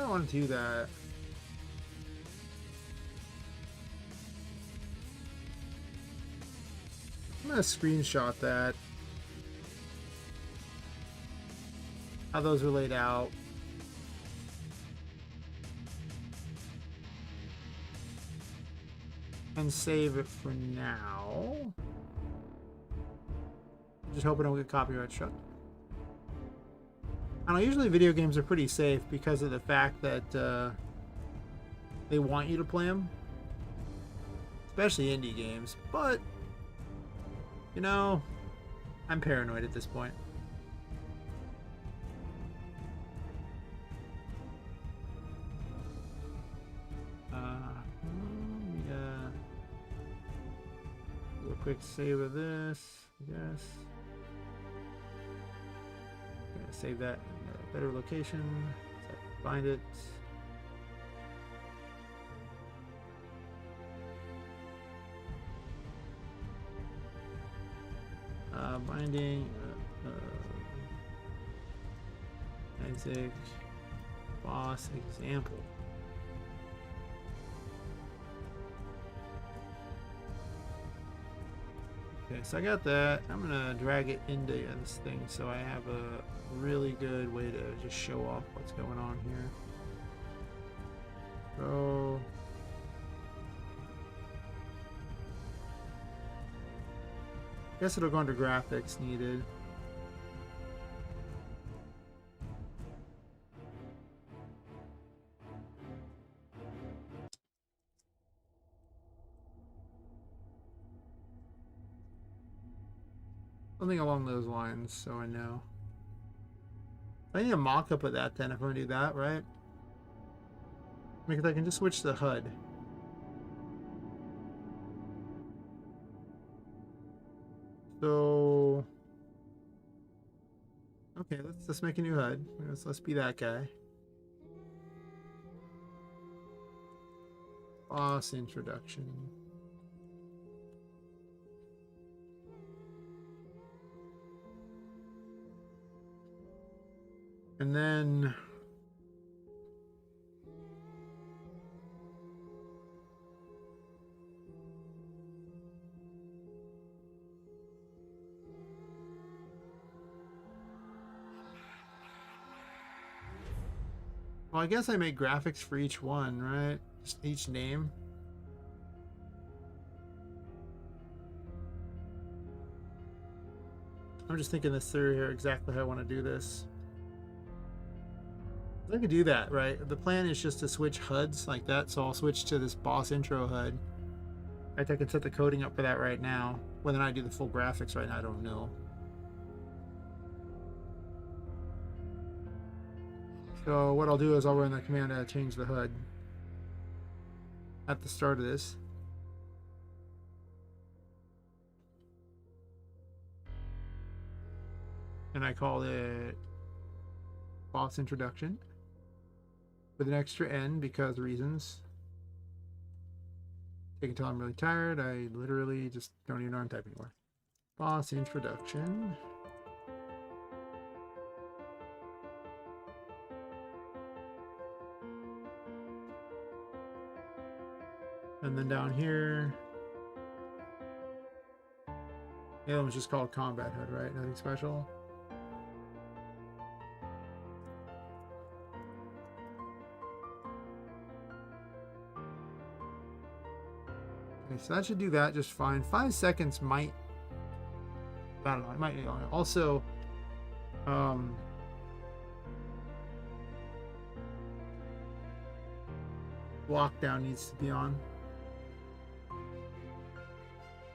don't want to do that. I'm gonna screenshot that. How those are laid out. And save it for now. Just hoping I don't get copyright struck. I know usually video games are pretty safe because of the fact that they want you to play them. Especially indie games. But, you know, I'm paranoid at this point. Do a quick save of this, I guess. Gonna save that in a better location so I can find it. Binding Isaac boss example. Okay, so I got that. I'm gonna drag it into this thing so I have a really good way to just show off what's going on here. So I guess it'll go under graphics needed. Something along those lines, so I know. I need a mock-up of that then if I'm gonna do that, right? Because I can just switch the HUD. So okay, let's make a new HUD. Let's be that guy. Boss introduction. And then well, I guess I make graphics for each one, right? Just each name. I'm just thinking this through here, exactly how I want to do this. I could do that, right? The plan is just to switch HUDs like that, so I'll switch to this boss intro HUD. In fact, I can set the coding up for that right now. Whether or not I do the full graphics right now, I don't know. So what I'll do is I'll run the command to change the HUD at the start of this. And I call it boss introduction with an extra N because reasons. Take until I'm really tired. I literally just don't even know how to type anymore. Boss introduction. And then down here, the other one's just called combat HUD, right? Nothing special. Okay, so that should do that just fine. 5 seconds might, I don't know, it might be longer. Also, lockdown needs to be on.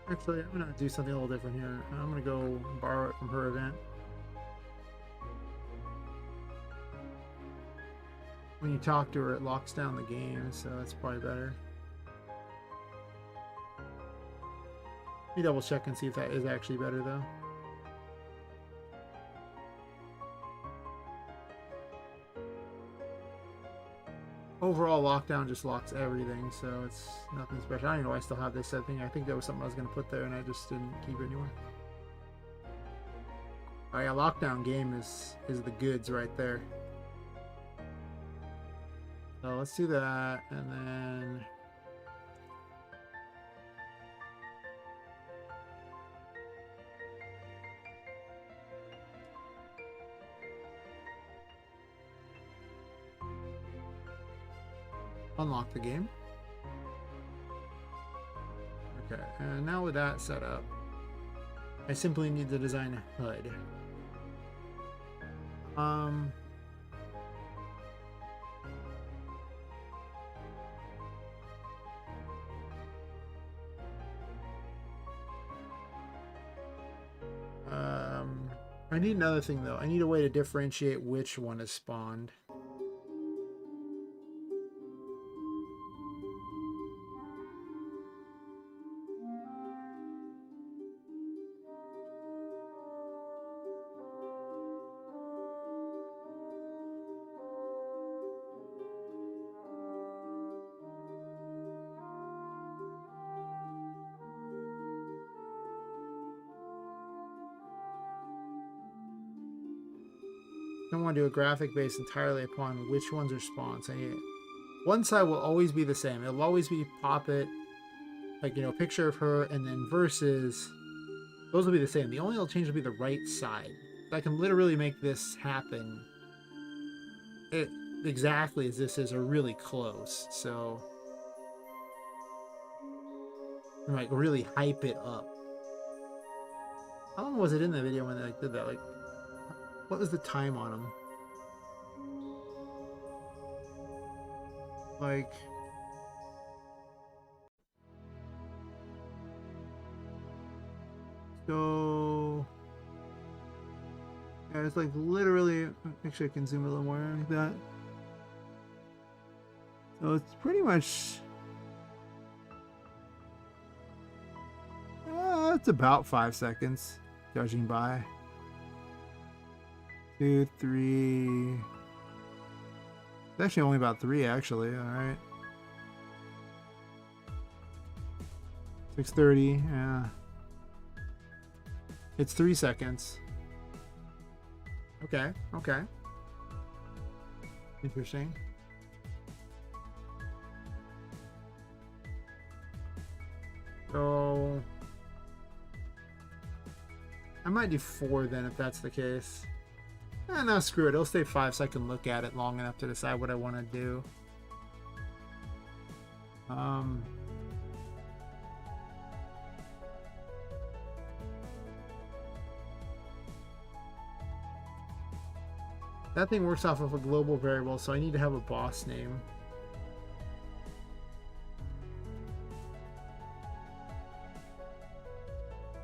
Actually, I'm gonna do something a little different here. I'm gonna go borrow it from her event. When you talk to her, it locks down the game, so that's probably better. Let me double check and see if that is actually better though. Overall, lockdown just locks everything, so it's nothing special. I don't even know why I still have this set thing. I think that was something I was going to put there and I just didn't keep it anywhere. Oh yeah, lockdown game is the goods right there. So let's do that, and then unlock the game. Okay, and now with that set up, I simply need to design a HUD. I need another thing though. I need a way to differentiate which one is spawned. I don't want to do a graphic based entirely upon which ones are spawned. So one side will always be the same. It'll always be Poppet, like, you know, picture of her, and then versus. Those will be the same. The only change will be the right side. I can literally make this happen exactly as this is, or really close. So I might really hype it up. How long was it in the video when they did that? Like, what was the time on them? Like, so yeah, it's like literally. Actually, I can zoom a little more like that. So it's pretty much... it's about 5 seconds, judging by. 2, 3... It's actually only about 3, actually. Alright. 6:30, yeah. It's 3 seconds. Okay, okay. Interesting. So... I might do 4 then if that's the case. No, screw it. It'll stay 5 so I can look at it long enough to decide what I want to do. That thing works off of a global variable, so I need to have a boss name.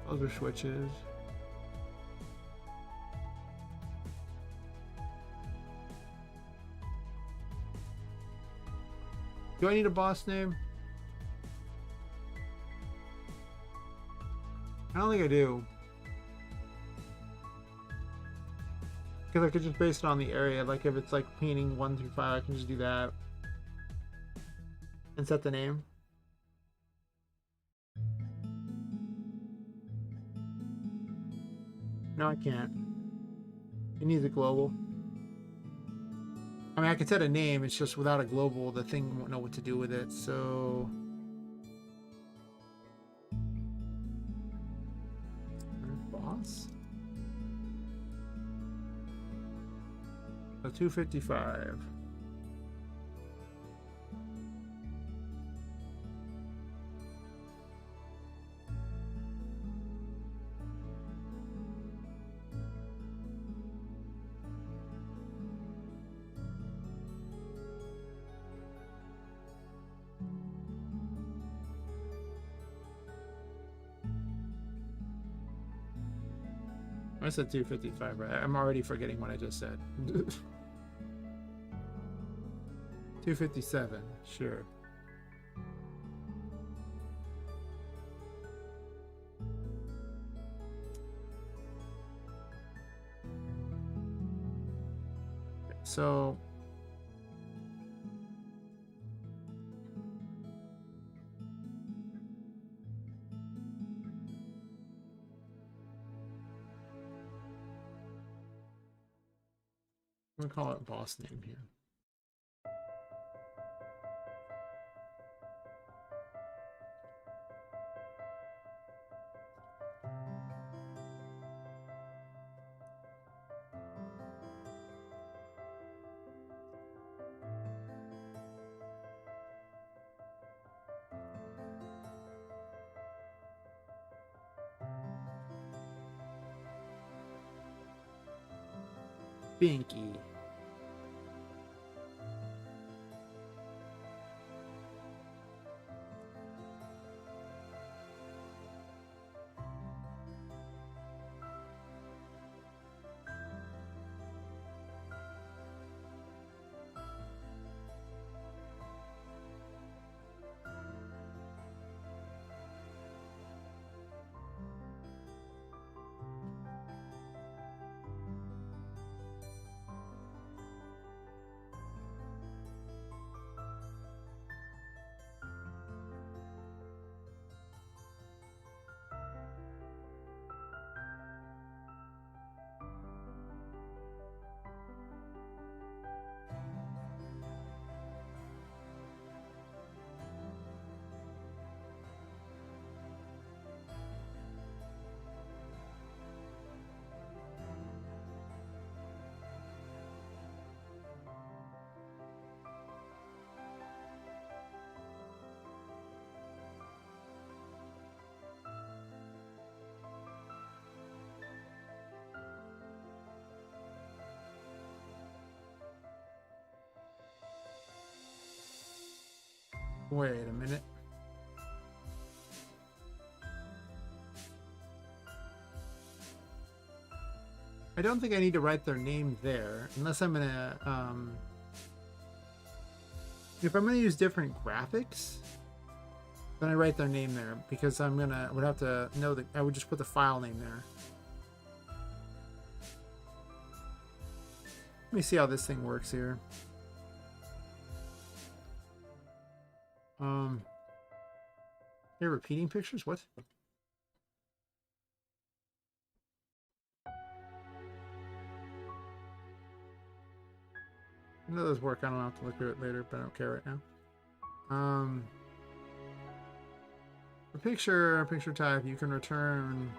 Those are switches. Do I need a boss name? I don't think I do. Because I could just base it on the area. Like if it's like painting 1 through 5, I can just do that. And set the name. No, I can't. It needs a global. I mean, I can set a name, it's just without a global, the thing won't know what to do with it, so... Boss? So 255. I said 255, right? I'm already forgetting what I just said. 257, sure. So I'm gonna call it boss name here. Binky. Wait a minute. I don't think I need to write their name there, unless I'm gonna, If I'm going to use different graphics, then I write their name there because would have to know that I would just put the file name there. Let me see how this thing works here. They're repeating pictures? What? I know those work. I don't have to look at it later, but I don't care right now. For picture type, you can return.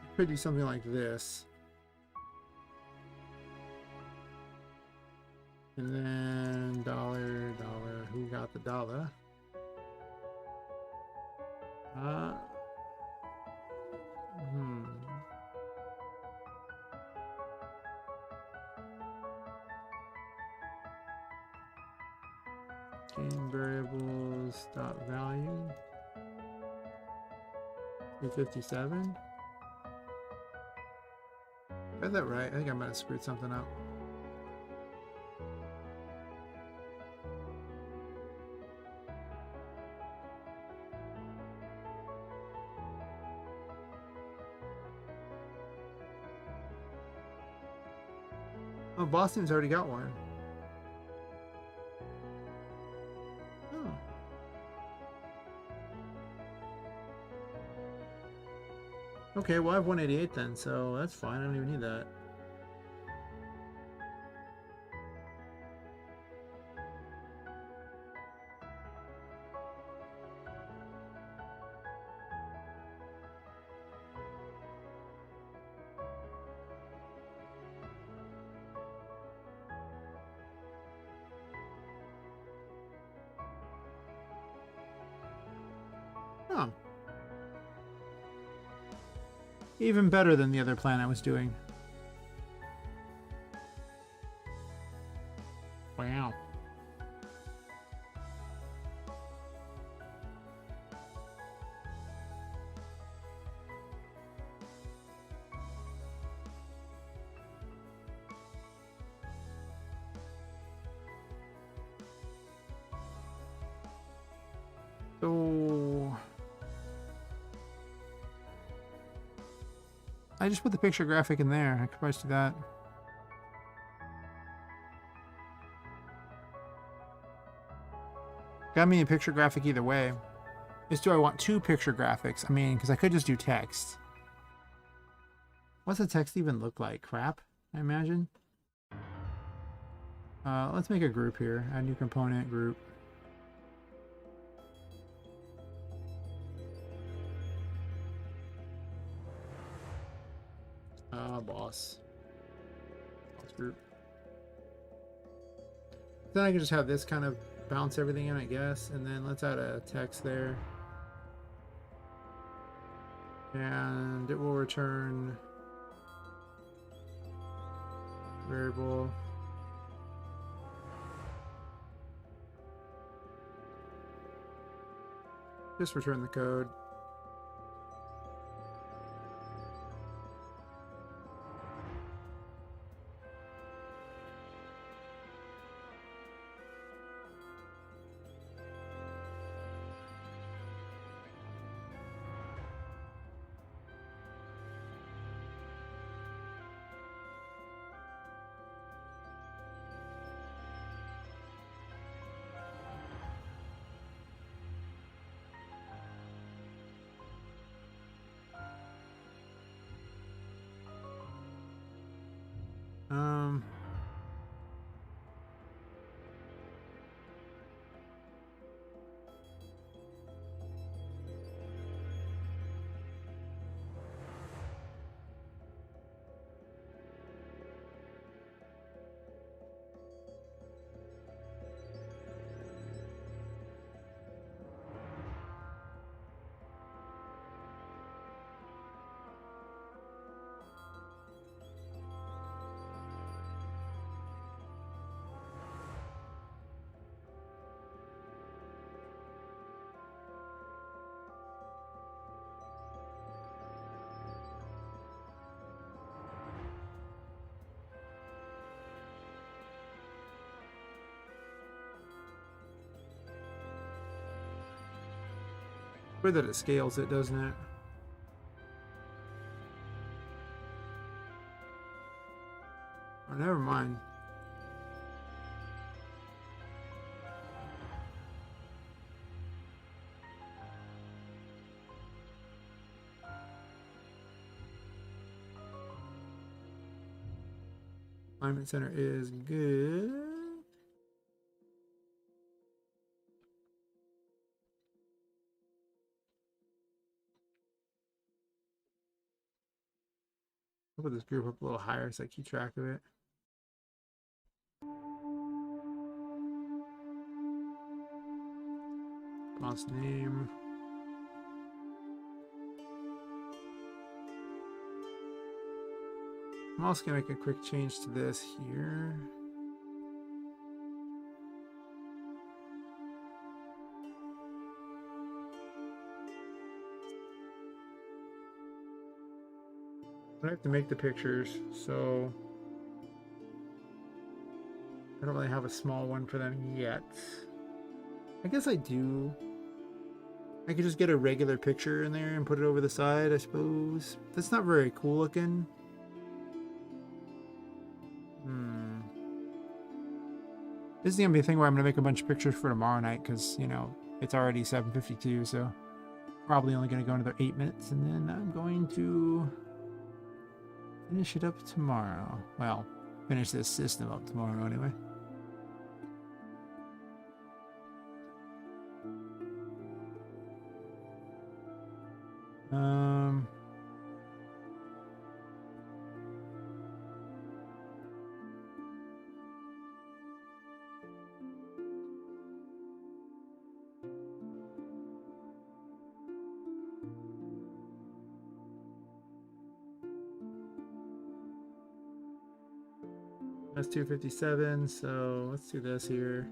You could do something like this. And then dollar, who got the dollar? Game variables dot value 257. Got that right? I think I might have screwed something up. Oh, Boston's already got one. Oh. Okay, well I have 188 then, so that's fine. I don't even need that. Oh. Even better than the other plan I was doing. Wow. So I just put the picture graphic in there. I could probably do that. Got me a picture graphic either way. Just do I want two picture graphics? I mean, because I could just do text. What's the text even look like? Crap, I imagine. Let's make a group here. Add new component group. Boss group. Then I can just have this kind of bounce everything in, I guess, and then let's add a text there, and it will return variable. Just return the code. Way that it scales it, doesn't it? Oh, never mind. Alignment center is good. I'll put this group up a little higher so I keep track of it. Boss name. I'm also going to make a quick change to this here. I have to make the pictures, so I don't really have a small one for them yet. I guess I do. I could just get a regular picture in there and put it over the side, I suppose. That's not very cool looking. This is gonna be a thing where I'm gonna make a bunch of pictures for tomorrow night because, you know, it's already 7:52, so probably only gonna go another 8 minutes, and then I'm going to finish it up tomorrow. Well, finish this system up tomorrow anyway. That's 257, so let's do this here.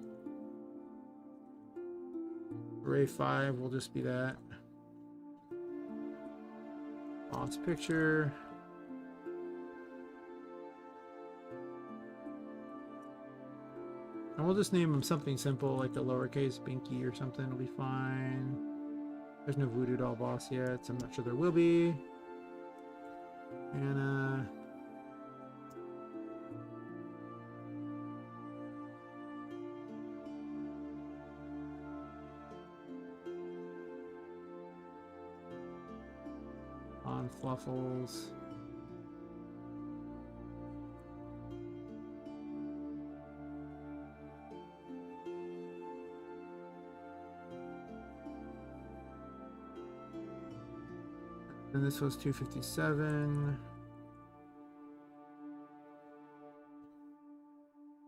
Array 5 will just be that. Boss picture. And we'll just name him something simple like a lowercase Binky or something. It'll be fine. There's no voodoo doll boss yet, so I'm not sure there will be. And on Fluffles. And this was 257.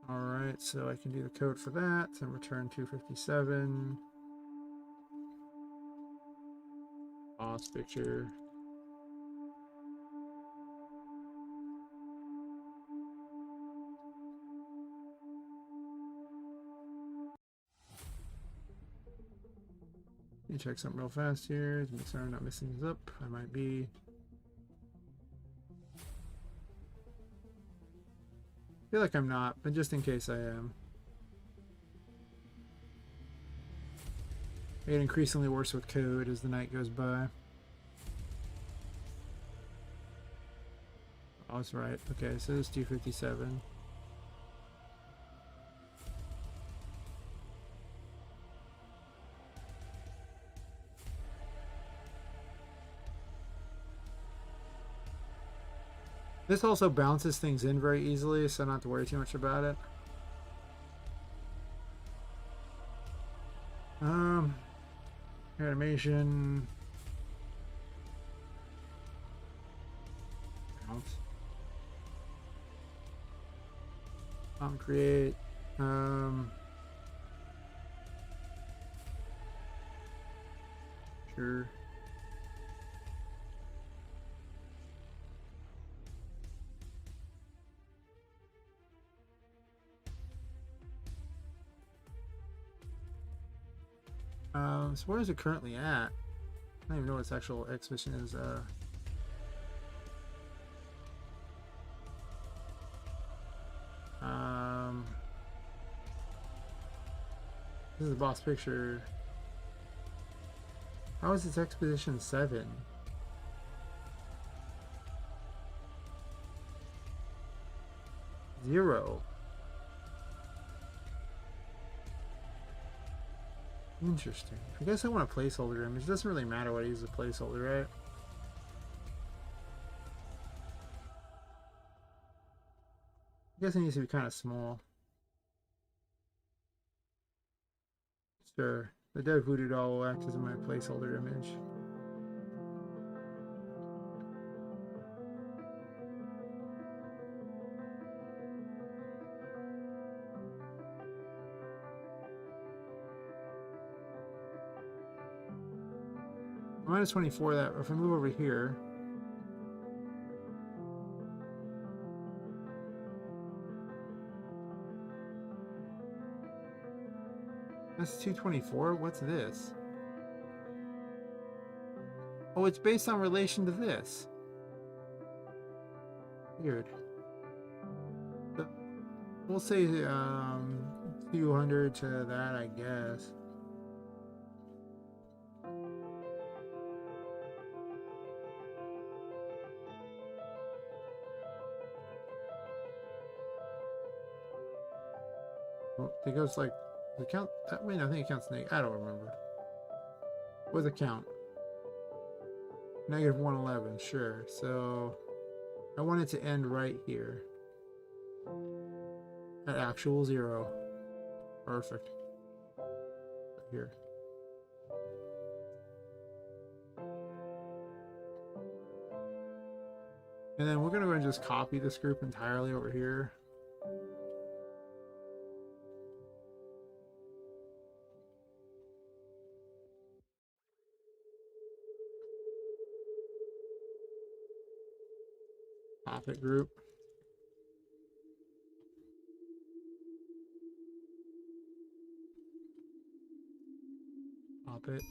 All right, so I can do the code for that and return 257. Boss picture. Let me check something real fast here to make sure I'm not messing this up. I might be. I feel like I'm not, but just in case I am. I get increasingly worse with code as the night goes by. Oh, that's right. Okay, so it's 257. This also bounces things in very easily, so not to worry too much about it. Animation. Create. Sure. So where is it currently at? I don't even know what its actual exhibition is. This is the boss picture. How is its exposition 7? Zero. Interesting. I guess I want a placeholder image. It doesn't really matter what I use as a placeholder, right? I guess it needs to be kind of small. Sure. The dead voodoo doll will act as my placeholder image. Minus 24 that, if I move over here. That's 224? What's this? Oh, it's based on relation to this. Weird. We'll say 200 to that, I guess. Well, it goes like, the count that way. I think it counts negative. I don't remember. What's the count? Negative 111, sure. So I want it to end right here. At actual 0. Perfect. Right here. And then we're going to go and just copy this group entirely over here. Poppet group. Poppet.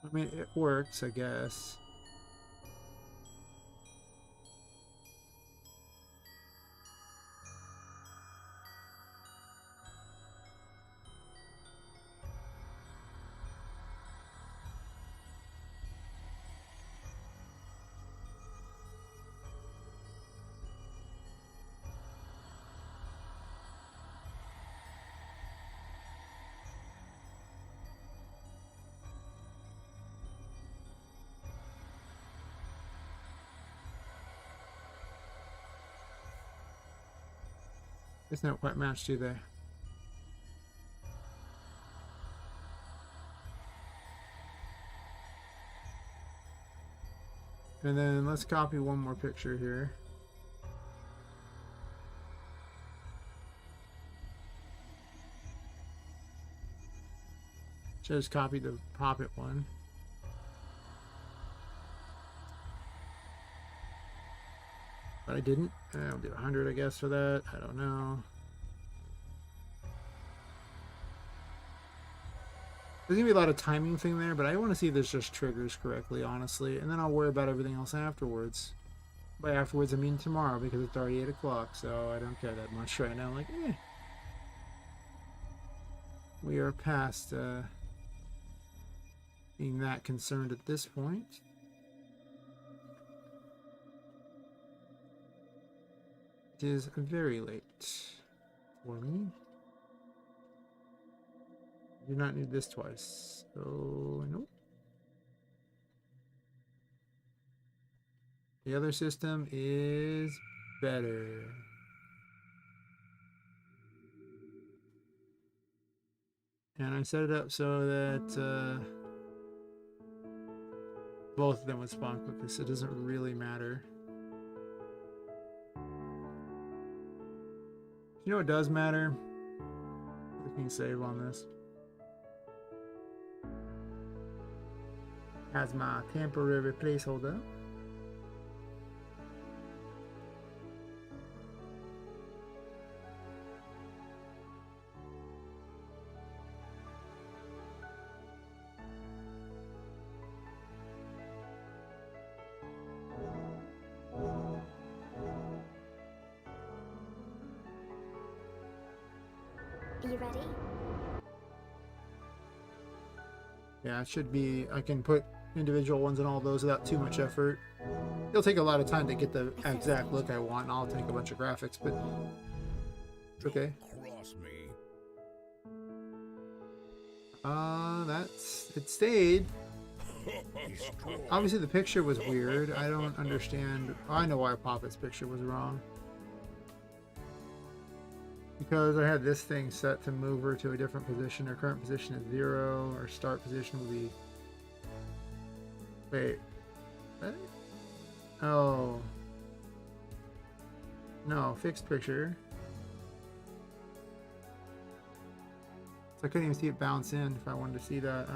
I mean, it works, I guess. It's not quite matched, do they? And then let's copy one more picture here. Just copy the Poppet one. But I didn't. I'll do 100, I guess, for that. I don't know. There's gonna be a lot of timing thing there, but I want to see if this just triggers correctly, honestly, and then I'll worry about everything else afterwards. By afterwards, I mean tomorrow, because it's already 8 o'clock, so I don't care that much right now. Like, we are past being that concerned at this point. It is very late for me. I do not need this twice, so nope. The other system is better. And I set it up so that both of them would spawn quickly, so it doesn't really matter. You know what does matter? Clicking save on this. Has my temporary placeholder. You ready? Yeah, it should be. I can put individual ones in all those without too much effort. It'll take a lot of time to get the exact look I want, and I'll take a bunch of graphics, but it's okay. Cross me. It stayed. He's strong. Obviously the picture was weird. I don't understand. I know why Poppet's picture was wrong. Because I had this thing set to move her to a different position. Her current position is 0. Her start position will be... Wait. What? Oh. No, fixed picture. So I couldn't even see it bounce in if I wanted to see that.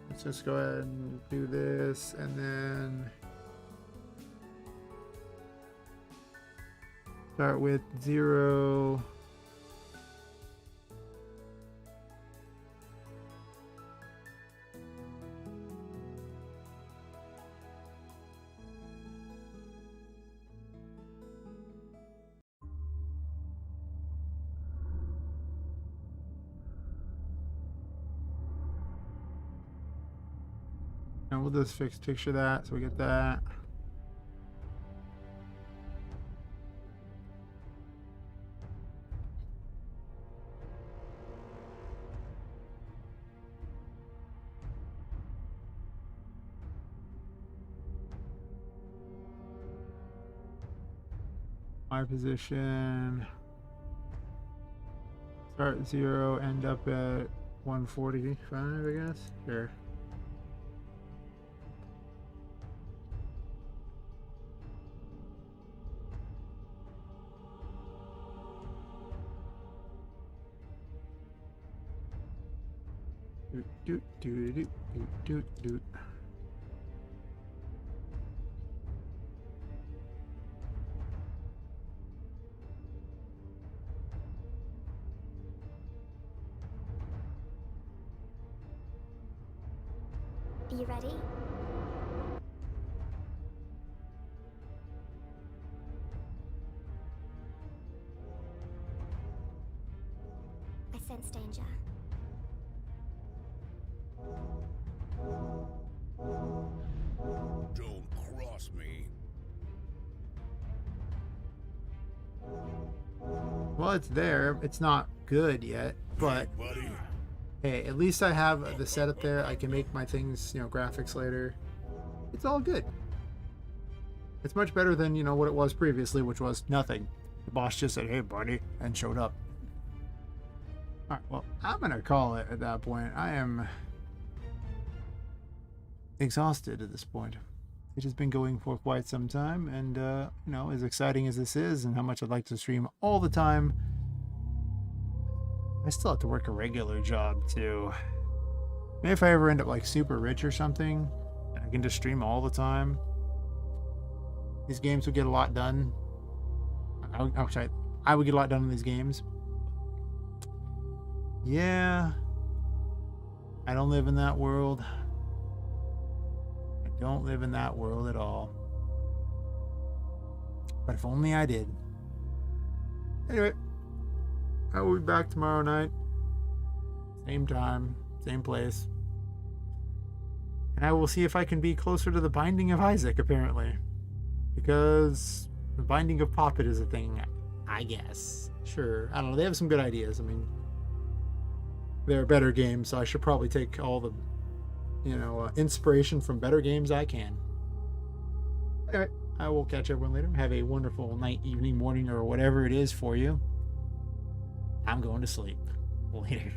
Let's just go ahead and do this, and then start with 0. And we'll just fix picture that so we get that. My position. Start at 0, end up at 145, I guess. Sure. Doot, doot, doot, doot, doot, doot. You ready? I sense danger. Don't cross me. Well, it's there. It's not good yet, but Buddy. hey, at least I have the setup there. I can make my things, graphics later. It's all good. It's much better than, what it was previously, which was nothing. The boss just said, "Hey, buddy," and showed up. All right, well, I'm going to call it at that point. I am exhausted at this point. It has been going for quite some time, and, as exciting as this is and how much I'd like to stream all the time, I still have to work a regular job, too. Maybe if I ever end up, like, super rich or something, I can just stream all the time. These games would get a lot done. I would get a lot done in these games. Yeah. I don't live in that world. I don't live in that world at all. But if only I did. Anyway, I will be back tomorrow night. Same time, same place. And I will see if I can be closer to the Binding of Isaac, apparently. Because the Binding of Poppet is a thing, I guess. Sure. I don't know. They have some good ideas. I mean, they're better games, so I should probably take all the, inspiration from better games I can. Alright, I will catch everyone later. Have a wonderful night, evening, morning, or whatever it is for you. I'm going to sleep. Later.